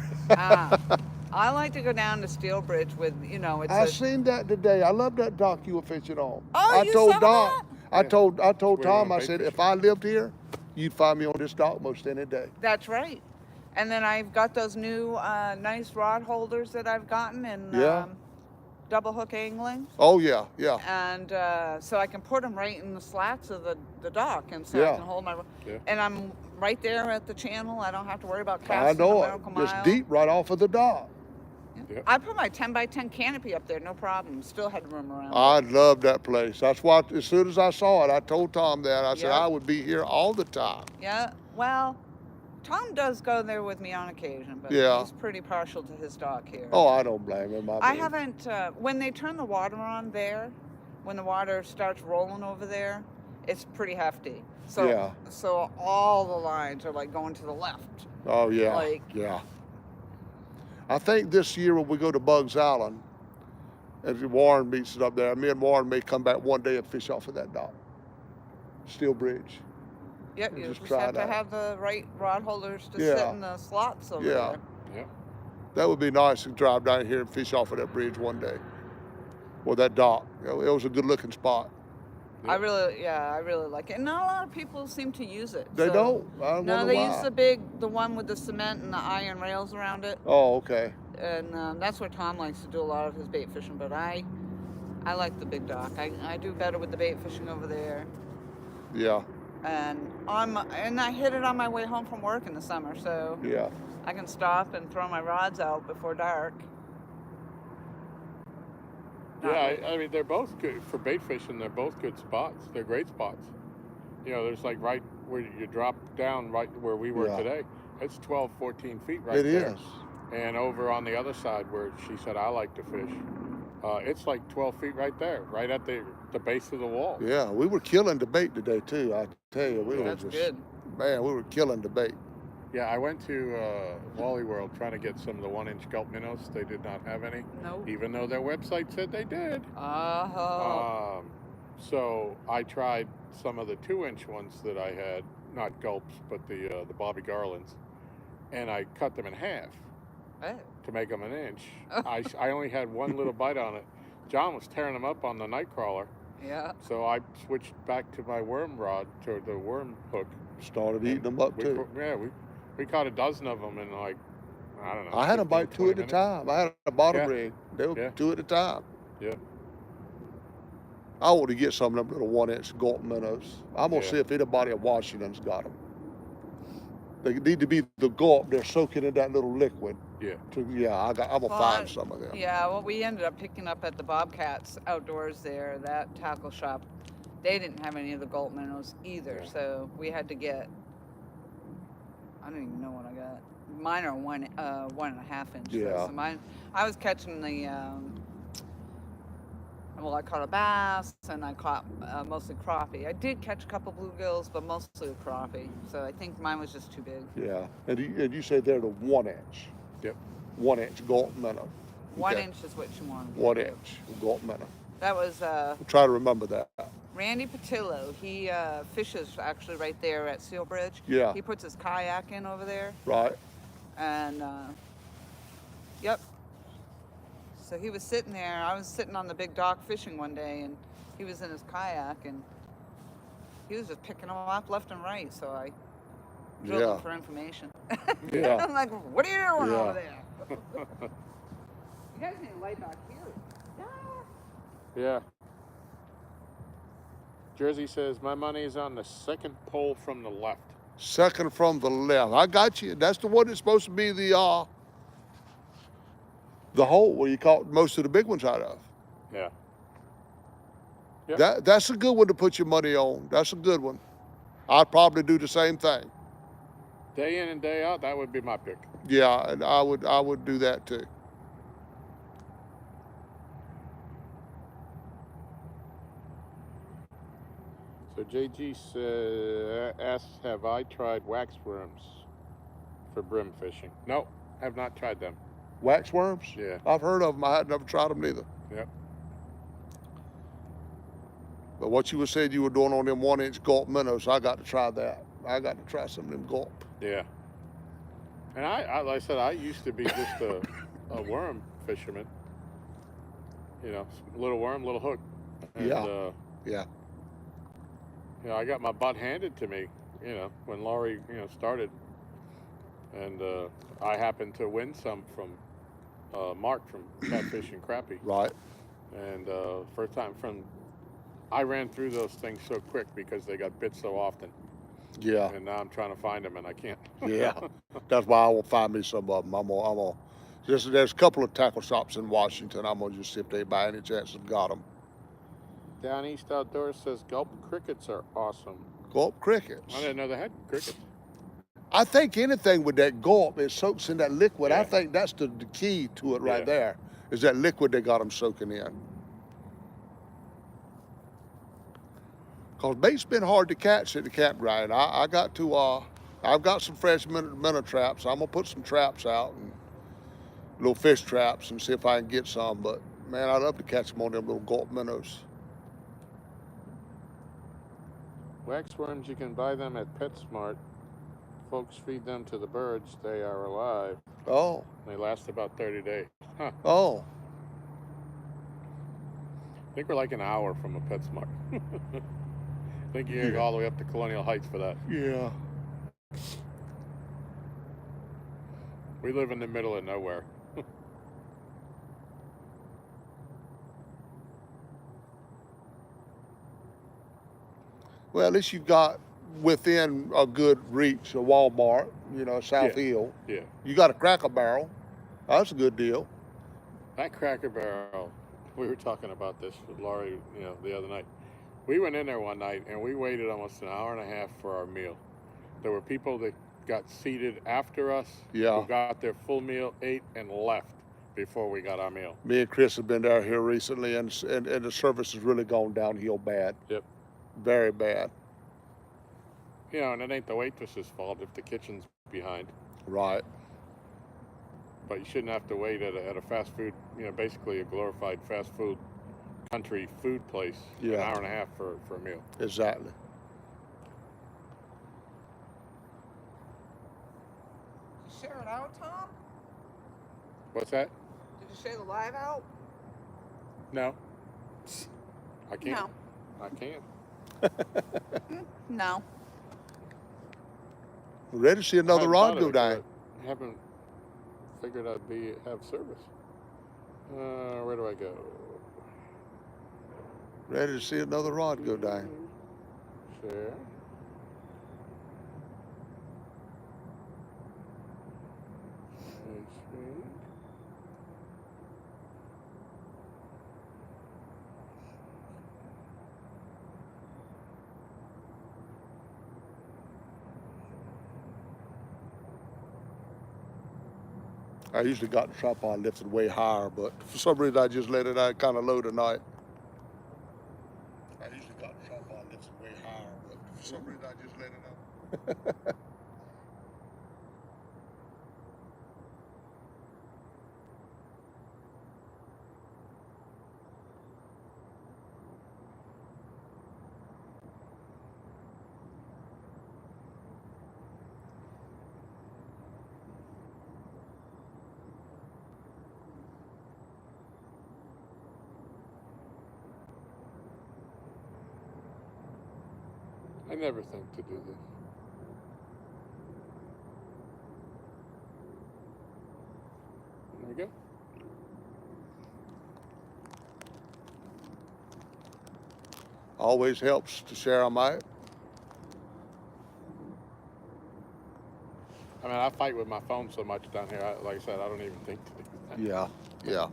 I like to go down to Steel Bridge with, it's I a. seen that today. I love that dock you were fishing on. Oh, I you told saw Doc. that? I told We were Tom. on I bait said, if fishing. I lived here, you'd find me on this dock most any day. That's right. And then I've got those new nice rod holders that I've gotten in Yeah. double hook angling. Oh yeah, yeah. And so I can put them right in the slats of the dock, and so I Yeah. can hold my. Yeah. And I'm right there at the channel. I don't have to worry about I casting the know Miracle it. Just Mile. deep right off of the dock. Yep. I put my 10x10 canopy up there, no problem. Still had room around. I love that place. That's why as soon as I saw it, I told Tom that. I said Yeah. I would be here all the time. Yeah. Well, Tom does go there with me on occasion, but Yeah. he's pretty partial to his dock here. Oh, I don't blame him. I haven't, when they turn the water on there, when the water starts rolling over there, it's pretty hefty. So, Yeah. so all the lines are like going to the left. Oh yeah. Like- yeah. I think this year when we go to Bugs Island, if Warren meets us up there, me and Warren may come back one day and fish off of that dock. Steel Bridge. Yep, And you just just try have it to out. have the right rod holders to Yeah. sit in the slots over Yeah. there. Yep. That would be nice to drive down here and fish off of that bridge one day. Or that dock. It was a good looking spot. I really like it. And not a lot of people seem to use it. They so- don't. I No, wonder they why. use the one with the cement and the iron rails around it. Oh, okay. And that's where Tom likes to do a lot of his bait fishing. But I like the big dock. I do better with the bait fishing over there. Yeah. And I hit it on my way home from work in the summer, so Yeah. I can stop and throw my rods out before dark. Yeah, I mean, they're both good for bait fishing. They're both good spots. They're great spots. There's like right where you drop down, right where we were Yeah. today. It's 12, 14 feet right It there. is. And over on the other side where she said I like to fish, it's like 12 feet right there, right at the base of the wall. Yeah. We were killing the bait today too. I tell you, we were That's just good. man, we were killing the bait. Yeah, I went to Wally World trying to get some of the 1-inch gulp minnows. They did not have any, Nope. even though their website said they did. Oh. So I tried some of the 2-inch ones that I had, not gulps, but the Bobby Garlands, and I cut them in half Hey. to make them 1 inch. I only had one little bite on it. John was tearing them up on the Nightcrawler, Yeah. so I switched back to my worm rod, to the worm hook. Started eating them up too. We caught a dozen of them in like, I don't know. I had them 15, bite 2 20 at a minutes. time. I had a bottom Yeah. rig. They were Yeah. 2 at a time. Yeah. I want to get some of them little 1-inch gulp minnows. I'm gonna Yeah. see if anybody in Washington's got them. They need to be the gulp. They're soaking in that little liquid. Yeah. I'm gonna Well, find some of them. Yeah, what we ended up picking up at the Bobcats outdoors there, that tackle shop, they didn't have any of the gulp minnows either. Yeah. So we had to get, I don't even know what I got. Mine are 1.5 inch. Yeah. So mine, I was catching the, I caught a bass and I caught mostly crappie. I did catch a couple bluegills, but mostly a crappie. So I think mine was just too big. Yeah. And you say they're the 1-inch. Yep. 1-inch gulp minnow. 1 Okay. inch is what you want. 1-inch gulp minnow. That was We'll try to remember that. Randy Patillo. He fishes actually right there at Seal Bridge. Yeah. He puts his kayak in over there, Right. and yep. So he was sitting there. I was sitting on the big dock fishing one day, and he was in his kayak, and he was just picking them up left and right. So I drilled Yeah. him for information. Yeah. I'm like, what are you doing Yeah. over there? You guys need to lay back here. Yeah. Jersey says my money is on the second pole from the left. Second from the left. I got you. That's the one that's supposed to be the hole where you caught most of the big ones out of. Yeah. Yep. That's a good one to put your money on. That's a good one. I'd probably do the same thing. Day in and day out, that would be my pick. Yeah, and I would do that too. So JG asks, have I tried wax worms for brim fishing? No, have not tried them. Wax worms? Yeah. I've heard of them. I had never tried them neither. Yep. But what you were saying you were doing on them 1-inch gulp minnows, I got to try that. I got to try some of them gulp. Yeah. And I like I said, I used to be just a worm fisherman. You know, little worm, little hook. And, Yeah. Yeah. You know, I got my butt handed to me, you know, when Laurie, you know, started. And I happened to win some from Mark from Catfish and Crappie. Right. And first time I ran through those things so quick because they got bit so often. Yeah. And now I'm trying to find them and I can't. Yeah. That's why I will find me some of them. There's a couple of tackle shops in Washington. I'm gonna just see if they by any chance have got them. Down East Outdoors says gulp crickets are awesome. Gulp crickets. I didn't know they had crickets. I think anything with that gulp, it soaks in that liquid. Yeah. I think that's the key to it right Yeah. there, is that liquid they got them soaking in. Because bait's been hard to catch at the campground. I've got some fresh minnow traps. I'm gonna put some traps out, and little fish traps, and see if I can get some. But man, I'd love to catch them on them little gulp minnows. Wax worms, you can buy them at PetSmart. Folks feed them to the birds. They are alive. Oh. They last about 30 days. Huh. Oh. I think we're like an hour from a PetSmart. I think you go all the way up to Colonial Heights for that. Yeah. We live in the middle of nowhere. Well, at least you've got within a good reach a Walmart, you know, South Hill. Yeah. You got a Cracker Barrel. That's a good deal. That Cracker Barrel, we were talking about this with Laurie, you know, the other night. We went in there one night and we waited almost an hour and a half for our meal. There were people that got seated after us, Yeah. who got their full meal, ate, and left before we got our meal. Me and Chris have been down here recently, and the service has really gone downhill bad. Yep. Very bad. You know, and it ain't the waitress's fault if the kitchen's behind. Right. But you shouldn't have to wait at a fast food, you know, basically a glorified fast food country food place, Yeah. an hour and a half for a meal. Exactly. Share it out, Tom? What's that? Did you share the live out? No. I can't. No. I can't. No. We're ready to see another rod go down. I haven't figured I'd have service. Where do I go? Ready to see another rod go down. Share. Screen. I usually got the tripod lifted way higher, but for some reason I just let it out kind of low tonight. I usually got the tripod lifted way higher, but for some reason I just let it out. I never think to do this. There we go. Always helps to share them out. I mean, I fight with my phone so much down here. Like I said, I don't even think to do that. Yeah, yeah.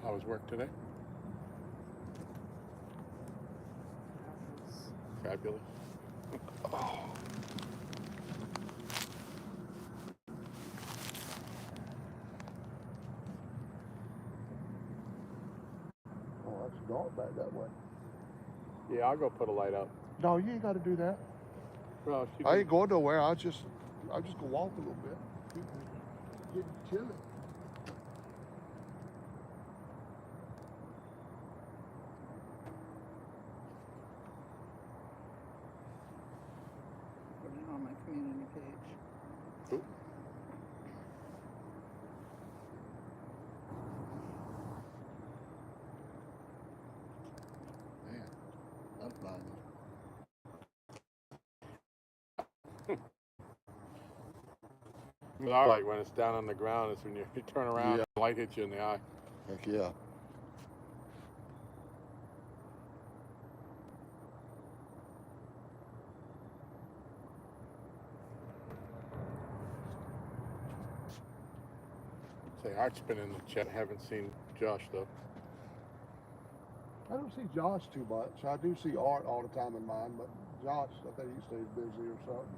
How was work today? Fabulous. Oh, that's dark back that way. Yeah, I'll go put a light out. No, you ain't got to do that. Well, if you I do- ain't going nowhere. I just go walk a little bit. Getting chilly. Put it on my community page. Oop. Man, I'm flying. What I like when it's down on the ground is when you turn around Yeah. and the light hits you in the eye. Heck yeah. Say, Art's been in the chat. Haven't seen Josh though. I don't see Josh too much. I do see Art all the time in mine, but Josh, I think he stays busy or something.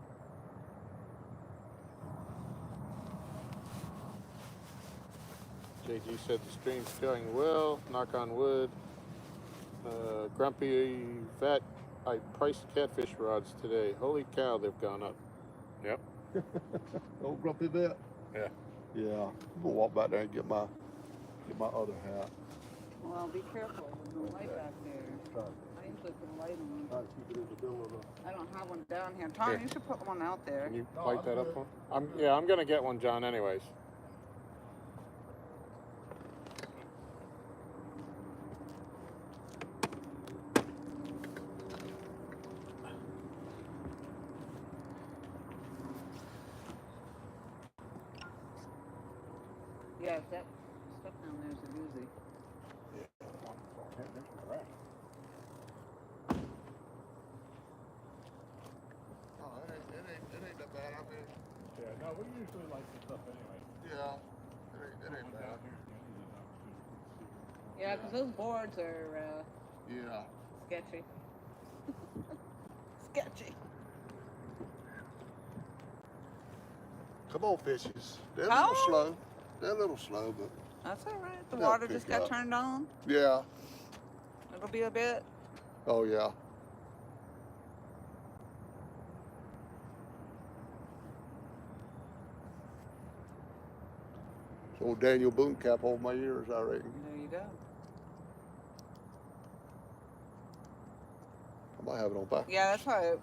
JG said the stream's going well. Knock on wood. Grumpy vet. I priced catfish rods today. Holy cow, they've gone up. Yep. Old grumpy bit. Yeah. Yeah. I'm gonna walk back there and get my other hat. Well, be careful. There's no light back there. Try, I usually put a light on. try to keep it in the middle of the. I don't have one down here. Tom, Here. you should put one out there. Can you No, light I'm that up good. for me? I'm gonna get one, John, anyways. Yeah, that stuff down there is a doozy. No, it ain't that bad. I mean, Yeah, no, we usually like the stuff anyway. yeah, it ain't bad. Yeah, because those boards are Yeah. sketchy. Sketchy. Come on, fishes. They're a Come little on. slow. They're a little slow, but That's all right. The They'll water just pick got up. turned on. yeah. It'll be a bit. Oh yeah. So old Daniel Boone cap over my ears, I reckon. There you go. I might have it on back. Yeah, that's why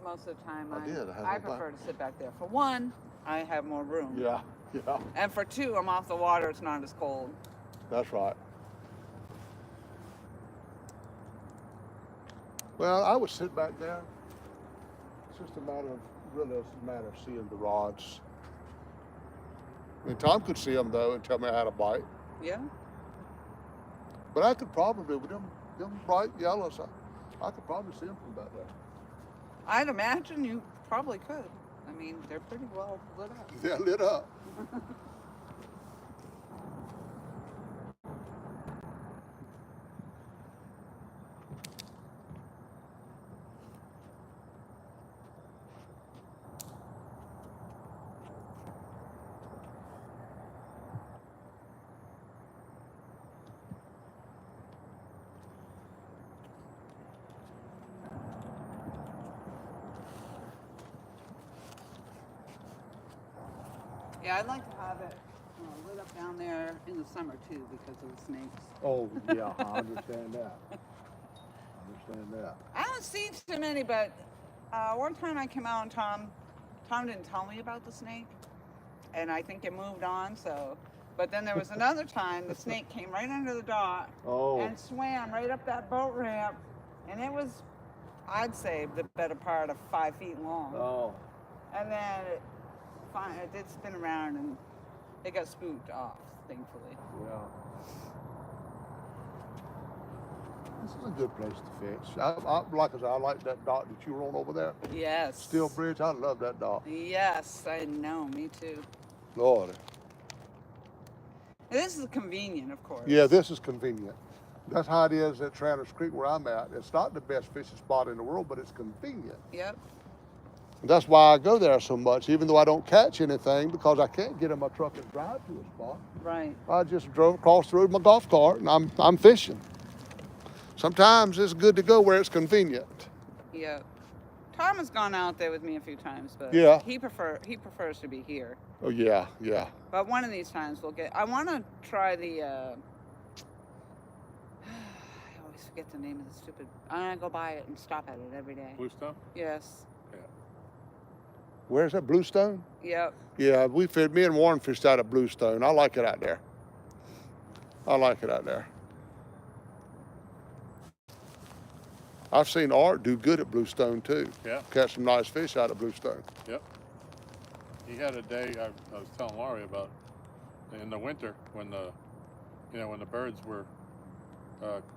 most of the time I did, I had I it on prefer to sit back there. For one, I have more room. Yeah, yeah. And for two, I'm off the water. It's not as cold. That's right. Well, I would sit back there. It's just a matter of, really, it's a matter of seeing the rods. I mean, Tom could see them though and tell me how to bite. Yeah. But I could probably, with them bright yellows, I could probably see them from back there. I'd imagine you probably could. I mean, they're pretty well lit up. They're lit up. Yeah, I'd like to have it lit up down there in the summer too because of the snakes. Oh, yeah, I understand that. I understand that. I don't see too many, but one time I came out and Tom didn't tell me about the snake, and I think it moved on. So, but then there was another time the snake came right under the dock Oh, and swam right up that boat ramp, and it was, I'd say, the better part of 5 feet long. oh, And then it did spin around and it got spooked off, thankfully. yeah. This is a good place to fish. I like that dock that you were on over there. Yes. Steel Bridge, I love that dock. Yes, I know, me too. Lord. This is convenient, of course. Yeah, this is convenient. That's how it is at Tranners Creek where I'm at. It's not the best fishing spot in the world, but it's convenient. Yep. That's why I go there so much, even though I don't catch anything, because I can't get in my truck and drive to a spot. Right. I just drove across the road with my golf cart and I'm fishing. Sometimes it's good to go where it's convenient. Yep. Tom has gone out there with me a few times, but Yeah. he prefers to be here. Oh yeah, yeah. But one of these times we'll get. I want to try the. I always forget the name of the stupid. I'm gonna go buy it and stop at it every day. Bluestone? Yes. Yeah. Where's that, Bluestone? Yep. Yeah, me and Warren fished out at Bluestone. I like it out there. I like it out there. I've seen Art do good at Bluestone too. Yeah. Catch some nice fish out of Bluestone. Yep. He had a day I was telling Laurie about in the winter when when the birds were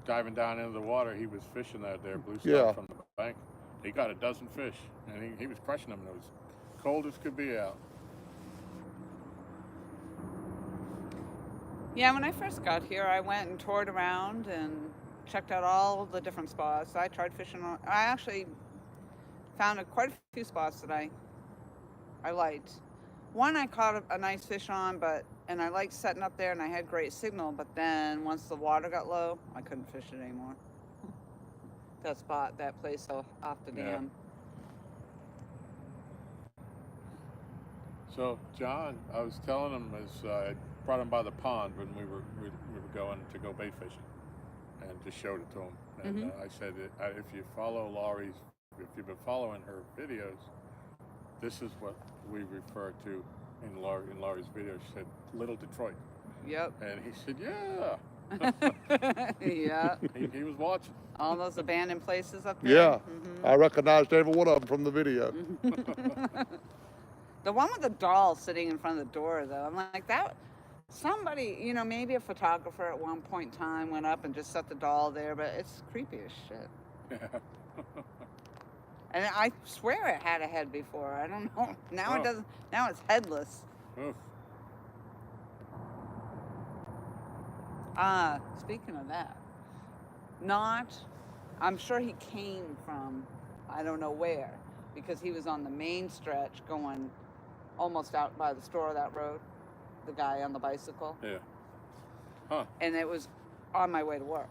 diving down into the water. He was fishing out there, Bluestone, Yeah. from the bank. He got a dozen fish, and he was crushing them. It was cold as could be out. Yeah, when I first got here, I went and toured around and checked out all the different spots. I tried fishing on. I actually found quite a few spots that I liked. One I caught a nice fish on, and I liked setting up there, and I had great signal. But then once the water got low, I couldn't fish it anymore. That place off the Yeah. dam. So John, I was telling him as I brought him by the pond when we were going to go bait fishing, and just showed it to him. And I said, if you follow Laurie's, if you've been following her videos, this is what we refer to in Laurie's video. She said, Little Detroit. Yep. And he said, yeah. Yeah. He was watching. All those abandoned places up there. Yeah, I recognized every one of them from the video. The one with the doll sitting in front of the door, though, I'm like, that. Somebody, maybe a photographer at one point in time went up and just set the doll there, but it's creepy as shit. Yeah. And I swear it had a head before. I don't know. Now Oh. it doesn't. Now it's headless. Oof. Speaking of that, I'm sure he came from, I don't know where, because he was on the main stretch going almost out by the store, that road, the guy on the bicycle. Yeah. Huh. And it was on my way to work.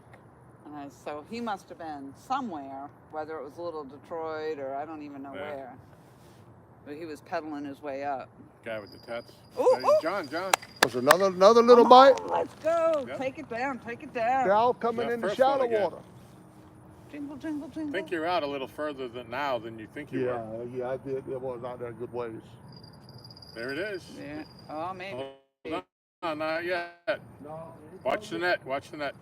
And so he must have been somewhere, whether it was Little Detroit or I don't even know Yeah. where. But he was pedaling his way up. Guy with the tats. Ooh, Hey, ooh. John. Was another little Come bite? on, let's go. Yeah. Take it down. Take it down. Now coming Yeah, into first one shallow again. water. Jingle, jingle, jingle. I think you're out a little further than you think you were. Yeah, I did. It was out there a good ways. There it is. Yeah. Oh, maybe. Hold on, not yet. No, Watch the net. Watch the net.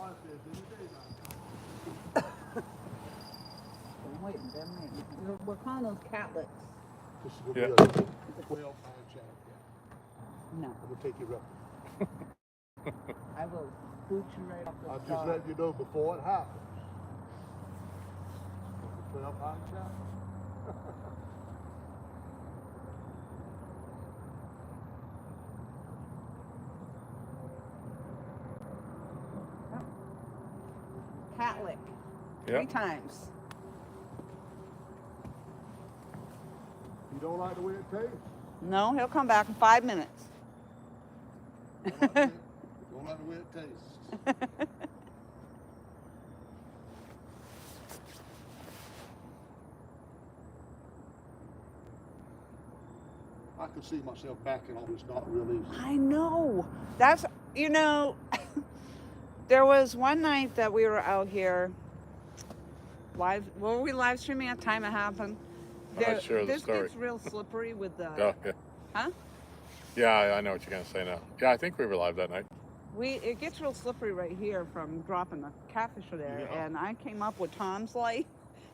I'm waiting. I'm waiting. We're calling those catlets. This is gonna Yeah. be a 12-pound shad. No, I'm gonna take you up. I will boot you right off the I'm just top. letting you know before it happens. 12-pound shad. Catlick. Yeah. 3 times. You don't like the way it tastes? No, he'll come back in 5 minutes. Don't like the way it tastes. I can see myself backing on this not real easy. I know. That's, there was one night that we were out here were we live streaming at the time it happened? I'm not sure of the this story. gets real slippery with the, Oh, yeah. huh? Yeah, I know what you're gonna say now. Yeah, I think we were live that night. It gets real slippery right here from dropping the catfish there, Yeah. and I came up with Tom's light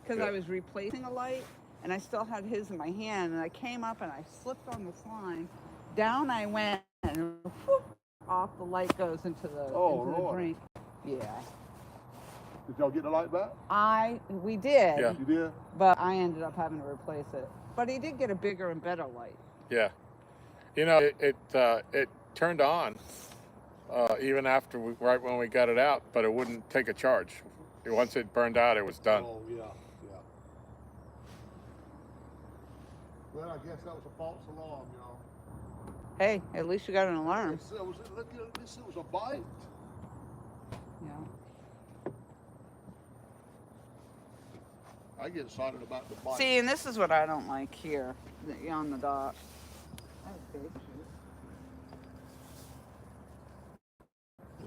because Yeah. I was replacing a light, and I still had his in my hand, and I came up and I slipped on the slime. Down I went, and whoop, off the light goes into the Lord. drink. Yeah, Did y'all get the light back? we did, Yeah. You did? but I ended up having to replace it. But he did get a bigger and better light. Yeah. You know, it turned on even after right when we got it out, but it wouldn't take a charge. Once it burned out, it was done. Oh, yeah, yeah. Well, I guess that was a false alarm, y'all. Hey, at least you got an alarm. Look at this, it was a bite. Yeah. I get excited about the bite. See, and this is what I don't like here on the dock. That was big shit.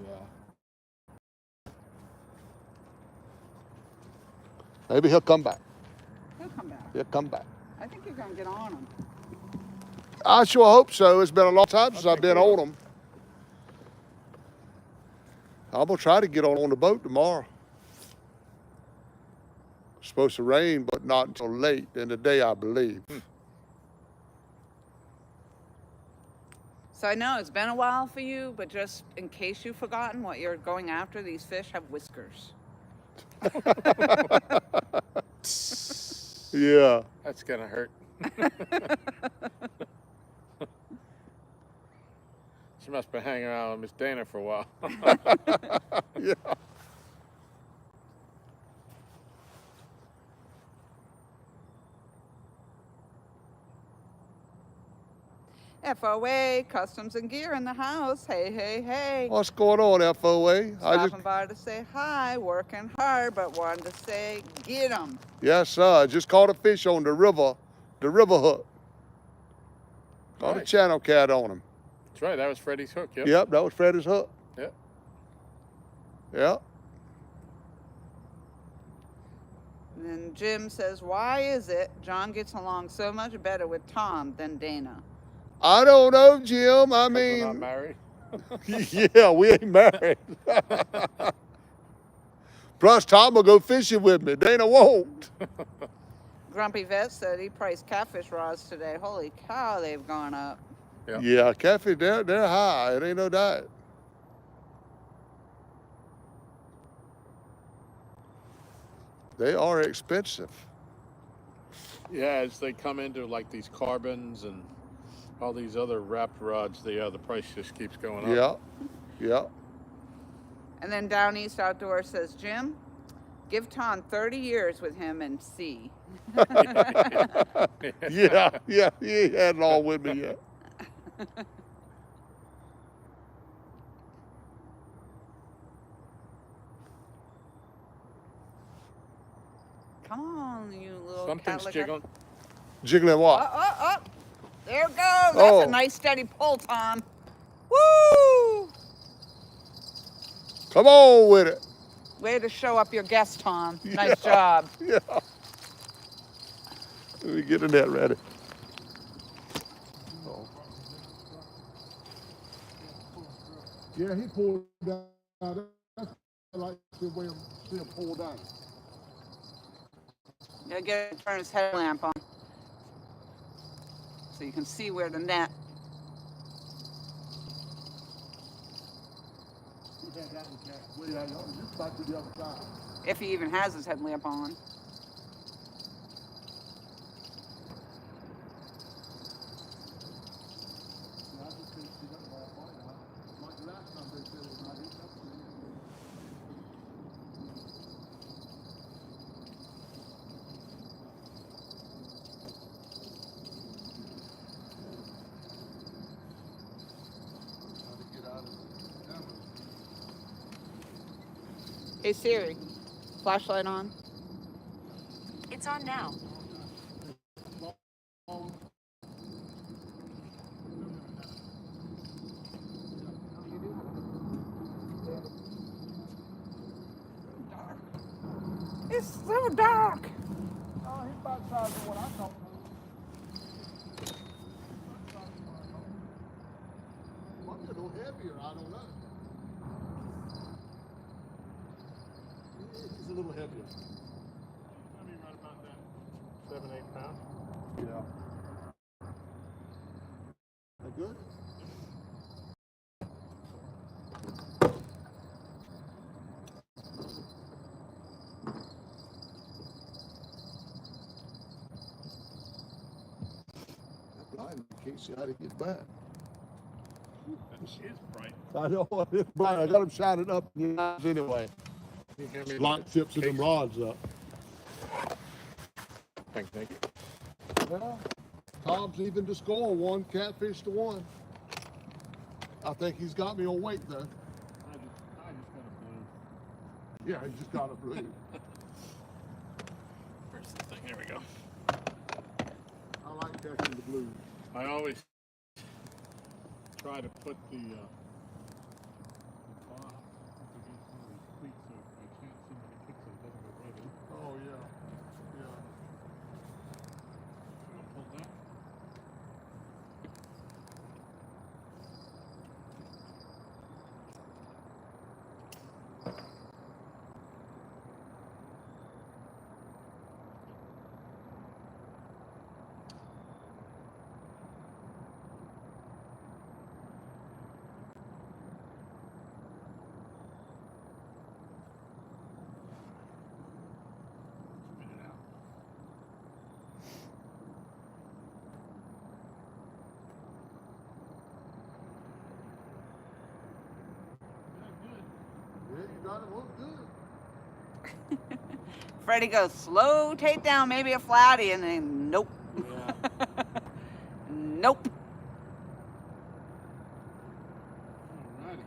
Yeah. Maybe he'll come back. He'll come back. He'll come back. I think you're gonna get on him. I sure hope so. It's been a long time since I've been on them. I'm gonna try to get on the boat tomorrow. It's supposed to rain, but not until late in the day, I believe. So I know it's been a while for you, but just in case you've forgotten what you're going after, these fish have whiskers. Yeah. That's gonna hurt. She must have been hanging around with Miss Dana for a while. Yeah. FOA, customs and gear in the house. Hey, hey, hey. What's going on, FOA? Stopping by to say hi, working hard, but wanted to say, get 'em. Yes, sir. I just caught a fish on the river hook. Caught a Nice. channel cat on him. That's right. That was Freddie's hook. Yep. Yep, that was Freddie's hook. Yep. Yep. And then Jim says, why is it John gets along so much better with Tom than Dana? I don't know, Jim. I 'Cause we're not mean, married. yeah, we ain't married. Plus, Tom will go fishing with me. Dana won't. Grumpy Vet said he priced catfish rods today. Holy cow, they've gone up. Yep. Yeah, catfish, they're high. It ain't no doubt. They are expensive. Yeah, as they come into like these carbons and all these other wrapped rods, the price just keeps going up. Yeah, yeah. And then Down East Outdoors says, Jim, give Tom 30 years with him and see. Yeah, yeah, he ain't had it all with me yet. Come on, you little Something's cat jiggling. Jiggling what? Oh. There it goes. That's Oh. a nice steady pull, Tom. Woo! Come on with it. Way to show up your guest, Tom. Nice job. Yeah. Let me get the net ready. Oh. Yeah, he pulled down. That's like the way I see him pull down. Gotta get him to turn his headlamp on so you can see where the net. Just back to the other side. If he even has his headlamp on. Hey Siri, flashlight on. It's on now. It's so dark. Oh, he's about the size of what I thought. Might be a little heavier, I don't know. He's a little heavier. I mean, right about that. 7-8 pounds. Yeah. That good? That blind, you can't see how to get back. That is bright. I know it's bright. I got them shining up in your eyes anyway. You give me Light tips and them rods up. Thank you. Well, Tom's even to score one, catfish to one. I think he's got me on weight though. I just got a blue. Yeah, he just got a blue. Where's the thing? Here we go. I like catching the blues. I always try to put the box against one of these cleats so I can't see when it kicks it, it doesn't go right in. Oh yeah, yeah. I'll pull that. Spit it out. Yeah, you got it. Look good. Freddie goes, slow takedown, maybe a flatty, and then nope. Yeah. Nope. Alrighty.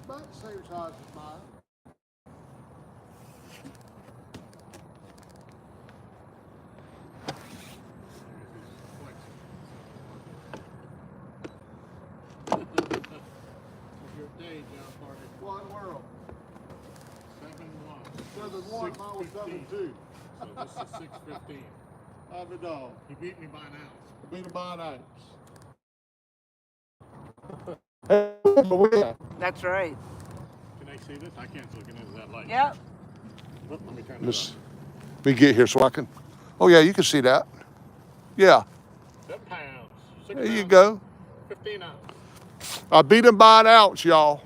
About the same size as mine. Your day, John Parker. What world? 7-1. 7-1, mine was 7-2. So this is 6:15. I'm a dog. He beat me by an ounce. Beat him by an ounce. That's right. Can I see this? I can't look into that light. Yep. Look, let me turn Let's, it let me get here so I can. Oh yeah, you can see that. Yeah, on. 7 pounds. 6 there you pounds, go. 15 ounce. I beat him by an ounce, y'all.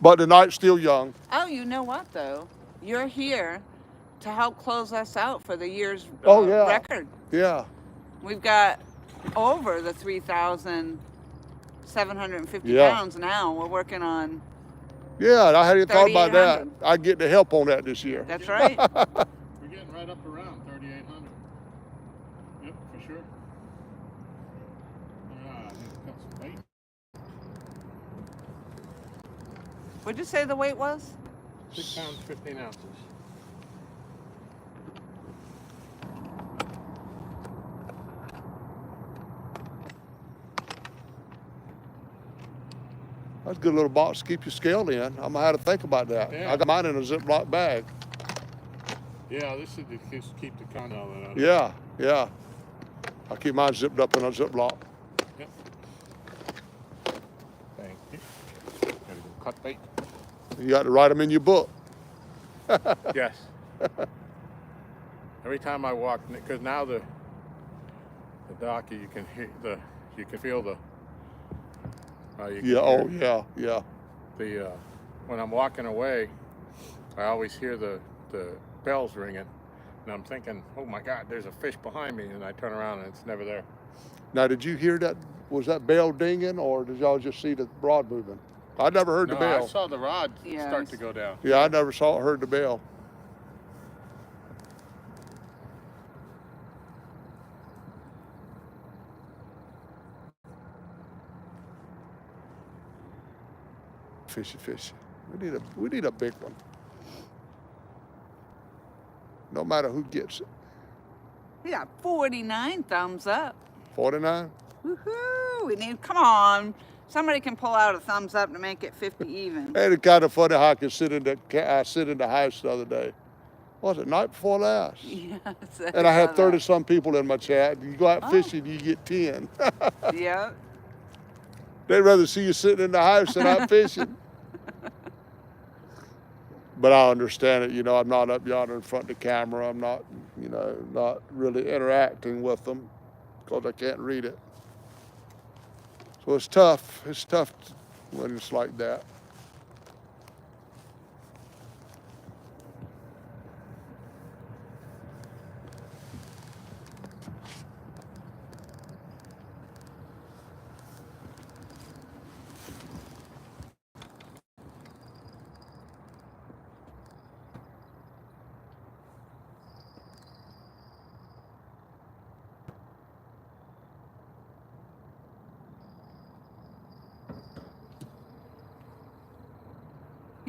But the night's still young. Oh, you know what though? You're here to help close us out for the year's Oh, yeah. record. Yeah. We've got over the 3,750 Yeah. pounds now. We're working on. Yeah, I hadn't thought about that. 3,800. I get the help on that this year. That's right. We're getting right up around 3,800. Yep, for sure. I need to cut some bait. What'd you say the weight was? 6 pounds, 15 ounces. That's a good little box to keep your scale in. I'm gonna have to think about that. Yeah. I got mine in a Ziploc bag. Yeah, this is to keep the con out of that. Yeah, yeah. I keep mine zipped up in a Ziploc. Yep. Thank you. Gotta go cut bait. You got to write them in your book. Yes. Every time I walk, because now the dock, you can hear you can feel the. You can Yeah. Oh, hear yeah, yeah. the when I'm walking away, I always hear the bells ringing, and I'm thinking, oh my God, there's a fish behind me, and I turn around and it's never there. Now, did you hear that? Was that bell dinging, or did y'all just see the rod moving? I never heard No, the bell. I saw the rod Yeah, start to go down. Yeah, I never heard the bell. Fishy, fishy. We need a big one. No matter who gets it. We got 49 thumbs up. 49? Woohoo! We need. Come on. Somebody can pull out a thumbs up to make it 50 even. And it's kind of funny how I could sit in the house the other day. Was it night before last? Yes. And I had saw 30 some people in my chat. You go out Oh. fishing, you get 10. that. Yep. They'd rather see you sitting in the house than out fishing. But I understand it. You know, I'm not up yonder in front of the camera. I'm not, you know, not really interacting with them because I can't read it. So it's tough. It's tough when it's like that.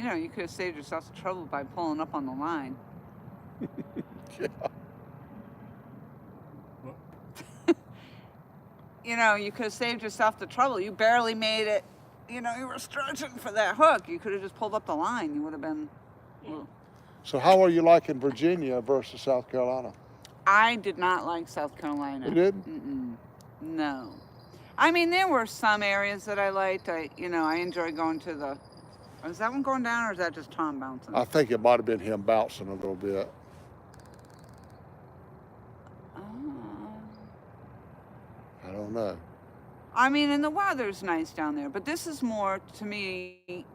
You know, you could have saved yourself the trouble by pulling up on the line. Yeah. You know, you could have saved yourself the trouble. You barely made it. You know, you were stretching for that hook. You could have just pulled up the line. You would have been. Well, So how are you liking Virginia versus South Carolina? I did not like South Carolina. You didn't? No. I mean, there were some areas that I liked. I enjoyed going to the. Is that one going down, or is that just Tom bouncing? I think it might have been him bouncing a little bit. I don't know. I mean, and the weather's nice down there, but this is more, to me,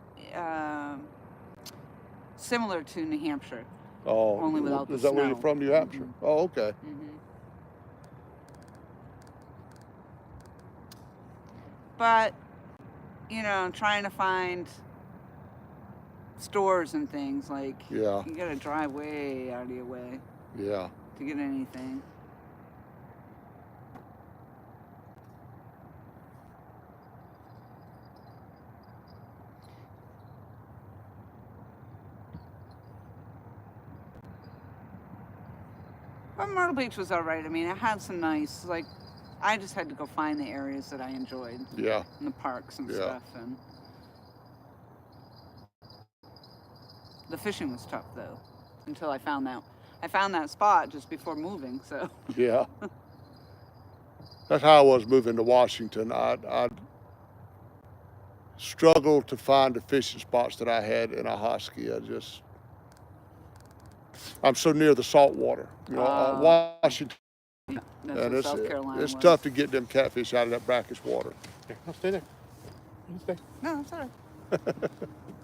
similar to New Hampshire. Oh, Only without the is that where snow. you're from, New Hampshire? Oh, okay. But, you know, trying to find stores and things, like, Yeah. you gotta drive way out of your way Yeah. to get anything. But Myrtle Beach was all right. I mean, it had some nice, like, I just had to go find the areas that I enjoyed. Yeah. And the parks and Yeah. stuff. And the fishing was tough, though, until I found that. I found that spot just before moving, so. Yeah. That's how I was moving to Washington. I struggled to find the fishing spots that I had in Ahoskie. I'm so near the salt water. You know, Washington, That's and what South Carolina it's was. tough to get them catfish out of that brackish water. Yeah, no, stay there. You stay. No, it's all right.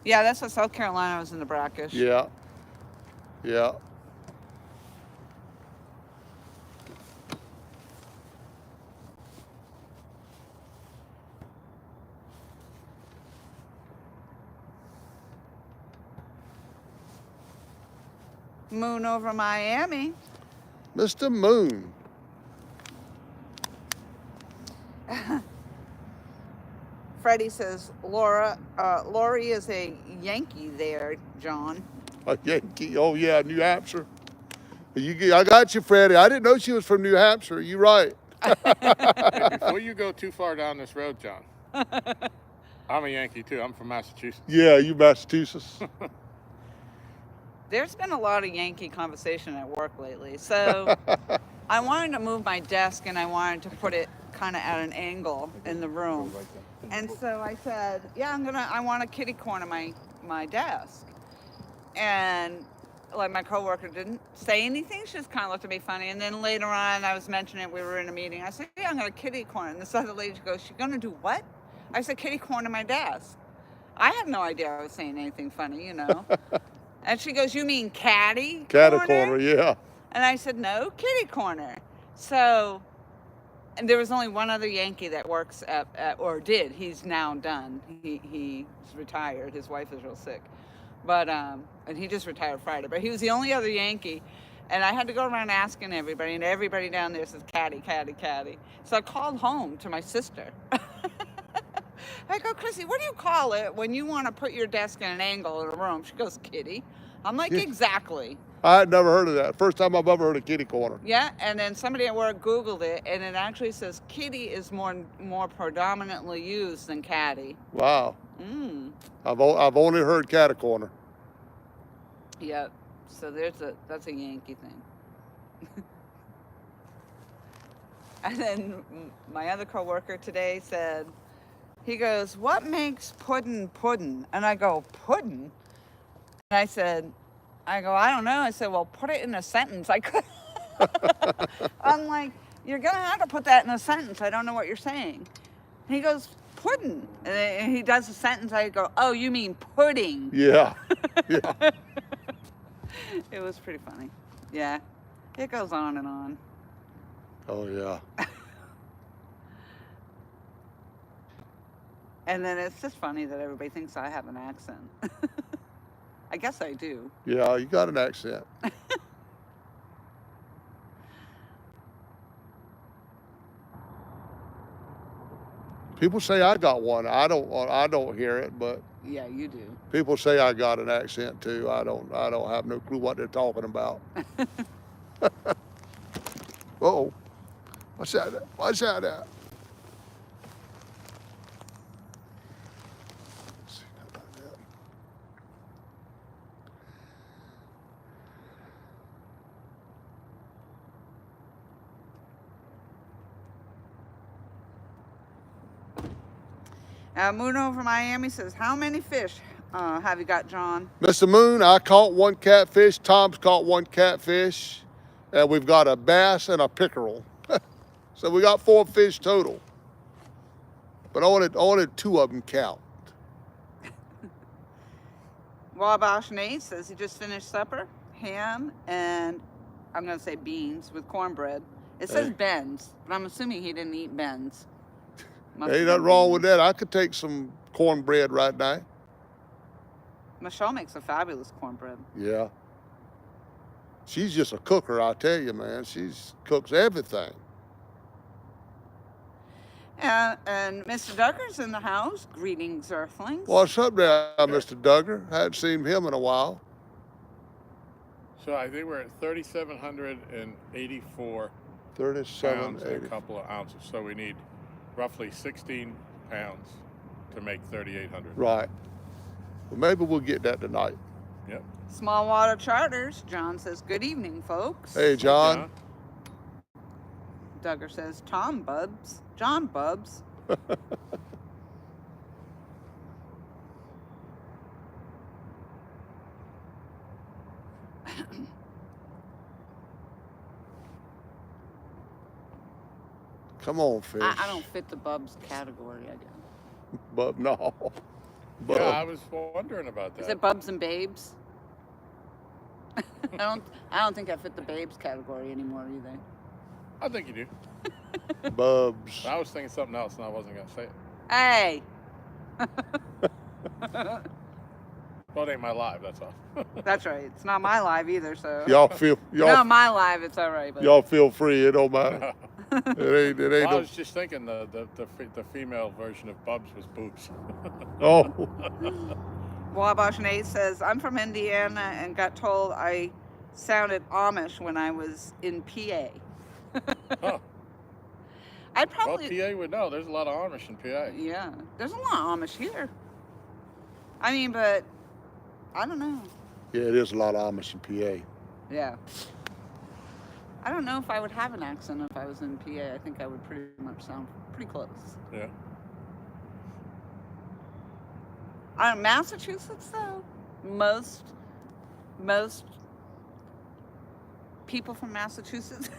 Yeah, that's what South Carolina was in the brackish. Yeah. Yeah. Moon over Miami. Mr. Moon. Freddie says, Lori is a Yankee there, John. A Yankee. Oh, yeah, New Hampshire. I got you, Freddie. I didn't know she was from New Hampshire. You're right. Hey, before you go too far down this road, John, I'm a Yankee too. I'm from Massachusetts. Yeah, you Massachusetts. There's been a lot of Yankee conversation at work lately. So I wanted to move my desk and I wanted to put it kind of at an angle in the room. And so I said, yeah, I want a kitty corner my desk. And like my coworker didn't say anything. She just kind of looked at me funny. And then later on, I was mentioning it. We were in a meeting. I said, yeah, I'm going to kitty corner. And this other lady goes, you're going to do what? I said, kitty corner my desk. I had no idea I was saying anything funny, you know. And she goes, you mean catty corner, yeah. And I said, no, kitty corner. So, and there was only one other Yankee that works or did. He's now done. He's retired. His wife is real sick. But, and he just retired Friday. But he was the only other Yankee. And I had to go around asking everybody. And everybody down there says, catty, catty, catty. So I called home to my sister. I go, Chrissy, what do you call it when you want to put your desk in an angle in a room? She goes, kitty. I'm like, exactly. I had never heard of that. First time I've ever heard of kitty corner. Yeah, and then somebody at work Googled it, and it actually says kitty is more predominantly used than catty. Wow. I've only heard catty corner. Yep. So that's a Yankee thing. And then my other coworker today said, he goes, what makes puddin'? And I go, puddin'? And I go, I don't know. I said, well, put it in a sentence. I could. I'm like, you're going to have to put that in a sentence. I don't know what you're saying. And he goes, puddin'. And he does a sentence. I go, oh, you mean pudding. Yeah. Yeah. It was pretty funny. Yeah. It goes on and on. Oh, yeah. And then it's just funny that everybody thinks I have an accent. I guess I do. Yeah, you got an accent. People say I got one. I don't hear it, but Yeah, you do. People say I got an accent too. I don't have no clue what they're talking about. Uh-oh. What's that? What's that at? See, not like that. Moon over Miami says, how many fish have you got, John? Mr. Moon, I caught one catfish. Tom's caught one catfish. And we've got a bass and a pickerel. So we got 4 fish total. But only 2 of them count. Wabash Nate says he just finished supper, ham, and I'm going to say beans with cornbread. It says Hey. Ben's, but I'm assuming he didn't eat Ben's. Ain't nothing wrong with that. I could take some cornbread right now. Michelle makes a fabulous cornbread. Yeah. She's just a cooker, I tell you, man. She cooks everything. And Mr. Duggar's in the house. Greetings, Earthlings. What's up there, Mr. Duggar? Hadn't seen him in a while. So I think we're at 3,784 37, pounds and 80. a couple of ounces. So we need roughly 16 pounds to make 3,800. Right. Well, maybe we'll get that tonight. Yep. Small Water Charters. John says, good evening, folks. Hey, John. Duggar says, Tom Bubs. John Bubs. Come on, fish. I don't fit the Bubs category, I guess. But no. But, Yeah, I was wondering about that. Is it Bubs and Babes? I don't think I fit the Babes category anymore either. I think you do. Bubs. I was thinking something else and I wasn't going to say it. Hey! Well, it ain't my live, that's all. That's right. It's not my live either, so. Y'all feel No, my live, it's all right. But y'all feel free. It don't matter. It ain't Well, I no. was just thinking the female version of Bubs was boobs. Oh. Wabash Nate says, I'm from Indiana and got told I sounded Amish when I was in PA. Huh. I'd Well, probably. PA would know. There's a lot of Amish in PA. Yeah. There's a lot of Amish here. I mean, but I don't know. Yeah, it is a lot of Amish in PA. Yeah. I don't know if I would have an accent if I was in PA. I think I would pretty much sound pretty close. Yeah. Massachusetts, though, most people from Massachusetts,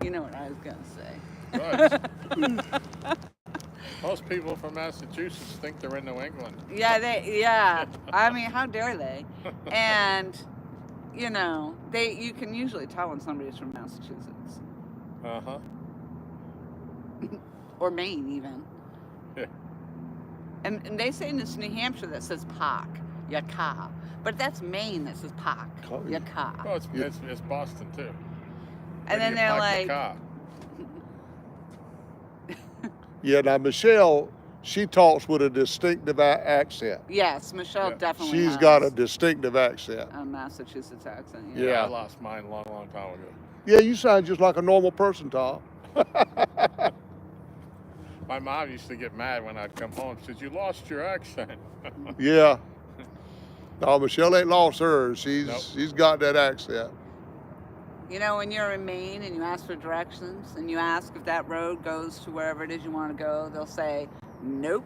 you know what I was gonna say. Right. Most people from Massachusetts think they're in New England. Yeah. I mean, how dare they? And you know, you can usually tell when somebody's from Massachusetts Uh-huh. or Maine, even. Yeah. And they say in this New Hampshire that says park, your car. But that's Maine that says park, your car. Oh, it's Boston, too. And then you they're park your like, car. Yeah, now Michelle, she talks with a distinctive accent. yes, Michelle Yeah. definitely She's has got a distinctive accent. a Massachusetts accent. Yeah. I lost mine a long, long time ago. Yeah, you sound just like a normal person, Tom. My mom used to get mad when I'd come home. She said, you lost your accent. Yeah. No, Michelle ain't lost hers. Nope. She's got that accent. You know, when you're in Maine and you ask for directions and you ask if that road goes to wherever it is you want to go, they'll say, nope,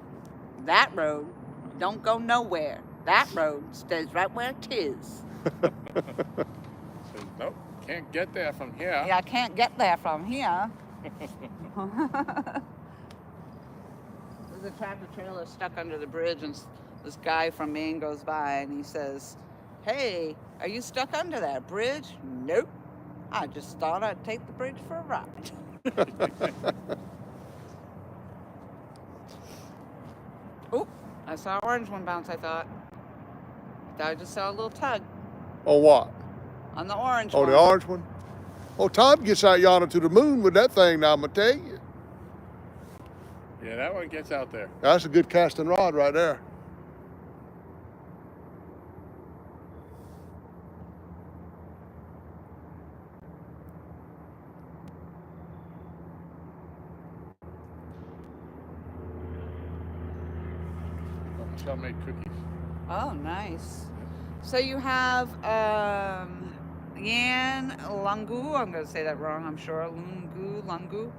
that road don't go nowhere. That road stays right where it is. Says, nope, can't get there from here. Yeah, I can't get there from here. There's a tractor trailer stuck under the bridge, and this guy from Maine goes by and he says, hey, are you stuck under that bridge? Nope. I just thought I'd take the bridge for a ride. Oh, I saw an orange one bounce, I thought. I just saw a little tug Oh, what? on the orange Oh, one. the orange one? Oh, Tom gets out yonder to the moon with that thing now, I'm going to tell you. Yeah, that one gets out there. That's a good casting rod right there. homemade cookies. Oh, nice. So you have Yan Lungu. I'm going to say that wrong, I'm sure. Lungu.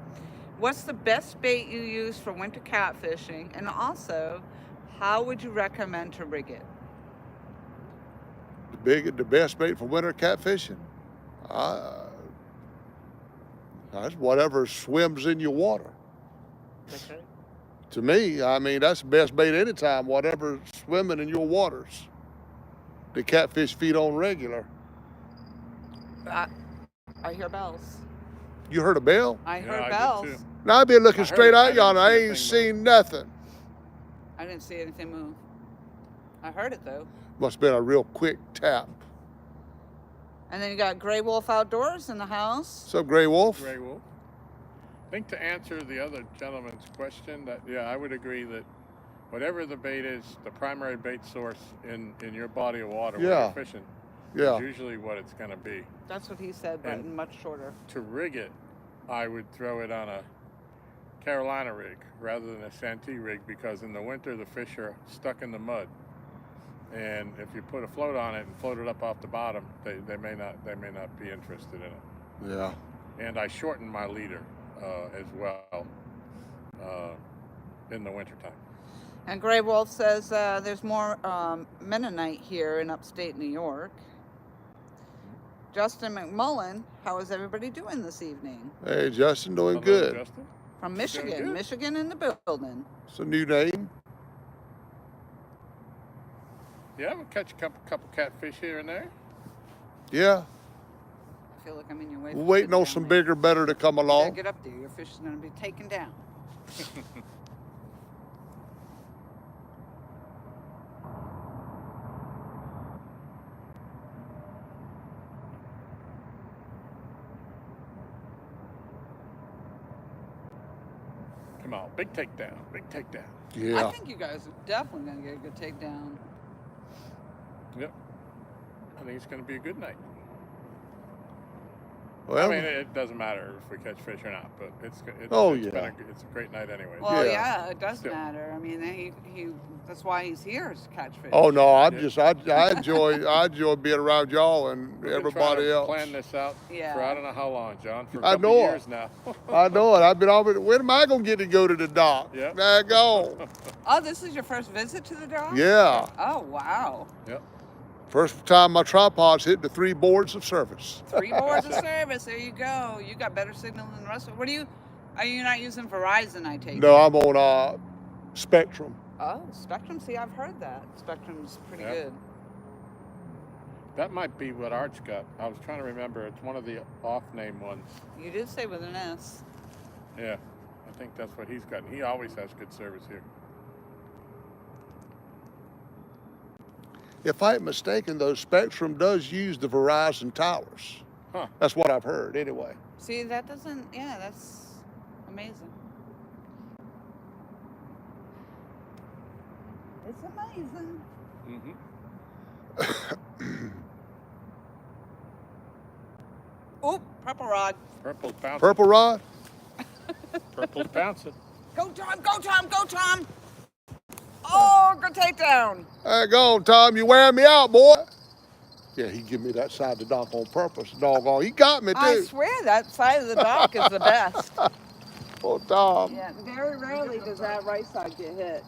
What's the best bait you use for winter catfishing? And also, how would you recommend to rig it? The best bait for winter catfishing? That's whatever swims in your water. Okay. To me, I mean, that's the best bait anytime, whatever's swimming in your waters. The catfish feed on regular. I hear bells. You heard a bell? I Yeah, heard I did bells. too. Now I've been looking I heard straight it. I out yonder. I didn't ain't see anything seen nothing. I didn't see anything move. I heard it though. Must have been a real quick tap. And then you got Gray Wolf Outdoors in the house. What's up, Gray Wolf? Gray Wolf. I think to answer the other gentleman's question, that yeah, I would agree that whatever the bait is, the primary bait source in your body of water where Yeah. you're fishing, Yeah. is usually what it's going to be. That's what he said, but And- much shorter. To rig it, I would throw it on a Carolina rig rather than a Santee rig, because in the winter the fish are stuck in the mud, and if you put a float on it and float it up off the bottom, they may not be interested in it. Yeah. And I shorten my leader as well in the wintertime. And Gray Wolf says there's more Mennonite here in upstate New York. Justin McMullen, how is everybody doing this evening? Hey, Justin, doing Hello, good. Justin. From Doing Michigan. good. Michigan in the building. It's a new name. Yeah, we'll catch a couple catfish here and there. Yeah. I feel like I'm in your way. We're for waiting sitting on down some there. bigger, better to come Yeah, along. get up there. Your fish is going to be taken down. Come on, big takedown, big takedown. I Yeah. think you guys are definitely going to get a good takedown. Yep. I think it's going to be a good night. Well, I mean, it doesn't matter if we catch fish or not, but it's Oh, it's yeah. it's a great night anyway. Well, Yeah. yeah, it does Still. matter. I mean, he that's why he's here, is to catch fish. oh no, I Yeah. enjoy being around y'all and We've been everybody trying to else. plan this out Yeah. for I don't know how long, John. For a I couple know it. years now. I know it. I've been already. When am I gonna get to go to the dock? Yep. Daggone. Oh, this is your first visit to the dock? Yeah. Oh, wow. Yep. First time my tripod's hit the 3 boards of service. 3 boards of service. There you go. You got better signal than the rest of. What are you not using Verizon, I take No, it? I'm on Spectrum. Oh, Spectrum. See, I've heard that. Spectrum's pretty Yeah. good. That might be what Arch got. I was trying to remember. It's one of the off-name ones. You did say with an S. Yeah, I think that's what he's got. And he always has good service here. If I ain't mistaken, though, Spectrum does use the Verizon towers. Huh. That's what I've heard, anyway. See, that doesn't. Yeah, that's amazing. It's amazing. Mm-hmm. Oop, purple rod. Purple's bouncing. Purple rod? Purple's bouncing. Go, Tom. Go, Tom. Go, Tom. Oh, good takedown. Hey, go on, Tom. You wearing me out, boy. Yeah, he give me that side of the dock on purpose. Doggone. He got me, too. I swear that side of the dock is the best. Oh, Tom. Yeah, very rarely does that right side get hit.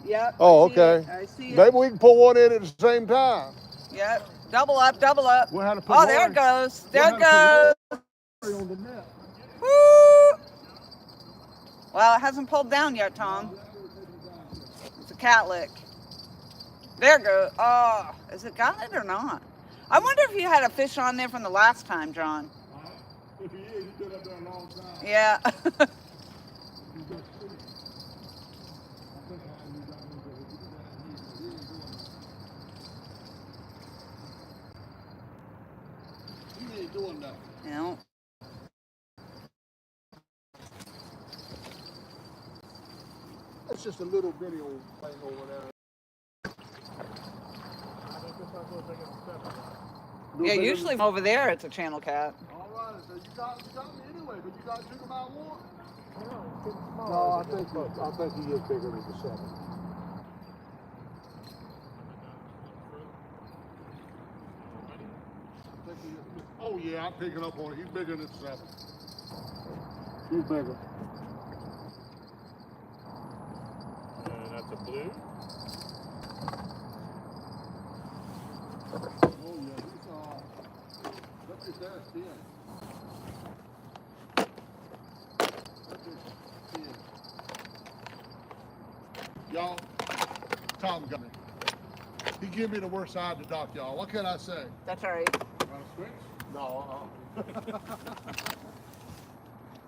Yep. Oh, I see okay. it, I see it. Maybe we can pull one in at the same time. Yep. Double up, double up. We'll have to put Oh, there it goes. There it We'll goes. on the net. Woo! Well, it hasn't pulled down yet, Tom. It's a cat lick. There it goes. Oh, is it got it or not? I wonder if you had a fish on there from the last time, John. If he is, he's been up there a long time. Yeah. He ain't doing nothing. No. It's just a little bitty old thing over there. Yeah, usually over there it's a channel cat. All right, so you got me anyway, but you got to took him out more. No, I think he is bigger than the 7. Oh yeah, I'm picking up on it. He's bigger than 7. He's bigger. And that's a blue. Oh yeah, he's look at that, yeah. Y'all, Tom got me. He gave me the worst side to dock, y'all. What can I say? That's all right. Want to switch? No,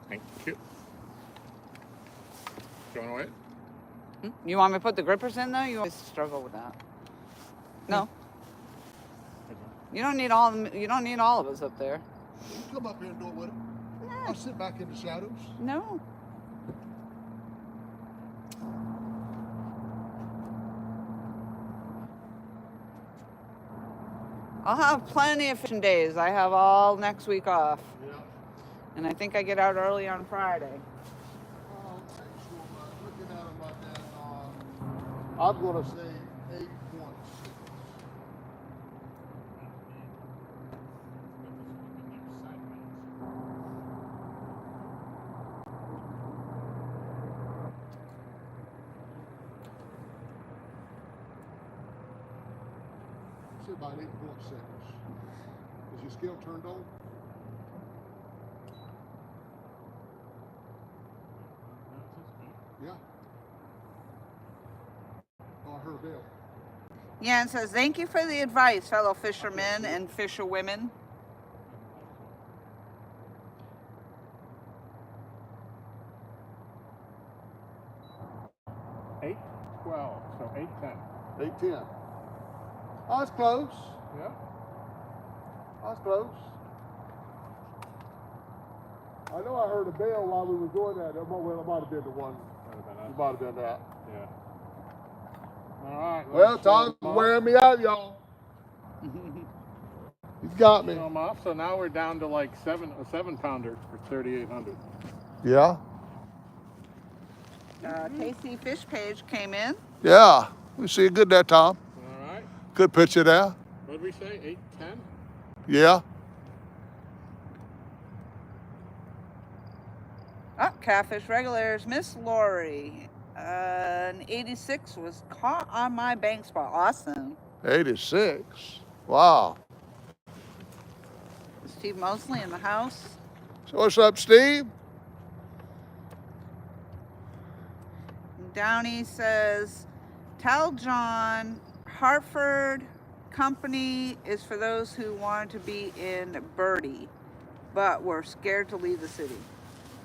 Thank you. Going away? You want me to put the grippers in though? You always struggle with that. No. You don't need all. You don't need all of us up there. You come up here and do it with him. I'll sit back in the shadows. No. I'll have plenty of fishing days. I have all next week off. Yeah. And I think I get out early on Friday. Looking at him like that, I'm gonna say 8 points. Say about 8.6. Is your scale turned on? Yeah. Oh, I heard a bell. Yeah, it says, thank you for the advice, fellow fishermen and fisherwomen. Eight, 12, so 8:10. 8:10. Oh, that's close. Yeah. That's close. I know I heard a bell while we were doing that. Well, it might have been the one. It might have been that. Yeah. All right. Well, Tom's wearing me out, y'all. He's got me. I'm off. So now we're down to like a 7-pounder for 3,800. Yeah. Tasty Fish page came in. Yeah. We see you good there, Tom. All right. Good picture there. What did we say? 8:10? Yeah. Oh, catfish regulars, Miss Lori. An 86 was caught on my bank spot. Awesome. 86. Wow. Steve Mosley in the house. So what's up, Steve? Downey says, tell John Hartford company is for those who wanted to be in Birdie, but were scared to leave the city.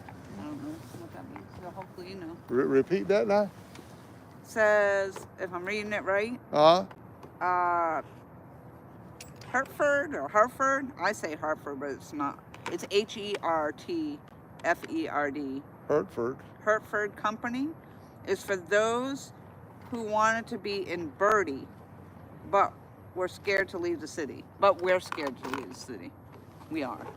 I don't know what that means, so hopefully you know. Repeat that now. Says, if I'm reading it right, Hartford or Hartford, I say Hartford, but it's not. It's HERTFERD. Hertford. Hartford company is for those who wanted to be in Birdie, but were scared to leave the city. But we're scared to leave the city. We are.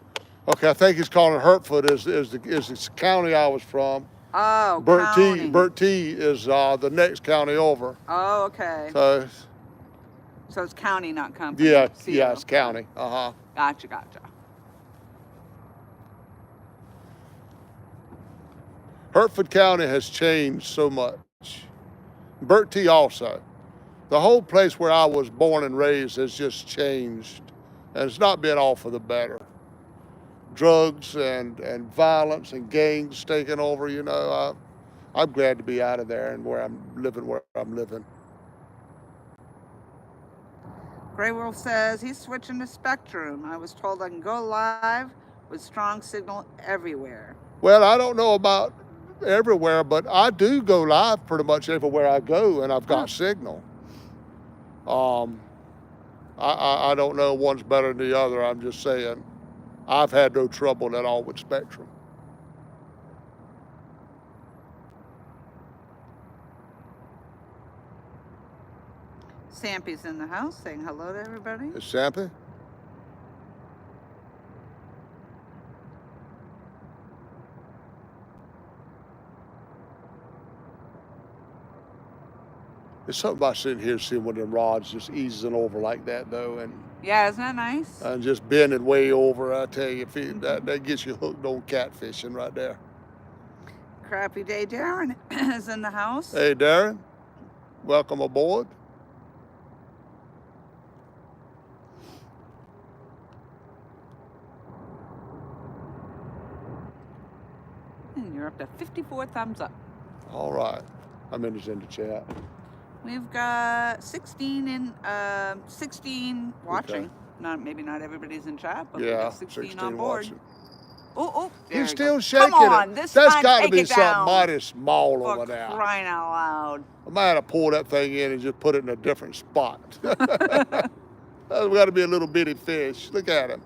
Okay, I think he's calling Hertford is the county I was from. Oh, Burt county. T is the next county over. Oh, okay. So it's county, not company. yeah, CO. yeah, it's county. Gotcha. Hertford County has changed so much. Burt T also. The whole place where I was born and raised has just changed, and it's not been all for the better. Drugs and violence and gangs taking over, you know. I'm glad to be out of there and where I'm living. Grey Wolf says he's switching to Spectrum. I was told I can go live with strong signal everywhere. Well, I don't know about everywhere, but I do go live pretty much everywhere I go, and I've got signal. I don't know one's better than the other. I'm just saying I've had no trouble at all with Spectrum. Sampy's in the house saying hello to everybody. Is Sampy? There's something about sitting here seeing one of them rods just easing over like that though, and Yeah, isn't that nice? just bending way over. I tell you, that gets you hooked on catfishing right there. Crappy Day Darren is in the house. Hey, Darren, welcome aboard. And you're up to 54 thumbs up. All right. How many's in the chat? We've got 16 watching. Okay. Maybe not everybody's in chat, but we've Yeah, got 16 on board. watching. Oh, there He's we still go. shaking Come on, it. this That's time got to take be it something down. mighty small For over there. crying out loud. I might have to pull that thing in and just put it in a different spot. That's got to be a little bitty fish. Look at him.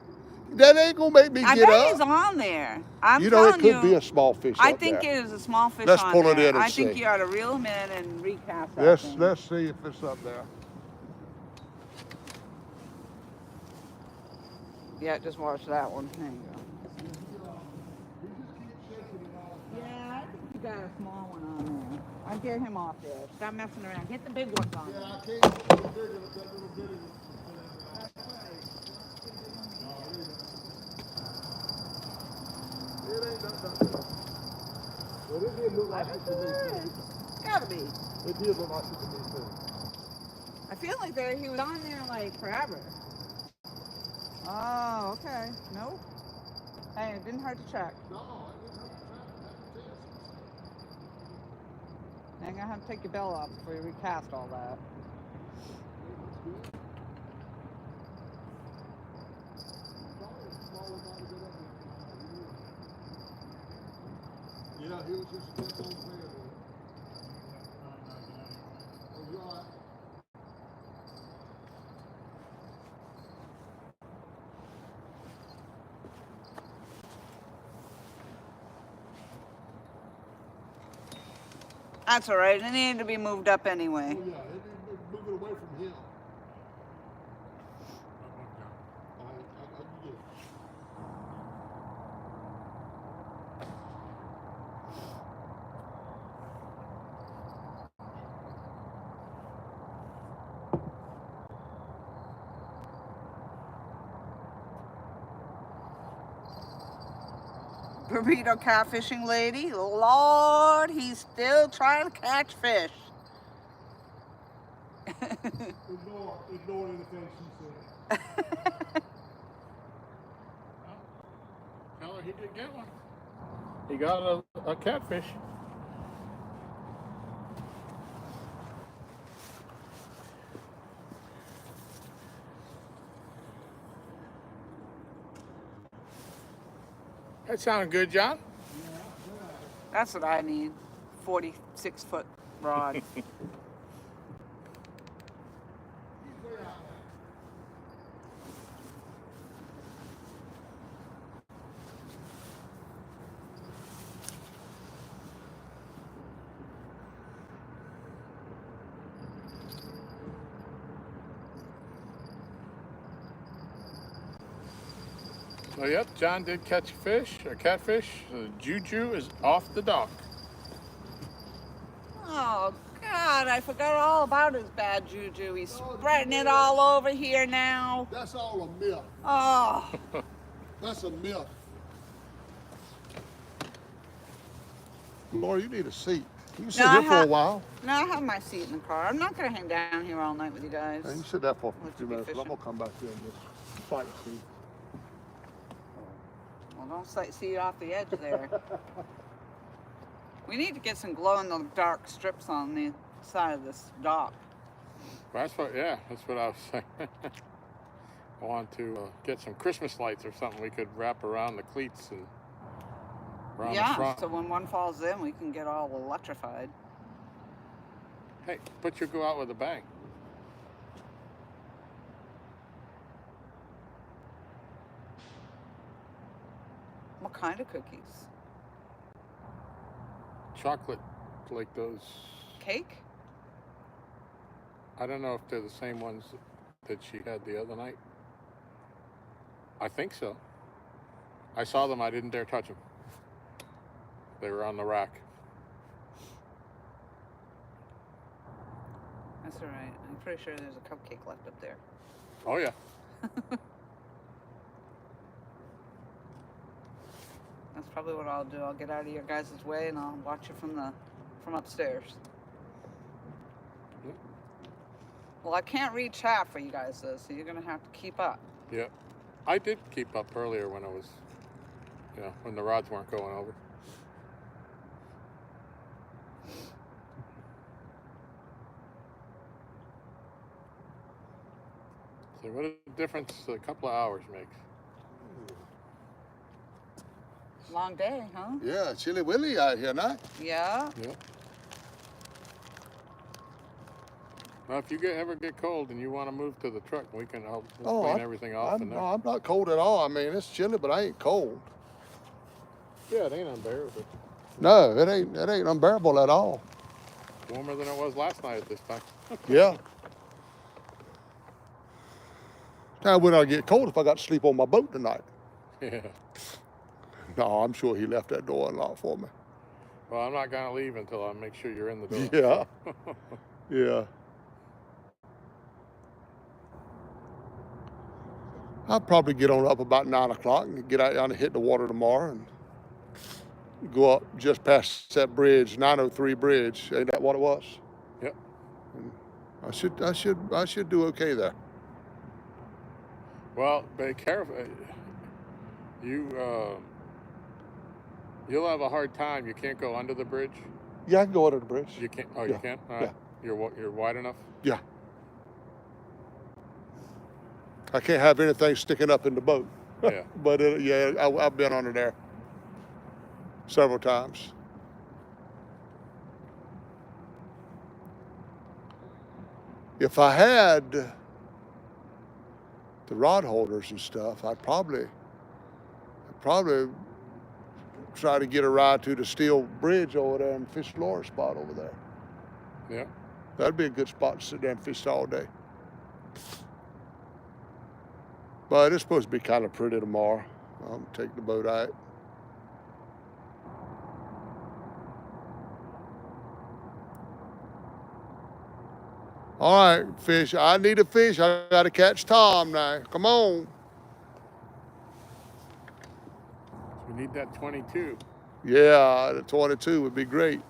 That ain't gonna make me I get bet up. he's on there. I'm You know, it telling could you, be a small fish I up think there. it is a small fish Let's on pull it there. in and I think see. you ought to reel him in and recast that thing. Let's see if it's up there. Yeah, just watch that one. There you go. Yeah, I think you got a small one on there. I'll get him off there. Stop messing around. Get the big ones on there. I can't get the bigger, that little bitty one. It ain't that big. Well, it did look like it to me too. Gotta be. It did look like it to me too. I feel like he was on there like forever. Oh, okay. Nope. Hey, it didn't hurt to check. No, it didn't hurt to try. I'm gonna have to take your bell off before you recast all that. Yeah, he was just kept on playing with it. Oh, you're all right. That's all right. It needed to be moved up anyway. Oh, yeah, move it away from him. I get it. Burrito catfishing lady. Lord, he's still trying to catch fish. Ignore anything she said. Tell her he did get one. He got a catfish. That sounded good, John. That's what I need. 46-foot rod. So yep, John did catch a catfish. The juju is off the dock. Oh, God, I forgot all about his bad juju. He's spreading it all over here now. That's all a myth. Oh, That's a myth. Laura, you need a seat. You can sit No, I here for a have- while. no, I have my seat in the car. I'm not going to hang down here all night with you guys. And you sit there for a Let's few be minutes. I'm fishing. gonna come back here and just sightsee. Well, don't see you off the edge there. We need to get some glow-in-the-dark strips on the side of this dock. That's what I was saying. I want to get some Christmas lights or something we could wrap around the cleats and around the Yeah, front. so when one falls in, we can get all electrified. Hey, but you go out with a bang. What kind of cookies? Chocolate, like those. Cake? I don't know if they're the same ones that she had the other night. I think so. I saw them. I didn't dare touch them. They were on the rack. That's all right. I'm pretty sure there's a cupcake left up there. Oh yeah. That's probably what I'll do. I'll get out of your guys' way and I'll watch it from upstairs. Yep. Well, I can't reach half for you guys though, so you're gonna have to keep up. Yeah. I did keep up earlier when I was, when the rods weren't going over. So what a difference a couple of hours makes. Long day, huh? Yeah, chilly willy out here now. Yeah. Yeah. Well, if you ever get cold and you want to move to the truck, we'll clean everything off in there. I'm not cold at all. I mean, it's chilly, but I ain't cold. Yeah, it ain't unbearable. No, it ain't unbearable at all. Warmer than it was last night at this time. Yeah. Now, when I get cold, if I got to sleep on my boat tonight. Yeah. No, I'm sure he left that door unlocked for me. Well, I'm not going to leave until I make sure you're in the door. Yeah. Yeah. I'll probably get on up about 9 o'clock and get out and hit the water tomorrow and go up just past that bridge, 903 bridge. Ain't that what it was? Yep. And I should do okay there. Well, be careful. You'll have a hard time. You can't go under the bridge. Yeah, I can go under the bridge. You can't. Oh, Yeah. you can't. Yeah. You're wide enough. Yeah. I can't have anything sticking up in the boat. Yeah. But I've been under there several times. If I had the rod holders and stuff, I'd probably try to get a ride to the steel bridge over there and fish Laura spot over there. Yeah. That'd be a good spot to sit there and fish all day. But it's supposed to be kind of pretty tomorrow. I'll take the boat out. All right, fish. I need a fish. I got to catch Tom now. Come on. We need that 22. Yeah, the 22 would be great.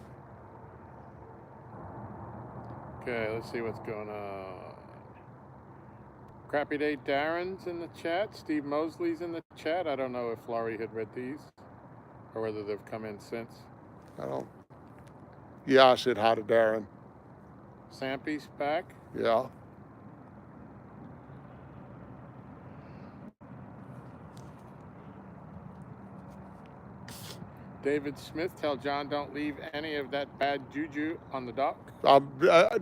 Okay, let's see what's going on. Crappy Day Darren's in the chat. Steve Mosley's in the chat. I don't know if Laurie had read these or whether they've come in since. Yeah, I said hi to Darren. Sampy's back. Yeah. David Smith, tell John don't leave any of that bad juju on the dock.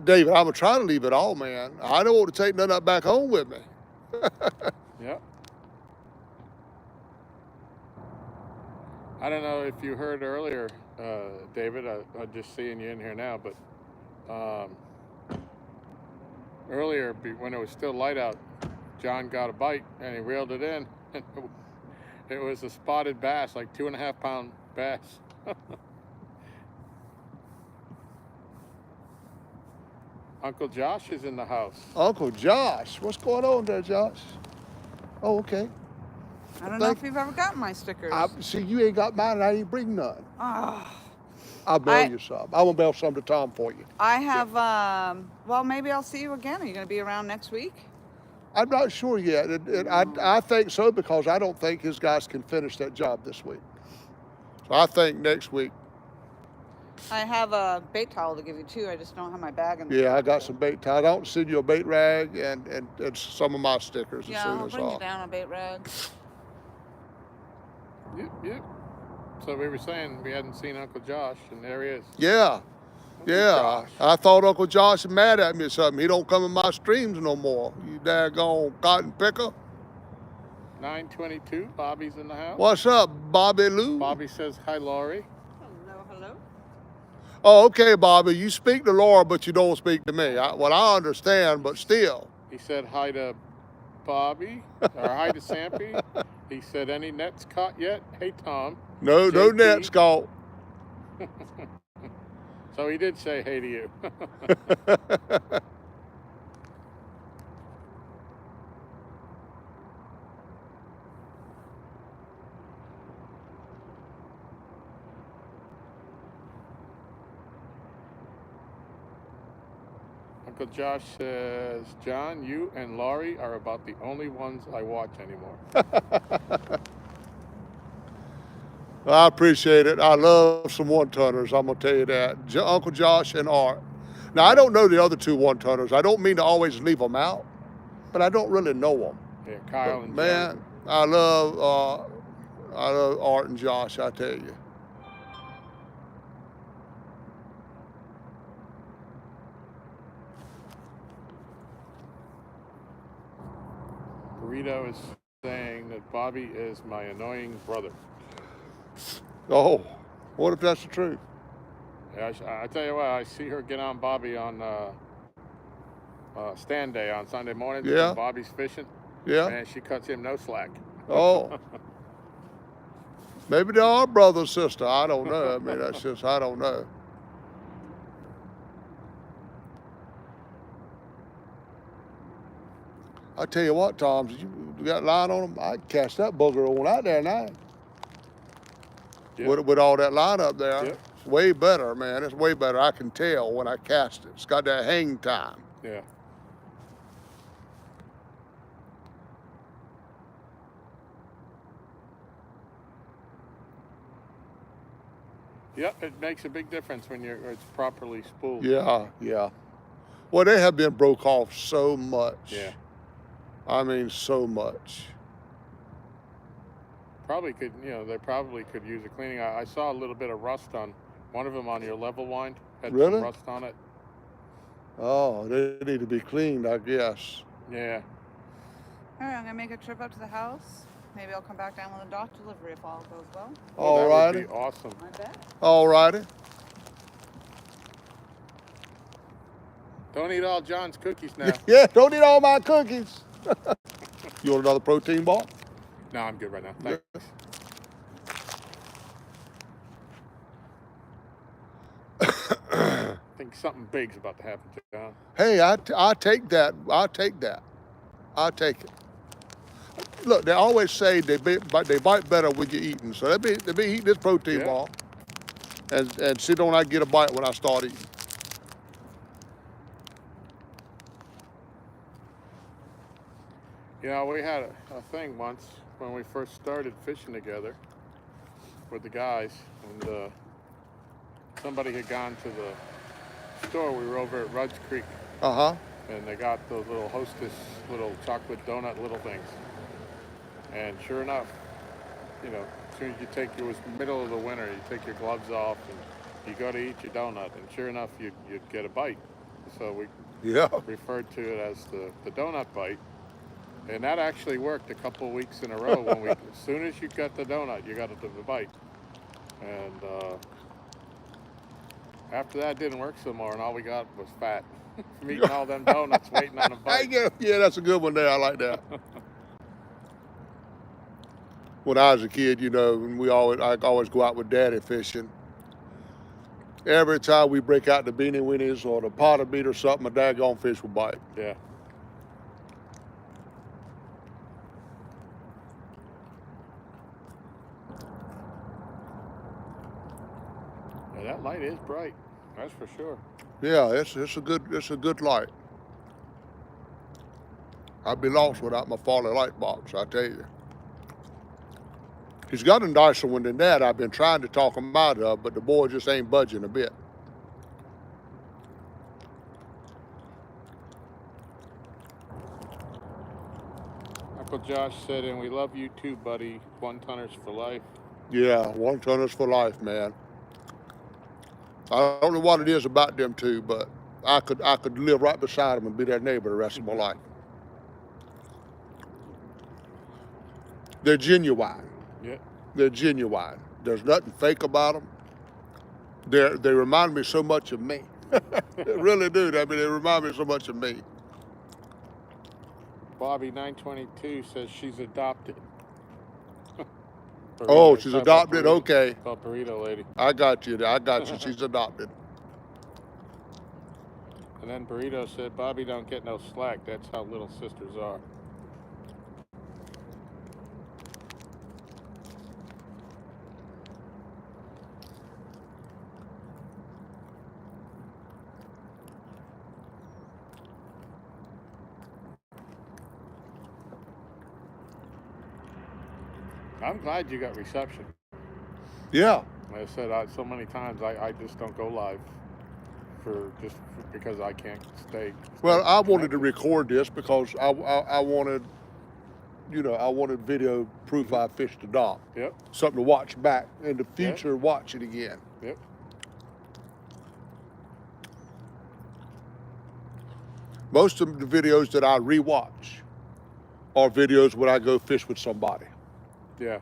David, I'm going to try to leave it all, man. I don't want to take none of that back home with me. Yep. I don't know if you heard earlier, David, I'm just seeing you in here now, but earlier when it was still light out, John got a bite and he reeled it in. It was a spotted bass, like 2.5 pound bass. Uncle Josh is in the house. Uncle Josh. What's going on there, Josh? Oh, okay. I don't know if you've ever gotten my stickers. See, you ain't got mine and I didn't bring none. Oh. I'll mail you some. I will mail some to Tom for you. I have, well, maybe I'll see you again. Are you going to be around next week? I'm not sure yet. I think so because I don't think his guys can finish that job this week. So I think next week. I have a bait towel to give you too. I just don't have my bag in the Yeah, I truck, got so- some bait towel. I don't send you a bait rag and some of my stickers Yeah, as soon I'll as bring you down a bait rag. Yep. So we were saying we hadn't seen Uncle Josh, and there he is. Yeah. Yeah, Josh. I thought Uncle Josh was mad at me or something. He don't come in my streams no more. You daggone cotton picker. 9:22. Bobby's in the house. What's up, Bobby Lou? Bobby says hi, Laurie. Hello. Oh, okay, Bobby. You speak to Laura, but you don't speak to me. I understand, but still. He said hi to Bobby, or hi to Sampy. He said, any nets caught yet? Hey, Tom. No JP. nets caught. So he did say hey to you. Uncle Josh says, John, you and Laurie are about the only ones I watch anymore. I appreciate it. I love some one-tonners, I'm going to tell you that. Uncle Josh and Art. Now, I don't know the other two one-tonners. I don't mean to always leave them out, but I don't really know them. Yeah, Kyle But, and man, I love Art and Josh, I tell you. Burrito is saying that Bobby is my annoying brother. Oh, what if that's the truth? Yeah, I tell you what, I see her get on Bobby on stand day on Sunday mornings. Yeah. When Bobby's fishing. Yeah? Man, she cuts him no slack. Oh. Maybe they are brother and sister. I don't know. I mean, that's just, I don't know. I tell you what, Tom, you got line on them, I'd cast that bugger on out there now. Yep. With all that line up there. Yep. It's way better, man. It's way better. I can tell when I cast it. It's got that hang time. Yeah. Yep, it makes a big difference when it's properly spooled. Yeah, yeah. Well, they have been broke off so much. Yeah. I mean, so much. Probably could, they probably could use a cleaning. I saw a little bit of rust on one of them on your level wind. Had Really? some rust on it. Oh, they need to be cleaned, I guess. Yeah. All right, I'm gonna make a trip up to the house. Maybe I'll come back down with a dock delivery if all goes well. Oh, All that righty. would be awesome. I bet. All righty. Don't eat all John's cookies now. Yeah, don't eat all my cookies. You want another protein bar? No, I'm good right now. Thanks. I think something big's about to happen to John. Hey, I take that. I'll take that. I'll take it. Look, they always say they bite better when you're eating. So let me eat this protein Yeah. bar and see don't I get a bite when I start eating. We had a thing once when we first started fishing together with the guys, and somebody had gone to the store. We were over at Rudd's Creek, Uh-huh. and they got those little Hostess, little chocolate donut little things. And sure enough, as soon as it was middle of the winter, you take your gloves off and you go to eat your donut, and sure enough, you'd get a bite. So we Yeah. referred to it as the donut bite. And that actually worked a couple of weeks in a row. As soon as you got the donut, you got the bite. And after that, it didn't work so more, and all we got was fat from eating all them donuts, waiting on a bite. Yeah, that's a good one there. I like that. When I was a kid, I always go out with Daddy fishing. Every time we break out the beanie weenies or the potter beat or something, a daggone fish will bite. Yeah. Yeah, that light is bright. That's for sure. Yeah, it's a good light. I'd be lost without my Farley light box, I tell you. He's got a nicer one than that. I've been trying to talk him out of, but the boy just ain't budging a bit. Uncle Josh said, and we love you too, buddy. One-tonners for life. Yeah, one-tonners for life, man. I don't know what it is about them two, but I could live right beside them and be their neighbor the rest of my life. They're genuine. Yeah. They're genuine. There's nothing fake about them. They remind me so much of me. They really do. I mean, they remind me so much of me. Bobby 922 says she's adopted. Oh, she's adopted? Okay. Oh, burrito lady. I got you. She's adopted. And then Burrito said, Bobby don't get no slack. That's how little sisters are. I'm glad you got reception. Yeah. Like I said, so many times I just don't go live because I can't stay Well, I wanted to connected. record this because I wanted, I wanted video proof I fished a dock. Yep, Something to watch back in the Yep. future, watch it again. yep. Most of the videos that I rewatch are videos when I go fish with somebody. Yeah,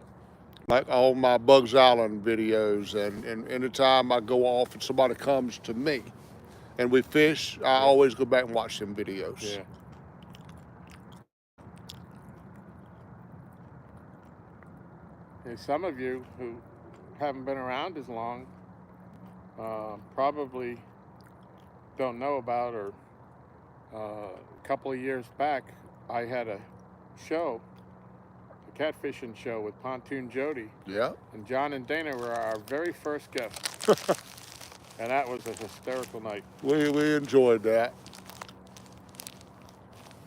Like all my Bugs Island videos, and anytime I go off and somebody comes to me and we fish, I always go back and watch them videos. yeah. And some of you who haven't been around as long probably don't know about, or a couple of years back, I had a show, a catfishing show with Pontoon Jody, Yeah. and John and Dana were our very first guests. And that was a hysterical night. We enjoyed that.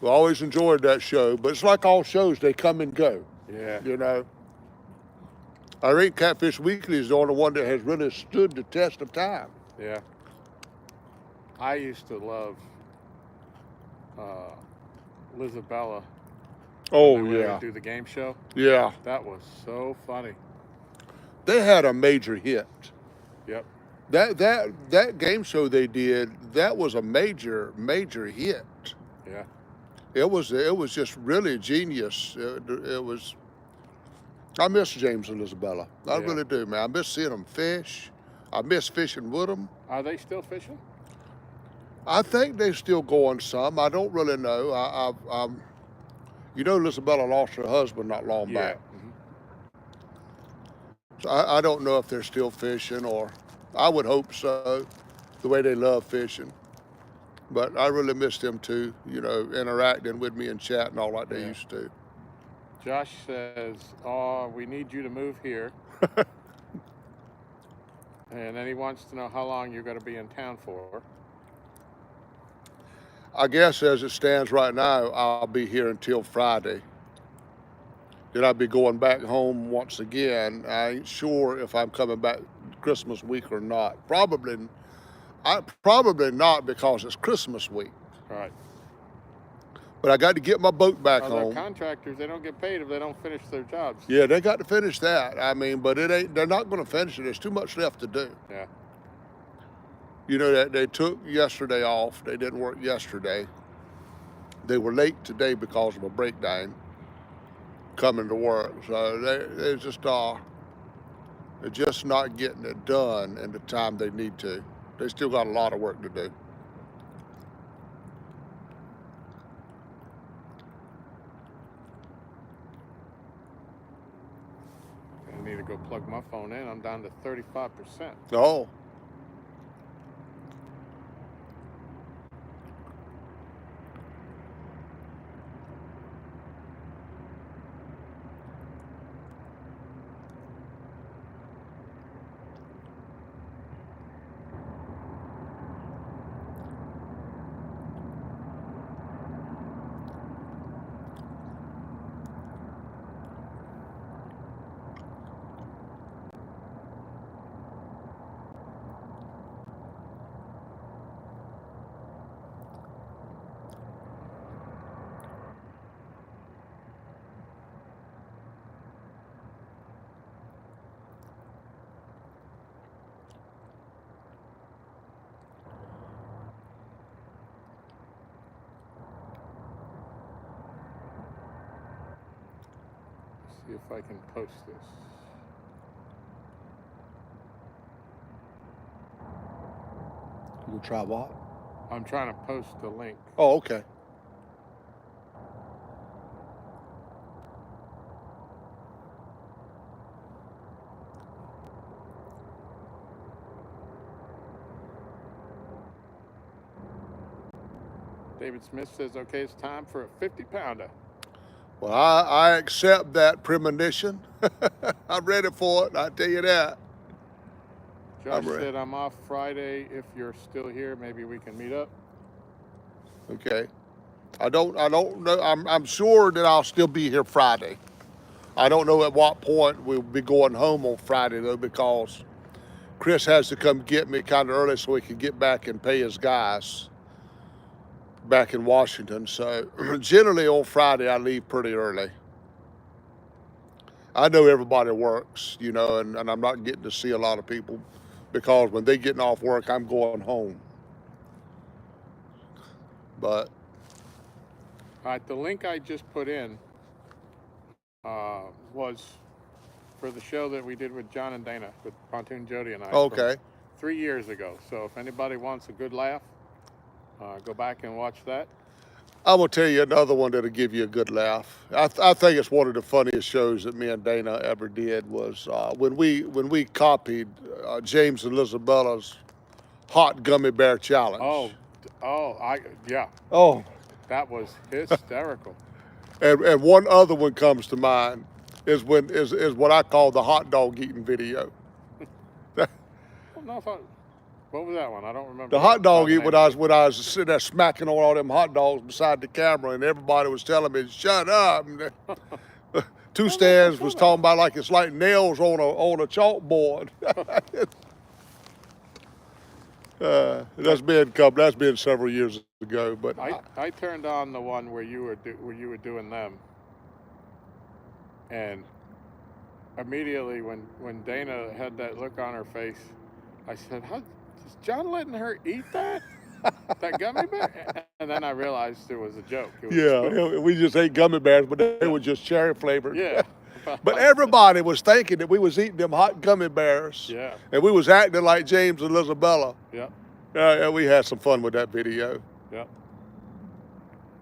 We always enjoyed that show, but it's like all shows, they come and go. Yeah. You know, I think Catfish Weekly is the only one that has really stood the test of time. Yeah. I used to love Lizabella. Oh, when they yeah. would do the game show. Yeah. That was so funny. They had a major hit. Yep. That game show they did, that was a major hit. Yeah. It was just really genius. It was. I miss James and Isabella. I really do, man. I miss seeing them fish. I miss fishing with them. Are they still fishing? I think they're still going some. I don't really know. Isabella lost her husband not long back. So I don't know if they're still fishing, or I would hope so, the way they love fishing. But I really miss them too, interacting with me and chatting all like they used to. Josh says, "Oh, we need you to move here." And then he wants to know how long you're going to be in town for. I guess as it stands right now, I'll be here until Friday. Then I'll be going back home once again. I ain't sure if I'm coming back Christmas week or not. Probably not, because it's Christmas week. All right. But I got to get my boat back They're home. contractors. They don't get paid if they don't finish their jobs. Yeah, they got to finish that. I mean, but they're not going to finish it. There's too much left to do. Yeah. That they took yesterday off. They didn't work yesterday. They were late today because of a breakdown coming to work. So they're just not getting it done in the time they need to. They still got a lot of work to do. I need to go plug my phone in. I'm down to 35%. Oh. See if I can post this. You try what? I'm trying to post the link. Oh, okay. David Smith says, "Okay, it's time for a 50-pounder." Well, I accept that premonition. I'm ready for it, I tell you that. Josh ready. said, "I'm off Friday. If you're still here, maybe we can meet up." Okay. I don't know. I'm sure that I'll still be here Friday. I don't know at what point we'll be going home on Friday though, because Chris has to come get me kind of early so he can get back and pay his guys back in Washington. So generally on Friday I leave pretty early. I know everybody works, you know, and I'm not getting to see a lot of people because when they're getting off work, I'm going home. But All right, the link I just put in was for the show that we did with John and Dana, with Pontoon Jody and I. okay, 3 years ago. So if anybody wants a good laugh, go back and watch that. I will tell you another one that'll give you a good laugh. I think it's one of the funniest shows that me and Dana ever did was when we copied James and Lisabella's hot gummy bear challenge. Yeah, Oh. that was hysterical. And one other one comes to mind is what I call the hot dog eating video. I don't know if what was that one? I don't remember. The hot dog the eat name when I was sitting there smacking on all them hot dogs beside the camera, and everybody was telling me, "Shut up." And two stands was talking about like it's like nails on a chalkboard. That's been several years ago, but I turned on the one where you were doing them, and immediately when Dana had that look on her face, I said, "How is John letting her eat that gummy bear?" And then I realized it was a joke. It was a spoof. we just ate gummy bears, but they were just cherry flavored. Yeah. But everybody was thinking that we was eating them hot gummy bears. Yeah. And we was acting like James and Lisabella. Yep. And we had some fun with that video. Yep.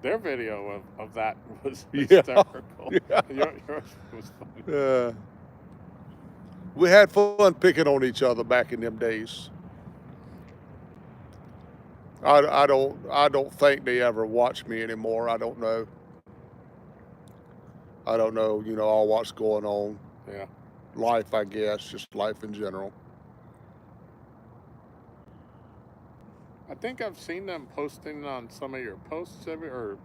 Their video of that was Yeah. hysterical. Yeah. Yours was funny. We had fun picking on each other back in them days. I don't think they ever watch me anymore. I don't know. You know, all what's going on. Yeah. Life, I guess, just life in general. I think I've seen them posting on some of your posts or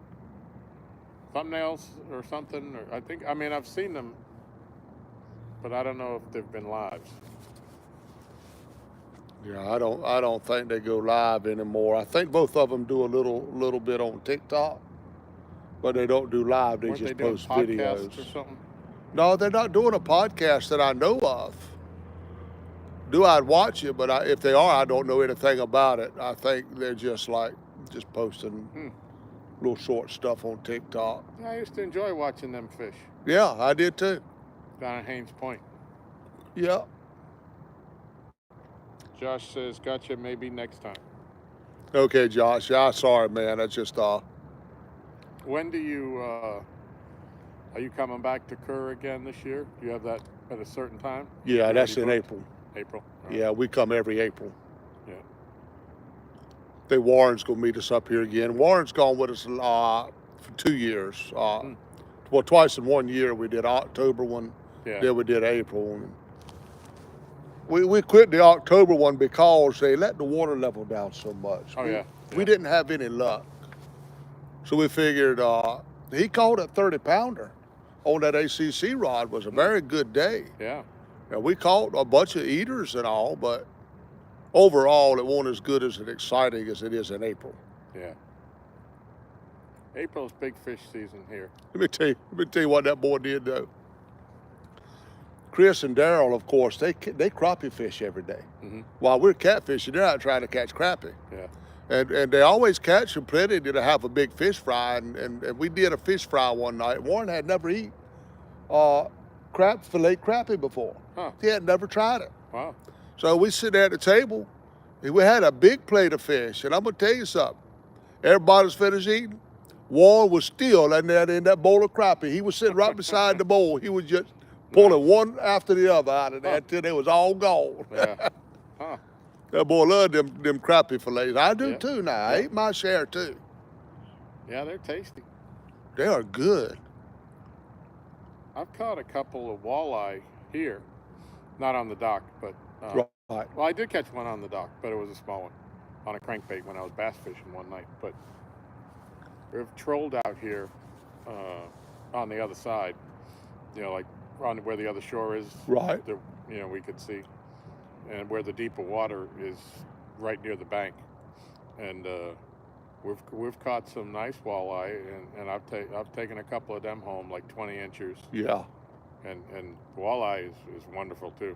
thumbnails or something. I've seen them, but I don't know if they've been lives. Yeah, I don't think they go live anymore. I think both of them do a little bit on TikTok, but they don't do live. They Weren't just they doing post podcasts videos. or something? No, they're not doing a podcast that I know of. I'd watch it, but if they are, I don't know anything about it. I think they're just posting little short stuff on TikTok. I used to enjoy watching them fish Yeah, I did too. down at Haynes Point. Yeah. Josh says, "Gotcha, maybe next time." Okay, Josh. Yeah, sorry, man. I just When do you, are you coming back to Kerr again this year? Do you have that at a certain time? yeah, You that's in already April. booked? April. All right. Yeah, we come every April. Yeah. I think Warren's gonna meet us up here again. Warren's gone with us for 2 years. Well, twice in 1 year. We did October one, Yeah. then we did April one. We quit the October one because they let the water level down so much. Oh, yeah. We didn't have any luck. So we figured he caught a 30-pounder on that ACC rod. Was a very good day. Yeah. And we caught a bunch of eaters and all, but overall it wasn't as good and exciting as it is in April. Yeah. April's big fish season here. Let me tell you what that boy did though. Chris and Daryl, of course, they crappie fish every day. Mm-hmm. While we're catfishing, they're out trying to catch crappie. Yeah. And they always catch them plenty to have a big fish fry. And we did a fish fry one night. Warren had never eaten fillet crappie before. Huh. He had never tried it. Wow. So we sit there at the table, and we had a big plate of fish. And I'm gonna tell you something. Everybody's finished eating. Warren was still in that bowl of crappie. He was sitting right beside the bowl. He was just pulling one after the other out of there until it was all gone. Yeah. Huh. That boy loved them crappie fillets. I do Yeah. too now. I ate my share too. Yeah, they're tasty. They are good. I've caught a couple of walleye here, not on the dock, but Right. well, I did catch one on the dock, but it was a small one on a crankbait when I was bass fishing one night. But we've trolled out here on the other side, you know, like on where the other shore is. Right. That, we could see, and where the deeper water is, right near the bank, and we've caught some nice walleye, and I've taken a couple of them home, like 20 inchers, Yeah. and walleye is wonderful too.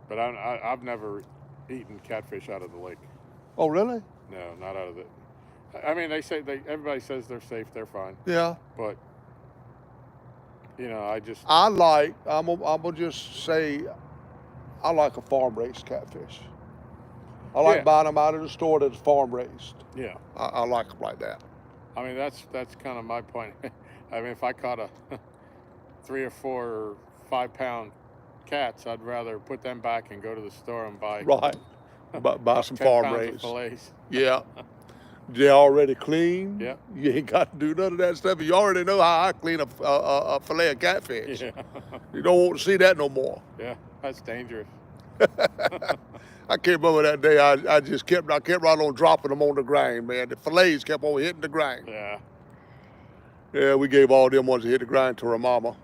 But I've never eaten catfish out of the lake. Oh, really? No, not out of the. I mean, everybody says they're safe, they're fine, Yeah. but I'm gonna just say, I like a farm raised catfish. I like Yeah. buying them out of the store that's farm raised. yeah. I like them like that. I mean, that's kind of my point. I mean, if I caught a 3 or 4 or 5 pound cats, I'd rather put them back and go to the store and buy Right. Buy some 10 farm pounds raised. of fillets. Yeah. They're already clean. Yeah. You ain't got to do none of that stuff. You already know how I clean a fillet of catfish. Yeah. You don't want to see that no more. Yeah, that's dangerous. I can't remember that day. I kept right on dropping them on the grind, man. The fillets kept on hitting the grind. Yeah. Yeah, we gave all them ones that hit the grind to her mama.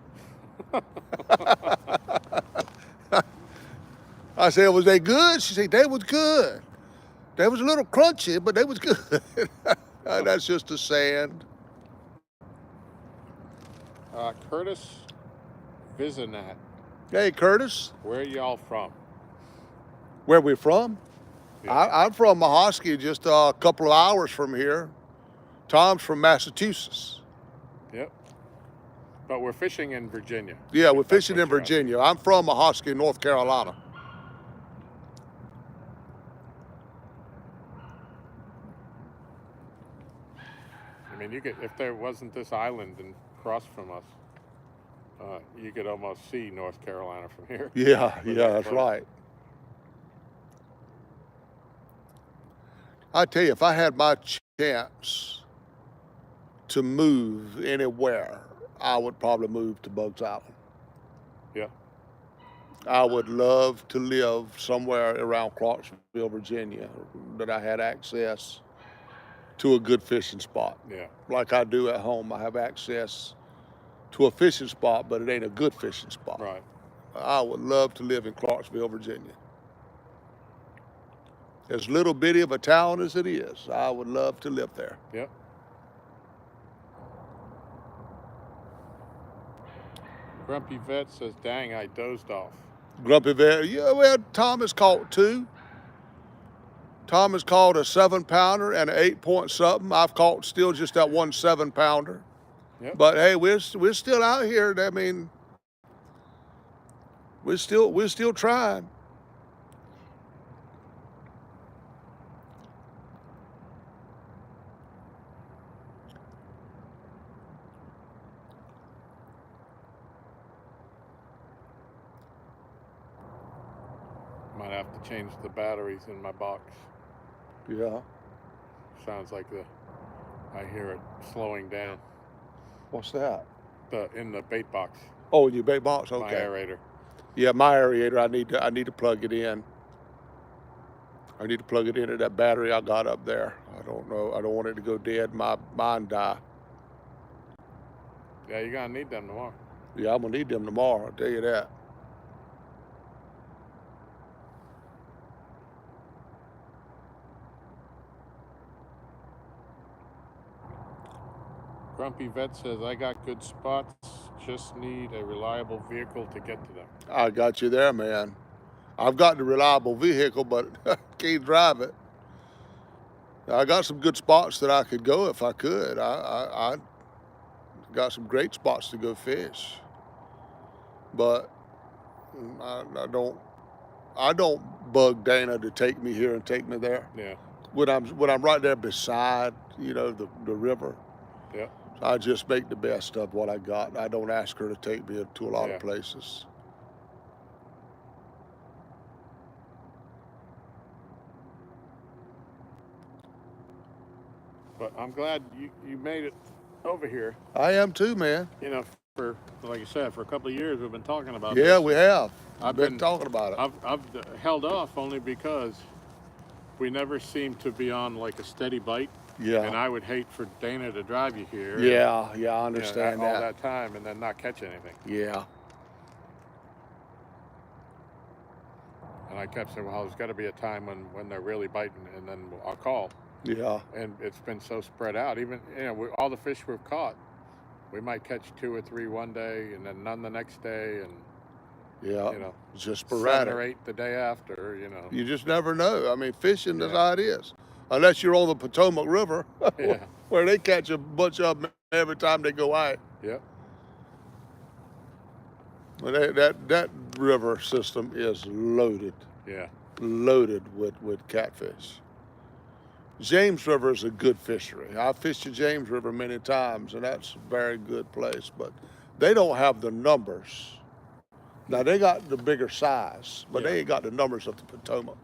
I said, was they good? She said, they was good. They was a little crunchy, but they was good. That's just the sand. Curtis Vizinat, Hey, Curtis, where y'all from? where we from? Yeah. I'm from Mahosky, just a couple of hours from here. Tom's from Massachusetts. Yep. But we're fishing in Virginia. Yeah, we're If that's fishing what in you're asking. Virginia. I'm from Mahosky, North Carolina. I mean, if there wasn't this island and across from us, you could almost see North Carolina from here. Yeah, We're yeah, that that's close. right. I tell you, if I had my chance to move anywhere, I would probably move to Bugs Island. Yeah. I would love to live somewhere around Clarksville, Virginia, that I had access to a good fishing spot. Yeah. Like I do at home, I have access to a fishing spot, but it ain't a good fishing spot. Right. I would love to live in Clarksville, Virginia. As little bitty of a town as it is, I would love to live there. Yep. Grumpy Vet says, dang, I dozed off. Grumpy Vet, yeah, well, Tom has caught 2. Tom has caught a 7-pounder and an 8-point something. I've caught still just that one 7-pounder. Yep. But hey, we're still out here. I mean, we're still trying. Might have to change the batteries in my box. Yeah. Sounds like I hear it slowing down. What's that? In the bait box, Oh, your bait box. my Okay. aerator. Yeah, my aerator. I need to plug it in. I need to plug it into that battery I got up there. I don't know. I don't want it to go dead. Mine die. Yeah, you're gonna need them tomorrow. Yeah, I'm gonna need them tomorrow. I'll tell you that. Grumpy Vet says, I got good spots, just need a reliable vehicle to get to them. I got you there, man. I've got the reliable vehicle, but I can't drive it. I got some good spots that I could go if I could. I got some great spots to go fish, but I don't bug Dana to take me here and take me there. Yeah. When I'm right there beside, the river, Yeah. I just make the best of what I got. I don't ask her to take me to a lot Yeah. of places. But I'm glad you made it over here. I am too, man. For, like you said, for a couple of years we've been talking about Yeah, this. we have. I've been been- talking about it. I've held off only because we never seem to be on like a steady bite. Yeah. And I would hate for Dana to drive you here. Yeah, I you know, understand all that. that time and then not catch anything. Yeah. And I kept saying, well, there's got to be a time when they're really biting, and then I'll call. Yeah. And it's been so spread out. Even, all the fish we've caught, we might catch 2 or 3 one day, and then none the next day, and Yeah. it's just 7 sporadic. or 8 the day after. You just never know. I mean, fishing is Yeah. how it is. Unless you're on the Potomac River, Yeah. where they catch a bunch of them every time they go out. Yep. But that river system is loaded Yeah. with catfish. James River is a good fishery. I've fished the James River many times, and that's a very good place, but they don't have the numbers. Now, they got the bigger size, but Yeah. they ain't got the numbers of the Potomac.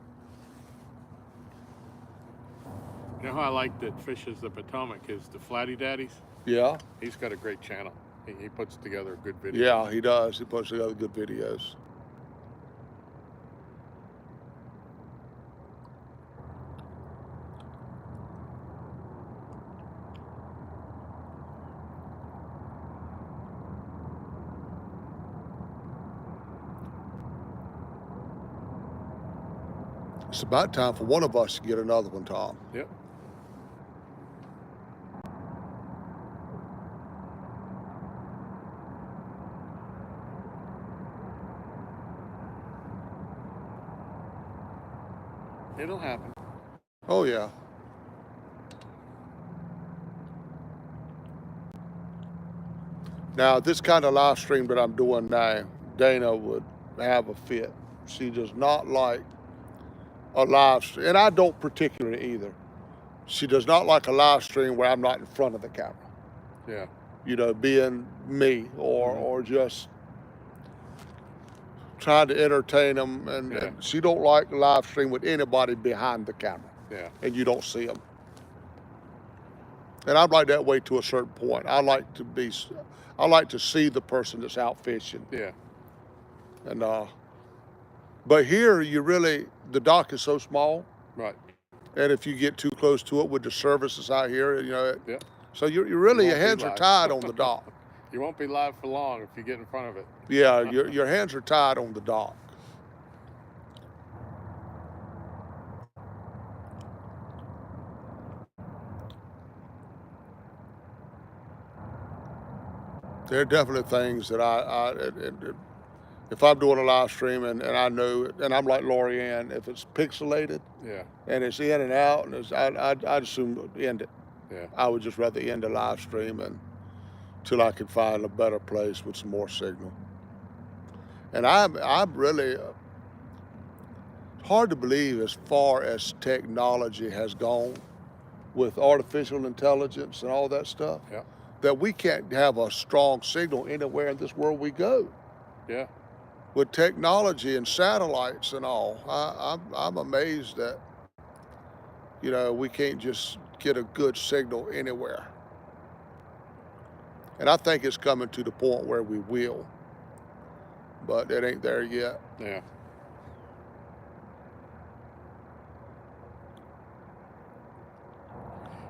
You know how I like that fishes the Potomac is the Flatty Daddies? Yeah, He's got a great channel. He puts together a good video. yeah, he does. He puts together good videos. It's about time for one of us to get another one, Tom. Yep. It'll happen. Oh, yeah. Now, this kind of live stream that I'm doing now, Dana would have a fit. She does not like a live stream, and I don't particularly either. She does not like a live stream where I'm not in front of the camera. Yeah. Being me or just trying to entertain them, and she don't like a live stream with anybody behind the camera. Yeah. And you don't see them. And I'm like that way to a certain point. I like to see the person that's out fishing. Yeah. And but here the dock is so small, Right. and if you get too close to it with the services out here, Yeah. so your won't be hands are live. tied on the dock. You won't be live for long if you get in front of it. Yeah, your hands are tied on the dock. There are definitely things that if I'm doing a live stream and I know it, and I'm like Lorianne, if it's pixelated Yeah. and it's in and out, and I'd assume end it. Yeah. I would just rather end the live stream until I can find a better place with some more signal. And I'm really hard to believe as far as technology has gone with artificial intelligence and all that stuff, Yeah. that we can't have a strong signal anywhere in this world we go. Yeah. With technology and satellites and all, I'm amazed that we can't just get a good signal anywhere. And I think it's coming to the point where we will, but it ain't there yet. Yeah.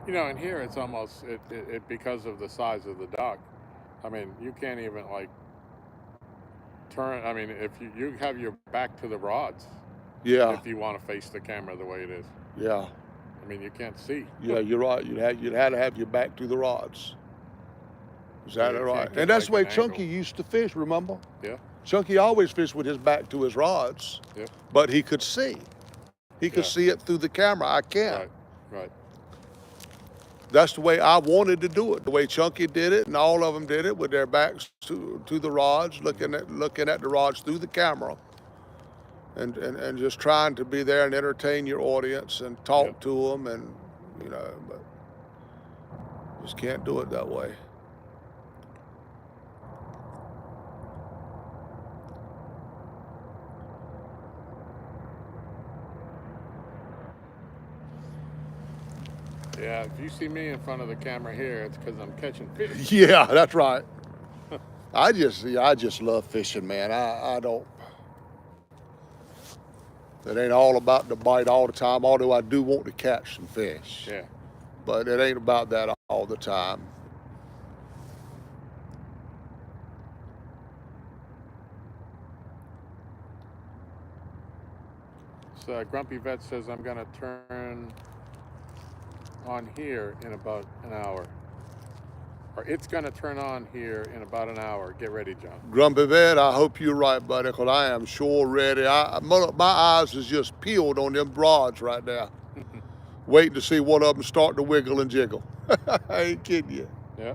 And here it's almost it because of the size of the dock. I mean, you can't even turn. I mean, if you have your back to the rods, Yeah, if you want to face the camera the way it is. yeah, I mean, you can't see. yeah. You're right. You'd have to have your back to the rods. Is that Yeah, you right? can't get And that's the way like an Chunky angle. used to fish. Remember? Yeah. Chunky always fished with his back to his rods. Yeah. But he could see. He could Yeah. see it through the camera. I can't. Right. Right. That's the way I wanted to do it. The way Chunky did it, and all of them did it with their backs to the rods, looking at the rods through the camera, and just trying to be there and entertain your audience and talk Yep. to them, and but just can't do it that way. Yeah. If you see me in front of the camera here, it's because I'm catching fish. Yeah, that's right. I just love fishing, man. I don't. It ain't all about the bite all the time, although I do want to catch some fish. Yeah. But it ain't about that all the time. So Grumpy Vet says I'm gonna turn on here in about an hour. Or it's gonna turn on here in about an hour. Get ready, John. Grumpy Vet, I hope you're right, buddy, because I am sure ready. My eyes is just peeled on them broads right now. Waiting to see one of them start to wiggle and jiggle. I ain't kidding you. Yeah.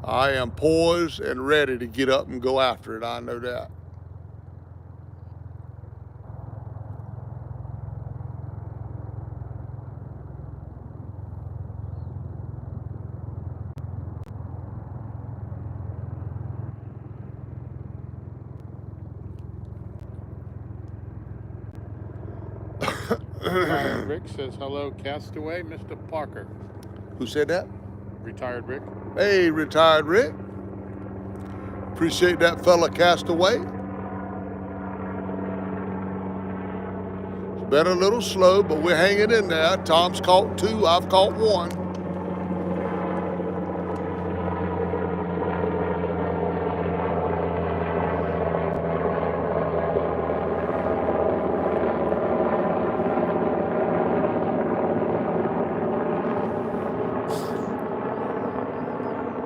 I am poised and ready to get up and go after it. I know that. Rick says hello, Castaway, Mr. Parker. Who said that? Retired Rick. Hey, retired Rick. Appreciate that fella, Castaway. It's been a little slow, but we're hanging in there. Tom's caught 2, I've caught 1.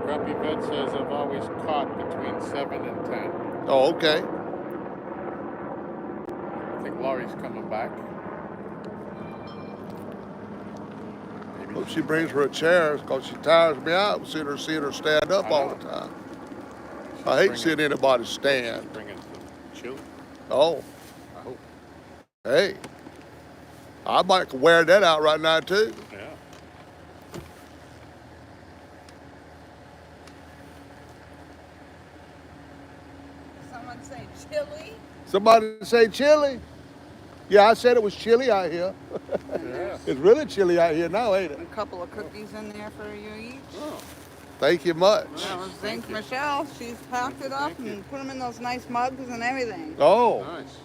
Grumpy Vet says I've always caught between 7 and 10. Oh, okay. I think Laurie's coming back. Maybe. Hope she brings her a chair because she tires me out seeing her stand up I all know. the time. She's I hate bringing- seeing anybody She's stand. bringing some chili. Oh, I hope. hey. I might wear that out right now too. Yeah. Someone say chili. Somebody say chilly. Yeah, I said it was chilly out here. Yeah. It's really chilly out here now, ain't it? A couple of cookies in there for you each. Oh, Thank you much. That was Thank thanks you. Michelle. She's packed it up Thank you. and put them in those nice mugs and everything. Oh, nice.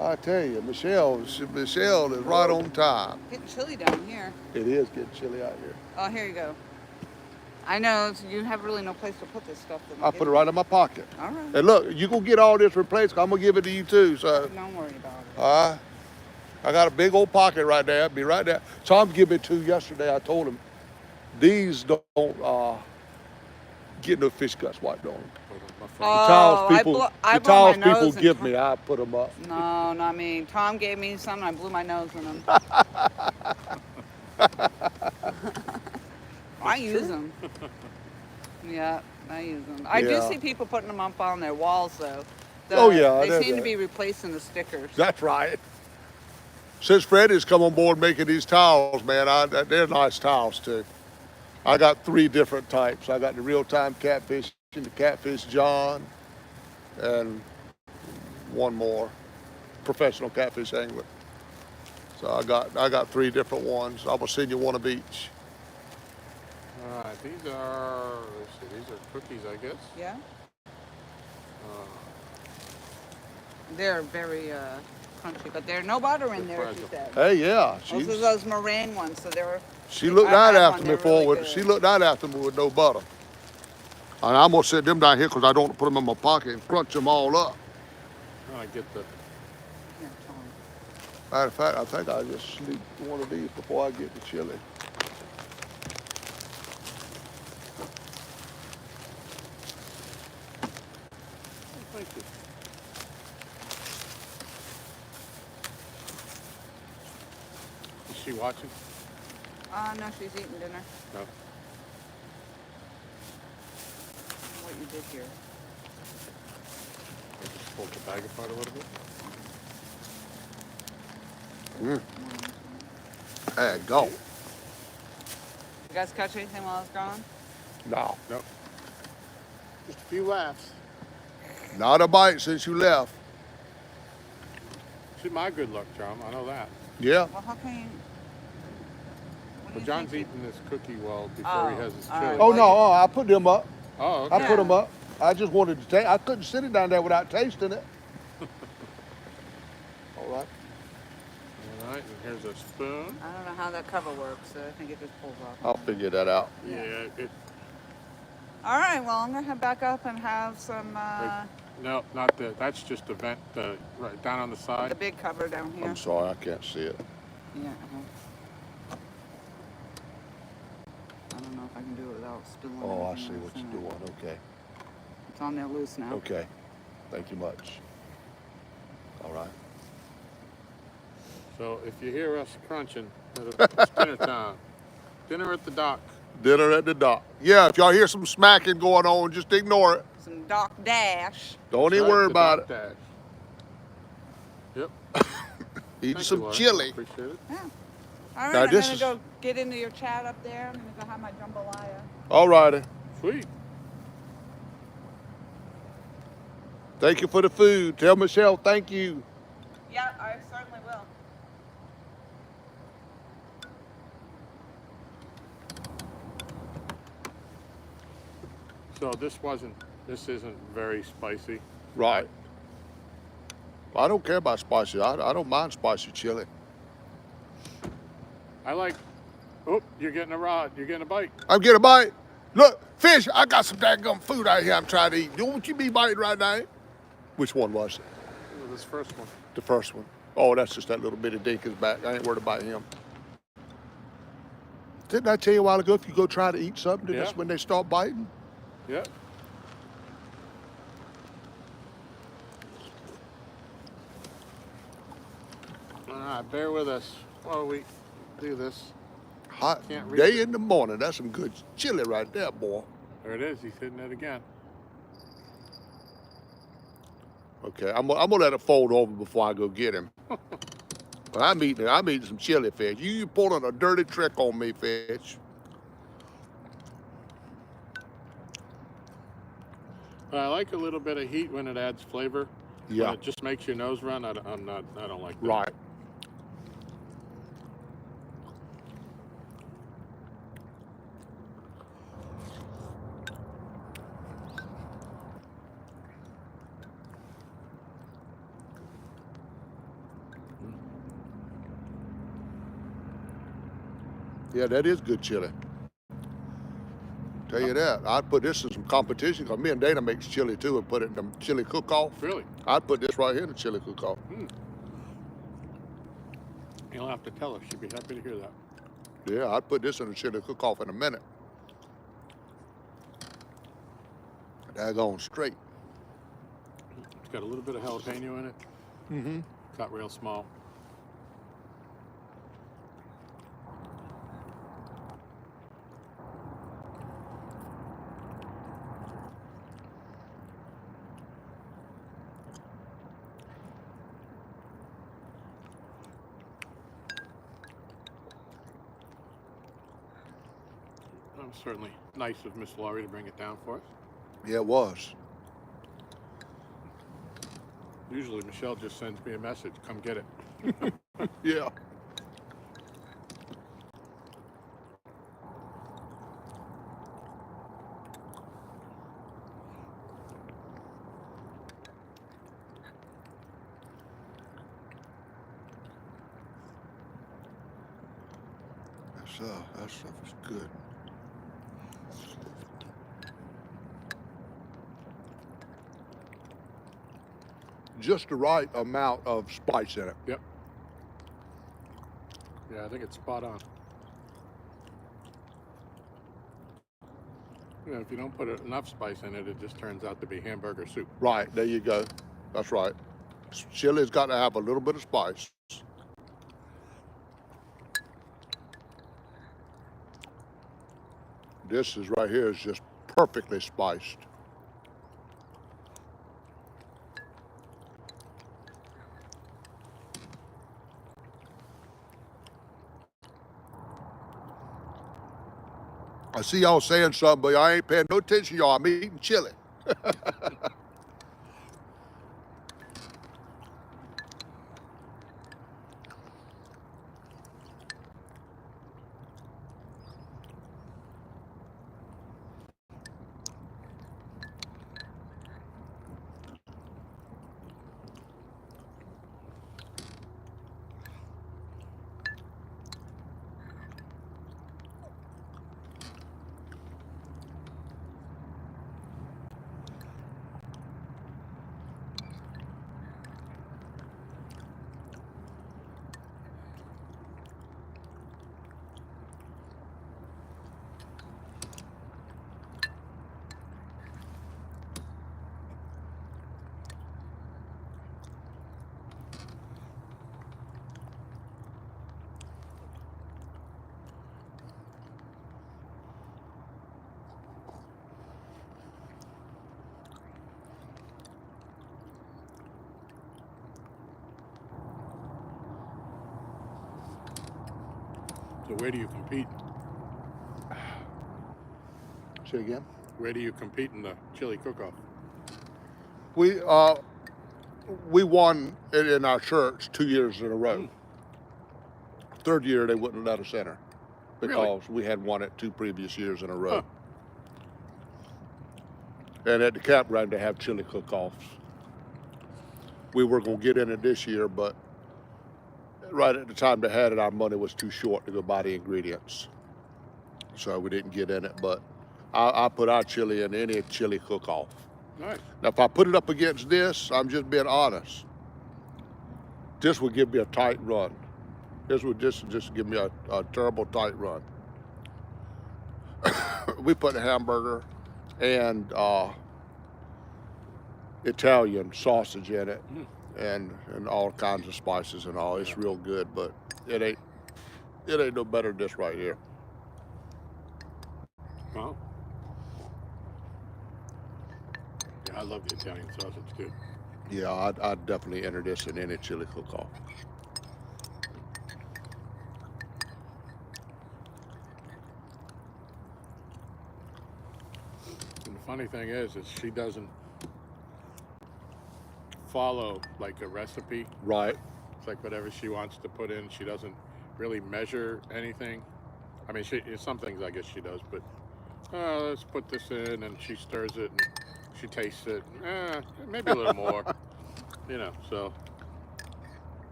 I tell you, Michelle is right on time. Getting chilly down here. It is getting chilly out here. Oh, here you go. I know you have really no place to put this stuff. I put it right in my pocket. All right. And look, you gonna get all this replaced. I'm gonna give it to you too. So, Don't worry about it. I got a big old pocket right there. Be right there. Tom gave me 2 yesterday. I told him these don't get no fish guts wiped on them. Oh, The towels I people, blew the my towels people nose in give Tom- me, I put them up. No, not me. Tom gave me some. And I blew my nose in them. I use them. Yeah, I use them. I do Yeah. see people putting them up on their walls though. Oh, yeah, I They know seem to that. be replacing the stickers. That's right. Since Freddie's come on board making these towels, man, they're nice towels too. I got 3 different types. I got the real-time catfish, the catfish John, and one more, professional catfish angler. So I got 3 different ones. I will send you one of each. All right, these are, let's see, these are cookies, I guess. Yeah, Uh, they're very crunchy, but there's no butter in there. She said. Hey, yeah, Those are those meringue ones, so they're. she looked I out had after one, me they're for really with good. she looked out after me with no butter. And I'm gonna set them down here because I don't want to put them in my pocket and crunch them all up. I get the, Here, Tom. Matter of fact, I think I just sneak one of these before I get the chili. thank you. Is she watching? No, she's eating dinner. No. What you did here. I just pulled the bag apart a little bit. There you go. You guys catch anything while I was gone? No, Nope. Just a few laughs. not a bite since you left. She's my good luck charm, I know that. Yeah. Well, how can you? What do But you John's think eating this cookie well before he Oh, has his all chili. right. Oh no, I put them up. Oh, I okay. put them up. I just wanted to taste. I couldn't sit it down there without tasting it. All right. Here's a spoon. I don't know how that cover works, so I think it just pulls off. I'll figure that out. Yeah. All right, well, I'm going to head back up and have some, No, not the. That's just the vent right down on the side. the big cover down here. I'm sorry, I can't see it. Yeah. I don't know if I can do it without spilling Oh, I everything see else what in you're it. doing. Okay. It's on there loose now. Okay. Thank you much. All right. So if you hear us crunching, it's dinner time. Dinner at the dock. Dinner at the dock. Yeah, if y'all hear some smacking going on, just ignore it. Some dock dash. Don't even worry about it. Dash. Yep. Eat Thank some you, Laura. chili. Appreciate it. Yeah. All right, Now, I'm this going is- to go get into your chat up there. I'm going to go have my jambalaya. All righty. Sweet. Thank you for the food. Tell Michelle thank you. Yeah, I certainly will. So this isn't very spicy. Right. I don't care about spicy. I don't mind spicy chili. I like. Oh, you're getting a rod. You're getting a bite. I'm getting a bite. Look, fish, I got some daggum food out here I'm trying to eat. Don't you be biting right now? Which one was it? This first one. The first one. Oh, that's just that little bitty dink in his back. I ain't worried about him. Didn't I tell you a while ago, if you go try to eat something, Yeah. that's when they start biting? Yep. All right, bear with us while we do this. Hot Can't read day it. in the morning. That's some good chili right there, boy. There it is. He's hitting it again. Okay, I'm gonna let it fold over before I go get him. But I'm eating some chili fish. You pulling a dirty trick on me, fish. But I like a little bit of heat when it adds flavor. Yeah. When it just makes your nose run. I don't like that. Right. Yeah, that is good chili. Tell you that. I'd put this in some competition because me and Dana makes chili too and put it in the chili cook-off. Really? I'd put this right here in the chili cook-off. You'll have to tell us. She'd be happy to hear that. Yeah, I'd put this in the chili cook-off in a minute. Daggone straight. It's got a little bit of jalapeno in it. Mm-hmm. Cut real small. Certainly nice of Miss Laurie to bring it down for us. Yeah, it was. Usually Michelle just sends me a message, come get it. Yeah. That stuff is good. Just the right amount of spice in it. Yep. Yeah, I think it's spot on. You know, if you don't put enough spice in it, it just turns out to be hamburger soup. Right, there you go. That's right. Chili's got to have a little bit of spice. This is right here is just perfectly spiced. I see y'all saying something, but I ain't paying no attention, y'all. I'm eating chili. where do you compete? Say again? Where do you compete in the chili cook-off? We won it in our church 2 years in a row. Mm. Third year, they wouldn't let us enter because Really? we had won it 2 previous years in a row. Huh. And at the campground, they have chili cook-offs. We were going to get in it this year, but right at the time they had it, our money was too short to go buy the ingredients. So we didn't get in it, but I put our chili in any chili cook-off. Nice. Now, if I put it up against this, I'm just being honest. This would give me a tight run. This would just give me a terrible tight run. We put a hamburger and Italian sausage in it, and all kinds of spices and all. It's real good, but it ain't no better than this right here. Well, yeah, I love the Italian sausage too. Yeah, I'd definitely enter this in any chili cook-off. And the funny thing is she doesn't follow like a recipe. Right. It's like whatever she wants to put in. She doesn't really measure anything. I mean, some things I guess she does, but let's put this in, and she stirs it and she tastes it. Maybe a little more, So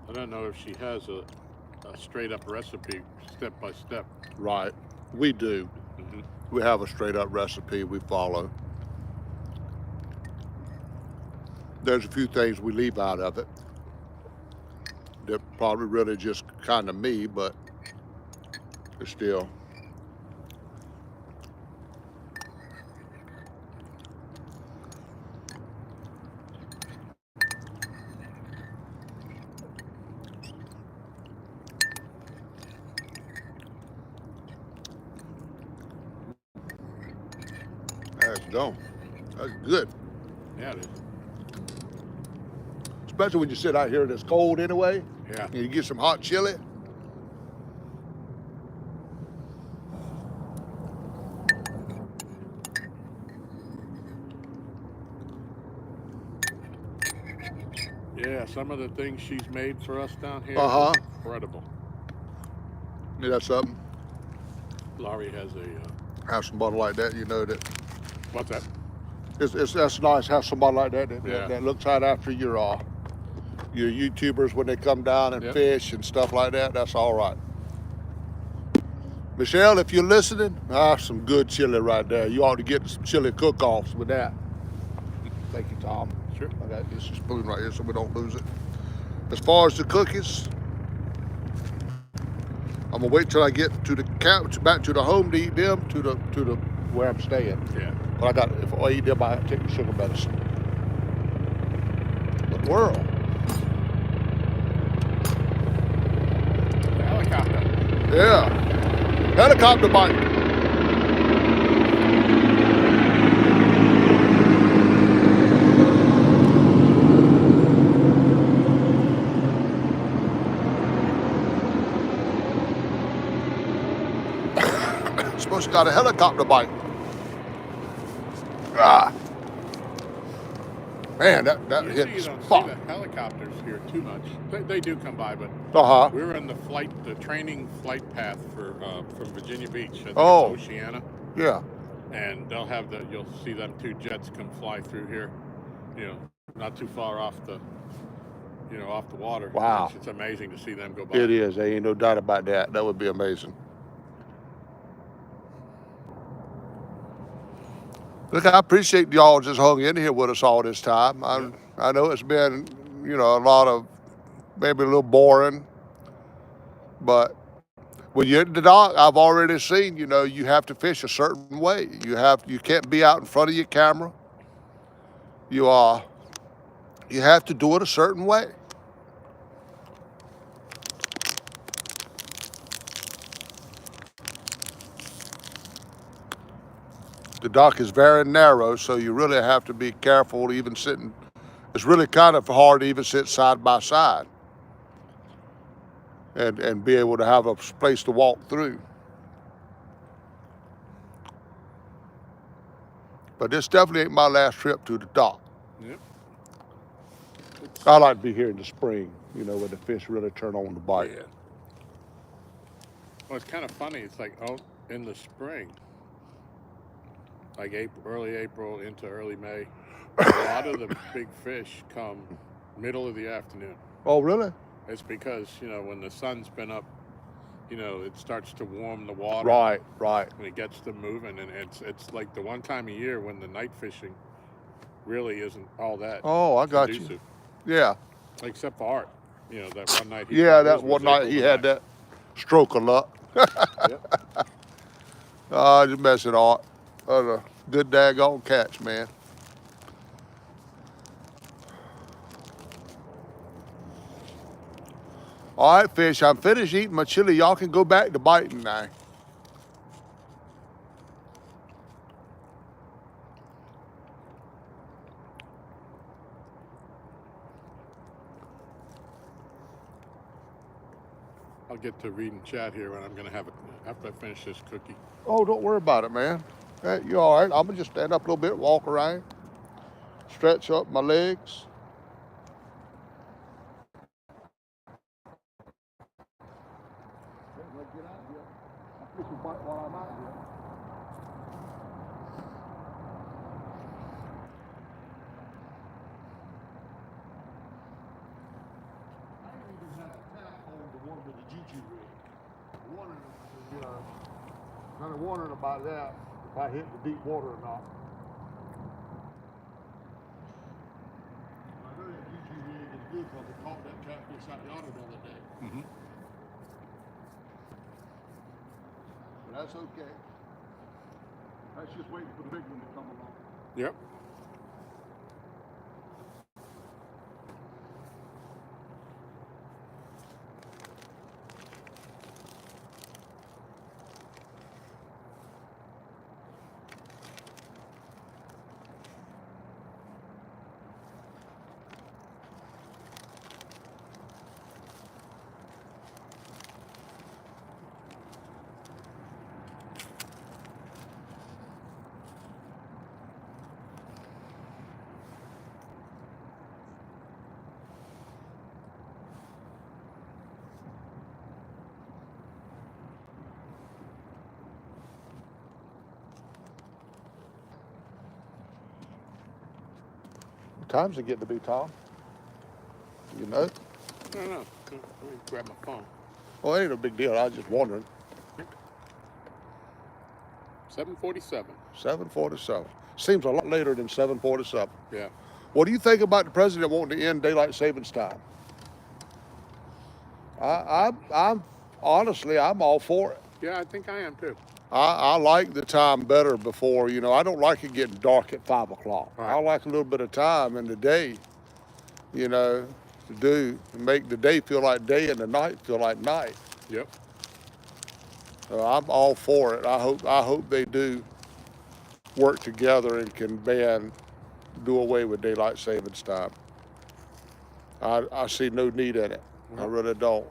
I don't know if she has a straight up recipe, step by step. Right. We do. Mm-hmm. We have a straight up recipe we follow. There's a few things we leave out of it. They're probably really just kind of me, but it's still. That's gone. That's good. Yeah, it is. Especially when you sit out here and it's cold anyway. Yeah. And you get some hot chili. Yeah, some of the things she's made for us down here, Uh-huh. incredible. Yeah, that's something. Laurie has a Have somebody like that, you know that. what's that? That's nice. Have somebody like that Yeah. that looks out after your YouTubers when they come down and Yep. fish and stuff like that. That's all right. Michelle, if you're listening, some good chili right there. You ought to get some chili cook-offs with that. Thank you, Tom. Sure. I got this spoon right here so we don't lose it. As far as the cookies, I'm gonna wait till I get to the couch, back to the home to eat them, to the where I'm staying. Yeah. But if I eat them, I have to take the sugar medicine. The world. The helicopter. Yeah. Helicopter bite. Supposed to got a helicopter bite. Ah. Man, that Usually hit you the don't spot. see the helicopters here too much. They do come by, but Uh-huh. we were in the training flight path from Virginia Beach. I think it's Oh. Oceana, Yeah. and you'll see them two jets come fly through here. Not too far off the water. Wow. It's amazing to see them go by. It is. There ain't no doubt about that. That would be amazing. Look, I appreciate y'all just hung in here with us all this time. I know it's been, a lot of, maybe a little boring, but when you're at the dock, I've already seen, you have to fish a certain way. You can't be out in front of your camera. You have to do it a certain way. The dock is very narrow, so you really have to be careful even sitting. It's really kind of hard to even sit side by side. and be able to have a place to walk through. But this definitely ain't my last trip to the dock. Yep. I like to be here in the spring, you know, when the fish really turn on the bite. Yeah. Well, it's kind of funny. It's like, oh, in the spring, like early April into early May, a lot of the big fish come middle of the afternoon. Oh, really? It's because, you know, when the sun's been up, you know, it starts to warm the water. Right. And it gets them moving, and it's like the one time a year when the night fishing really isn't all that. Oh, I got conducive. you. Yeah. Except for Art, you know, that one night. That one night he had that stroke of luck. Yep. Just messing Art. That was a good daggone catch, man. All right, fish, I'm finished eating my chili. Y'all can go back to biting now. I'll get to reading chat here when I'm going to have it after I finish this cookie. Oh, don't worry about it, man. Hey, you all right? I'm going to just stand up a little bit, walk around, stretch up my legs. Get out here. I'm fishing while I'm out here. I ain't even had a tap on the one with the GG rig. Kind of wondering about that, if I hit the deep water or not. I know that GG rig is good because it caught that catfish out yonder the other day. Mm-hmm. But that's okay. That's just waiting for the big one to come along. Yep. What time's it getting to be, Tom? You know? I don't know. Let me grab my phone. Well, it ain't a big deal. I was just wondering. 7:47. 7:47. Seems a lot later than 7:47. Yeah. What do you think about the president wanting to end daylight savings time? I'm honestly, I'm all for it. Yeah, I think I am too. I like the time better before, you know, I don't like it getting dark at 5 o'clock. Right. I like a little bit of time in the day, you know, to make the day feel like day and the night feel like night. Yep. I'm all for it. I hope they do work together and can do away with daylight savings time. I see no need in it. I really don't.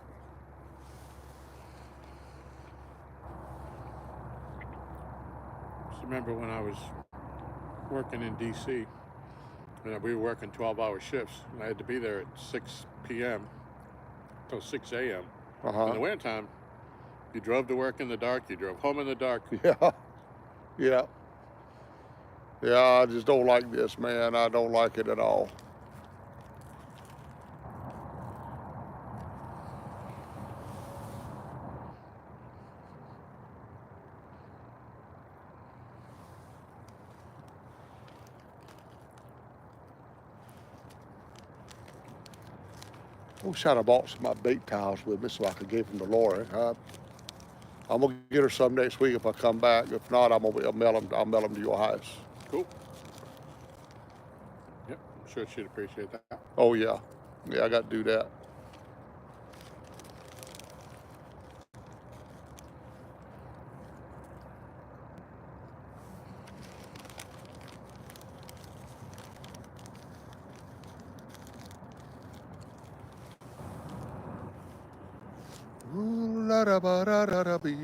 Just remember when I was working in D.C., we were working 12-hour shifts, and I had to be there at 6 p.m. till 6 a.m. In the wintertime, you drove to work in the dark, you drove home in the dark. Yeah. I just don't like this, man. I don't like it at all. I wish I'd have bought some of my bait towels with me so I could give them to Lori. I'm gonna get her some next week if I come back. If not, I'll mail them to your house. Cool. Yep, I'm sure she'd appreciate that. Oh yeah, I got to do that. Ba-da-ba-da-da-da-bee.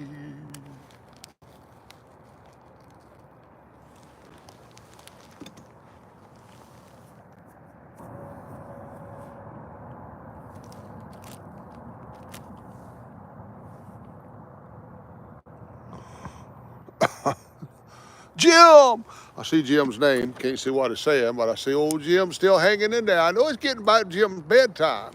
Jim! I see Jim's name. Can't see what it's saying, but I see old Jim still hanging in there. I know it's getting about Jim's bedtime.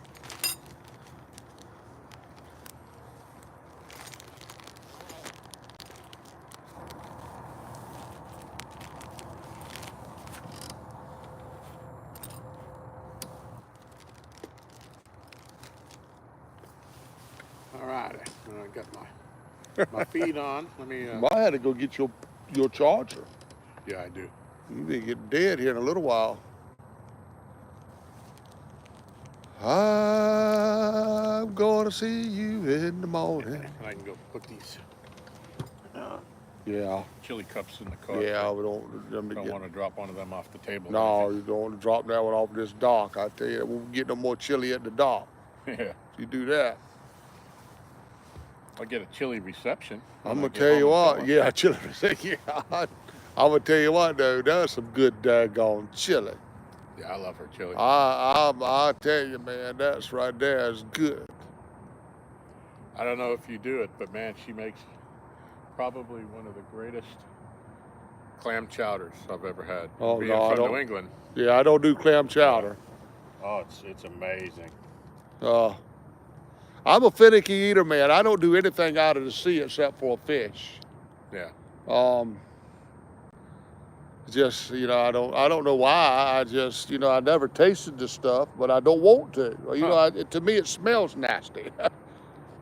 All right, I got my feet on. Let me. I had to go get your charger. Yeah, I do. You may get dead here in a little while. I'm gonna see you in the morning. And I can go put these Yeah, chili cups in the car. yeah, we don't. Don't want to drop one of them off the table. No, you don't want to drop that one off this dock. I tell you, we won't get no more chili at the dock. Yeah. If you do that. I'll get a chili reception. I'm gonna tell you what, yeah, chili. Yeah, I'm gonna tell you what, though, that's some good daggone chili. Yeah, I love her chili. I tell you, man, that's right there is good. I don't know if you do it, but man, she makes probably one of the greatest clam chowders I've ever had. Oh, Being no, I from don't. New England. Yeah, I don't do clam chowder. Oh, it's amazing. I'm a finicky eater, man. I don't do anything out of the sea except for a fish. Yeah. Just, I don't know why. I just, I never tasted this stuff, but I don't want to. To me, it smells nasty.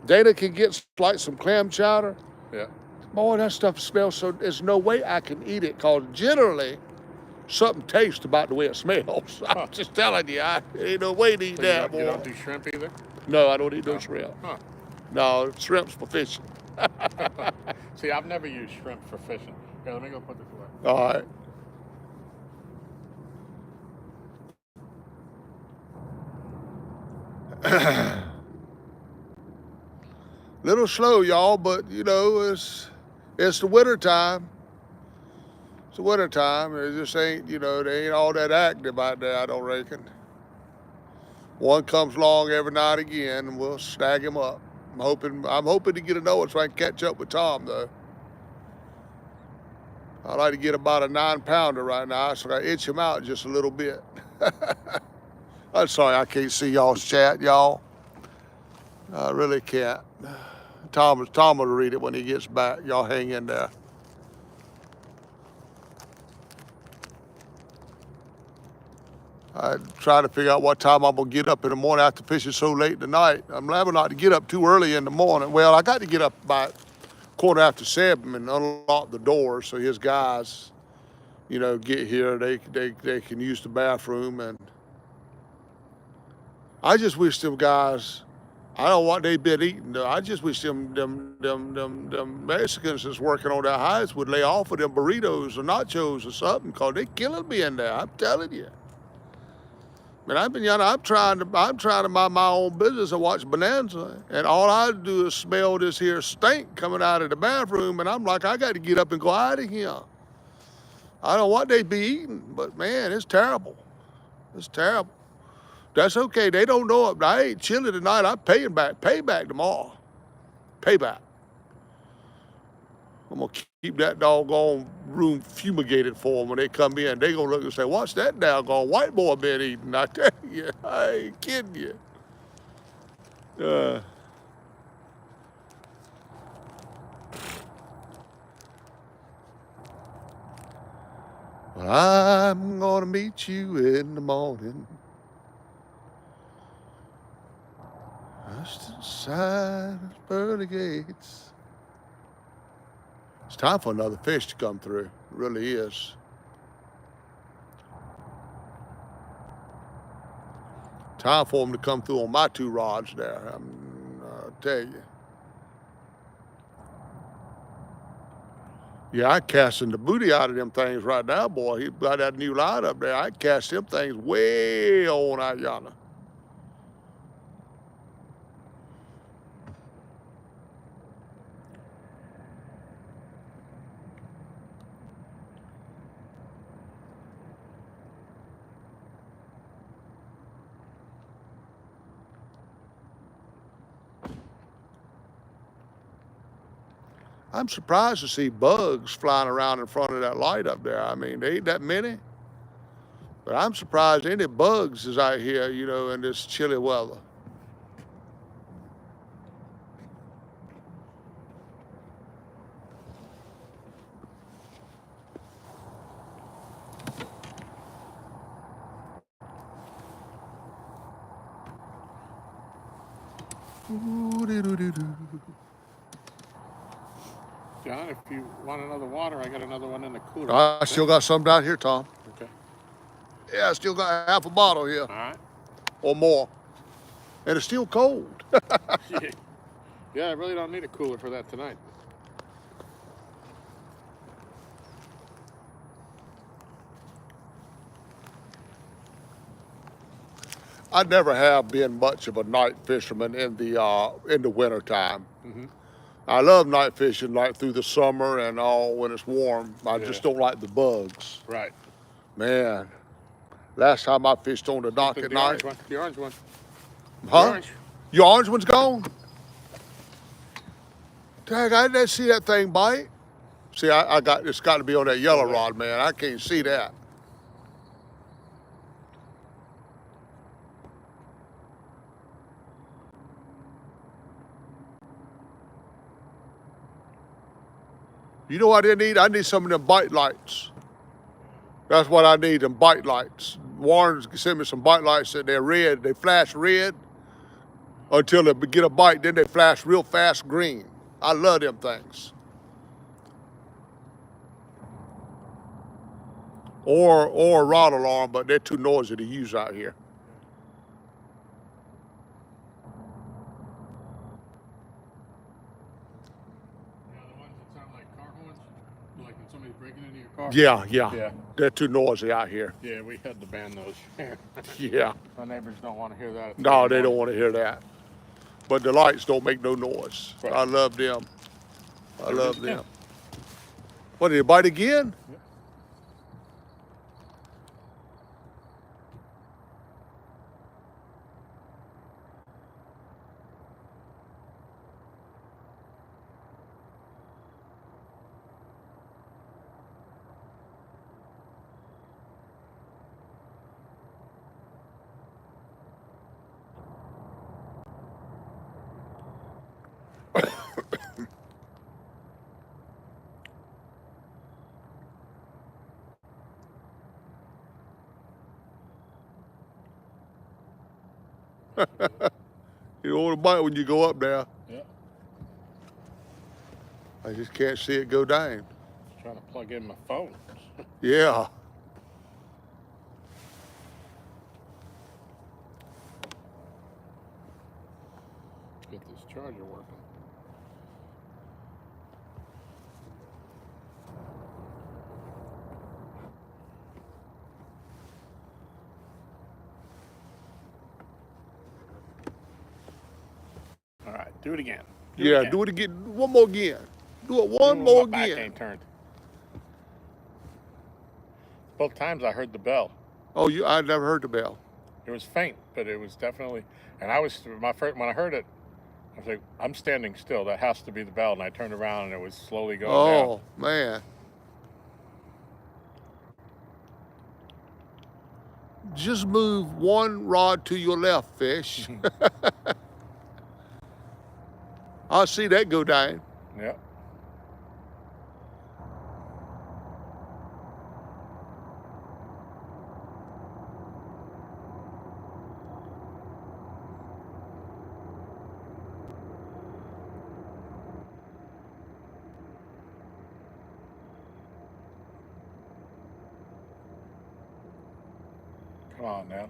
Dana can get like some clam chowder. Yeah. Boy, that stuff smells so. There's no way I can eat it because generally, something tastes about the way it smells. I'm just telling you, ain't no way to eat So that, boy. you don't do shrimp either? No, I don't eat no shrimp. Huh. No, shrimp's for fishing. See, I've never used shrimp for fishing. Here, let me go put this away. All right. Little slow, y'all, but it's the winter time. It's the winter time. It just ain't, they ain't all that active out there, I don't reckon. One comes along every night again, and we'll snag him up. I'm hoping to get a know it so I can catch up with Tom, though. I'd like to get about a 9-pounder right now, so I itch him out just a little bit. I'm sorry I can't see y'all's chat, y'all. I really can't. Tom will read it when he gets back. Y'all hang in there. I try to figure out what time I'm gonna get up in the morning after fishing so late in the night. I'm liable not to get up too early in the morning. Well, I got to get up by 7:15 and unlock the doors so his guys, get here. They can use the bathroom, and I just wish them guys. I don't know what they've been eating. I just wish them Mexicans that's working on their hides would lay off of them burritos or nachos or something, cause they killing me in there. I'm telling you. Man, I'm trying to mind my own business and watch Bonanza, and all I do is smell this here stink coming out of the bathroom, and I'm like, I got to get up and go out of here. I don't know what they be eating, but man, it's terrible. It's terrible. That's okay. They don't know it. I ate chili tonight. I'm paying back. Payback tomorrow. Payback. I'm going to keep that doggone room fumigated for them when they come in. They going to look and say, what's that doggone white boy been eating? I tell you, I ain't kidding you. Well, I'm going to meet you in the morning. Just inside the pearly gates. It's time for another fish to come through. It really is. Time for them to come through on my 2 rods there. I'll tell you. Yeah, I casting the booty out of them things right now, boy. He got that new line up there. I cast them things way on out yonder. I'm surprised to see bugs flying around in front of that light up there. I mean, there ain't that many. But I'm surprised any bugs is out here, you know, in this chilly weather. John, if you want another water, I got another one in the cooler. I still got some down here, Tom. Okay. Yeah, I still got half a bottle here All right. or more. And it's still cold. Yeah, I really don't need a cooler for that tonight. I never have been much of a night fisherman in the winter time. Mm-hmm. I love night fishing like through the summer and all when it's warm. I Yeah. just don't like the bugs. Right. Man, last time I fished on the dock The at orange night. one. The orange one. The Huh? orange. Your orange one's gone? Dang, I didn't see that thing bite. See, it's got to be on that yellow rod, man. I can't see that. You know what I need? I need some of them bite lights. That's what I need, them bite lights. Warren sent me some bite lights that they're red. They flash red until they get a bite, then they flash real fast green. I love them things. Or a rod alarm, but they're too noisy to use out here. Yeah, the ones that sound like car horns, like when somebody's breaking into your car. Yeah. They're too noisy out here. Yeah, we had to ban those. Yeah. My neighbors don't want to hear that. No, they don't want to hear that. But the lights don't make no noise. Right. I love them. I love Yeah. them. What, did he bite again? Yep. You don't want to bite when you go up there. Yeah. I just can't see it go down. Trying to plug in my phone. Yeah. Get this charger working. All right, do it again. Do it again. One more again. Do it one Ooh, more my back again. ain't turned. Both times I heard the bell. Oh, I never heard the bell. It was faint, but it was definitely. And I was when I heard it, I was like, I'm standing still. That has to be the bell. And I turned around and it was slowly going down. Oh, man. Just move one rod to your left, fish. I'll see that go down. Yep. Come on now.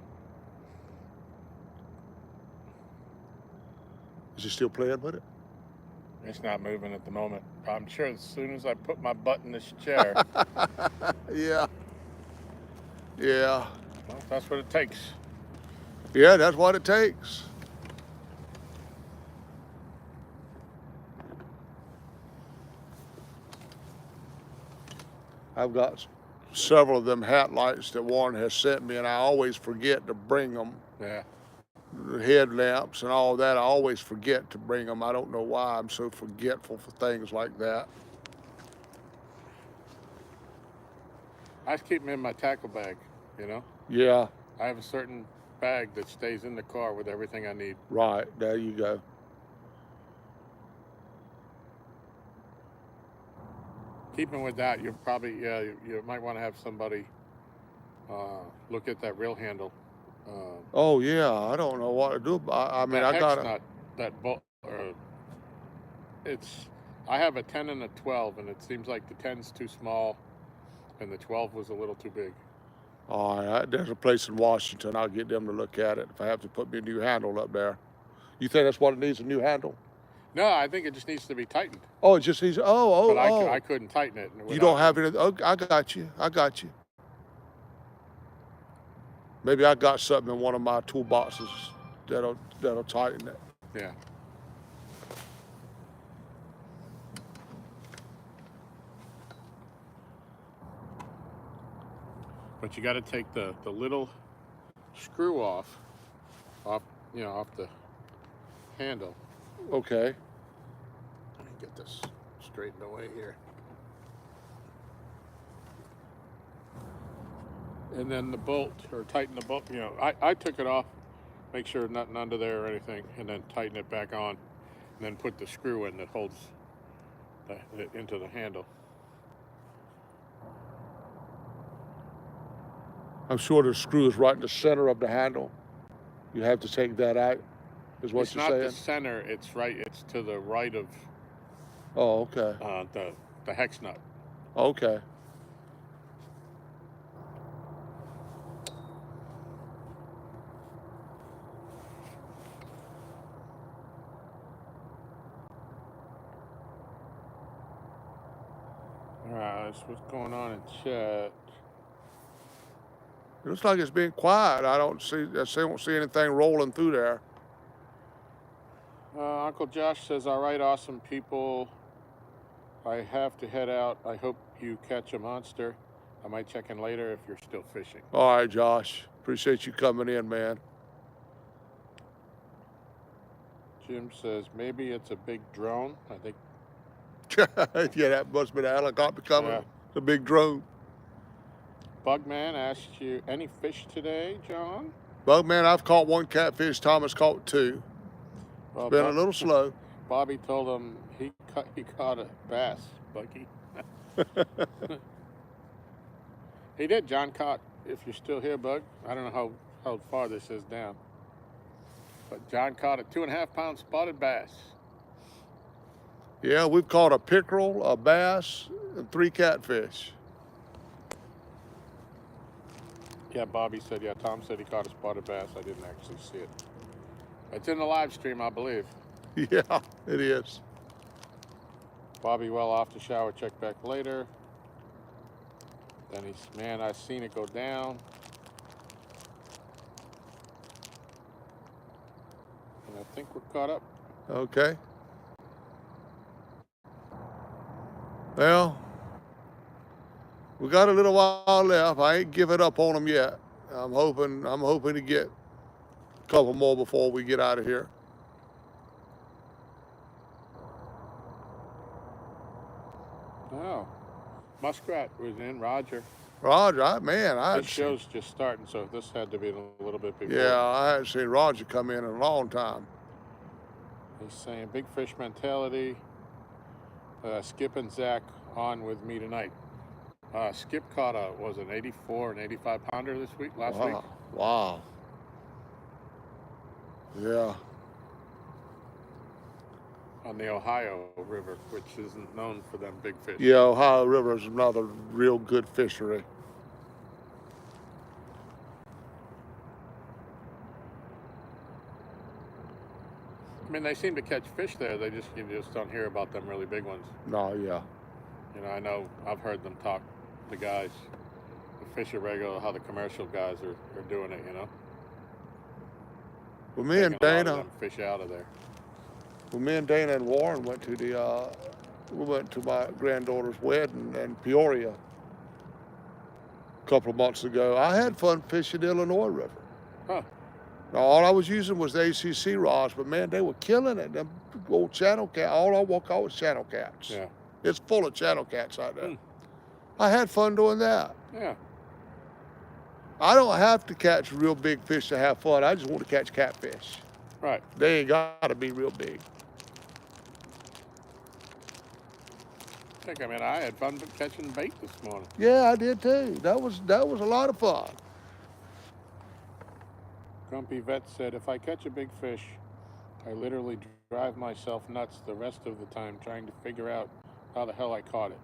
Is he still playing with it? It's not moving at the moment. I'm sure as soon as I put my butt in this chair, Yeah. Yeah. well, that's what it takes. Yeah, that's what it takes. I've got several of them hat lights that Warren has sent me, and I always forget to bring them. Yeah. headlamps and all that. I always forget to bring them. I don't know why I'm so forgetful for things like that. I just keep them in my tackle bag, you know? Yeah, I have a certain bag that stays in the car with everything I need. right. There you go. Keeping with that, you're probably, you might want to have somebody look at that reel handle. Oh yeah, I don't know what to do. I mean, That I hex gotta. nut, that bolt, I have a 10 and a 12, and it seems like the 10's too small, and the 12 was a little too big. All right, there's a place in Washington. I'll get them to look at it if I have to put me a new handle up there. You think that's what it needs, a new handle? No, I think it just needs to be tightened. Oh, it just needs. But I Oh. couldn't tighten it. You don't have any. Oh, I got you. I got you. Maybe I got something in one of my toolboxes that'll tighten it. Yeah. But you got to take the little screw off, off the handle. Okay. Let me get this straightened away here. And then the bolt, or tighten the bolt, I took it off, make sure nothing under there or anything, and then tighten it back on, and then put the screw in that holds it into the handle. I'm sure the screw is right in the center of the handle. You have to take that out, is what It's you're not saying? the center, it's to the right of Oh, okay. the hex nut. Okay. Alright, so what's going on in chat? It looks like it's being quiet. I don't see anything rolling through there. Uncle Josh says, all right, awesome people. I have to head out. I hope you catch a monster. I might check in later if you're still fishing. All right, Josh. Appreciate you coming in, man. Jim says, maybe it's a big drone. I think. Yeah, that must be the helicopter coming. Yeah. The big drone. Bugman asked you, any fish today, John? Bugman, I've caught one catfish. Thomas caught two. Well, Been a little slow. Bobby told him he caught a bass, Bucky. He did. John caught, if you're still here, Bug. I don't know how far this is down. But John caught a 2.5 pound spotted bass. Yeah, we've caught a pickerel, a bass, and 3 catfish. Yeah, Bobby said, Tom said he caught a spotted bass. I didn't actually see it. It's in the live stream, I believe. Yeah, it is. Bobby well off the shower, check back later. Then man, I seen it go down. And I think we're caught up. Okay. Well, we got a little while left. I ain't giving up on them yet. I'm hoping to get a couple more before we get out of here. Oh, muskrat was in, Roger. Roger, man, This show's just starting, so this had to be a little bit before. Yeah, I hadn't seen Roger come in a long time. He's saying big fish mentality. Skip and Zach on with me tonight. Skip caught an 84 and 85 pounder last week. Wow. Yeah. On the Ohio River, which isn't known for them big fish. Yeah, Ohio River is another real good fishery. I mean, they seem to catch fish there. You just don't hear about them really big ones. No, yeah. I know I've heard them talk, the guys, the fisher regular, how the commercial guys are doing it, Well, me and Taking a lot of Dana, them fish out of there. well, me and Dana and Warren went to we went to my granddaughter's wedding in Peoria a couple of months ago. I had fun fishing the Illinois River. Huh. All I was using was the ACC rods, but man, they were killing it. Them old channel cat. All I walk out was channel cats. Yeah. It's full of channel cats out there. Hmm. I had fun doing that. Yeah. I don't have to catch real big fish to have fun. I just want to catch catfish. Right. They ain't got to be real big. I mean, I had fun catching bait this morning. Yeah, I did too. That was a lot of fun. Grumpy Vet said, if I catch a big fish, I literally drive myself nuts the rest of the time trying to figure out how the hell I caught it.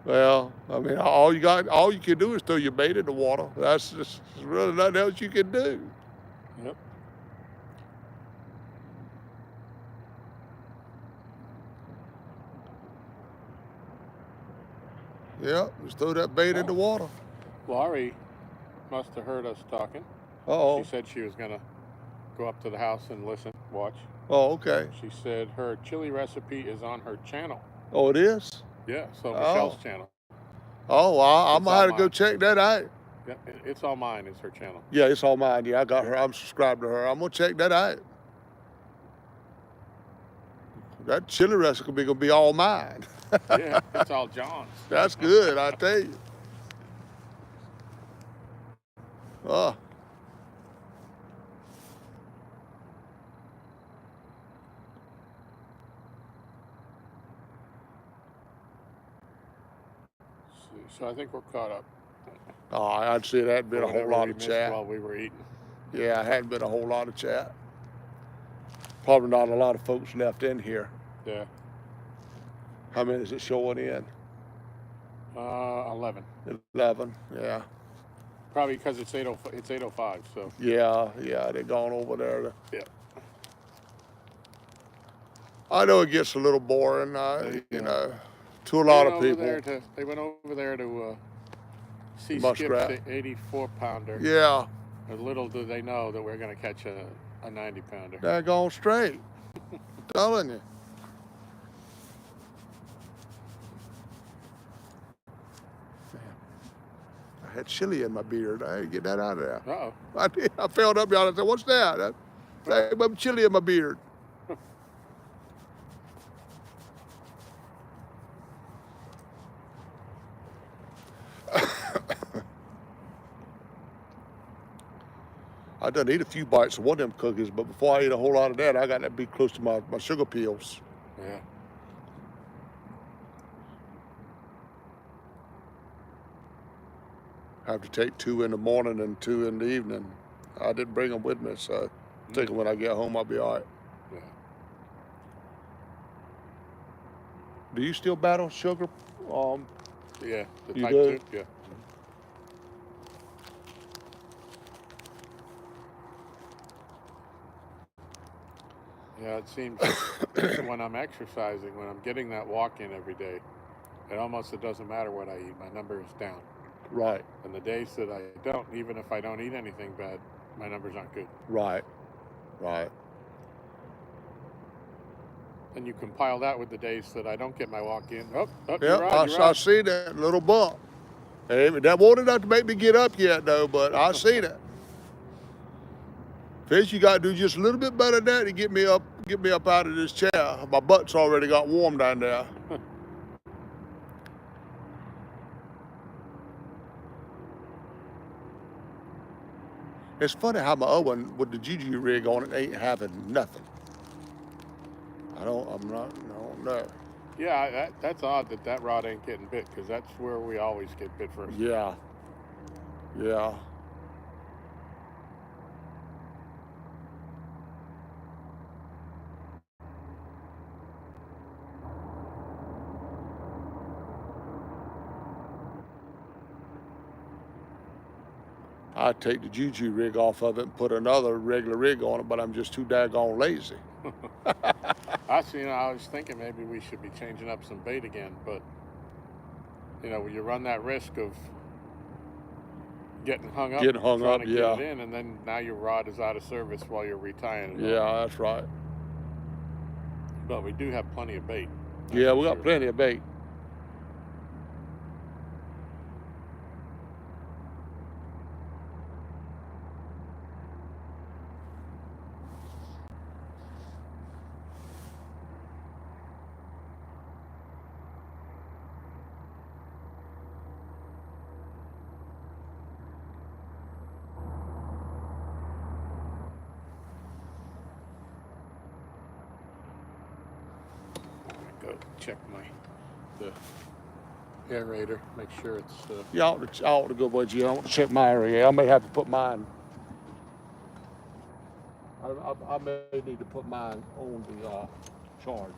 Well, I mean, all you can do is throw your bait in the water. That's just really nothing else you can do. Yep. Yep, just throw that bait in the water. Laurie must have heard us talking. Uh-oh. She said she was going to go up to the house and listen, watch. Oh, okay. She said her chili recipe is on her channel. Oh, it is? Yeah, so Michelle's channel. Oh, well, I'm It's going to have all to go mine. check that out. Yeah, it's all mine. It's her channel. Yeah, it's all mine. Yeah, I got her. I'm subscribed to her. I'm going to check that out. That chili recipe going to be all mine. Yeah, it's all John's. That's good, I tell you. Oh. So I think we're caught up. Oh, I'd say that hadn't been a whole Whatever lot we of missed chat. while we were eating. Yeah, it hadn't been a whole lot of chat. Probably not a lot of folks left in here. Yeah. How many is it showing in? 11. 11, yeah. Probably because it's 8:05. So. Yeah, they're gone over there. Yeah. I know it gets a little boring, you Yeah. know, to a lot of people. They went over there to see Muskrat. Skip's 84-pounder. Yeah, And little do they know that we're going to catch a 90-pounder. they're going straight. Telling you. I had chili in my beard. I had to get that out of there. Uh-oh. I did. I felt up y'all. I said, "What's that?" I had chili in my beard. I done eat a few bites of one of them cookies, but before I eat a whole lot of that, I got to be close to my sugar pills. Yeah. I have to take 2 in the morning and 2 in the evening. I didn't bring them with me, so I think when I get home, I'll be all right. Yeah. Do you still battle sugar? Yeah. The You type do? 2. Yeah. Yeah, it seems when I'm exercising, when I'm getting that walk in every day, it doesn't matter what I eat. My number is down. Right, And the days that I don't, even if I don't eat anything bad, my numbers aren't good. right. And you compile that with the days that I don't get my walk in. Oh, Yep, you're right, you're I right. see that little bump. Hey, that wasn't enough to make me get up yet, though, but I see that. Fish, you got to do just a little bit better than that to get me up out of this chair. My butt's already got warm down there. It's funny how my other one with the Juju rig on it ain't having nothing. I don't know. Yeah, that's odd that rod ain't getting bit, because that's where we always get bit first. Yeah. I'd take the Juju rig off of it and put another regular rig on it, but I'm just too daggone lazy. I was thinking maybe we should be changing up some bait again, but you run that risk of getting hung up, trying to yeah. get it in, and then now your rod is out of service while you're retying it. Yeah, that's right. But we do have plenty of bait. Yeah, we got plenty of bait. check the aerator, make sure it's. Yeah, I ought to go with you. I want to check my area. I may have to put mine. I may need to put mine on the charge.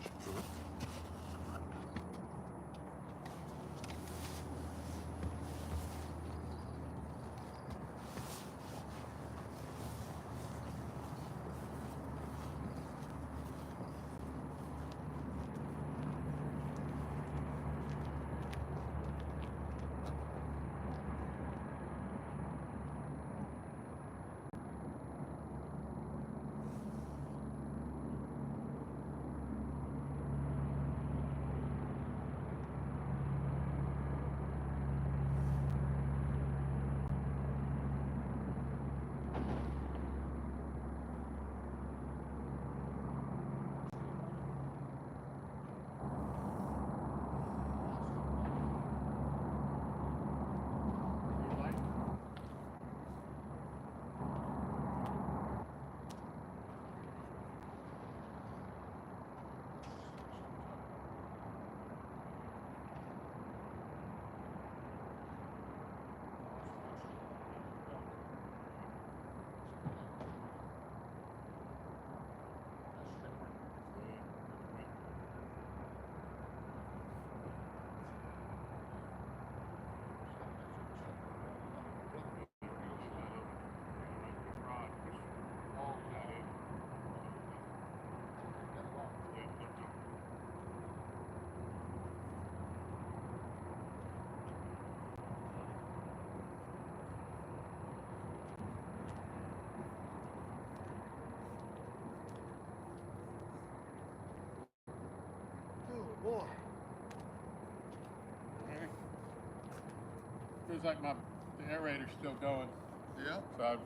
Boy. Okay. Feels like the aerator's still going. Yeah. So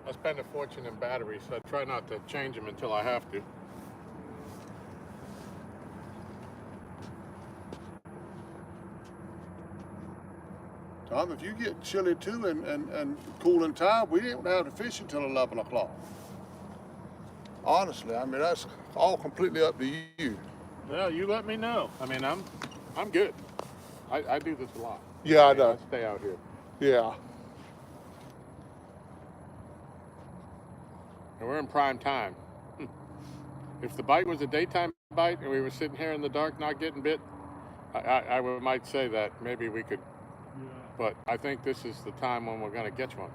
I spend a fortune in batteries, so I try not to change them until I have to. Tom, if you get chilly too and cooling time, we didn't have to fish until 11 o'clock. Honestly, I mean, that's all completely up to you. Well, you let me know. I mean, I'm good. I do this a lot. Yeah, I mean, know. I stay out here. Yeah. And we're in prime time. If the bite was a daytime bite and we were sitting here in the dark not getting bit, I might say that maybe we could. Yeah. But I think this is the time when we're going to catch one.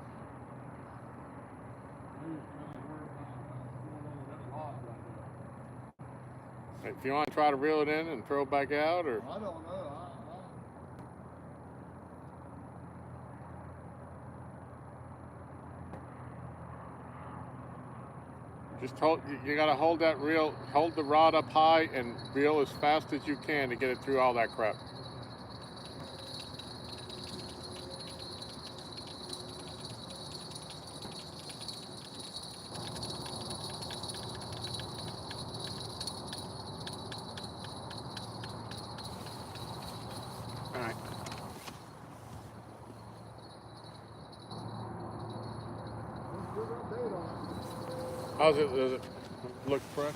If you want to try to reel it in and throw it back out, or I don't know. just hold, you got to hold that reel, hold the rod up high and reel as fast as you can to get it through all that crap. All right. How's it? Does it look fresh?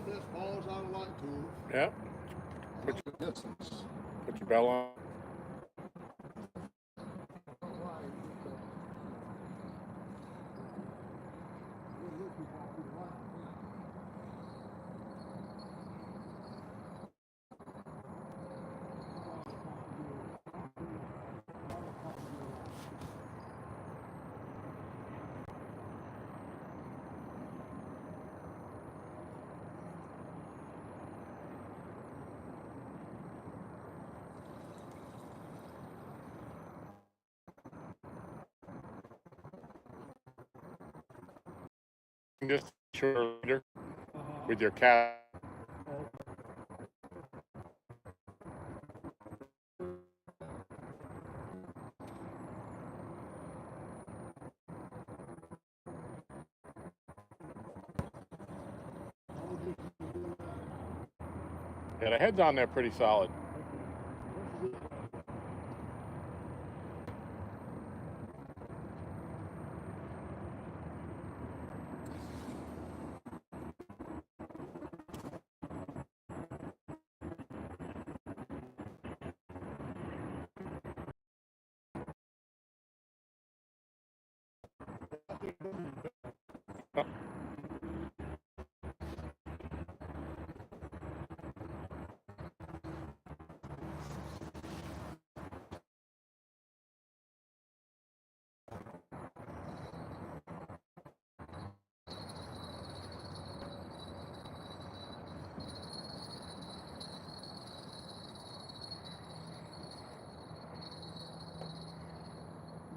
this falls out of light cooler. Yep. Put your bell on. Just shorter leader with your cat. Yeah, the head's on there pretty solid.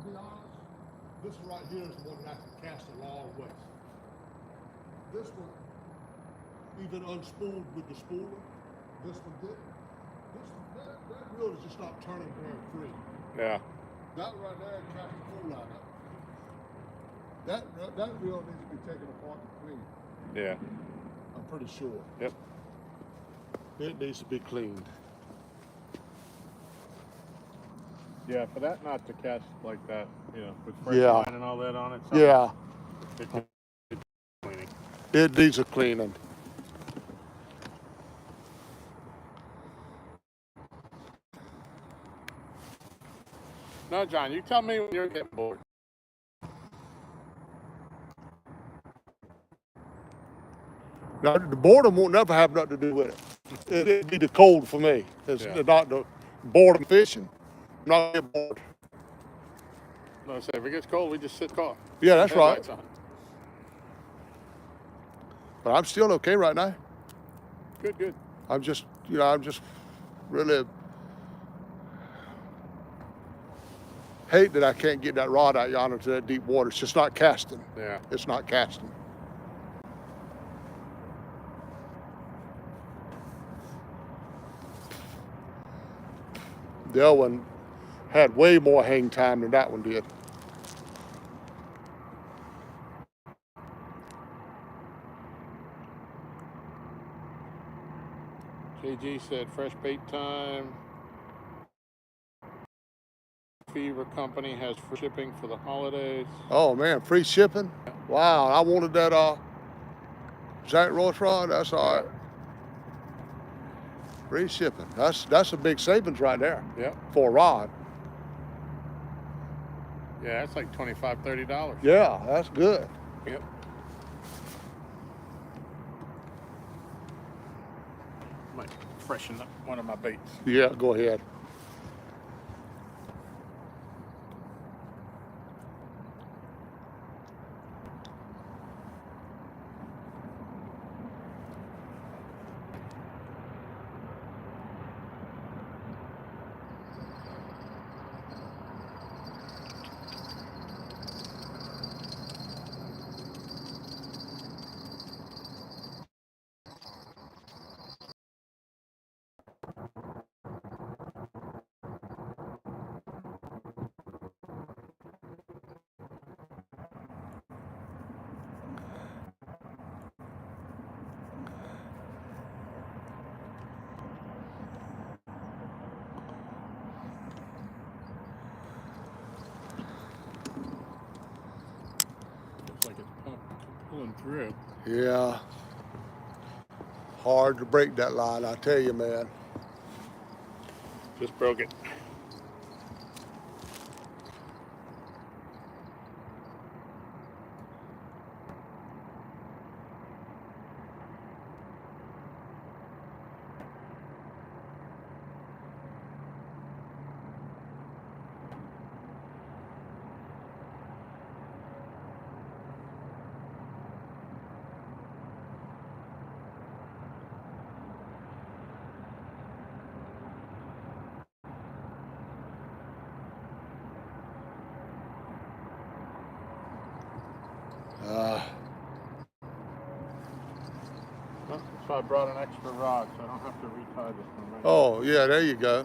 To be honest, this one right here is the one that I can cast a long way. This one, even unspooled with the spooler, this one didn't. That reel is just not turning very free. Yeah. That right there cast the full out of it. That reel needs to be taken apart and cleaned. Yeah. I'm pretty sure. Yep. It needs to be cleaned. Yeah, for that not to cast like that, you know, with fresh Yeah. line and all that on it. Yeah, It could be cleaning. it needs a cleaning. No, John, you tell me when you're getting bored. Now, the boredom won't never have nothing to do with it. It'd be the cold for me. It's Yeah. not the boredom fishing. I'm not get bored. No, I say if it gets cold, we just sit calm. Yeah, that's right. Headlights on. But I'm still okay right now. Good, good. I'm just really hate that I can't get that rod out yonder to that deep water. It's just not casting. Yeah. It's not casting. The other one had way more hang time than that one did. JG said fresh bait time. Fever Company has free shipping for the holidays. Oh man, free shipping? Wow, I wanted that Jack Roach rod. That's all right. Free shipping. That's a big savings right there Yep. for a rod. Yeah, that's like $25, $30. Yeah, that's good. Yep. Might freshen up one of my baits. Yeah, go ahead. Looks like it's pulling through. Yeah. Hard to break that line, I tell you, man. Just broke it. So I brought an extra rod, so I don't have to retie this one. Right Oh, yeah, there you go.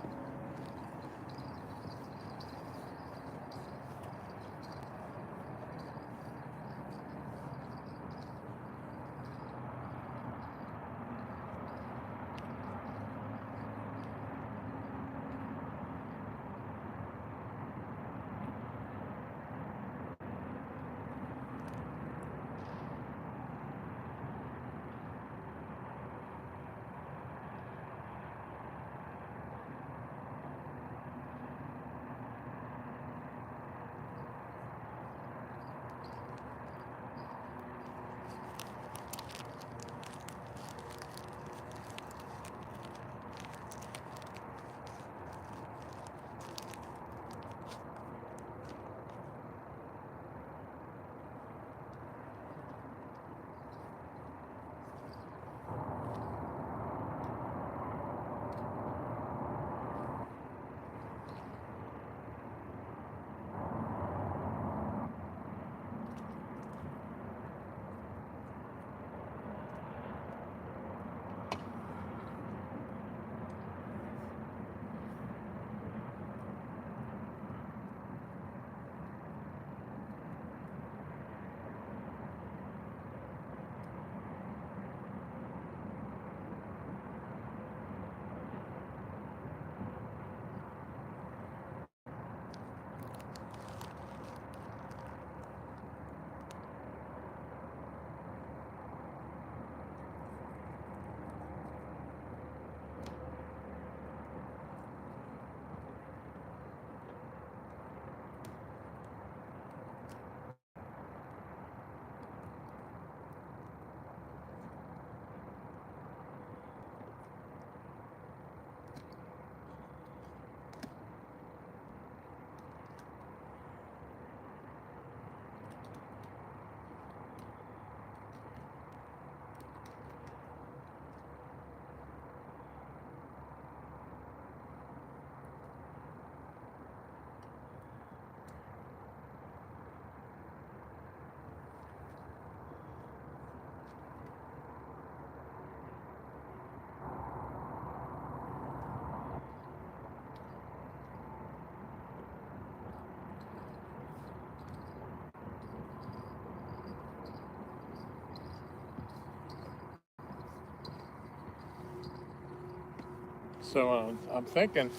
So I'm thinking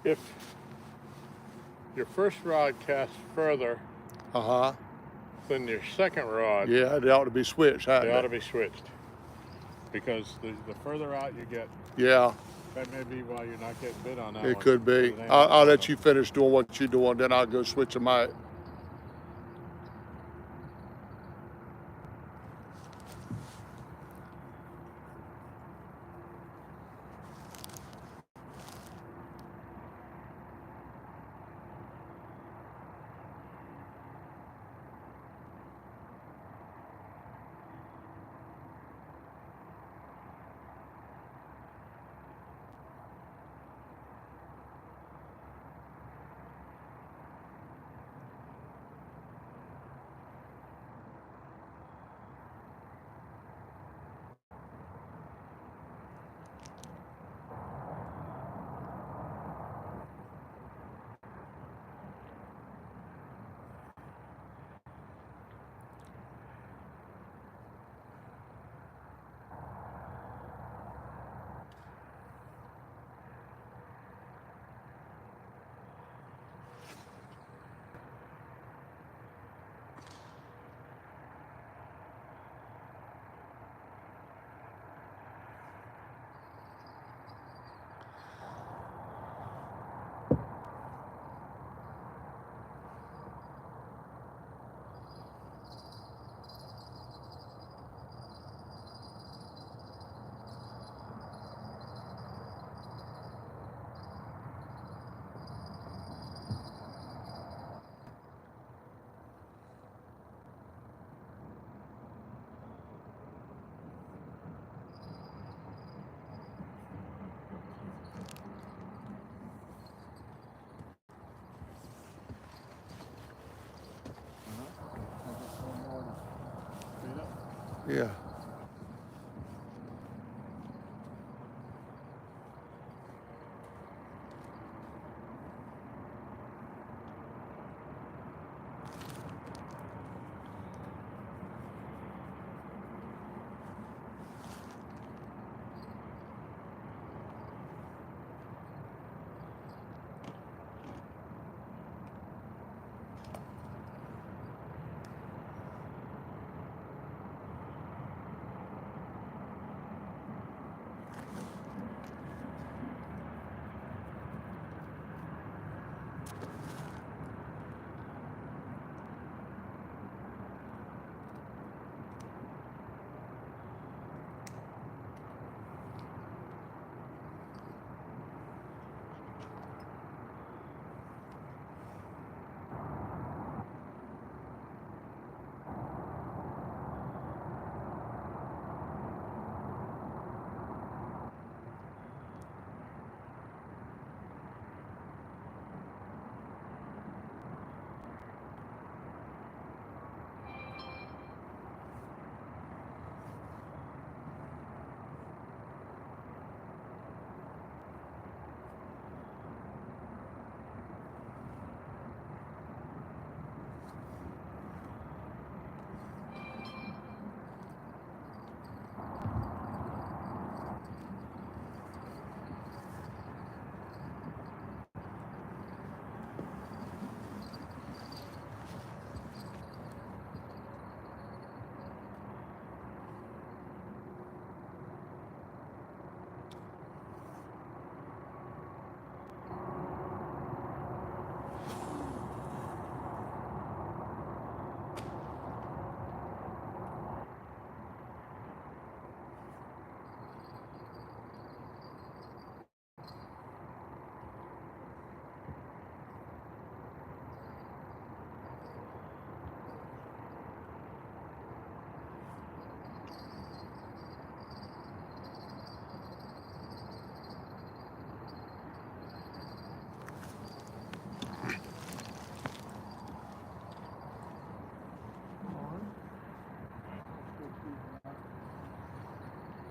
if your first rod casts further Uh-huh. than your second rod, Yeah, they ought to be switched, they hadn't ought to be switched. Because the further out you get, Yeah, that may be why you're not getting bit on that it one. could be. It ain't I'll long let enough. you finish doing what you're doing, then I'll go switch them out. Yeah.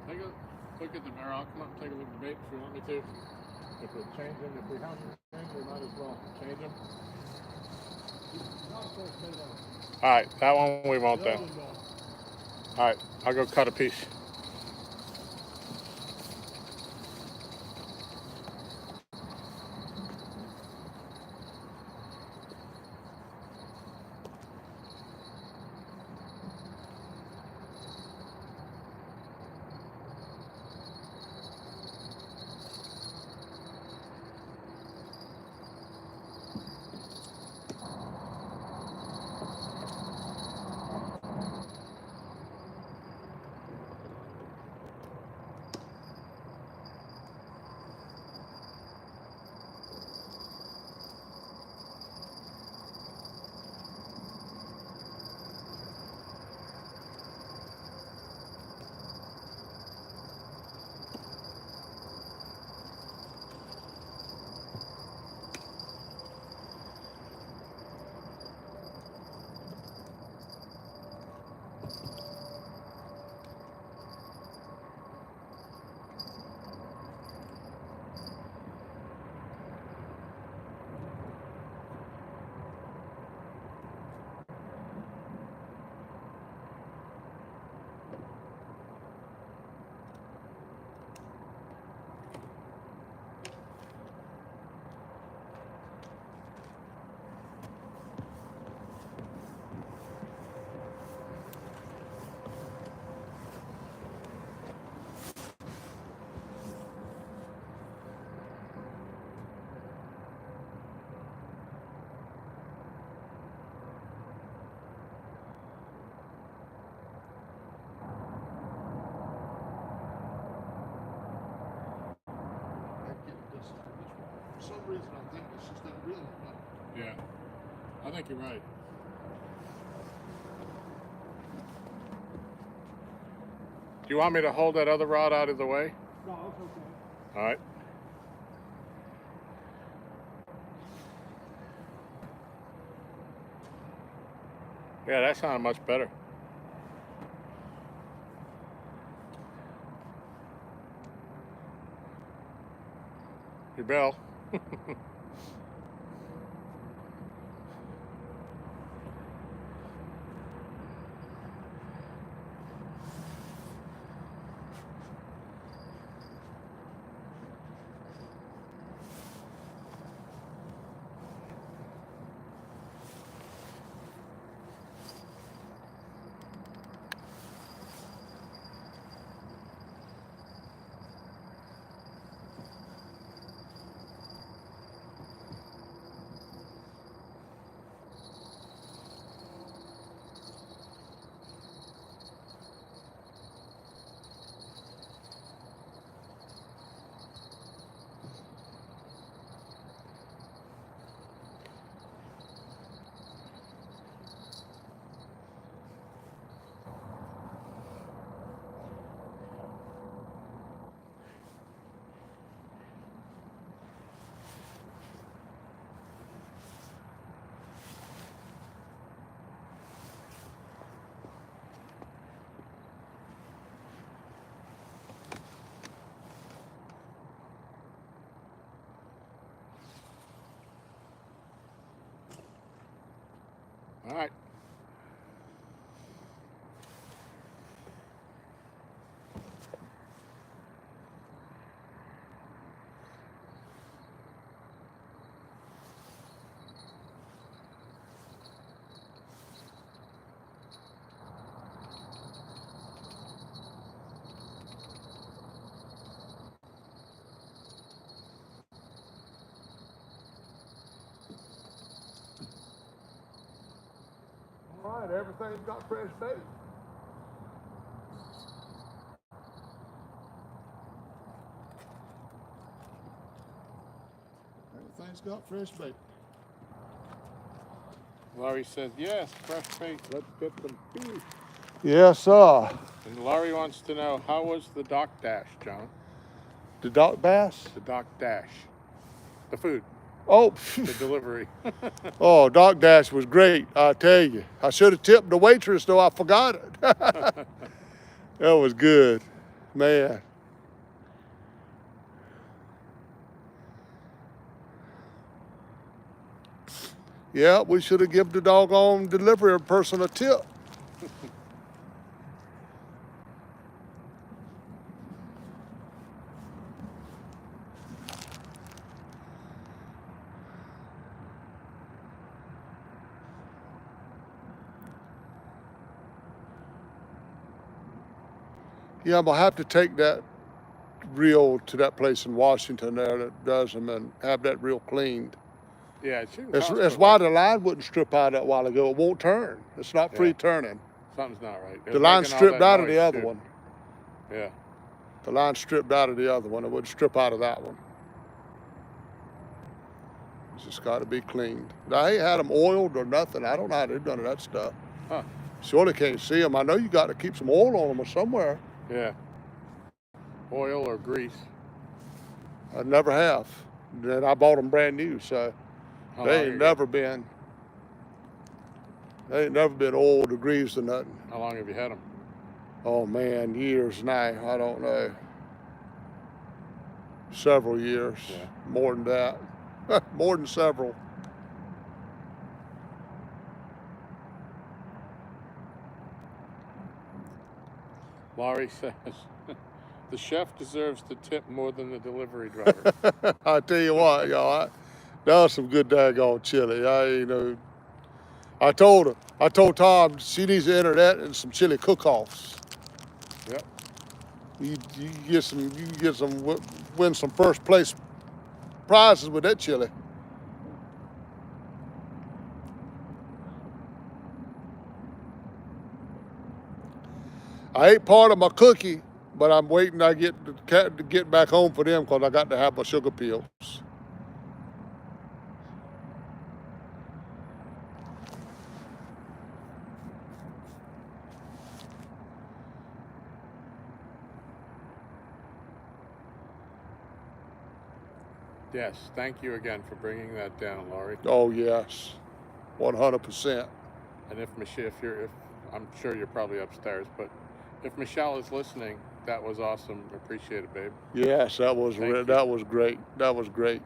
Take a look at the mirror. I'll come up and take a look at the bait if you want me to. If we change them, if we have them, we might as well change them. All right, that one we won't then. All right, I'll go cut a piece. For some reason, I think it's just that real enough. Yeah, I think you're right. Do you want me to hold that other rod out of the way? No, it's okay. All right. Yeah, that sounded much better. Your bell. All right. All right, everything's got fresh bait. Everything's got fresh bait. Laurie says, yes, fresh bait. Let's get some food. Yes, sir. And Laurie wants to know, how was the dock dash, John? The dock bass? The dock dash. The food. Oh, The delivery. oh, dock dash was great, I tell you. I should have tipped the waitress, though I forgot it. That was good, man. Yeah, we should have given the doggone delivery person a tip. Yeah, I'm gonna have to take that reel to that place in Washington there that does them and have that reel cleaned. Yeah, it shouldn't That's, cost that's but why like- the line wouldn't strip out that while ago. It won't turn. It's not free Yeah. turning. Something's not right. The line stripped out of the other one. Yeah. The line stripped out of the other one. It wouldn't strip out of that one. It's just got to be cleaned. I ain't had them oiled or nothing. I don't know how they've done that stuff. Huh. Surely can't see them. I know you got to keep some oil on them or somewhere. Yeah. Oil or grease. I never have. And I bought them brand new, so How they long ain't ago? never been. They ain't never been oiled or greased or nothing. How long have you had them? Oh man, years now. I don't know. Several years. Yeah. More than that. More than several. Laurie says, the chef deserves to tip more than the delivery driver. I tell you what, y'all, that was some good daggone chili. I told Tom she needs to enter that in some chili cook-offs. Yep. You can get some, win some first place prizes with that chili. I ate part of my cookie, but I'm waiting I get the cat to get back home for them because I got to have my sugar pills. Yes, thank you again for bringing that down, Laurie. Oh yes, 100%. And if I'm sure you're probably upstairs, but if Michelle is listening, That was awesome. Appreciate it, babe. Yes, that was Thank you. that was great. That was great.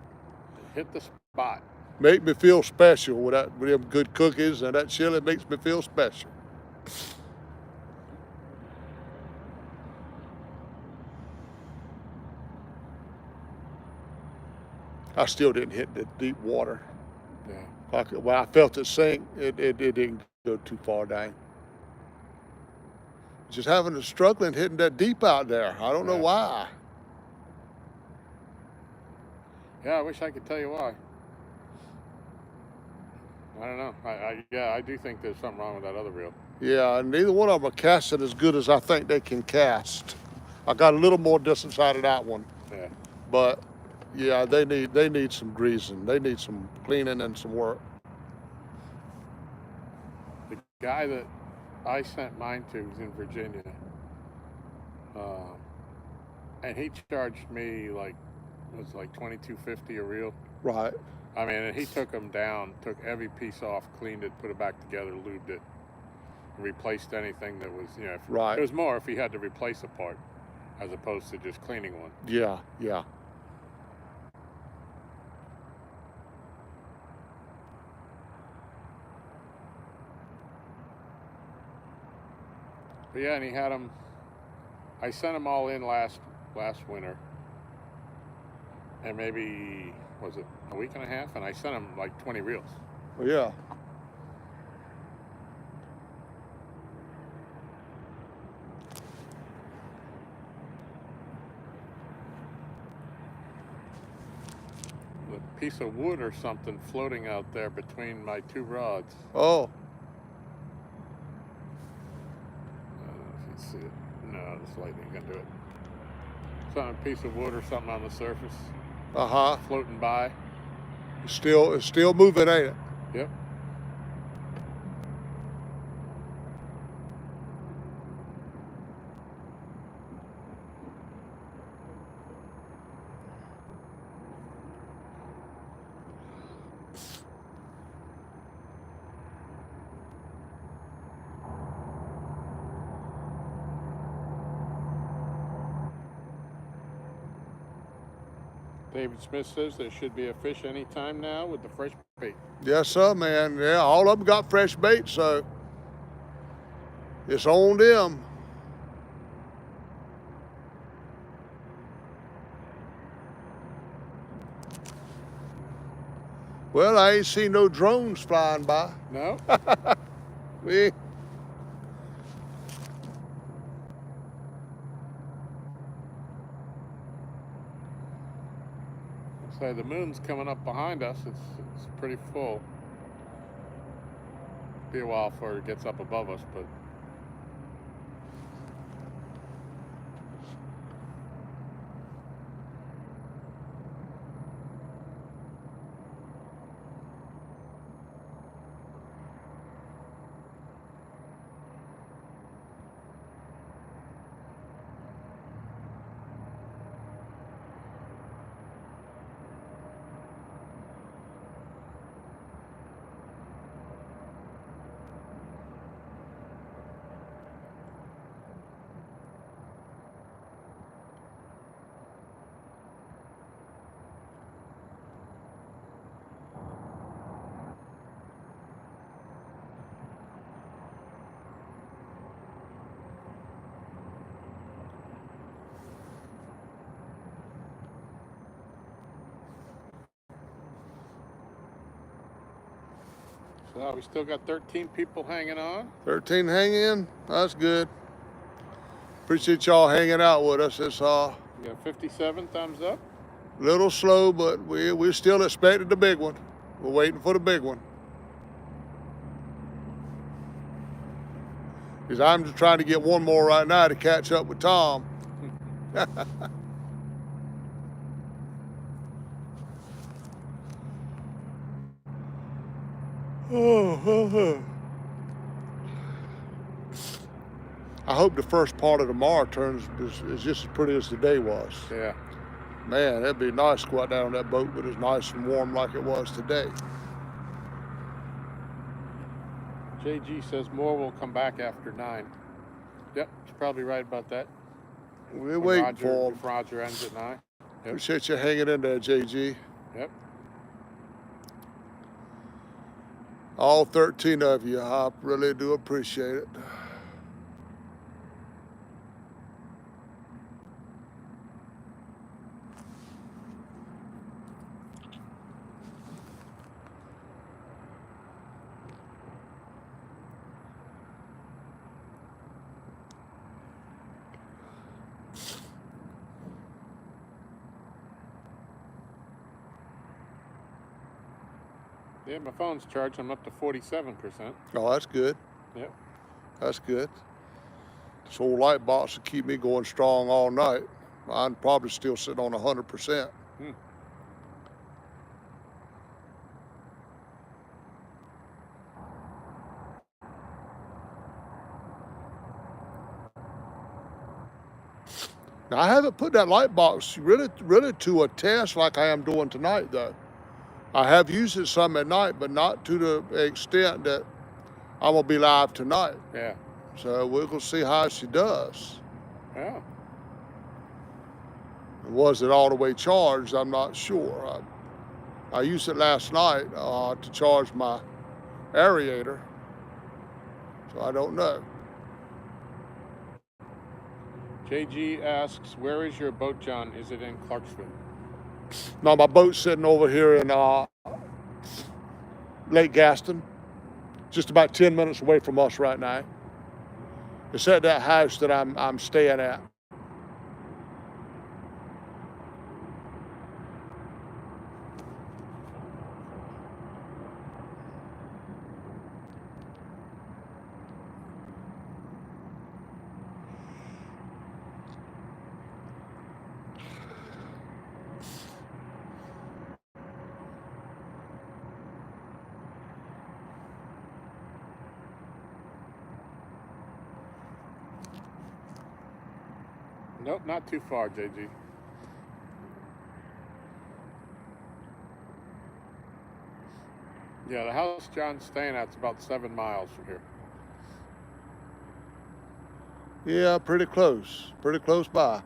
Hit the spot. Make me feel special with them good cookies and that chili makes me feel special. I still didn't hit the deep water. Yeah. When I felt it sink, it didn't go too far down. Just having a struggling hitting that deep out there. I don't know Yeah. why. Yeah, I wish I could tell you why. I don't know. I do think there's something wrong with that other reel. Yeah, neither one of them are casting as good as I think they can cast. I got a little more distance out of that one, Yeah. but yeah, they need some greasing. They need some cleaning and some work. The guy that I sent mine to is in Virginia, and he charged me like $22.50 a reel. Right. I mean, and he took them down, took every piece off, cleaned it, put it back together, lubed it, replaced anything that was, Right. It was more if he had to replace a part as opposed to just cleaning one. Yeah, yeah. But yeah, and he had them. I sent them all in last winter, and maybe was it a week and a half, and I sent him like 20 reels. Well, yeah. A piece of wood or something floating out there between my two rods. Oh. I don't know if you see it. No, this lightning can do it. Something, a piece of wood or something on the surface. Uh-huh. Floating by. It's still moving, ain't it? Yep. David Smith says there should be a fish anytime now with the fresh bait. Yes, sir, man. Yeah, all of them got fresh bait, so it's on them. Well, I ain't seen no drones flying by. No? We So the moon's coming up behind us. It's pretty full. Be a while before it gets up above us, but so we still got 13 people hanging on. 13 hang in. That's good. Appreciate y'all hanging out with us. It's We got 57 thumbs up. a little slow, but we're still expecting the big one. We're waiting for the big one. Because I'm just trying to get one more right now to catch up with Tom. I hope the first part of tomorrow turns is just as pretty as the day was. Yeah. Man, it'd be nice to go out down on that boat, but it's nice and warm like it was today. JG says more will come back after 9. Yep, he's probably right about that. We're when waiting Roger, for him. if Roger ends at 9. Yep. Appreciate you hanging in there, JG. Yep. All 13 of you, I really do appreciate it. Yeah, my phone's charged. I'm up to 47%. Oh, that's good. Yep. That's good. This old light box will keep me going strong all night. I'm probably still sitting on 100%. Now, I haven't put that light box really to a test like I am doing tonight, though. I have used it some at night, but not to the extent that I'm gonna be live tonight. Yeah. So we're gonna see how she does. Yeah. Was it all the way charged? I'm not sure. I used it last night to charge my aerator, so I don't know. JG asks, where is your boat, John? Is it in Clarksville? Now my boat's sitting over here in Lake Gaston, just about 10 minutes away from us right now. It's at that house that I'm staying at. Nope, not too far, JG. Yeah, the house John's staying at's about 7 miles from here. Yeah, pretty close by.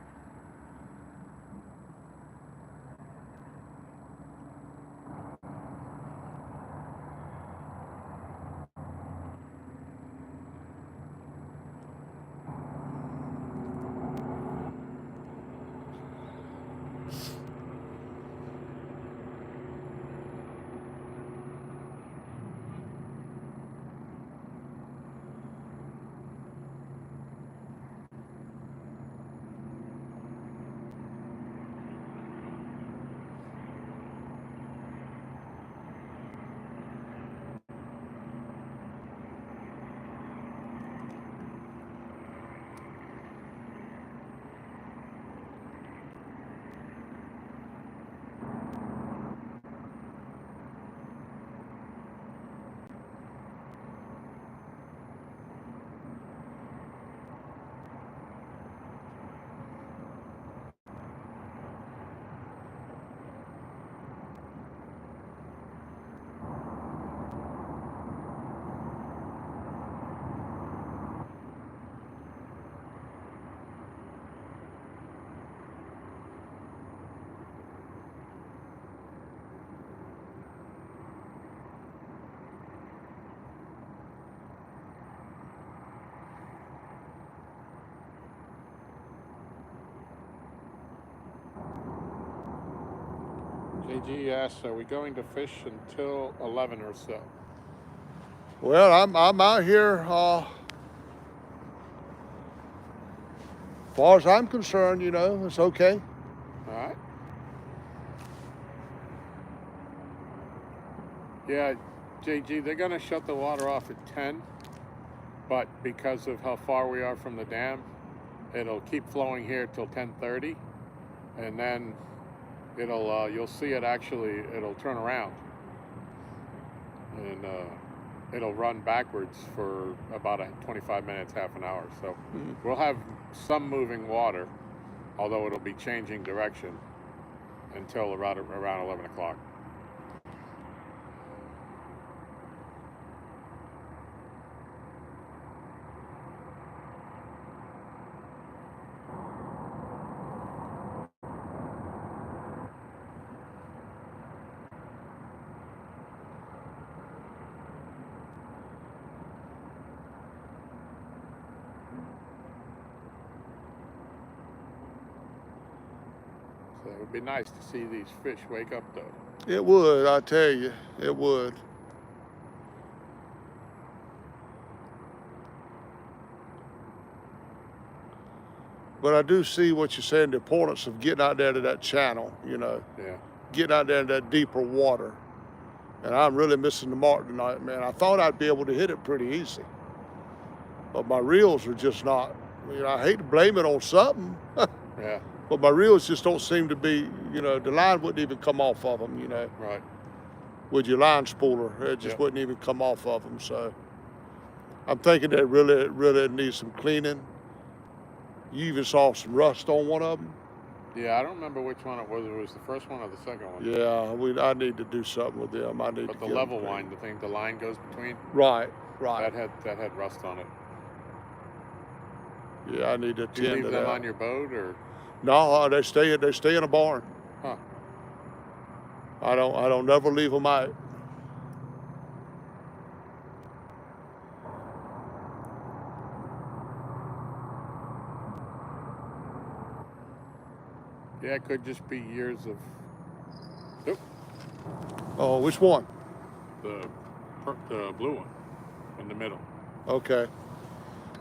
JG asks, are we going to fish until 11 or so? Well, I'm out here. As far as I'm concerned, it's okay. All right. Yeah, JG, they're going to shut the water off at 10, but because of how far we are from the dam, it'll keep flowing here till 10:30, and then you'll see it actually, it'll turn around, and it'll run backwards for about 25 minutes, half an hour. So we'll have some moving water, although it'll be changing direction until around 11 o'clock. So it would be nice to see these fish wake up, though. It would, I tell you, it would. But I do see what you're saying, the importance of getting out there to that channel, you know, Yeah. getting out there in that deeper water. And I'm really missing the mark tonight, man. I thought I'd be able to hit it pretty easy. But my reels are just not, you know, I hate to blame it on something, Yeah. but my reels just don't seem to be, you know, the line wouldn't even come off of them, you know, Right. with your line spooler. It just Yep. wouldn't even come off of them. So I'm thinking that really needs some cleaning. You even saw some rust on one of them. Yeah, I don't remember which one it was. It was the first one or the second one. Yeah, I need to do something with them. I need But to the get level them line, the thing, the line goes between, Right. that had rust on it. Yeah, I need to Do you attend leave to them that. on your boat, or? No, they stay in a barn. Huh. I don't never leave them out. Yeah, it could just be years of. Nope. Oh, which one? The blue one in the middle. Okay.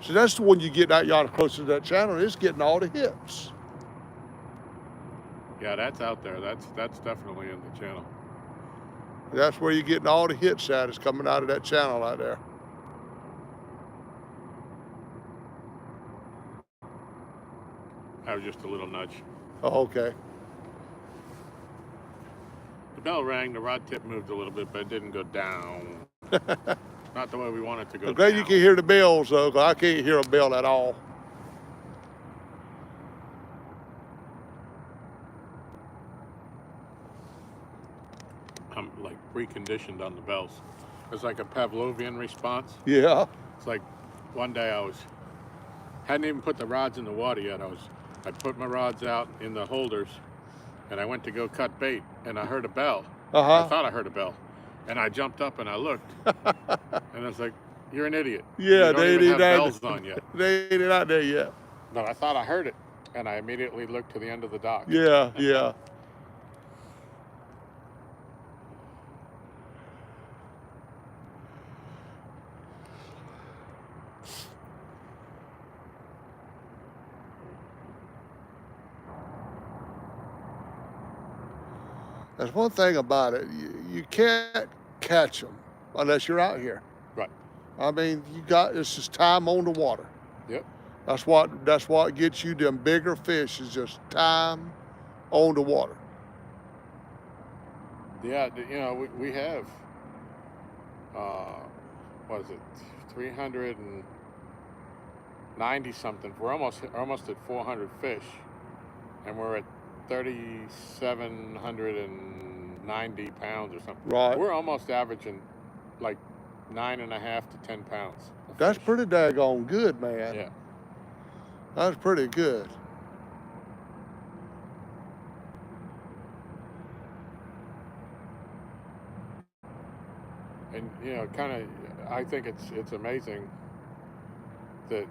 So that's the one you get out yonder closer to that channel. It's getting all the hits. Yeah, that's out there. That's definitely in the channel. That's where you're getting all the hits at. It's coming out of that channel out there. That was just a little nudge. Oh, okay. The bell rang. The rod tip moved a little bit, but it didn't go down. Not the way we want it to go. I'm glad down. you can hear the bells though, 'cause I can't hear a bell at all. I'm like reconditioned on the bells. It's like a Pavlovian response. Yeah. It's like one day hadn't even put the rods in the water yet. I put my rods out in the holders, and I went to go cut bait, and I heard a bell. I thought I heard a bell, and I jumped up and I looked, and I was like, "You're an idiot. Yeah, you don't even have bells on yet." They ain't out there yet. But I thought I heard it, and I immediately looked to the end of the dock. Yeah, yeah. There's one thing about it. You can't catch them unless you're out here. Right. I mean, it's just time on the water. Yep. That's what gets you them bigger fish is just time on the water. Yeah, you know, we have, what is it, 390 something. We're almost at 400 fish, and we're at 3,790 pounds or something. Right. We're almost averaging like 9.5 to 10 pounds. That's pretty daggone good, man. Yeah. That's pretty good. And you know, I think it's amazing that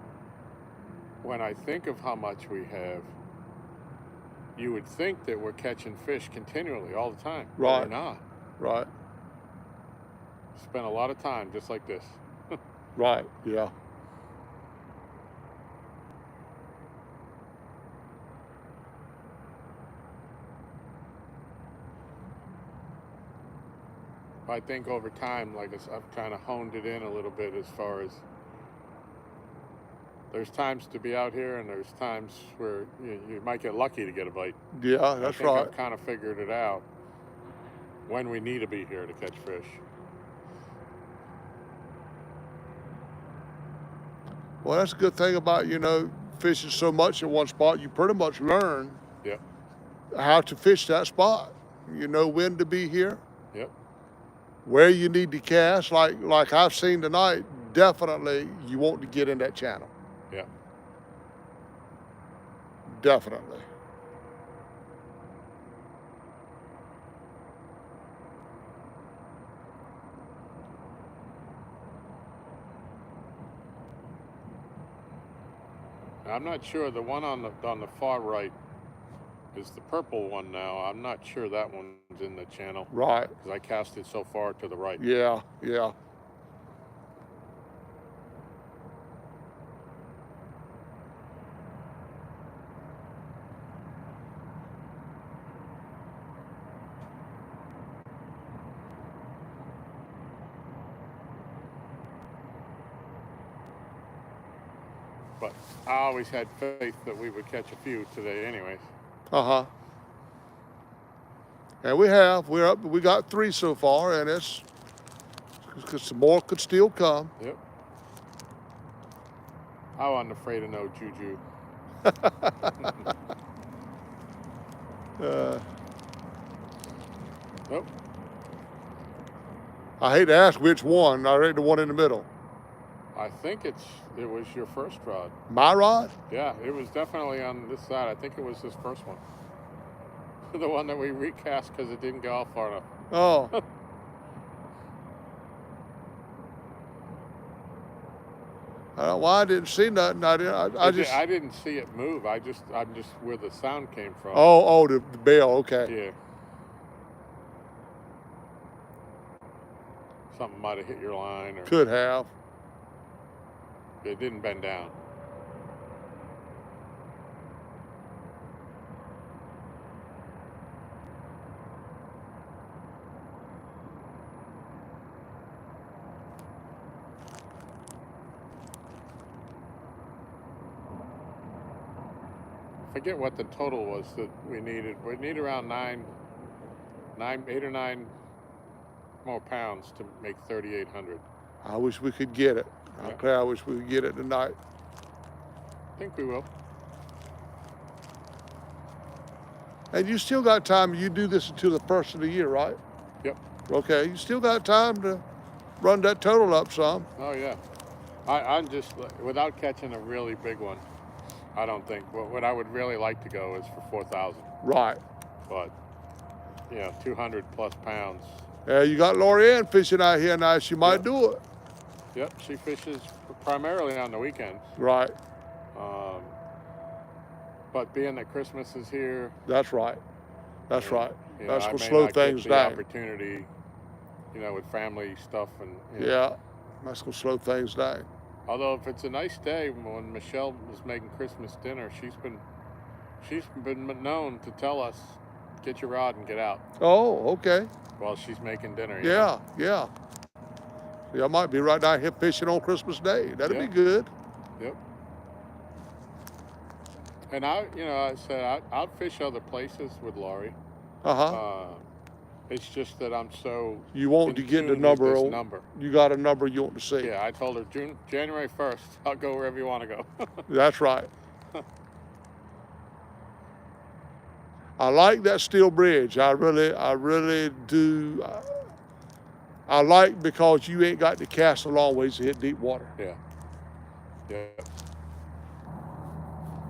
when I think of how much we have, you would think that we're catching fish continually all the time. But Right. we're not. Right. Spend a lot of time just like this. Right. Yeah. I think over time, like I've kind of honed it in a little bit as far as there's times to be out here and there's times where you might get lucky to get a bite. Yeah, that's I think right. I've kind of figured it out when we need to be here to catch fish. Well, that's a good thing about, fishing so much in one spot. You pretty much learn Yep. how to fish that spot. You know when to be here, Yep. where you need to cast. Like I've seen tonight, definitely you want to get in that channel. Yeah. Definitely. I'm not sure. The one on the far right is the purple one now. I'm not sure that one's in the channel Right. because I cast it so far to the right. Yeah, yeah. But I always had faith that we would catch a few today anyways. Uh-huh. And we have. We're up. We got 3 so far, and it's because some more could still come. Yep. I wasn't afraid of no juju. Nope. I hate to ask which one. I read the one in the middle. I think it was your first rod. My rod? Yeah, it was definitely on this side. I think it was this first one. The one that we recast because it didn't go off far enough. Oh. Well, I didn't see nothing. I didn't see it move. I'm just where the sound came from. Oh, the bell. Okay. Yeah. Something might have hit your line, or Could have. it didn't bend down. Forget what the total was that we needed. We need around 8 or 9 more pounds to make 3,800. I wish we could get it. Yeah. I wish we could get it tonight. I think we will. And you still got time. You do this until the first of the year, right? Yep. Okay. You still got time to run that total up some. Oh yeah. I'm just, without catching a really big one, I don't think. What I would really like to go is for 4,000. Right. But, 200 plus pounds. Yeah, you got Lorianne fishing out here now. She might do it. Yep, she fishes primarily on the weekends. Right. But being that Christmas is here, That's right. That's right. That's I going to may slow not get things the down. opportunity, with family stuff and. Yeah. That's going to slow things down. Although if it's a nice day, when Michelle was making Christmas dinner, she's been known to tell us, "Get your rod and get out," Oh, okay. while she's making dinner. Yeah, yeah. See, I might be right down here fishing on Christmas Day. That'd Yeah. be good. Yep. And I said I'll fish other places with Laurie. Uh-huh. It's just that I'm so. You want to in get the tune with number. this number. You got a number you want to see. Yeah, I told her January 1st. I'll go wherever you want to go. That's right. I like that steel bridge. I really do. I like because you ain't got to cast a long ways to hit deep water. Yeah. Yeah.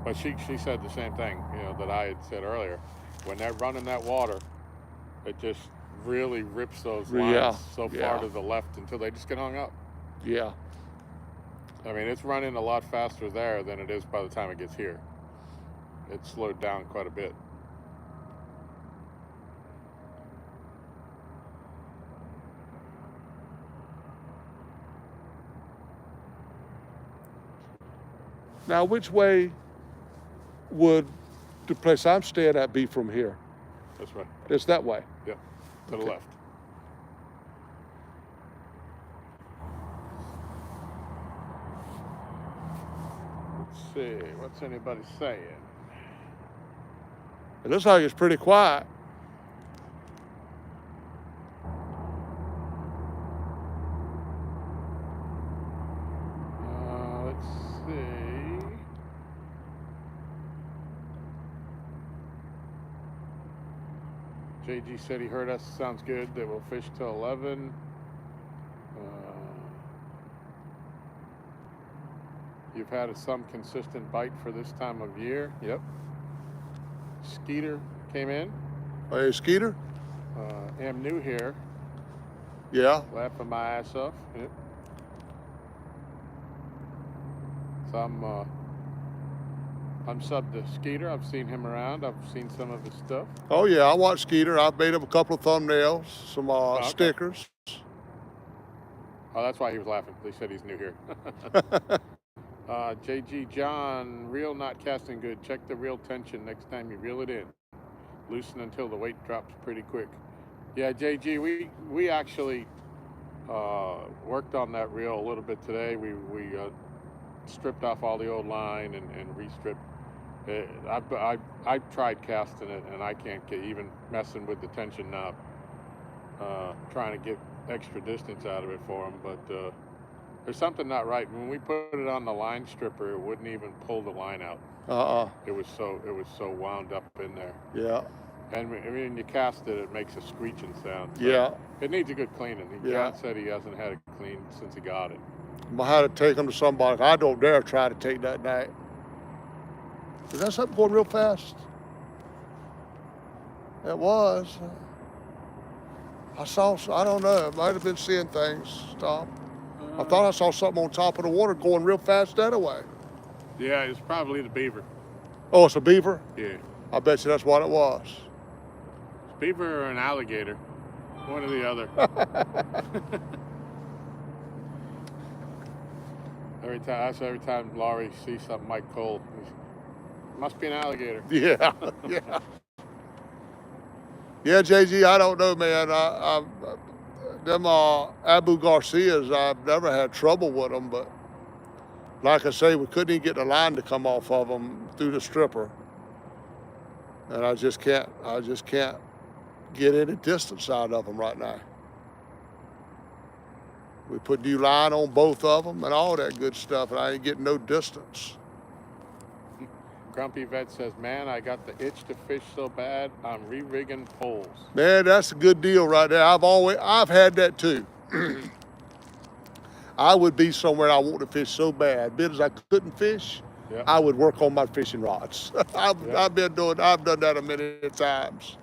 But she said the same thing, that I had said earlier. When they're running that water, it just really rips those lines so far to the left until they just get hung up. Yeah. I mean, it's running a lot faster there than it is by the time it gets here. It's slowed down quite a bit. Now, which way would the place I'm staying at be from here? That's right. It's that way. Yep. To the Okay. left. Let's see. What's anybody saying? It looks like it's pretty quiet. Let's see. JG said he heard us. Sounds good. They will fish till 11. You've had some consistent bite for this time of year. Yep. Skeeter came in. Hey, Skeeter? Am new here. Yeah. Laughing my ass off. Yep. I'm subbed to Skeeter. I've seen him around. I've seen some of his stuff. Oh yeah, I watch Skeeter. I've made him a couple of thumbnails, some okay. stickers. Oh, that's why he was laughing. They said he's new here. JG John, reel not casting good. Check the reel tension next time you reel it in. Loosen until the weight drops pretty quick. Yeah, JG, we actually worked on that reel a little bit today. We stripped off all the old line and re-stripped. I've tried casting it and I can't get even messing with the tension knob, trying to get extra distance out of it for them. But there's something not right. When we put it on the line stripper, it wouldn't even pull the line out. It was so wound up in there. Yeah. And when you cast it, it makes a screeching sound. So Yeah. it needs a good cleaning. Yeah. John said he hasn't had it cleaned since he got it. I'm gonna have to take them to somebody. I don't dare try to take that night. Is that something going real fast? It was. I don't know. I might have been seeing things stop. I thought I saw something on top of the water going real fast that way. Yeah, it's probably the beaver. Oh, it's a beaver? Yeah. I bet you that's what it was. It's beaver or an alligator. One or the other. Every time Laurie sees something Mike Cole, must be an alligator. Yeah, yeah. Yeah, JG, I don't know, man. Them Abu Garcias, I've never had trouble with them, but like I say, we couldn't even get the line to come off of them through the stripper. And I just can't get any distance out of them right now. We put new line on both of them and all that good stuff, and I ain't getting no distance. Grumpy Vet says, man, I got the itch to fish so bad, I'm re-rigging poles. Man, that's a good deal right there. I've had that too. I would be somewhere I want to fish so bad, bit as I couldn't fish, Yep. I would work on my fishing rods. I've Yep. done that a many times.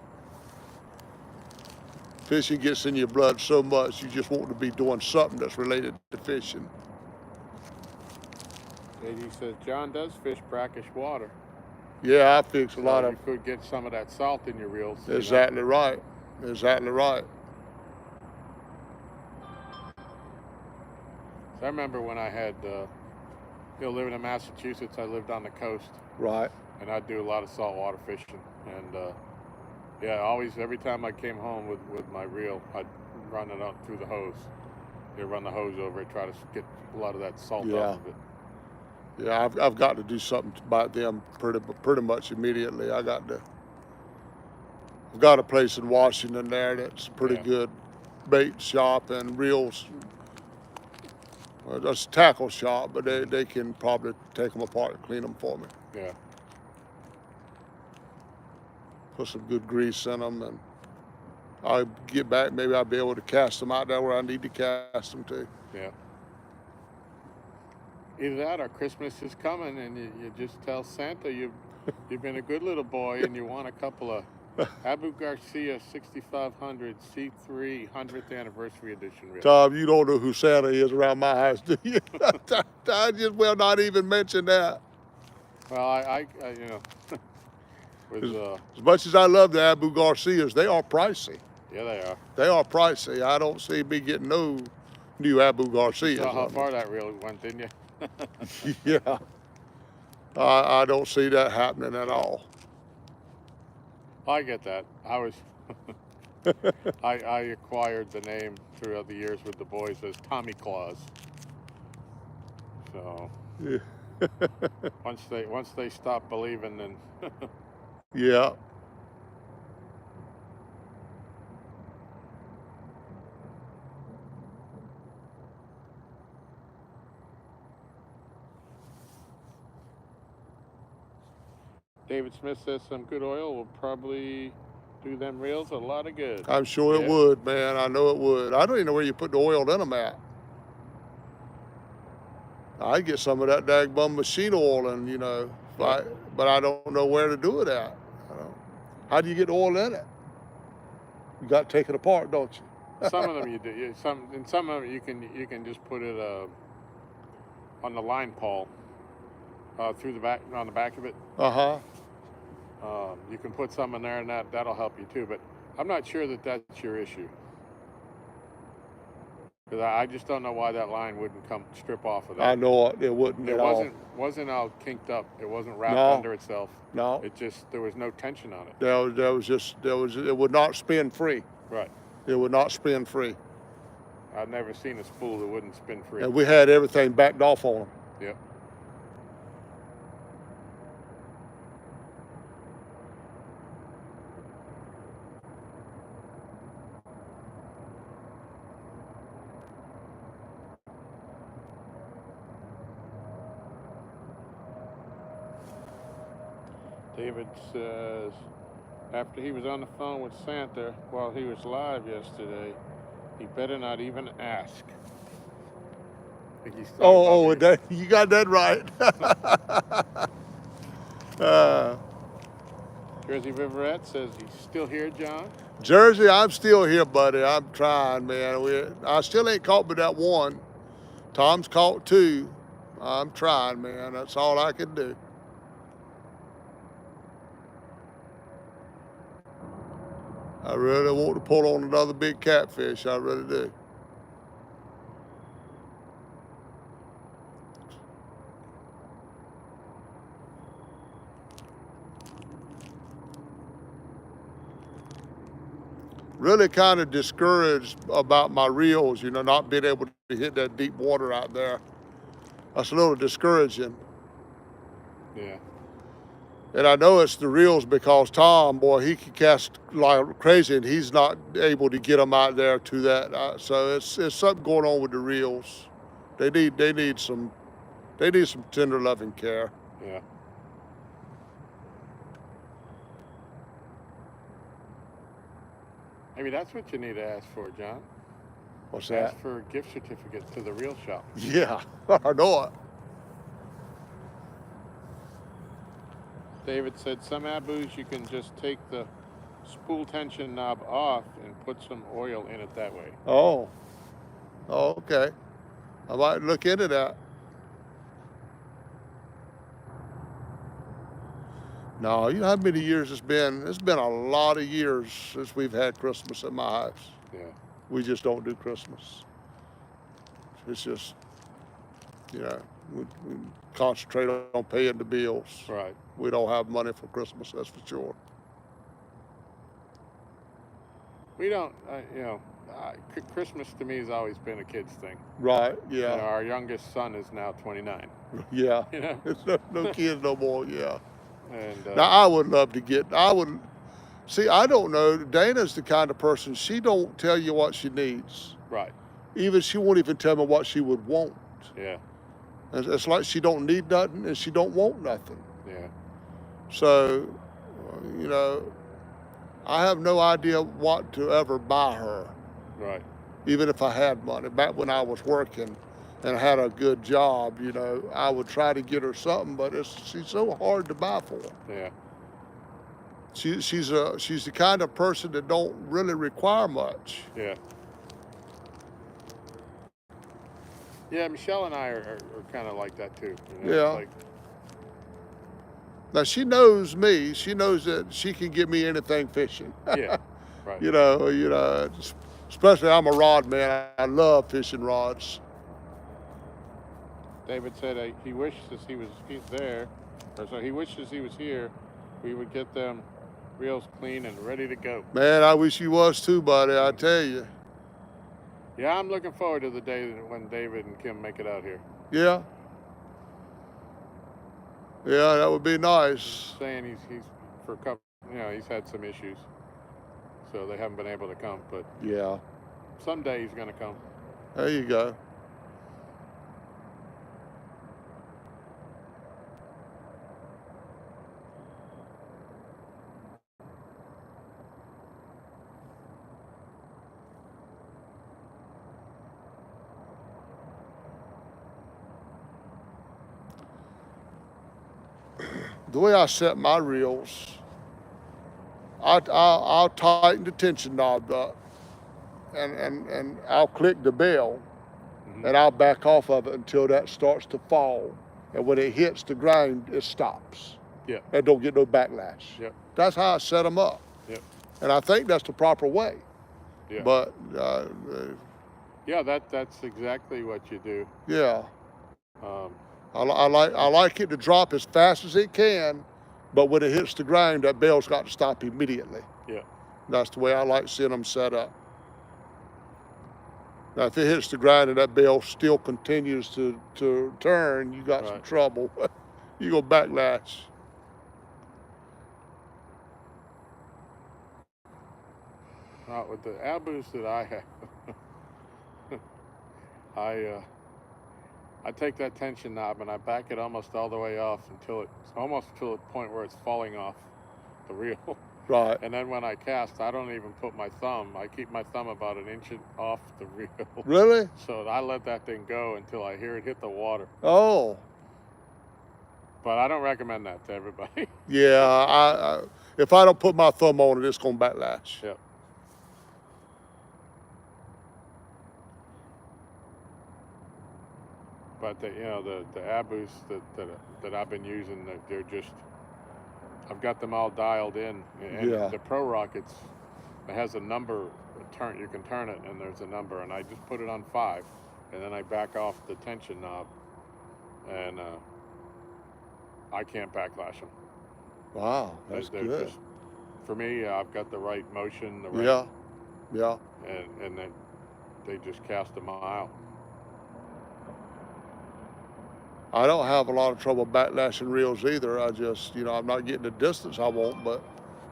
Fishing gets in your blood so much, you just want to be doing something that's related to fishing. JD says, John does fish brackish water. Yeah, I fix a So lot you of. could get some of that salt in your reels. you know. Exactly right. Exactly right. So I remember when I had, living in Massachusetts, I lived on the coast, Right. and I'd do a lot of saltwater fishing. And every time I came home with my reel, I'd run it up through the hose. Run the hose over it, try to get a lot of that salt Yeah. off of it. Yeah, I've got to do something about them pretty much immediately. I've got a place in Washington there that's pretty Yeah. good bait shop and reels. Well, that's a tackle shop, but they can probably take them apart and clean them for me. Yeah. Put some good grease in them, and I'll get back. Maybe I'll be able to cast them out there where I need to cast them to. Yeah. Either that or Christmas is coming and you just tell Santa you've been a good little boy and you want a couple of Abu Garcia 6500 C3 100th anniversary edition reels. Tom, you don't know who Santa is around my house, do you? I just will not even mention that. Well, I with As much as I love the Abu Garcias, they are pricey. yeah, they are. They are pricey. I don't see me getting no new Abu Garcias. Saw how far that reel went, didn't you? Yeah. I don't see that happening at all. I get that. I was I acquired the name throughout the years with the boys as Tommy Claus. So Yeah. once they stop believing, then Yeah. David Smith says some good oil will probably do them reels a lot of good. I'm sure it Yeah. would, man. I know it would. I don't even know where you put the oil in them at. I get some of that dagbum machine oil, and but I don't know where to do it at. How do you get the oil in it? You got to take it apart, don't you? Some of them you do. Some of them you can just put it on the line pole through the back, on the back of it. Uh-huh. You can put some in there, and that'll help you too. But I'm not sure that that's your issue, because I just don't know why that line wouldn't strip off of that. I know it wouldn't It at all. wasn't all kinked up. It wasn't wrapped No. under itself. No. It just, there was no tension on it. It would not spin free. Right. It would not spin free. I've never seen a spool that wouldn't spin free. And we had everything backed off on them. Yep. David says, after he was on the phone with Santa while he was live yesterday, he better not even ask. I think he's talking about me. You got that right. Jersey Riverette says he's still here, John. Jersey, I'm still here, buddy. I'm trying, man. I still ain't caught but that one. Tom's caught 2. I'm trying, man. That's all I can do. I really want to pull on another big catfish. I really do. Really kind of discouraged about my reels, not being able to hit that deep water out there. That's a little discouraging. Yeah. And I know it's the reels because Tom, boy, he can cast like crazy, and he's not able to get them out there to that. So it's something going on with the reels. They need some tender loving care. Yeah. Maybe that's what you need to ask for, John. What's that? Ask for a gift certificate to the reel shop. Yeah, I know it. David said some abus you can just take the spool tension knob off and put some oil in it that way. Oh, okay. I might look into that. No, you know how many years it's been? It's been a lot of years since we've had Christmas at my house. Yeah. We just don't do Christmas. It's just, we concentrate on paying the bills. Right. We don't have money for Christmas, that's for sure. We don't, Christmas to me has always been a kid's thing. Right, yeah. Our youngest son is now 29. Yeah. You know? It's no kids no more, yeah. And Now, I would love to see, I don't know, Dana's the kind of person, she don't tell you what she needs. right. She won't even tell me what she would want. Yeah. It's like she don't need nothing and she don't want nothing. Yeah. So, I have no idea what to ever buy her, Right. even if I had money. Back when I was working and I had a good job, I would try to get her something, but she's so hard to buy for. Yeah. She's the kind of person that don't really require much. Yeah. Yeah, Michelle and I are kind of like that too. Yeah. It's like, Now, she knows me. She knows that she can get me anything fishing. yeah. Right. Especially I'm a rod man. I love fishing rods. David said he wishes he's there, or so he wishes he was here. We would get them reels clean and ready to go. Man, I wish you was too, buddy. I tell you. Yeah, I'm looking forward to the day when David and Kim make it out here. Yeah. Yeah, that would be nice. Saying he's for a couple, he's had some issues, so they haven't been able to come. But Yeah. someday he's gonna come. There you go. The way I set my reels, I'll tighten the tension knob up, and I'll click the bell, Mhm. and I'll back off of it until that starts to fall. and when it hits the ground, it stops. Yeah. And don't get no backlash. Yep. That's how I set them up. Yep. And I think that's the proper way. Yeah. But yeah, that's exactly what you do. yeah, Um, I like it to drop as fast as it can, but when it hits the ground, that bell's got to stop immediately. yeah. That's the way I like seeing them set up. Now, if it hits the ground and that bell still continues to turn, you got some Right. trouble. You go backlash. With the abus that I have, I take that tension knob and I back it almost all the way off until it's almost to the point where it's falling off the reel. Right. And then when I cast, I don't even put my thumb. I keep my thumb about an inch off the reel. Really? So I let that thing go until I hear it hit the water. Oh. But I don't recommend that to everybody. Yeah, if I don't put my thumb on it, it's gonna backlash. Yep. But the abus that I've been using, they're just, I've got them all dialed in. And Yeah. the Pro Rockets, it has a number, you can turn it and there's a number, and I just put it on 5, and then I back off the tension knob, and I can't backlash them. Wow, that's They're good. just, for me, I've got the right motion, the right, Yeah, yeah. and then they just cast a mile. I don't have a lot of trouble backlashing reels either. I just, I'm not getting the distance I want, but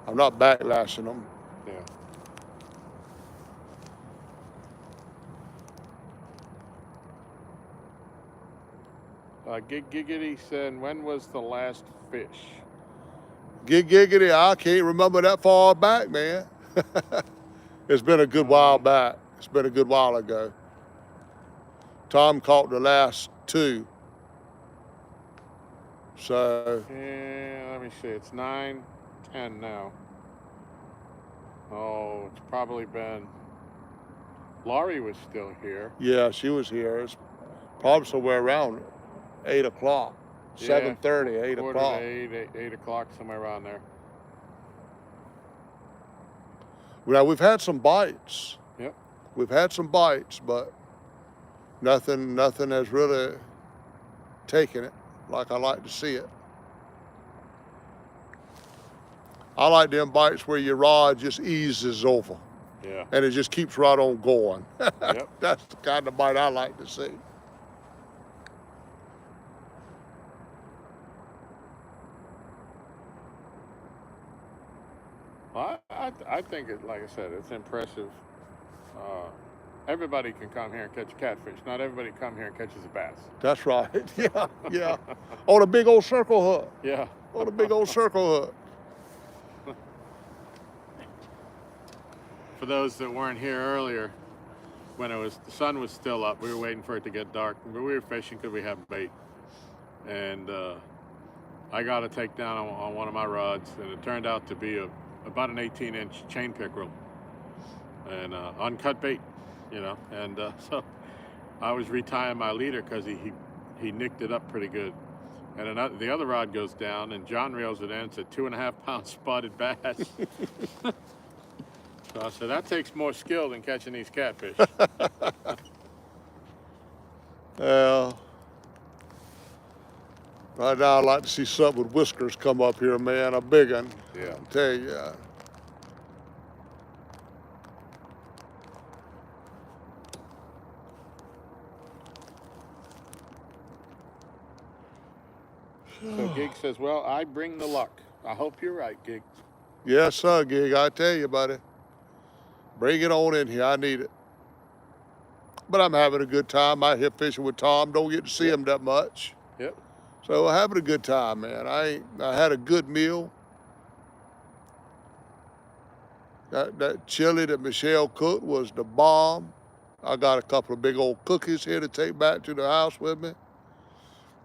I'm not backlashing them. Yeah. Giggity said, when was the last fish? Giggity, I can't remember that far back, man. It's been a good while back. It's been a good while ago. Tom caught the last 2. So, Yeah, let me see. It's 9:10 now. Oh, it's probably been. Laurie was still here. yeah, she was here. It's probably somewhere around 8 o'clock, Yeah, 7:30, 8 quarter o'clock. to 8 o'clock, somewhere around there. Now, we've had some bites. Yep. We've had some bites, but nothing has really taken it like I like to see it. I like them bites where your rod just eases over Yeah. and it just keeps right on going. Yep. That's the kind of bite I like to see. Well, I think it, like I said, it's impressive. Everybody can come here and catch a catfish. Not everybody come here and catches a bass. That's right. Yeah, yeah. On a big old circle hook. Yeah. On a big old circle hook. For those that weren't here earlier, when the sun was still up, we were waiting for it to get dark. We were fishing because we have bait, and I got a takedown on one of my rods, and it turned out to be about an 18-inch chain pickerel, and uncut bait, and so I was retying my leader because he nicked it up pretty good, and the other rod goes down, and John reels it in. It's a 2.5-pound spotted bass. So I said, that takes more skill than catching these catfish. Well, right now I'd like to see something with whiskers come up here, man. A big one. Yeah. I tell you. So Gig says, well, I bring the luck. I hope you're right, Gig. Yes, sir, Gig. I tell you, buddy. Bring it on in here. I need it. But I'm having a good time. I here fishing with Tom. Don't get to see him that much. Yep. So we're having a good time, man. I had a good meal. That chili that Michelle cooked was the bomb. I got a couple of big old cookies here to take back to the house with me.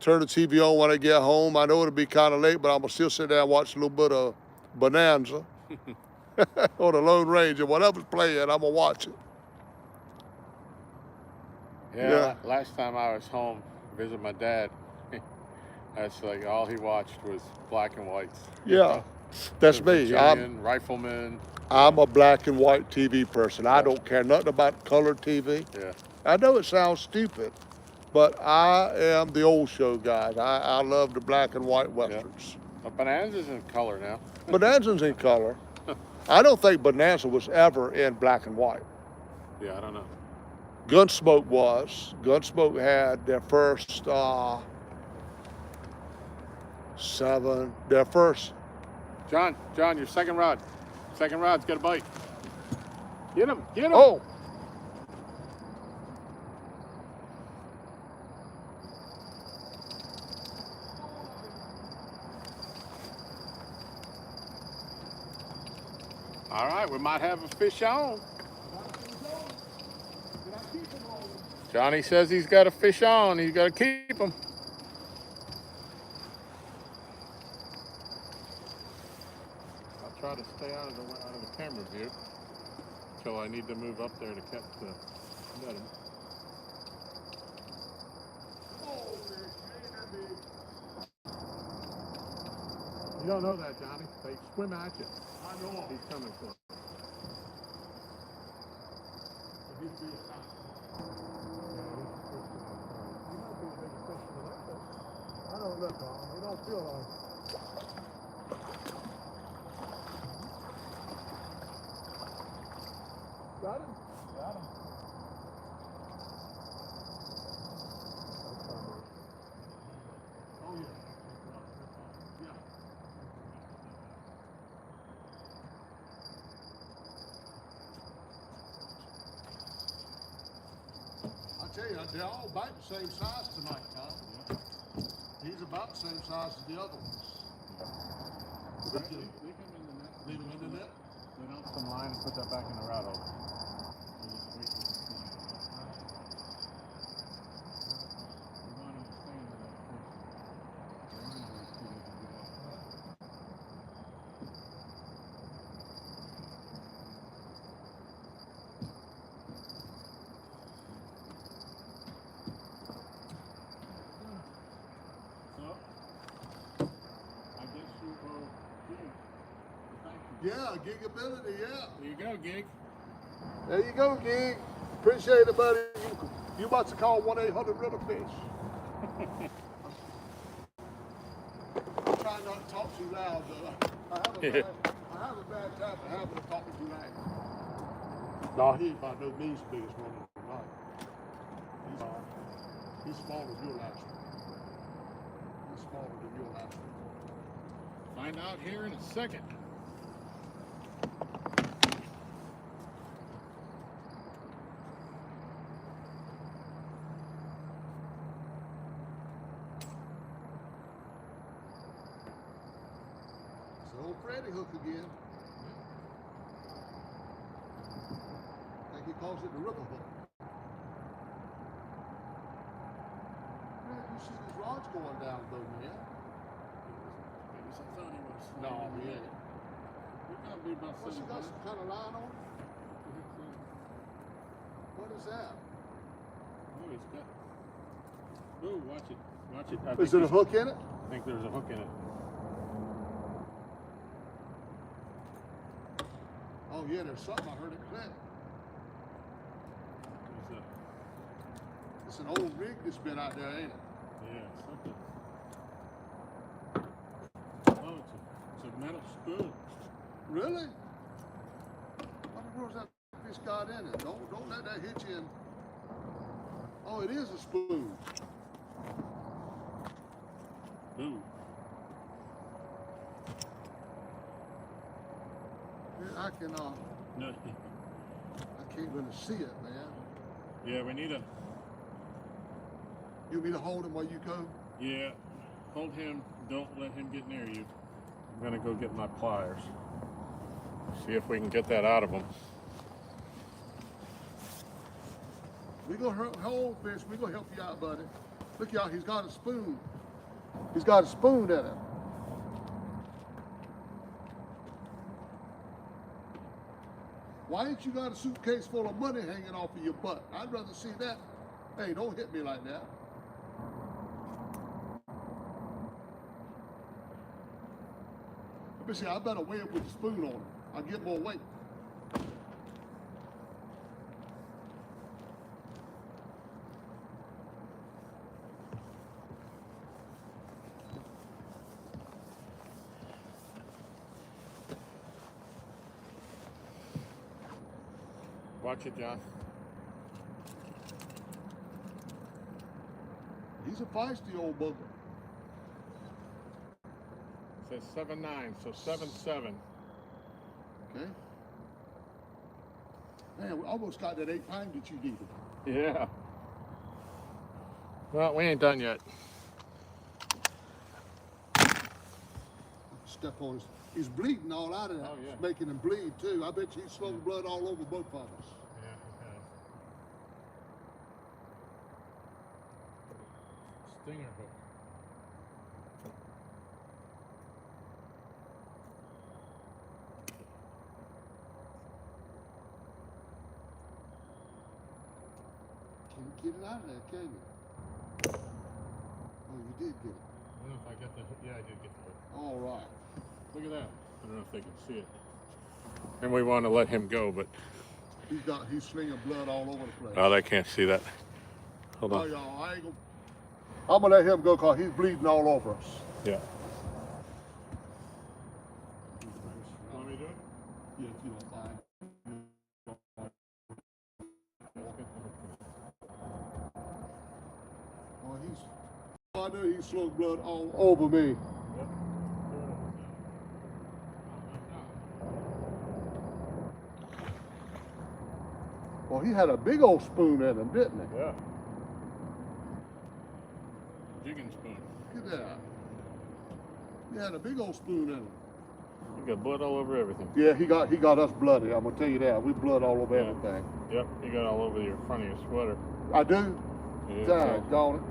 Turn the TV on when I get home. I know it'll be kind of late, but I'm going to still sit there and watch a little bit of Bonanza or the Lone Ranger. Whatever's playing, I'm going to watch it. Yeah. Last time I was home, visit my dad, That's like all he watched was black and whites. Yeah, that's me. Virginian, rifleman. I'm a black and white TV person. I don't care nothing about color TV. Yeah. I know it sounds stupid, but I am the old show guys. I love the black and white westerns. But Bonanza's in color now. Bonanza's in color. I don't think Bonanza was ever in black and white. Yeah, I don't know. Gunsmoke was. Gunsmoke had their first their first. John, your second rod. Second rod's got a bite. Get him, get him. Oh. All right, we might have a fish on. Johnny says he's got a fish on. He's got to keep him. I'll try to stay out of the camera view until I need to move up there to catch the net. You don't know that, Johnny. They swim at you. I know. He's coming for it. I don't know, Tom. He don't feel like. Got him? Got him. Oh, yeah. Yeah. I tell you, they're all about the same size tonight, Tom. Yeah. He's about the same size as the other ones. Leave him in the net. Leave him in the net? Put out some line and put that back in the rod hole. Yeah, gigability, yeah. There you go, Gig. There you go, Gig. Appreciate it, buddy. You about to call 1-800-RIVER-FISH. I'm trying not to talk too loud, though. I have a bad time for having to talk too loud. No, he ain't by no means the biggest one in the night. He's smaller than your last one. He's smaller than your last one. Find out here in a second. Old Freddy hook again. I think he calls it the river hook. Man, you see these rods going down though, man. Maybe I thought he was. No, he ain't. He gotta be about What's he got some kind of line on? What is that? Oh, he's got. Oh, watch it. Watch it. Is there a hook in it? I think there's a hook in it. Oh yeah, there's something. I heard it click. It's an old rig that's been out there, ain't it? Yeah, something. Oh, it's a metal spoon. Really? What the world's that fish got in it? Don't let that hit you in. Oh, it is a spoon. Ooh. I can No. I can't really see it, man. Yeah, we need a. You want me to hold him while you go? Yeah, hold him. Don't let him get near you. I'm gonna go get my pliers. See if we can get that out of him. We gonna hold fish. We gonna help you out, buddy. Look, y'all. He's got a spoon. He's got a spoon in it. Why ain't you got a suitcase full of money hanging off of your butt? I'd rather see that. Hey, don't hit me like that. Let me see, I better weigh it with the spoon on it. I get more weight. Watch it, John. He's a feisty old bugger. It says 7.9, so 7.7. Okay. Man, we almost got that 8 pound that you needed. Yeah. Well, we ain't done yet. Step on his. He's bleeding all out of that. Oh, yeah. It's making him bleed too. I bet you he's slowing blood all over both of us. Yeah, he has. Stinger hook. Can't get it out of there, can you? Oh, you did get it. I don't know if I got the hook. Yeah, I did get the hook. All right. Look at that. I don't know if they can see it. And we want to let him go, but He's slinging blood all over the place. oh, they can't see that. Hold Oh, on. y'all, I'm gonna let him go because he's bleeding all over us. Yeah. Want me to do it? Yeah, if you don't mind. Oh, I know he's slowing blood all over me. Well, he had a big old spoon in him, didn't he? Yeah. Jigging spoon. Look at that. He had a big old spoon in him. You got blood all over everything. Yeah, he got us bloody. I'm gonna tell you that. We blood all over Yeah. everything. Yep, you got all over your front of your sweater. I do. Yeah. Daggone it.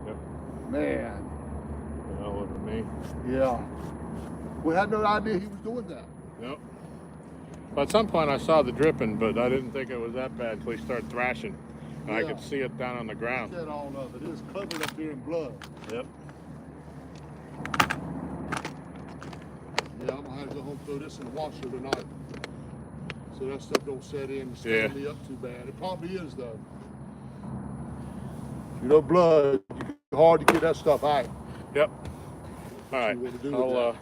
Yep. Man. And all over me. Yeah. We had no idea he was doing that. Yep. Well, at some point I saw the dripping, but I didn't think it was that bad until he started thrashing. And I Yeah. could see it down on the ground. Said all of it. It is covered up there in blood. Yep. Yeah, I'm gonna have to go home and throw this in the washer tonight. So that stuff don't set in and Yeah. stand me up too bad. It probably is though. You know, blood, it's hard to get that stuff out. Yep. All right. what to do with I'll that.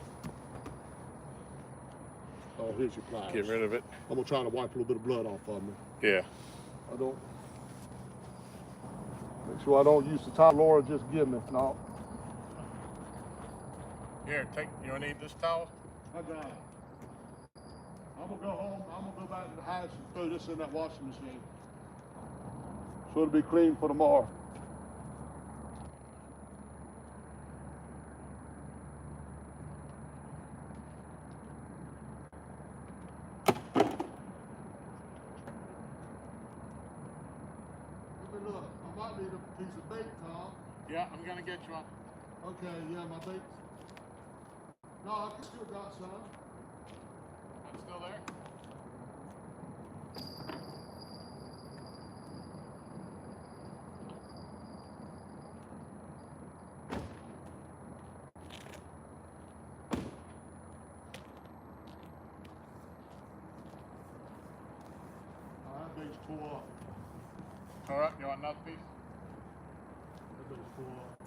Oh, here's your pliers. get rid of it. I'm gonna try to wipe a little bit of blood off of me. Yeah. I don't. Make sure I don't use the towel Laura just give me. No. Here, take. You want to need this towel? I got it. I'm gonna go home. I'm gonna go back to the house and throw this in that washing machine. So it'll be clean for tomorrow. Let me look. I might need a piece of bait, Tom. Yeah, I'm gonna get you one. Okay, yeah, my bait. No, I still got some. That's still there. That bait's tore up. All right. You want another piece? That bait's tore up.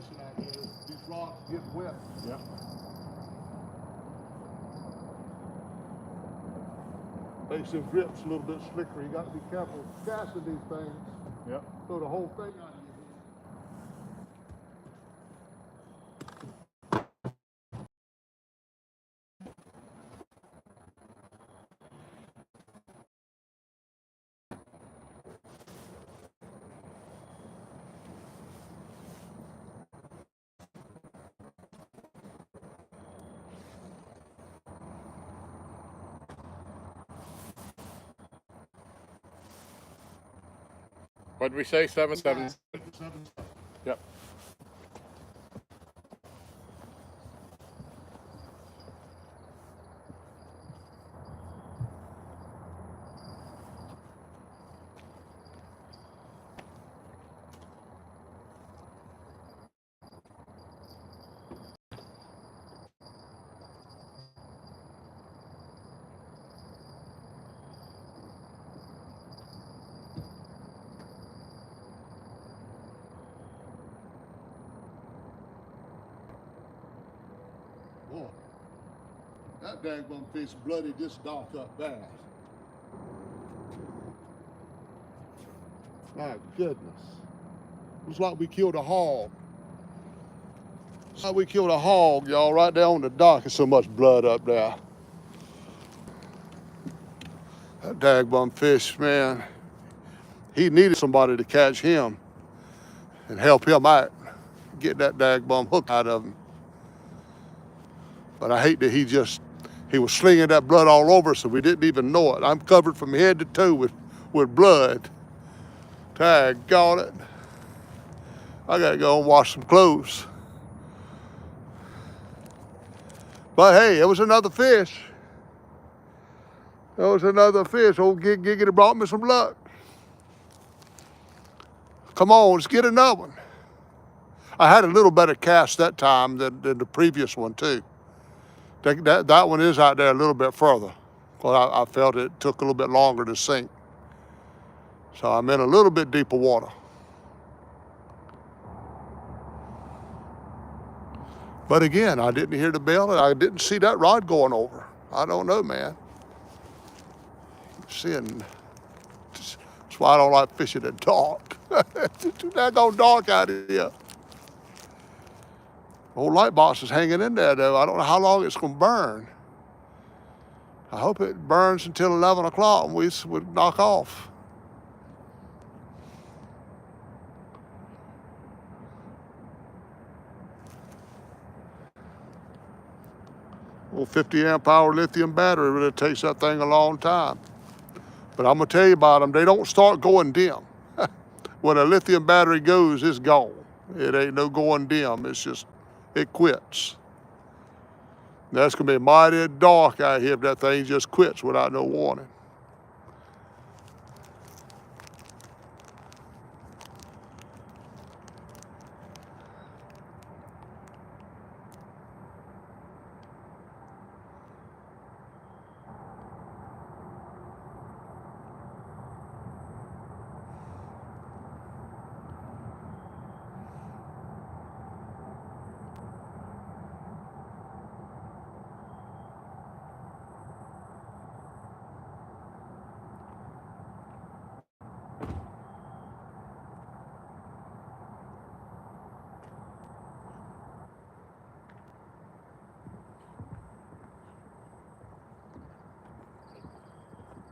situation out here. These rocks get wet. Yep. Makes them grips a little bit slicker. You got to be careful casting these things. Yep. Throw the whole thing out of your What did we say? 7-7. Yep. Boy, that daggone fish bloody this dark up bad. My goodness. Looks like we killed a hog. Looks like we killed a hog, y'all, right there on the dock. There's so much blood up there. That daggone fish, man. He needed somebody to catch him and help him out. Get that daggone hook out of him. But I hate that he was slinging that blood all over so we didn't even know it. I'm covered from head to toe with blood. Daggone it. I gotta go and wash some clothes. But hey, it was another fish. It was another fish. Old Giggity brought me some luck. Come on, let's get another one. I had a little better cast that time than the previous one too. That one is out there a little bit further. Well, I felt it took a little bit longer to sink. So I'm in a little bit deeper water. But again, I didn't hear the bell and I didn't see that rod going over. I don't know, man. That's why I don't like fishing at dark. It's too daggone dark out here. Old light box is hanging in there though. I don't know how long it's gonna burn. I hope it burns until 11 o'clock and we would knock off. Old 50 amp hour lithium battery really takes that thing a long time. But I'm gonna tell you about them, they don't start going dim. When a lithium battery goes, it's gone. It ain't no going dim, it quits. That's gonna be mighty dark out here if that thing just quits without no warning.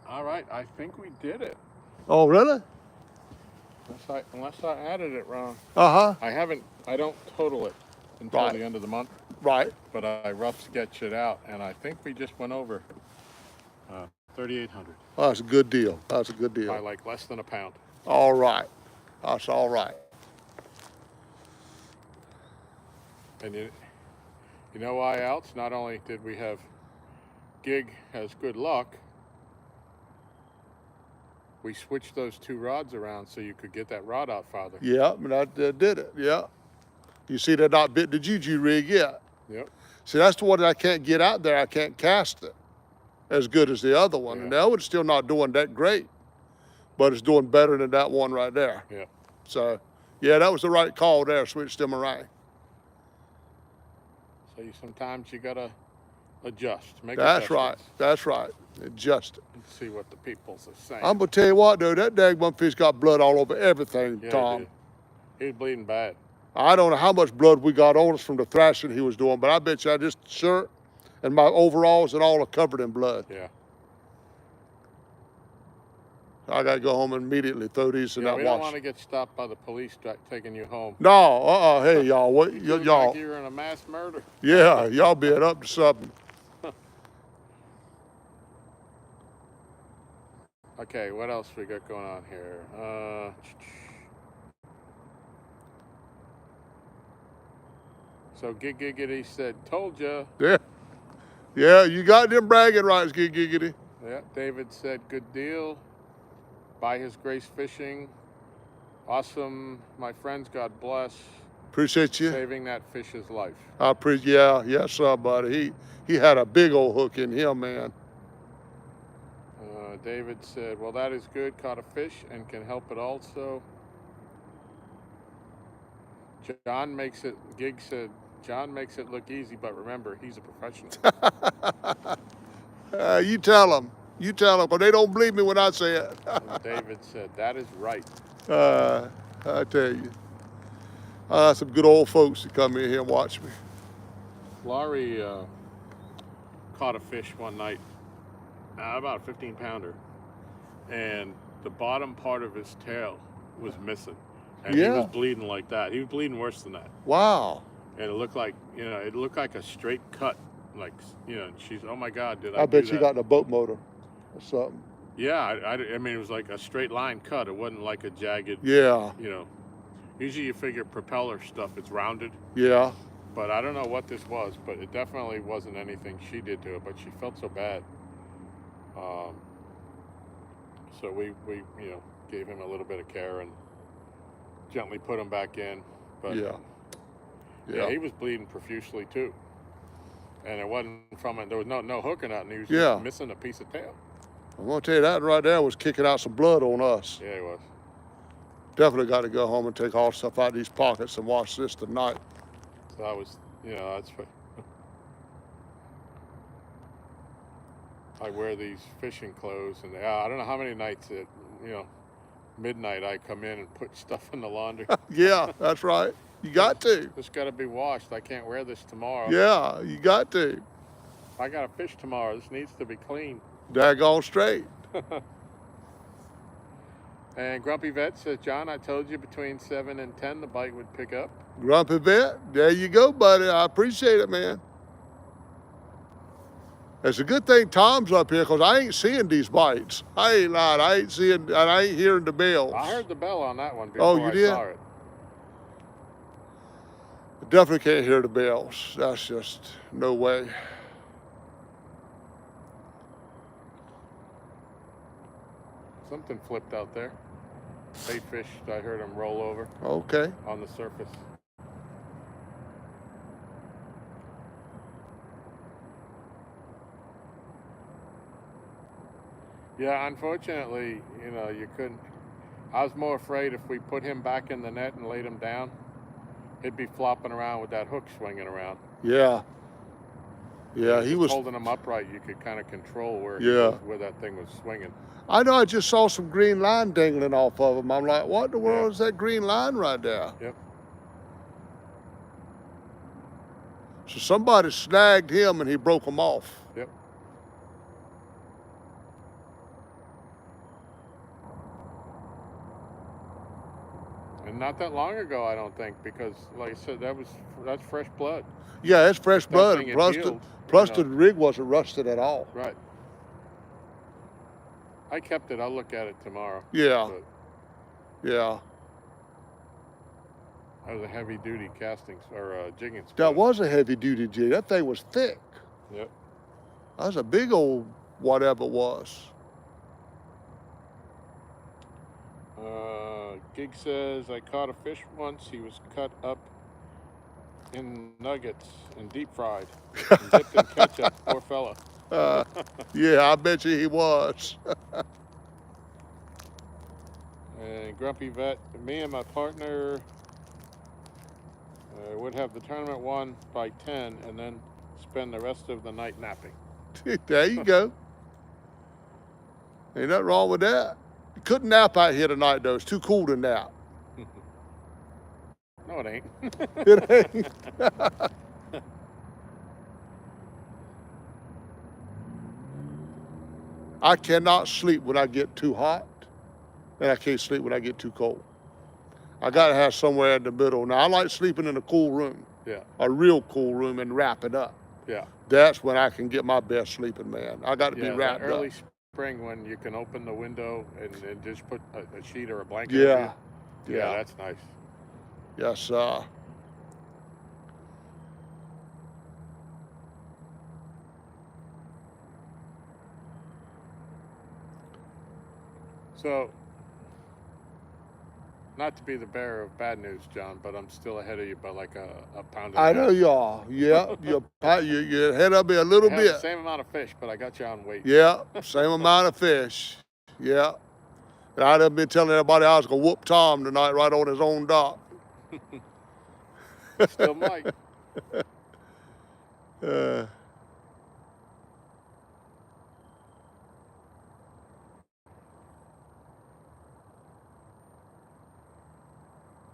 All right, I think we did it. Oh, really? Unless I added it wrong. Uh-huh. I don't total it until Right. the end of the month, Right. but I rough sketch it out, and I think we just went over 3,800 Oh, that's a good deal. That's a good deal. by like less than a pound. All right. That's all right. And you know why else? Not only did we have Gig has good luck, we switched those two rods around so you could get that rod out farther. Yeah, and I did it. Yeah. You see, they're not bit the juju rig yet. Yep. See, that's the one that I can't get out there. I can't cast it as good as the other one. Yeah. And that one's still not doing that great, but it's doing better than that one right there. Yeah. So, yeah, that was the right call there. Switched them around. So sometimes you gotta adjust, make That's right. adjustments, That's right. Adjust it. and see what the people's are saying. I'm gonna tell you what, though, that daggone fish got blood all over everything, Yeah, Tom. he was bleeding bad. I don't know how much blood we got on us from the thrashing he was doing, but I bet you I just shirt and my overalls and all are covered in blood. Yeah. I gotta go home and immediately throw these in Yeah, that we don't wash. want to get stopped by the police taking you home. No, hey y'all, what You look y'all? like you're in a mass murder. Yeah, y'all being up to something. Okay, what else we got going on here? So Giggity said, "Told ya." Yeah, you got them bragging rights, giggity. Yeah, David said, "Good deal. By His Grace Fishing. Awesome, my friends. God bless. Appreciate you. Saving that fish's life." I appreciate. Yeah, somebody. He had a big old hook in him, man. David said, "Well, that is good. Caught a fish and can help it also." Gig said, "John makes it look easy, but remember, he's a professional." You tell them. You tell them, but they don't believe me when I say it. And David said, "That is right." I tell you. Some good old folks that come in here and watch me. Laurie caught a fish one night, about a 15-pounder, and the bottom part of his tail was missing, and he was bleeding like that. He was bleeding worse than that, Wow. and it looked like a straight cut, like and she's, "Oh my God, did I do bet you that?" got in a boat motor or something. Yeah, I mean, it was like a straight line cut. It wasn't like a jagged. Yeah. Usually you figure propeller stuff, it's rounded. Yeah. But I don't know what this was, but it definitely wasn't anything she did to it, but she felt so bad. So we gave him a little bit of care and gently put him back in. But yeah, he was bleeding profusely too. And it wasn't from it. There was no hook or nothing. He was just missing a piece of tail. I'm gonna tell you that right there was kicking out some blood on us. Yeah, he was. Definitely got to go home and take all the stuff out of these pockets and watch this tonight. So I was, that's what I wear, these fishing clothes, and I don't know how many nights at midnight I come in and put stuff in the laundry. Yeah, that's right. You got to. It's got to be washed. I can't wear this tomorrow. Yeah, you got to. I got to fish tomorrow. This needs to be clean. Daggone straight. And Grumpy Vet says, "John, I told you between 7 and 10 the bite would pick up." Grumpy Vet, there you go, buddy. I appreciate it, man. It's a good thing Tom's up here because I ain't seeing these bites. I ain't lying. I ain't seeing, and I ain't hearing the bells. I heard the bell on that one before you did? I saw it. I definitely can't hear the bells. That's just no way. Something flipped out there. Bait fish, I heard him roll over Okay. on the surface. Yeah, unfortunately, you couldn't. I was more afraid if we put him back in the net and laid him down, he'd be flopping around with that hook swinging around. Yeah. Yeah, he was holding him upright. You could kind of control where that thing was swinging. I know. I just saw some green line dangling off of him. I'm like, what in the world is that green line right there? Yep. So somebody snagged him and he broke him off. Yep. And not that long ago, I don't think, because like I said, that's fresh blood. Yeah, it's fresh blood. thing had Plus, healed, the rig wasn't rusted at all. Right. I kept it. I'll look at it tomorrow. Yeah. But Yeah. that was a heavy-duty casting or jigging spot. That was a heavy-duty jig. That thing was thick. Yep. That was a big old whatever it was. Gig says, "I caught a fish once. He was cut up in nuggets and deep fried and dipped in ketchup. Poor fella." Yeah, I bet you he was. And Grumpy Vet, me and my partner Would have the tournament won by 10 and then spend the rest of the night napping. There you go. Ain't nothing wrong with that. You couldn't nap out here tonight, though. It's too cool to nap. No, it ain't. It ain't. I cannot sleep when I get too hot, and I can't sleep when I get too cold. I gotta have somewhere in the middle. Now, I like sleeping in a cool room, Yeah, a real cool room, and wrap it up. yeah. That's when I can get my best sleeping, man. I got to be Yeah, that wrapped early up. spring when you can open the window and just put a sheet or a blanket Yeah, over you. yeah. That's nice. Yes, So, not to be the bearer of bad news, John, but I'm still ahead of you by like a pound and a I half. know you are. Yeah, you're ahead of me a little I have the bit. same amount of fish, but I got you on weight. Yeah, same amount of fish. Yeah. And I'd have been telling everybody I was gonna whoop Tom tonight right on his own dock. Still might. Uh,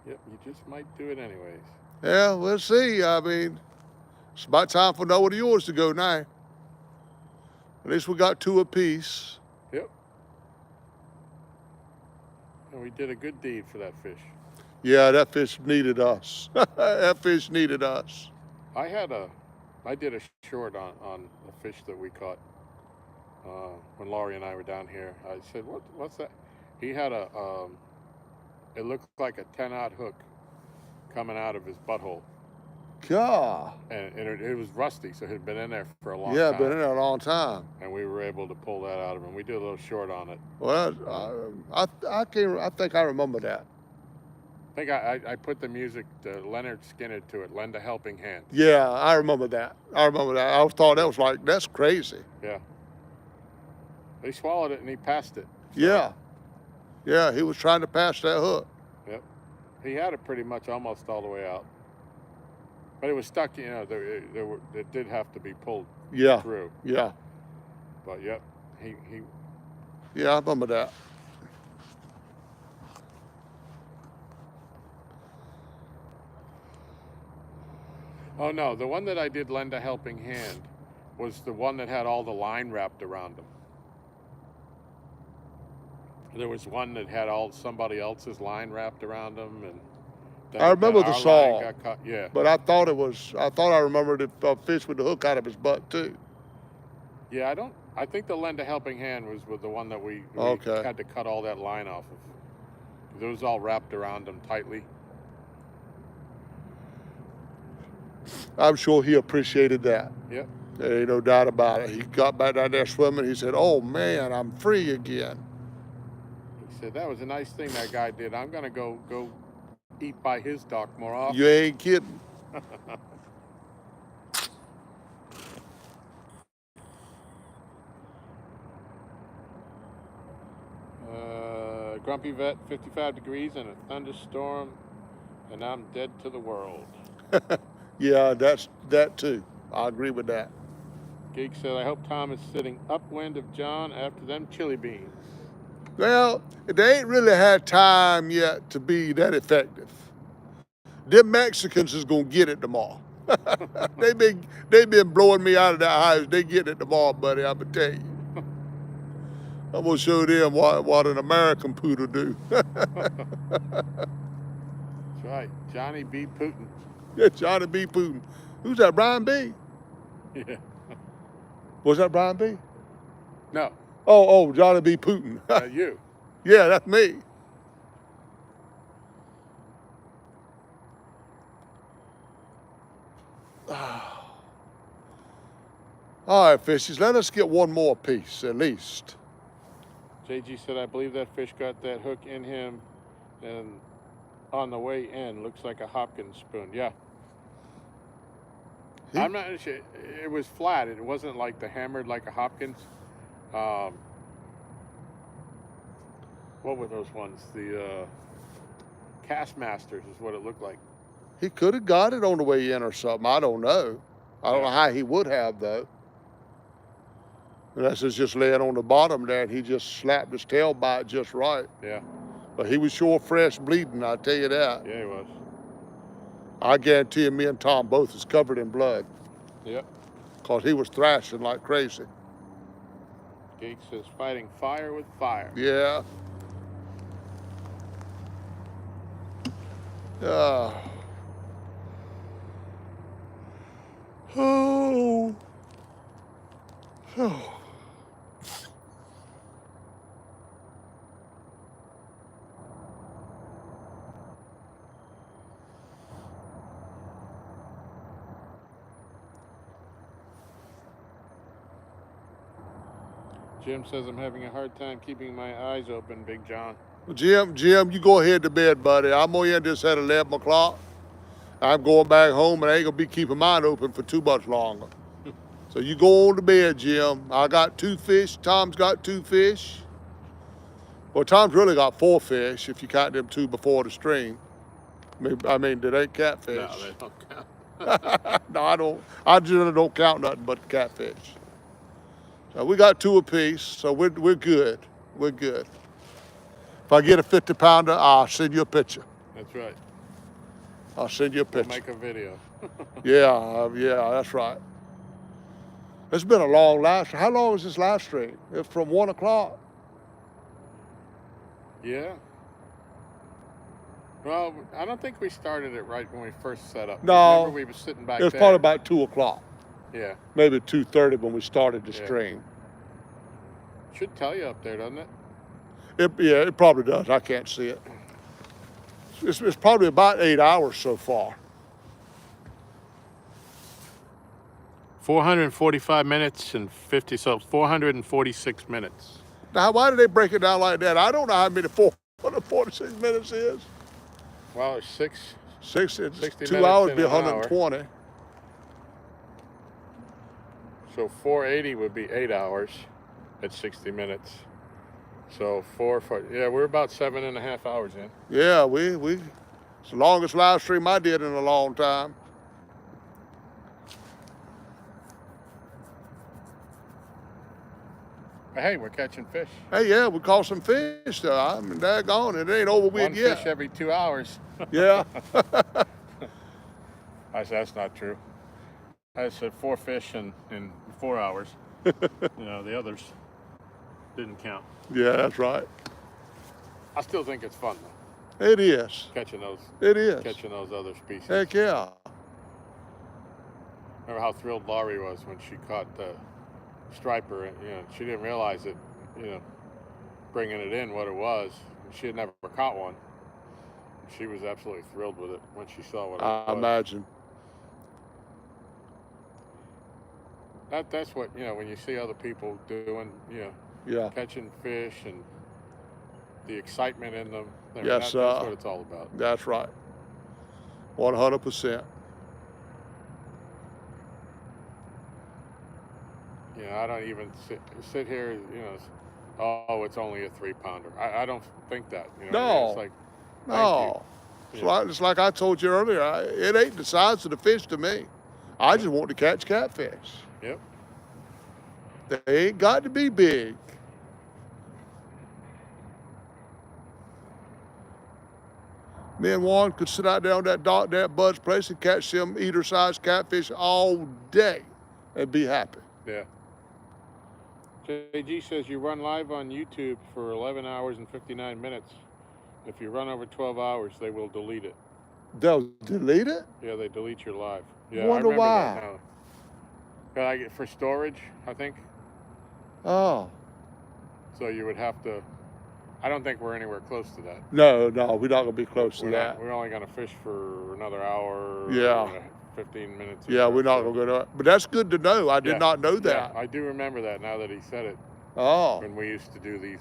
Yep, you just might do it anyways. yeah, we'll see. I mean, it's about time for another one of yours to go now. At least we got two apiece. Yep. And we did a good deed for that fish. Yeah, that fish needed us. That fish needed us. I did a short on the fish that we caught when Laurie and I were down here. I said, what's that? He had it looked like a 10-aught hook coming out of his butthole. God. And it was rusty, so it had been in there for a long Yeah, time. been in there a long time. And we were able to pull that out of him. We did a little short on it. Well, I think I remember that. I think I put the music, Leonard Skinner, to it, Lend a Helping Hand. Yeah, I remember that. I thought that was like, that's crazy. Yeah. He swallowed it and he passed it. So, Yeah. Yeah, he was trying to pass that hook. Yep. He had it pretty much almost all the way out. But it was stuck, it did have to be pulled through. Yeah. But yep, he Yeah, I remember that. Oh no, the one that I did lend a helping hand was the one that had all the line wrapped around him. There was one that had somebody else's line wrapped around him, and I remember the our song. line got caught. Yeah. But I thought I remembered a fish with the hook out of his butt too. Yeah, I think the lend a helping hand was with the one that we Okay. had to cut all that line off of. It was all wrapped around him tightly. I'm sure he appreciated that. Yep. There ain't no doubt about it. He got back down there swimming. He said, "Oh man, I'm free again." He said that was a nice thing that guy did. I'm gonna go eat by his dock more often. You ain't kidding. Grumpy Vet, 55 degrees and a thunderstorm, and I'm dead to the world. Yeah, that's that too. I agree with that. Geek said, I hope Tom is sitting upwind of John after them chili beans. Well, they ain't really had time yet to be that effective. Them Mexicans is gonna get it tomorrow. they been blowing me out of that house. They get it tomorrow, buddy. I'ma tell you. I'm gonna show them what an American poodle do. That's right, Johnny B. Putin. Yeah, Johnny B. Putin. Who's that? Brian B. Yeah. Was that Brian B? No, Oh, Johnny B. Putin. you. Yeah, that's me. All right, fishies, let us get one more piece at least. JG said, I believe that fish got that hook in him, and on the way in, looks like a Hopkins spoon. Yeah. I'm not sure. It was flat. It wasn't like the hammered like a Hopkins. What were those ones? The Castmasters is what it looked like. He could have got it on the way in or something. I don't know. I don't Yeah. know how he would have, though. Unless it's just laying on the bottom there and he just slapped his tail by it just right. Yeah. But he was sure fresh bleeding, I tell you that. Yeah, he was. I guarantee you, me and Tom both is covered in blood. Yep. Because he was thrashing like crazy. Gage says fighting fire with fire. Yeah. Oh. Oh. Oh. Jim says I'm having a hard time keeping my eyes open, Big John. Jim, you go ahead to bed, buddy. I'm gonna end this at 11 o'clock. I'm going back home and I ain't gonna be keeping mine open for too much longer. So you go on to bed, Jim. I got 2 fish. Tom's got 2 fish. Well, Tom's really got 4 fish if you count them 2 before the stream. I mean, they ain't catfish. No, they don't count. No, I don't. I generally don't count nothing but catfish. So we got 2 apiece, so we're good. We're good. If I get a 50-pounder, I'll send you a picture. That's right. I'll send you a We'll picture. make a video. Yeah, that's right. It's been a long live stream. How long is this live stream? It's from 1 o'clock. Yeah. Well, I don't think we started it right when we first set up. No. Remember we were sitting back It was there? probably about 2 o'clock, Yeah. maybe 2:30 when we started the Yeah. stream. Should tell you up there, doesn't it? It probably does. I can't see it. It's probably about 8 hours so far. 445 minutes and 50, so 446 minutes. Now, why did they break it down like that? I don't know how many 446 minutes is. Well, it's 60 minutes 2 hours in be an hour. 120. So 480 would be 8 hours at 60 minutes. So yeah, we're about 7.5 hours in. Yeah, it's the longest live stream I did in a long time. But hey, we're catching fish. Hey, yeah, we caught some fish though. I mean, daggone, it ain't over with One yet. fish every 2 hours. Yeah. I said, that's not true. I said 4 fish in 4 hours. The others didn't count. Yeah, that's right. I still think it's fun though, It is. catching those other species. Heck yeah. Remember how thrilled Laurie was when she caught the striper, and she didn't realize it, bringing it in what it was. She had never caught one. She was absolutely thrilled with it when she saw what it was. I imagine. That's what, when you see other people doing, Yeah. catching fish and the excitement in them. Yes, that's what it's all about. That's right. 100%. I don't even sit here, it's only a 3-pounder. I don't think that. No. It's like, No. It's like I told you earlier. It ain't the size of the fish to me. I just want to catch catfish. Yep. They ain't got to be big. Me and Warren could sit out there on that dock there at Bud's place and catch them eater-sized catfish all day and be happy. Yeah. JG says you run live on YouTube for 11 hours and 59 minutes. If you run over 12 hours, they will delete it. They'll delete it? Yeah, they delete your live. Yeah, Wonder I remember why. that now. I get for storage, I think. Oh. So you would have to. I don't think we're anywhere close to that. No, we're not going to be close to that. We're only going to fish for another hour. Yeah. 15 minutes. Yeah, we're not going to go to it. But that's good to know. I did not know that. Yeah, I do remember that now that he said it. Oh. When we used to do these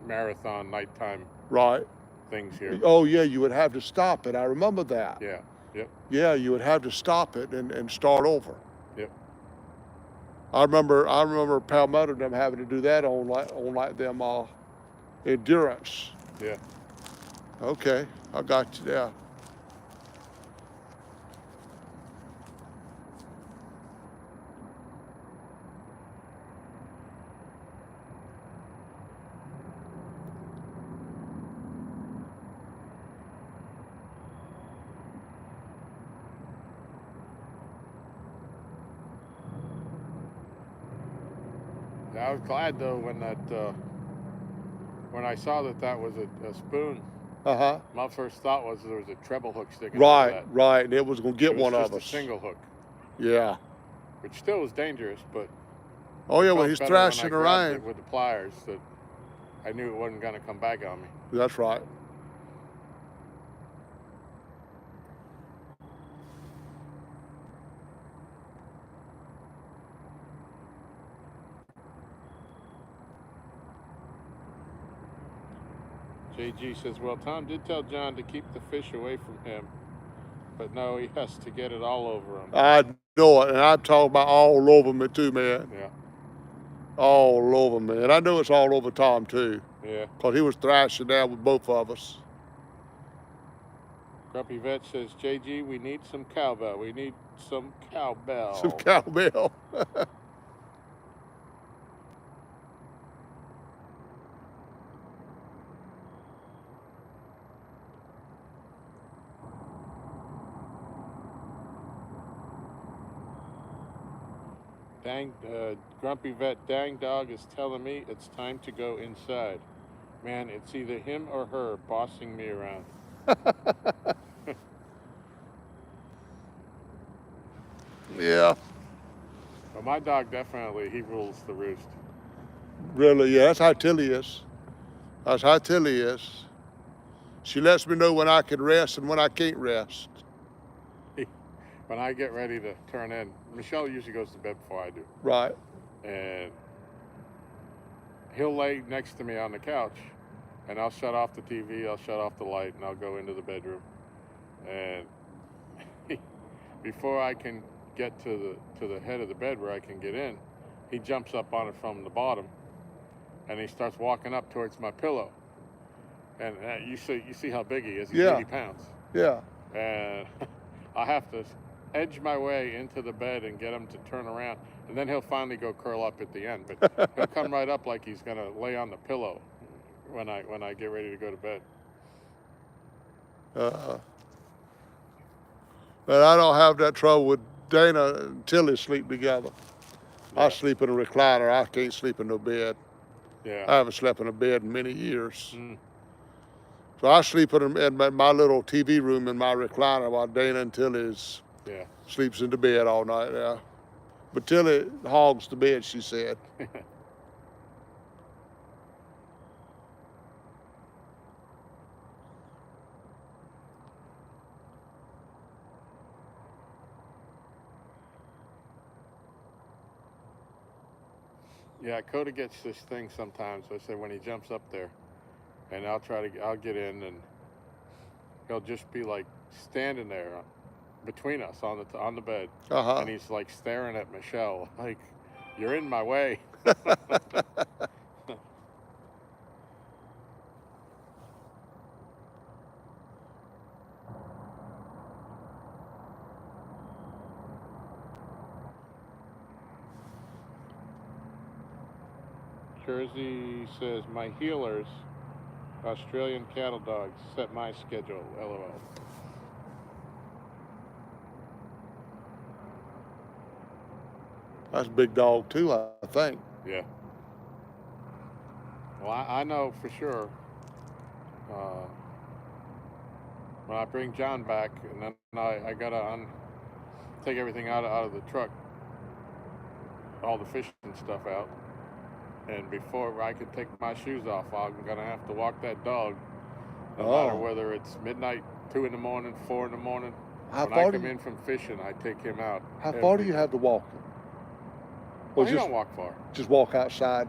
marathon nighttime Right. things here. Oh, yeah, you would have to stop it. I remember that. Yeah. Yep. Yeah, you would have to stop it and start over. Yep. I remember Palmetto them having to do that on them endurance. Yeah. Okay, I got you there. I was glad though when I saw that was a spoon. Uh-huh. My first thought was there was a treble hook sticking Right, out of that. right. And it was going to get It was one just of us. a single hook, Yeah. which still was dangerous, but Oh, yeah, it when felt he's better when I thrashing grabbed around. it with the pliers that I knew it wasn't going to come back on me. That's right. JG says, well, Tom did tell John to keep the fish away from him, but no, he has to get it all over him. I know it, and I'm talking about all over me too, man. Yeah, All over me. And I know it's all over Tom too, yeah. because he was thrashing down with both of us. Grumpy Vet says, JG, we need some cowbell. We need some cowbell. Some cowbell. Grumpy Vet, dang dog is telling me it's time to go inside. Man, it's either him or her bossing me around. Yeah. But my dog definitely, he rules the roost. Really, yeah. That's how Tilly is. That's how Tilly is. She lets me know when I can rest and when I can't rest. When I get ready to turn in, Michelle usually goes to bed before I do. Right. And he'll lay next to me on the couch, and I'll shut off the TV, I'll shut off the light, and I'll go into the bedroom. And before I can get to the head of the bed where I can get in, he jumps up on it from the bottom, and he starts walking up towards my pillow. And you see how big he is. He's 80 pounds. Yeah. And I have to edge my way into the bed and get him to turn around, and then he'll finally go curl up at the end. But he'll come right up like he's gonna lay on the pillow when I get ready to go to bed. But I don't have that trouble with Dana and Tilly sleep together. Yeah. I sleep in a recliner. I can't sleep in no bed. Yeah. I haven't slept in a bed in many years. Mm. So I sleep in my little TV room in my recliner while Dana and Tilly's sleeps in the bed all night. Yeah. But Tilly hogs the bed, she said. Yeah, Coda gets this thing sometimes. I say when he jumps up there, and I'll get in, and he'll just be like standing there between us on the bed, and he's like staring at Michelle like, "You're in my way." Jersey says, my healers, Australian cattle dogs, set my schedule, LOL. That's a big dog too, I think. Yeah. Well, I know for sure when I bring John back, and then I gotta take everything out of the truck, all the fishing stuff out. And before I can take my shoes off, I'm gonna have to walk that dog, no matter whether it's midnight, 2 in the morning, 4 in the morning. When I come in from fishing, I take him out. How far do you have to walk him? Well, he don't walk far. Just walk outside.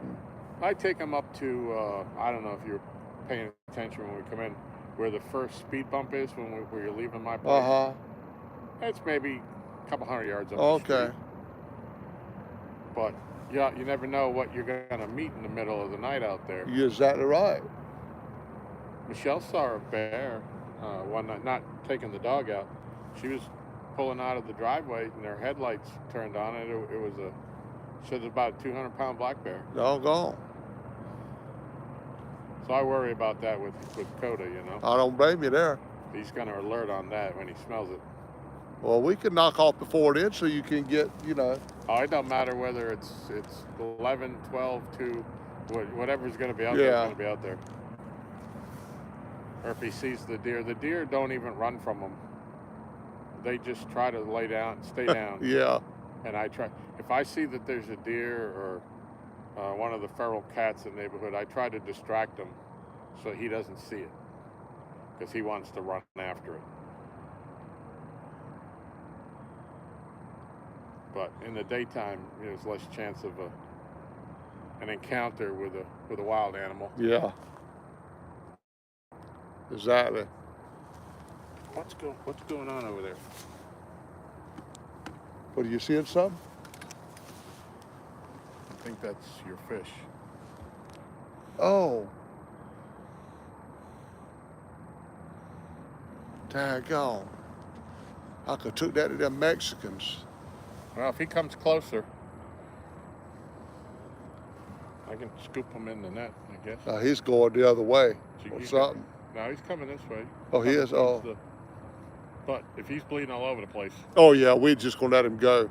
I take him up to, I don't know if you're paying attention when we come in, where the first speed bump is where you're leaving my place. It's maybe a couple hundred yards up the street. But yeah, you never know what you're gonna meet in the middle of the night out there. You're exactly right. Michelle saw a bear one night, not taking the dog out. She was pulling out of the driveway and her headlights turned on, and it was about a 200-pound black bear. Doggone. So I worry about that with Coda, you know. I don't blame you there. He's gonna alert on that when he smells it. Well, we can knock off before then so you can get, you know. Oh, it don't matter whether it's 11, 12, 2, whatever's going to be out there is Yeah. going to be out there. Or if he sees the deer don't even run from him. They just try to lay down, stay down. Yeah. And I try, if I see that there's a deer or one of the feral cats in the neighborhood, I try to distract him so he doesn't see it, because he wants to run after it. But in the daytime, there's less chance of an encounter with a wild animal. Yeah. Exactly. What's going on over there? What, are you seeing something? I think that's your fish. Oh. Daggone. I could took that to them Mexicans. Well, if he comes closer, I can scoop him in the net, I guess. He's going the other way So or you something. No, he's coming this way. Oh, he Coming is? towards Oh. But if he's bleeding all over the place, Oh, yeah, we're just going to let him go.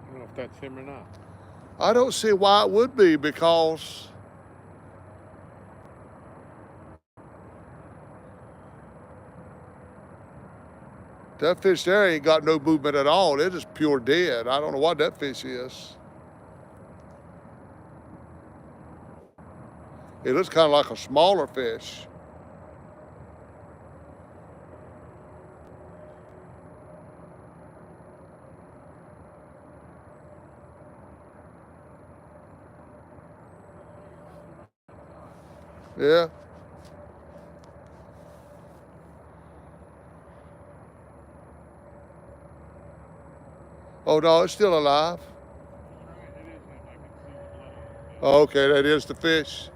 I don't know if that's him or not. I don't see why it would be, because that fish there ain't got no movement at all. They're just pure dead. I don't know what that fish is. It looks kind of like a smaller fish. Yeah. Oh, no, it's still alive. Oh, okay, that is the fish.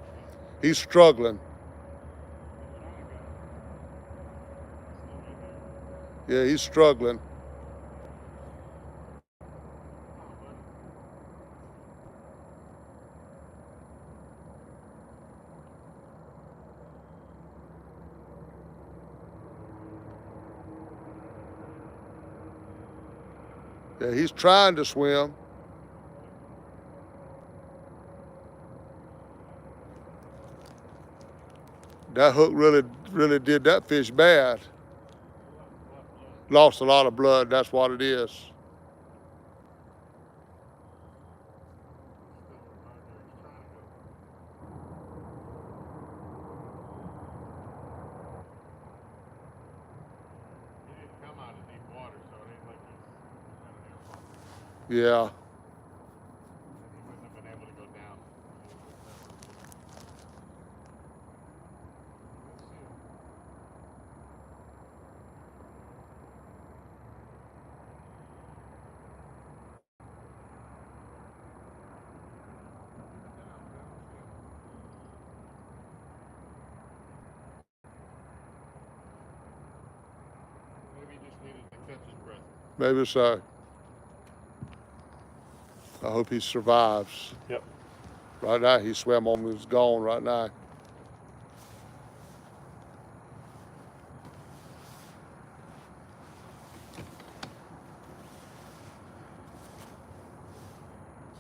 He's struggling. Yeah, he's struggling. Yeah, he's trying to swim. That hook really did that fish bad. Lost a lot of blood, that's what it is. He didn't come out of deep water, so it ain't like he's Yeah. he wouldn't have been able to go down. Maybe he just needed to catch his breath. Maybe so. I hope he survives. Yep. Right now, he swam on, he's gone right now.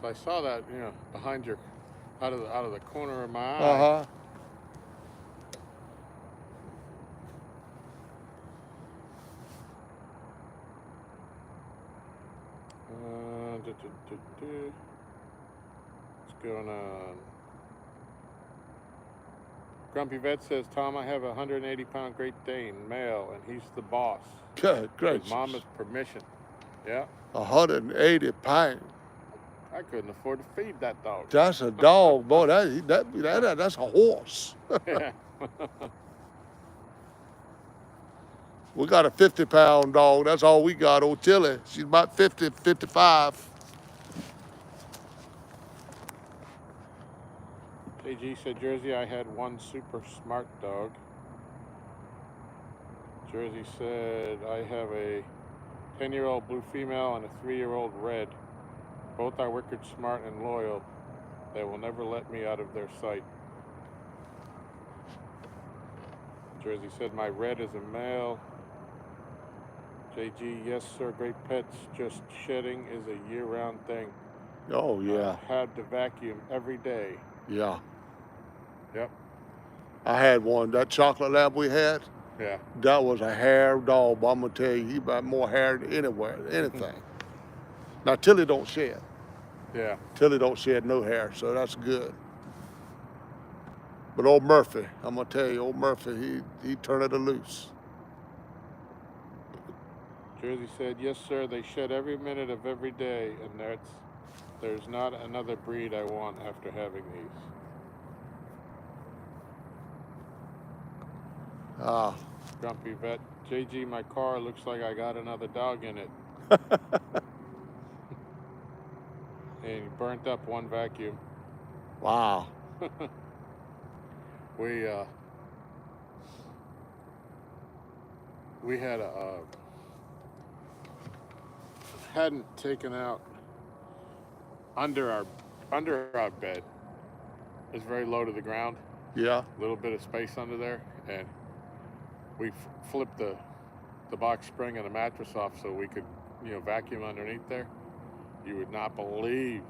So I saw that, behind your, out of the corner of my eye. Uh-huh. What's going on? Grumpy Vet says, Tom, I have a 180-pound Great Dane, male, and he's the boss. Good gracious. With Mama's permission. Yeah. 180 pounds. I couldn't afford to feed that dog. That's a dog, boy. That's a horse. Yeah. We got a 50-pound dog. That's all we got. Old Tilly. She's about 50, 55. AG said, Jersey, I had one super smart dog. Jersey said, I have a 10-year-old blue female and a 3-year-old red. Both are wicked smart and loyal. They will never let me out of their sight. Jersey said, my red is a male. JG, yes, sir, great pets. Just shedding is a year-round thing. Oh, yeah. Had to vacuum every day. Yeah. Yep. I had one. That chocolate lab we had, Yeah. that was a hair dog. But I'm going to tell you, he got more hair than anywhere, anything. Now, Tilly don't shed. Yeah. Tilly don't shed no hair, so that's good. But old Murphy, I'm going to tell you, old Murphy, he turned it loose. Jersey said, yes, sir, they shed every minute of every day, and there's not another breed I want after having these. Ah. Grumpy vet, JG, my car looks like I got another dog in it. And he burnt up one vacuum. Wow. We had hadn't taken out under our bed. It's very low to the ground. Yeah. A little bit of space under there, and we flipped the box spring and the mattress off so we could, vacuum underneath there. You would not believe.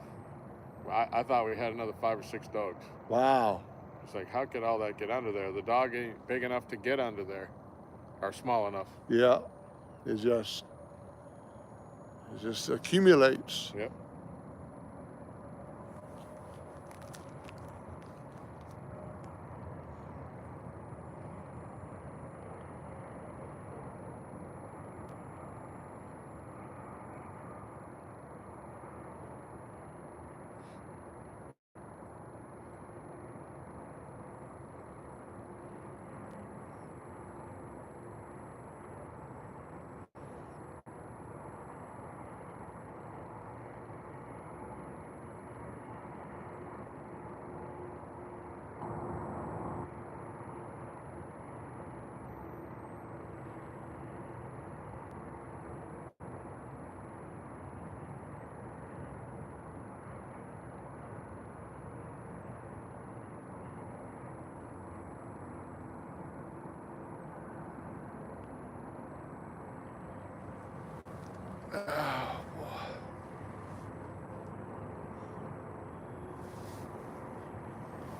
I thought we had another 5 or 6 dogs. Wow. It's like, how could all that get under there? The dog ain't big enough to get under there, or small enough. Yeah. It just accumulates. Yep.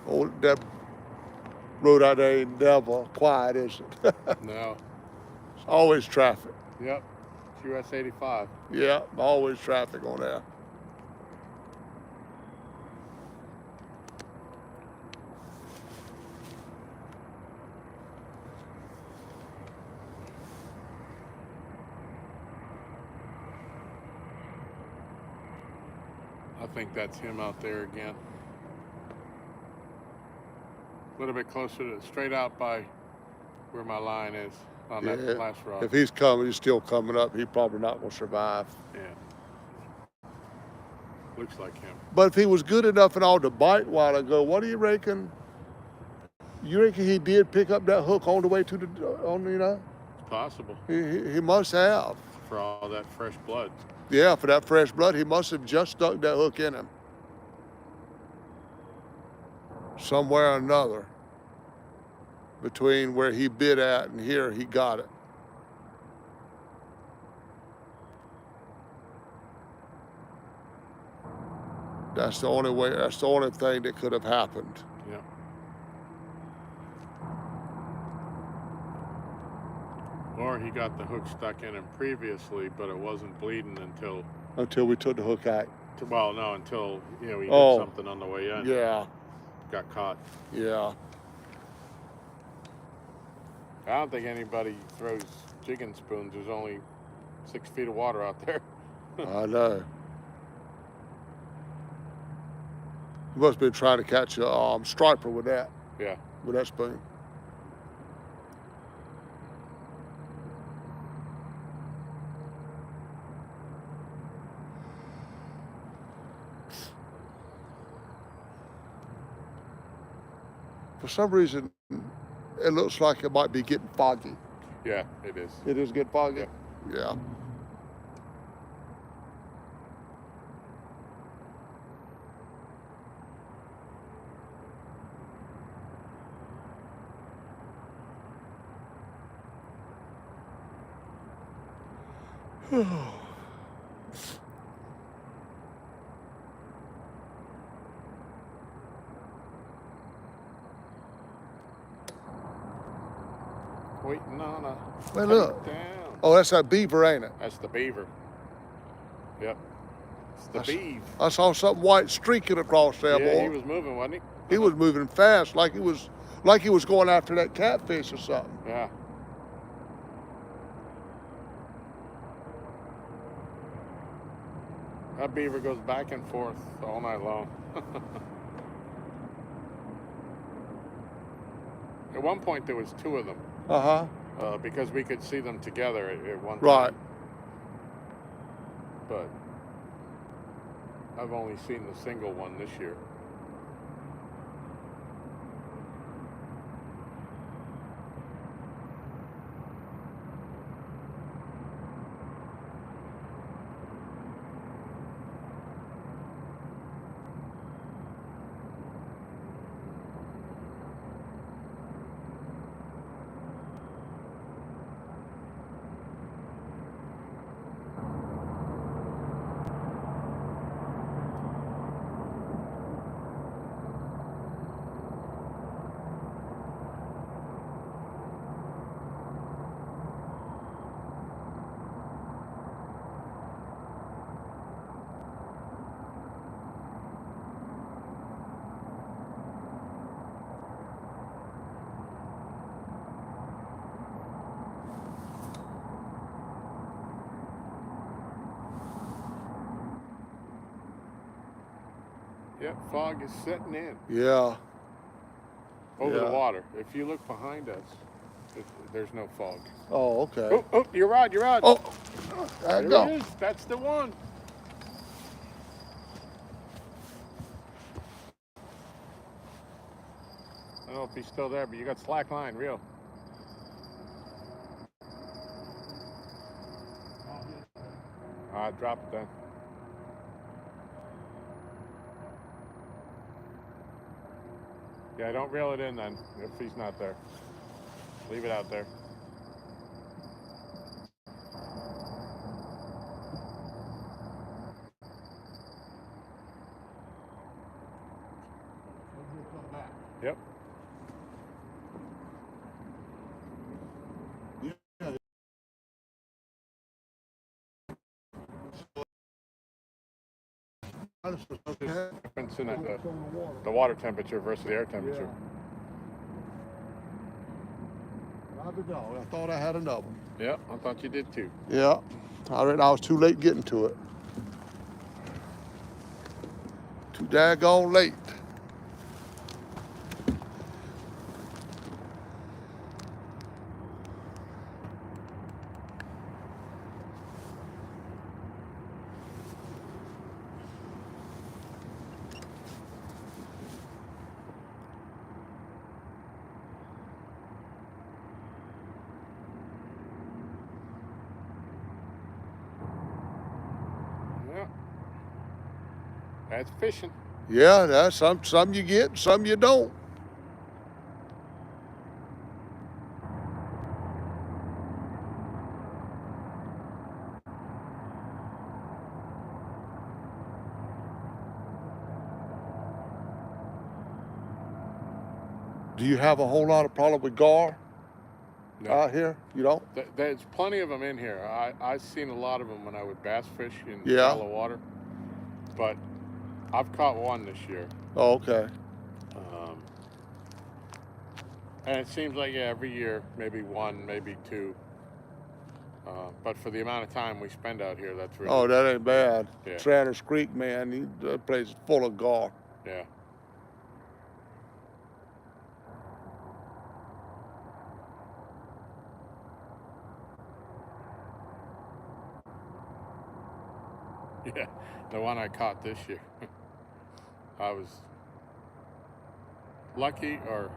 Oh, that road out there ain't never quiet, is it? No. It's always traffic. Yep. It's US 85. Yeah, always traffic on there. I think that's him out there again. A little bit closer to straight out by where my line is on that last rod. If he's coming, he's still coming up. He's probably not going to survive. Yeah. Looks like him. But if he was good enough and all to bite a while ago, what do you reckon? You reckon he did pick up that hook on the way to It's possible. He must have. For all that fresh blood. Yeah, for that fresh blood, he must have just stuck that hook in him. Somewhere or another. Between where he bit at and here, he got it. That's the only way, that's the only thing that could have happened. Yeah. Or he got the hook stuck in him previously, but it wasn't bleeding Until we took the hook out. Until, he hit something on the way in. Yeah. Got caught. Yeah. I don't think anybody throws jigging spoons. There's only 6 feet of water out there. I know. You must have been trying to catch a striper with that. Yeah. With that spoon. For some reason, it looks like it might be getting foggy. Yeah, it is. It is getting foggy? Yeah. Yeah. Waiting on a Well, look. takedown. Oh, that's that beaver, ain't it? That's the beaver. Yep. It's the beaver. I saw something white streaking across there, Yeah, boy. he was moving, wasn't he? He was moving fast, like he was going after that catfish or something. Yeah. That beaver goes back and forth all night long. At one point, there was two of them. Because we could see them together at one time. Right. But I've only seen the single one this year. Yep, fog is setting in Yeah. over Yeah. the water. If you look behind us, there's no fog. Oh, okay. Oh, your rod. Oh, there you There go. he is. That's the one. I don't know if he's still there, but you got slack line, reel. Drop it then. Yeah, don't reel it in then if he's not there. Leave it out there. Yep. Difference in the water temperature versus the air temperature. I thought I had another one. Yep, I thought you did too. Yeah. I reckon I was too late getting to it. Too daggone late. Yeah. That's fishing. Yeah, that's some you get, some you don't. Do you have a whole lot of problem with gar out here? You don't? There's plenty of them in here. I've seen a lot of them when I would bass fish in Yeah. shallow water. But I've caught one this year. Oh, okay. And it seems like, yeah, every year, maybe one, maybe two. But for the amount of time we spend out here, that's really... Oh, that ain't bad. Yeah. Travis Creek, man, that place is full of gar. Yeah. Yeah, the one I caught this year. I was lucky or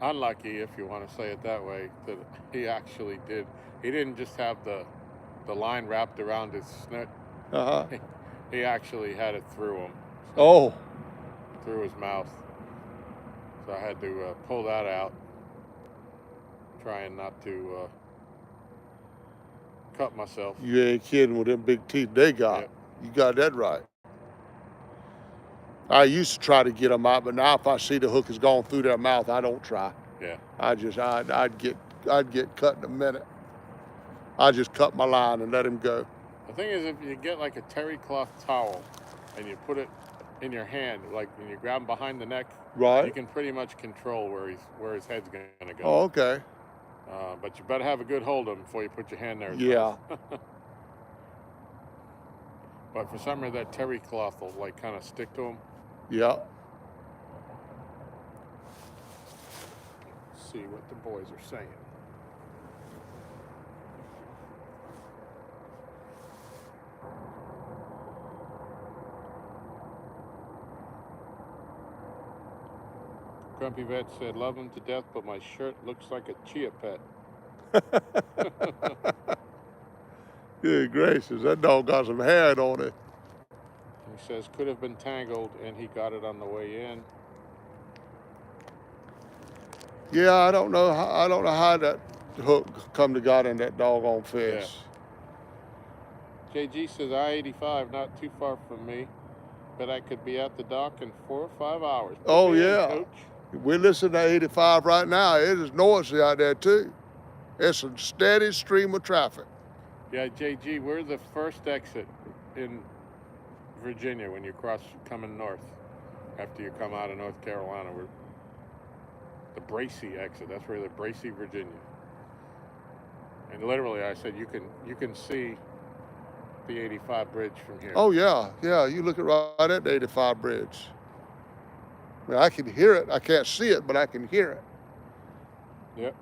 unlucky, if you want to say it that way, that he actually did. He didn't just have the line wrapped around his snoot. Uh-huh. He actually had it through him. Oh. Through his mouth. So I had to pull that out, trying not to cut myself. You ain't kidding with them big teeth they got. Yeah. You got that right. I used to try to get them out, but now if I see the hook has gone through their mouth, I don't try. Yeah. I'd get cut in a minute. I just cut my line and let him go. The thing is, if you get like a terry cloth towel and you put it in your hand, like when you grab him behind the neck, Right. you can pretty much control where his head's gonna go. Oh, okay. But you better have a good hold of him before you put your hand there. Yeah. But for some reason, that terry cloth will like kind of stick to him. Yeah. Let's see what the boys are saying. Grumpy Vet said, "Love him to death, but my shirt looks like a chia pet." Good gracious, that dog got some hair on it. He says, "Could have been tangled, and he got it on the way in." Yeah, I don't know how that hook come to got in that doggone fish. JG says, "I-85, not too far from me, but I could be at the dock in 4 or 5 hours." Put Oh, me in, yeah. Coach. We're listening to 85 right now. It is noisy out there too. It's a steady stream of traffic. Yeah, JG, we're the first exit in Virginia when you cross coming north. After you come out of North Carolina, we're the Bracy exit. That's where the Bracy, Virginia. And literally, I said you can see the 85 bridge from here. Oh yeah, yeah. You look right at the 85 bridge. I mean, I can hear it. I can't see it, but I can hear it. Yep.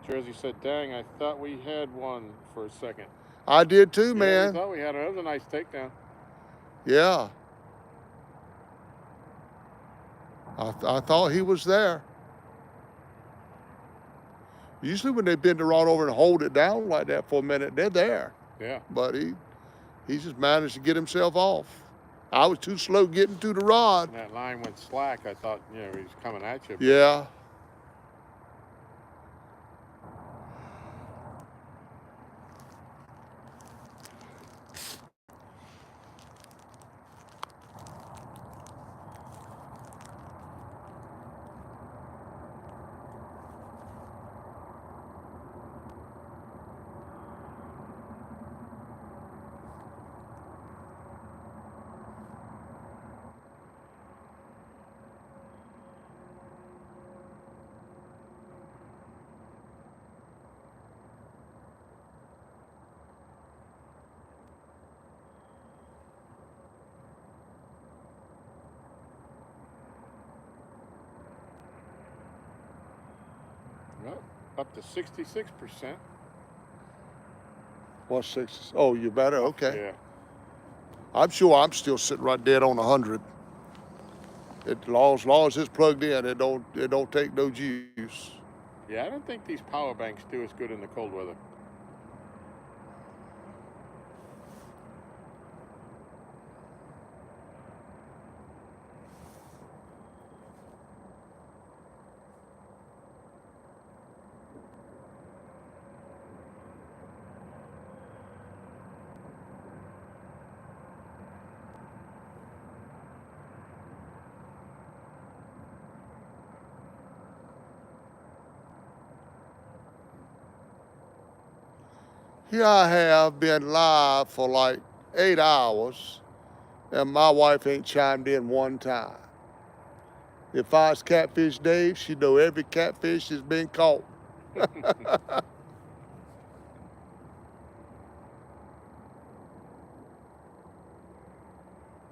Jersey said, "Dang, I thought we had one for a second." I did too, Yeah, man. we thought we had one. That was a nice takedown. Yeah. I thought he was there. Usually when they bend the rod over and hold it down like that for a minute, they're there. Yeah. But he just managed to get himself off. I was too slow getting to the rod. And that line went slack. I thought, he was coming at you. Yeah. Well, up to 66%. What's 6? Oh, you better? Okay. Yeah. I'm sure I'm still sitting right dead on 100. As long as it's plugged in, it don't take no juice. Yeah, I don't think these power banks do as good in the cold weather. Here I have been live for like 8 hours, and my wife ain't chimed in one time. If I was Catfish Dave, she'd know every catfish that's been caught.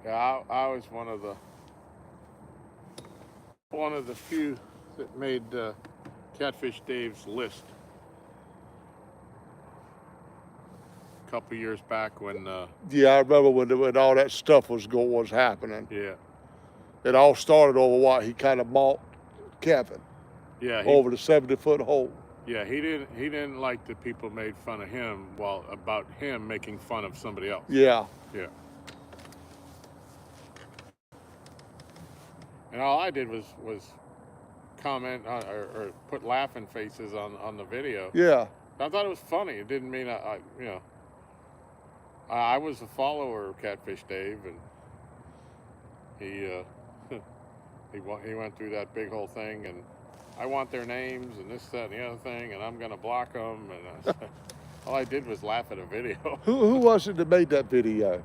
Yeah, I was one of the few that made Catfish Dave's list a couple years back when. Yeah, I remember when all that stuff was happening. Yeah. It all started over what he kind of mocked Kevin Yeah. over the 70-foot hole. Yeah, he didn't like that people made fun of him about him making fun of somebody else. Yeah. Yeah. And all I did was comment or put laughing faces on the video. Yeah. I thought it was funny. It didn't mean I was a follower of Catfish Dave, and he he went through that big whole thing, and I want their names and this, that, and the other thing, and I'm gonna block them. And all I did was laugh at a video. Who was it that made that video?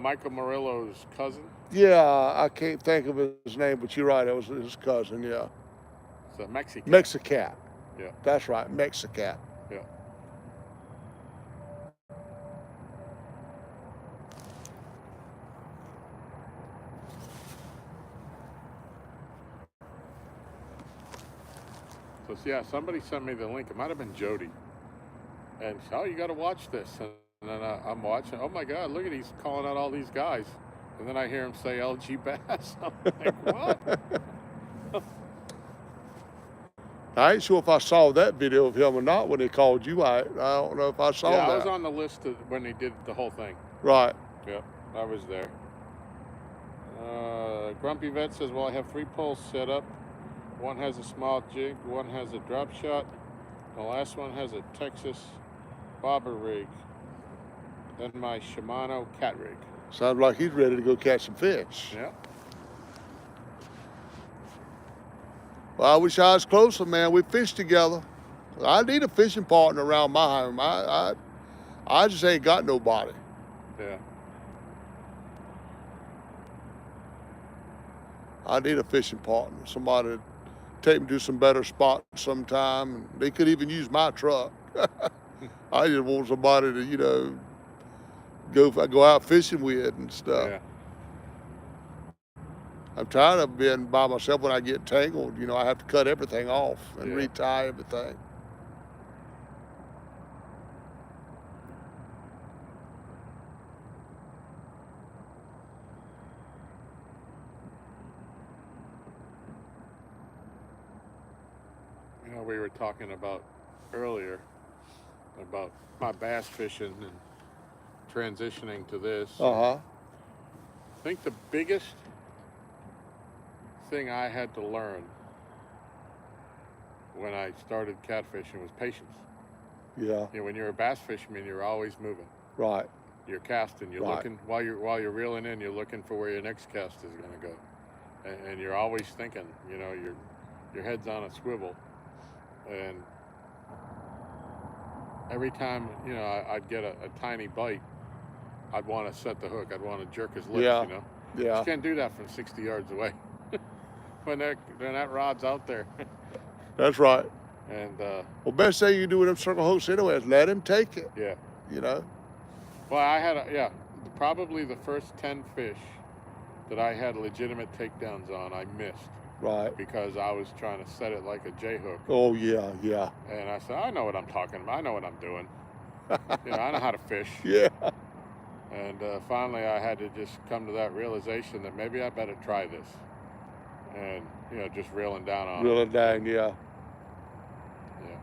Michael Murillo's cousin. Yeah, I can't think of his name, but you're right. It was his cousin. Yeah. It's a Mexican. Mexicat. Yeah. That's right, Mexicat. Yeah. So yeah, somebody sent me the link. It might have been Jody, and she said, "Oh, you got to watch this." And then I'm watching. Oh my God, look at he's calling out all these guys, and then I hear him say LGBass. I'm like, what? I ain't sure if I saw that video of him or not when he called you out. I don't know if I saw Yeah, that. I was on the list when he did the whole thing. Right. Yeah, I was there. Grumpy Vet says, well, I have 3 poles set up. One has a small jig, one has a drop shot, the last one has a Texas bobber rig, then my Shimano cat rig. Sounds like he's ready to go catch some fish. Yeah. Well, I wish I was closer, man. We fish together. I need a fishing partner around my home. I just ain't got nobody. Yeah. I need a fishing partner. Somebody to take me to some better spots sometime. And they could even use my truck. I just want somebody to, go out fishing with and stuff. Yeah. I'm tired of being by myself when I get tangled. I have to cut everything off and Yeah. retie everything. We were talking about earlier about my bass fishing and transitioning to this. Uh-huh. I think the biggest thing I had to learn when I started catfishing was patience. Yeah. When you're a bass fisherman, you're always moving. Right. You're casting. You're Right. looking while you're reeling in. You're looking for where your next cast is going to go, and you're always thinking. Your head's on a swivel, and every time I'd get a tiny bite, I'd want to set the hook. I'd want to jerk his lips. Yeah. You Yeah. can't do that from 60 yards away. when that rod's out there. That's right. And Well, best thing you do with them circle hooks anyway is let him take it. yeah. Well, I had probably the first 10 fish that I had legitimate takedowns on, I missed Right. because I was trying to set it like a J hook. Oh, yeah, yeah. And I said, I know what I'm talking about. I know what I'm doing. I know how to fish. Yeah. And finally, I had to just come to that realization that maybe I better try this. And just reeling down on it. Really dang, yeah. Yeah.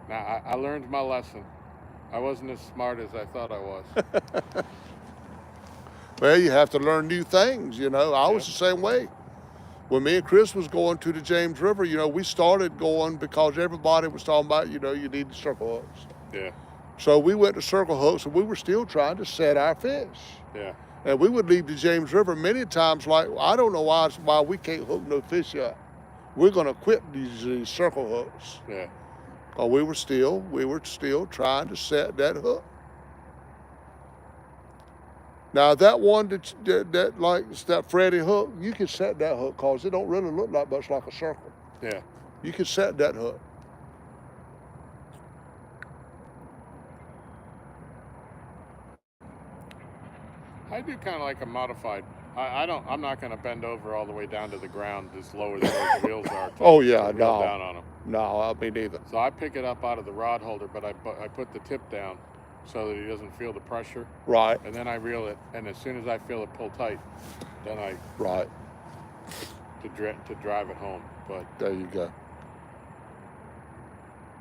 Now I learned my lesson. I wasn't as smart as I thought I was. Well, you have to learn new things, I was the same way. When me and Chris was going to the James River, we started going because everybody was talking about, you need the circle hooks. Yeah. So we went to circle hooks and we were still trying to set our fish. Yeah. And we would leave the James River many times like, I don't know why we can't hook no fish up. We're going to quit these circle hooks. Yeah. We were still trying to set that hook. Now that one that Freddy hook, you can set that hook because it don't really look like much like a circle. Yeah. You can set that hook. I do kind of like a modified. I'm not going to bend over all the way down to the ground as low as those wheels are. Oh yeah, reel no. down on them. No, I mean neither. So I pick it up out of the rod holder, but I put the tip down so that he doesn't feel the pressure. Right. And then I reel it, and as soon as I feel it pull tight, then I Right. to drive it home. But There you go.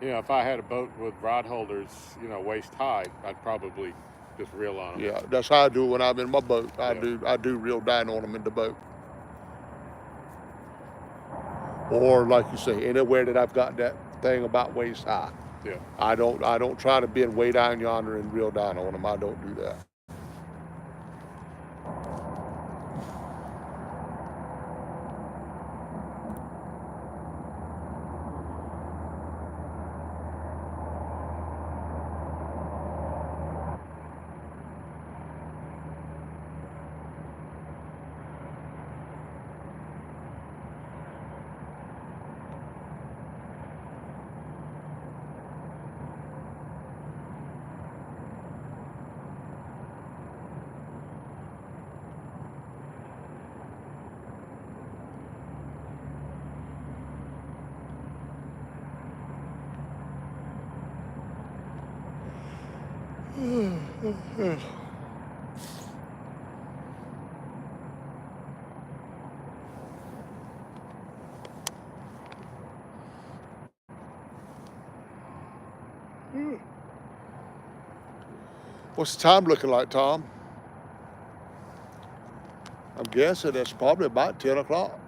if I had a boat with rod holders, waist high, I'd probably just reel on them. Yeah, that's how I do it when I'm in my boat. I Yeah. do reel down on them in the boat. Or like you say, anywhere that I've got that thing about waist high. Yeah. I don't try to bend way down yonder and reel down on them. I don't do that. What's the time looking like, Tom? I'm guessing it's probably about 10 o'clock.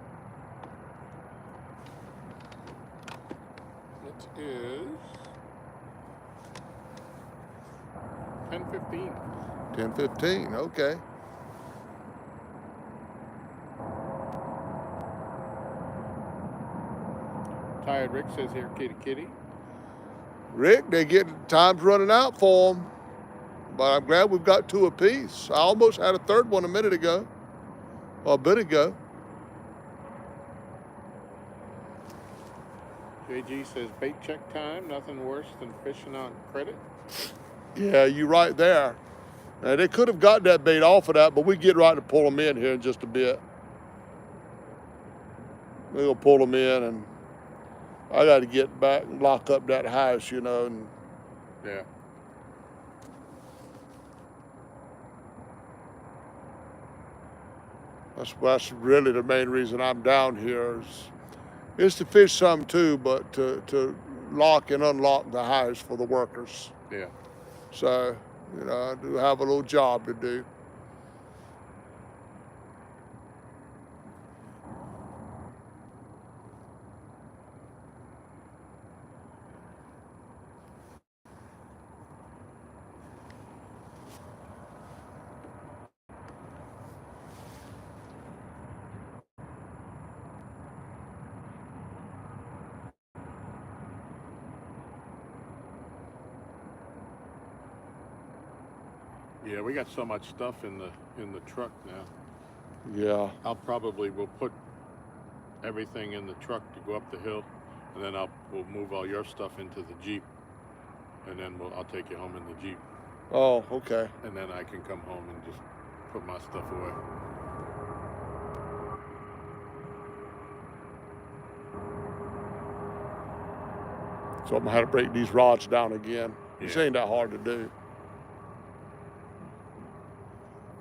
It is 10:15. 10:15, okay. Tired Rick says here, kitty kitty. Rick, time's running out for them. But I'm glad we've got 2 apiece. I almost had a third one a minute ago, or a bit ago. JG says bait check time. Nothing worse than fishing on credit. Yeah, you're right there. Now, they could have got that bait off of that, but we get right to pull them in here in just a bit. We'll pull them in, and I got to get back and lock up that house, you know. And Yeah. that's really the main reason I'm down here is to fish some too, but to lock and unlock the house for the workers. Yeah. So, you know, I do have a little job to do. Yeah, we got so much stuff in the truck now. Yeah. We'll put everything in the truck to go up the hill, and then we'll move all your stuff into the Jeep, and then I'll take you home in the Jeep, Oh, okay. and then I can come home and just put my stuff away. So I'm gonna have to break these rods down again. This Yeah. ain't that hard to do.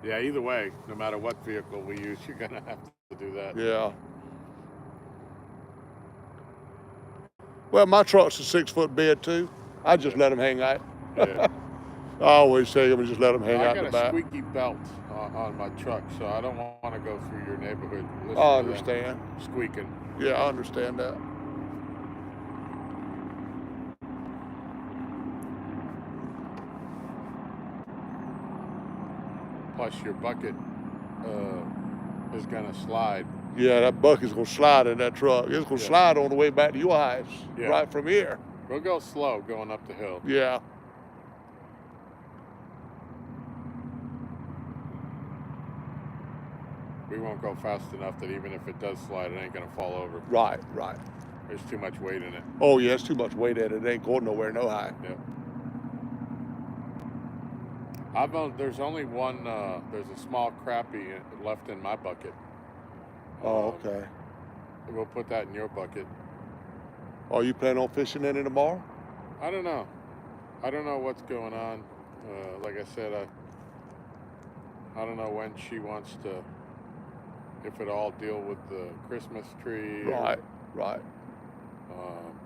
Yeah, either way, no matter what vehicle we use, you're gonna have to do that. Yeah. Well, my truck's a 6-foot bed too. I just let them hang out. Yeah. I always say them and just let them hang I out got the a back. squeaky belt on my truck, so I don't want to go through your neighborhood. Listen I to them understand. squeaking. Yeah, I understand that. Plus, your bucket is gonna slide. Yeah, that bucket's gonna slide in that truck. It's gonna Yeah. slide on the way back to your house, Yeah. right from here. We'll go slow going up the hill. Yeah. We won't go fast enough that even if it does slide, it ain't gonna fall over. Right, right. There's too much weight in it. Oh yeah, it's too much weight in it. It ain't going nowhere no high. Yeah. There's only one. There's a small crappie left in my bucket. Oh, okay. We'll put that in your bucket. Are you planning on fishing in it tomorrow? I don't know. I don't know what's going on. Like I said, I don't know when she wants to, if it all deal with the Christmas tree. Right, right.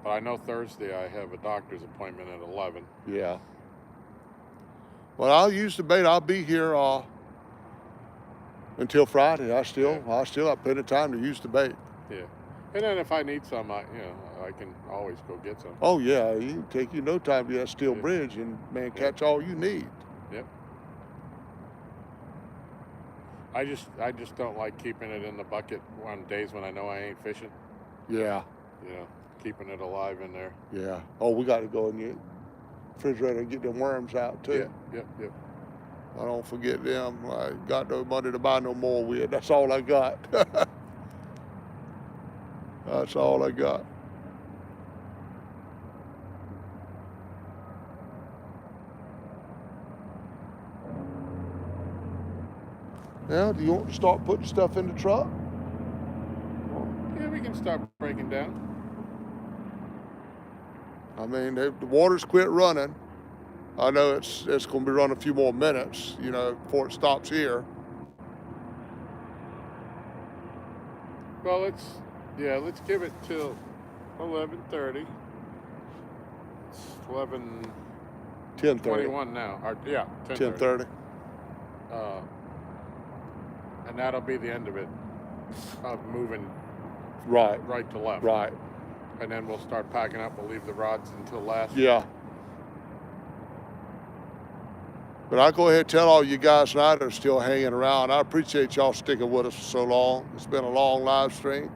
But I know Thursday I have a doctor's appointment at 11. Yeah. Well, I'll use the bait. I'll be here until Friday. I still have plenty of time to use the bait. Yeah. And then if I need some, I can always go get some. Oh yeah, you take you no time to get that steel Yeah. bridge and man, Yeah. catch all you need. Yep. I just don't like keeping it in the bucket on days when I know I ain't fishing. Yeah, Keeping it alive in there. yeah. Oh, we got to go in the refrigerator and get them worms out too. Yep. I don't forget them. I got no money to buy no more with. That's all I got. That's all I got. Now, do you want to start putting stuff in the truck? Yeah, we can start breaking down. I mean, the water's quit running. I know it's going to be running a few more minutes, before it stops here. Well, let's give it till 11:30. It's 11:21 10:30. now. Or, yeah, 10:30. And that'll be the end of it. Of moving Right. right to left. Right. And then we'll start packing up. We'll leave the rods until last. Yeah. But I'll go ahead and tell all you guys tonight that are still hanging around. I appreciate y'all sticking with us for so long. It's been a long live stream.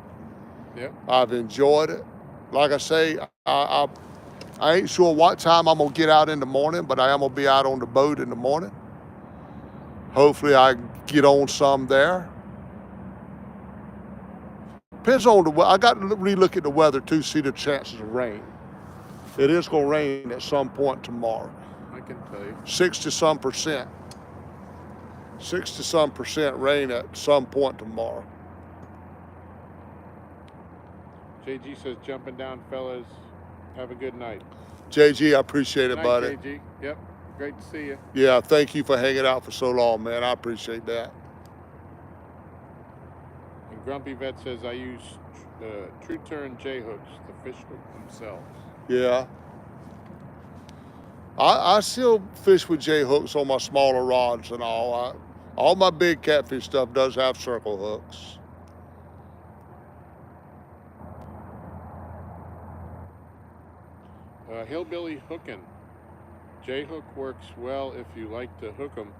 Yep. I've enjoyed it. Like I say, I ain't sure what time I'm going to get out in the morning, but I am going to be out on the boat in the morning. Hopefully I can get on some there. Depends on the weather. I got to relook at the weather too, see the chances of rain. It is going to rain at some point tomorrow. I can tell you. 60-some%. 60-some% rain at some point tomorrow. JG says, jumping down, fellas. Have a good night. JG, I appreciate it, Good night, buddy. JG. Yep. Great to see you. Yeah, thank you for hanging out for so long, man. I appreciate that. And Grumpy Vet says, I use True Turn J hooks to fish hook themselves. Yeah. I still fish with J hooks on my smaller rods and all. All my big catfish stuff does have circle hooks. Hillbilly hooking. J hook works well if you like to hook them.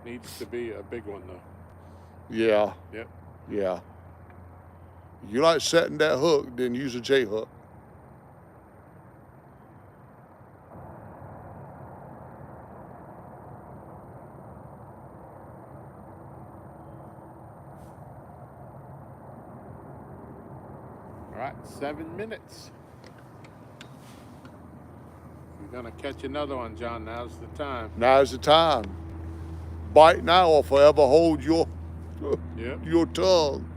Needs to be a big one though. Yeah. Yep. Yeah. You like setting that hook, then use a J hook. All right, 7 minutes. We're gonna catch another one, John. Now's the time. Now's the time. Bite now or forever hold your tongue.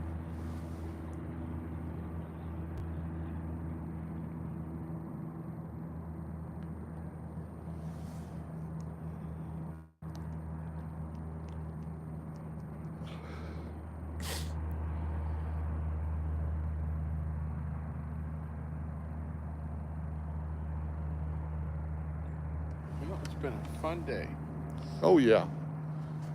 Well, it's been a fun day. Oh yeah.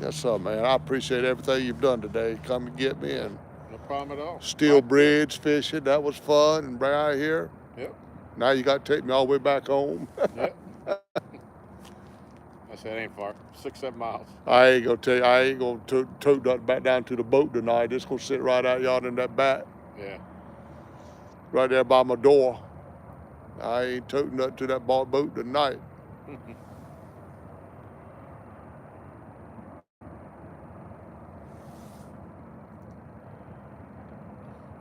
Yes, sir, man. I appreciate everything you've done today. Come and get me and No problem at all. steel bridge fishing. That was fun. And right out here. Yep. Now you got to take me all the way back home. Yep. I said, ain't far. 6-7 miles. I ain't gonna tell you. I ain't gonna tote that back down to the boat tonight. It's gonna sit right out yonder in that back, Yeah. right there by my door. I ain't toting that to that boat tonight.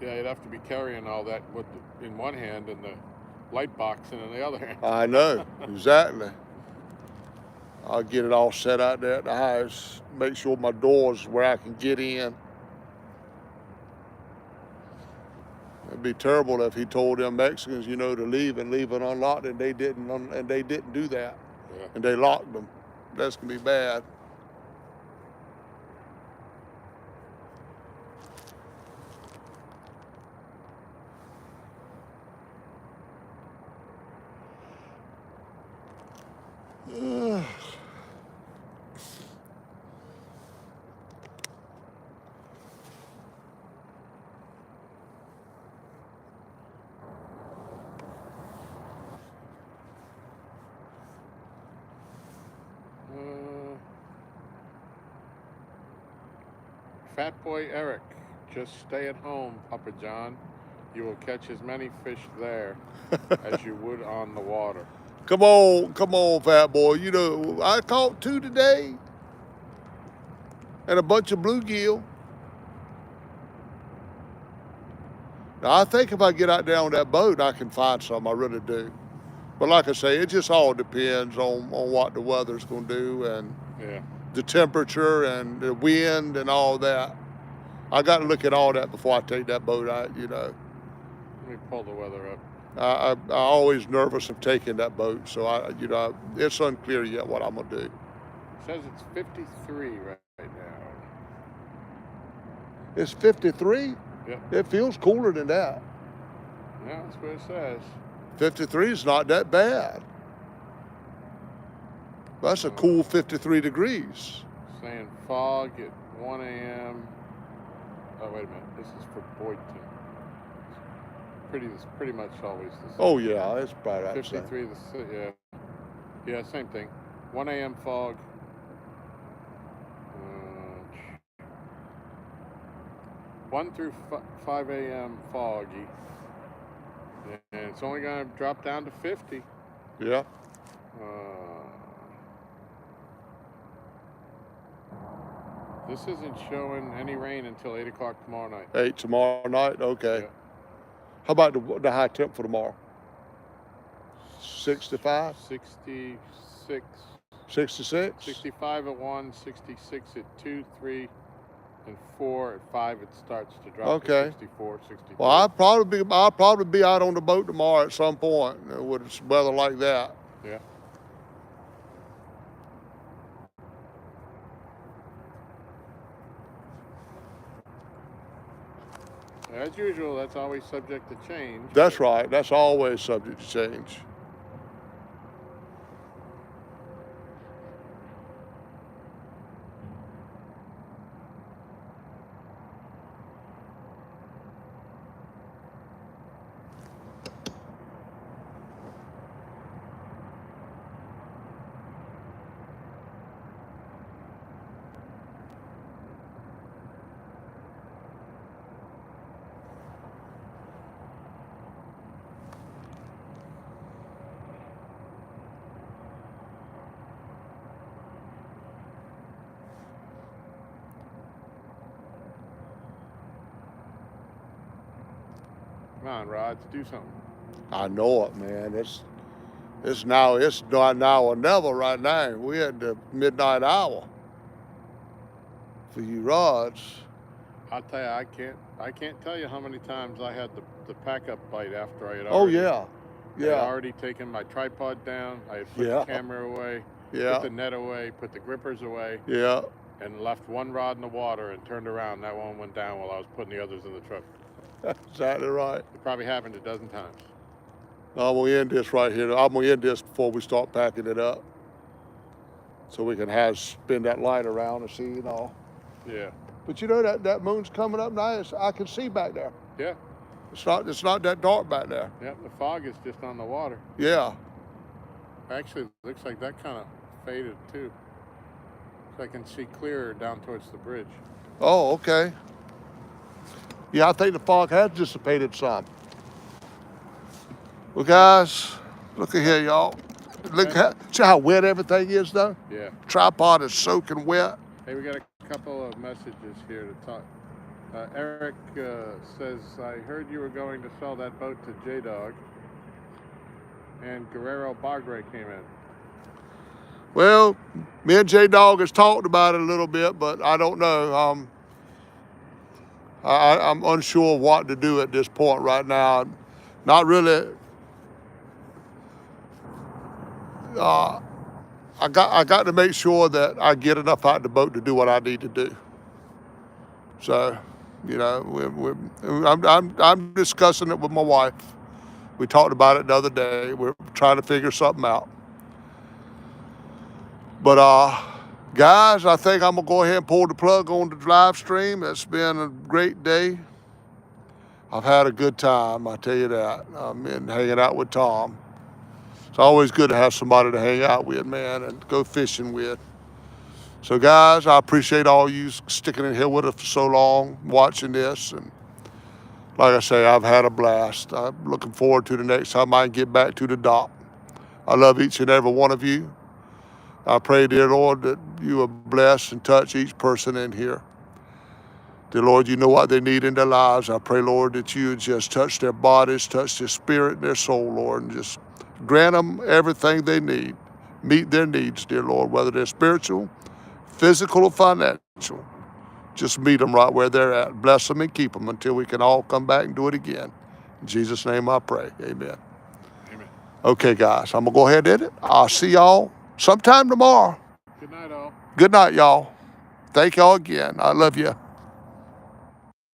Yeah, you'd have to be carrying all that in one hand and the light box in the other hand. I know, exactly. I'll get it all set out there at the house. Make sure my door's where I can get in. It'd be terrible if he told them Mexicans, to leave and leave it unlocked, and they didn't do that, Yeah. and they locked them. That's gonna be bad. Fat Boy Eric, just stay at home, Papa John. You will catch as many fish there as you would on the water. Come on, fat boy. You know, I caught 2 today and a bunch of bluegill. Now, I think if I get out there on that boat, I can find some. I really do. But like I say, it just all depends on what the weather's going to do and Yeah. the temperature and the wind and all that. I got to look at all that before I take that boat out, you know. Let me pull the weather up. I'm always nervous of taking that boat, so it's unclear yet what I'm gonna do. It says it's 53 right now. It's 53. Yep. It feels cooler than that. Yeah, that's what it says. 53 is not that bad. That's a cool 53 degrees. Saying fog at 1 a.m. Oh, wait a minute. This is for Boydton. It's pretty much always the same. Oh yeah, it's about that. 53, yeah, same thing. 1 a.m. fog. 1 through 5 a.m. foggy. And it's only going to drop down to 50. Yeah. This isn't showing any rain until 8 o'clock tomorrow night. 8 tomorrow night. Okay. Yeah. How about the high temp for tomorrow? 65? 66. 66? 65 at 1, 66 at 2, 3, and 4. At 5 it starts to drop Okay. to 64, 63. Well, I'll probably be out on the boat tomorrow at some point with weather like that. Yeah. As usual, that's always subject to change. That's right. That's always subject to change. Come on, Rods, do something. I know it, man. It's now or never right now. We at the midnight hour for you rods. I'll tell you, I can't tell you how many times I had the pack up bite after I had Oh already, yeah, I had yeah, already taken my tripod down. I had put Yeah. the camera away, put yeah, the net away, put the grippers away, yeah. and left one rod in the water and turned around. That one went down while I was putting the others in the truck. That's exactly right. It probably happened a dozen times. I'm gonna end this right here. I'm gonna end this before we start packing it up, so we can spin that light around and see, you know. Yeah. But you know that moon's coming up now. I can see back there. Yeah. It's not that dark back there. Yeah. The fog is just on the water. Yeah. Actually, it looks like that kind of faded too. So I can see clearer down towards the bridge. Oh, okay. Yeah, I think the fog has dissipated some. Well, guys, look at here, y'all. See how wet everything is, though? Yeah. Tripod is soaking wet. Hey, we got a couple of messages here to talk. Eric says, I heard you were going to sell that boat to J-Dog. And Guerrero Bagre came in. Well, me and J-Dog has talked about it a little bit, but I don't know. I'm unsure of what to do at this point right now. Not really. I got to make sure that I get enough out of the boat to do what I need to do. So, you know, I'm discussing it with my wife. We talked about it the other day. We're trying to figure something out. But guys, I think I'm gonna go ahead and pull the plug on the live stream. It's been a great day. I've had a good time, I tell you that. I'm hanging out with Tom. It's always good to have somebody to hang out with, man, and go fishing with. So guys, I appreciate all you sticking in here with us for so long, watching this. And like I say, I've had a blast. I'm looking forward to the next time I can get back to the dock. I love each and every one of you. I pray, dear Lord, that you will bless and touch each person in here. Dear Lord, you know what they need in their lives. I pray, Lord, that you would just touch their bodies, touch their spirit and their soul, Lord, and just grant them everything they need. Meet their needs, dear Lord, whether they're spiritual, physical, or financial. Just meet them right where they're at. Bless them and keep them until we can all come back and do it again. In Jesus' name I pray. Amen. Amen. Okay, guys, I'm going to go ahead and end it. I'll see y'all sometime tomorrow. Good night, all. Good night, y'all. Thank y'all again. I love you.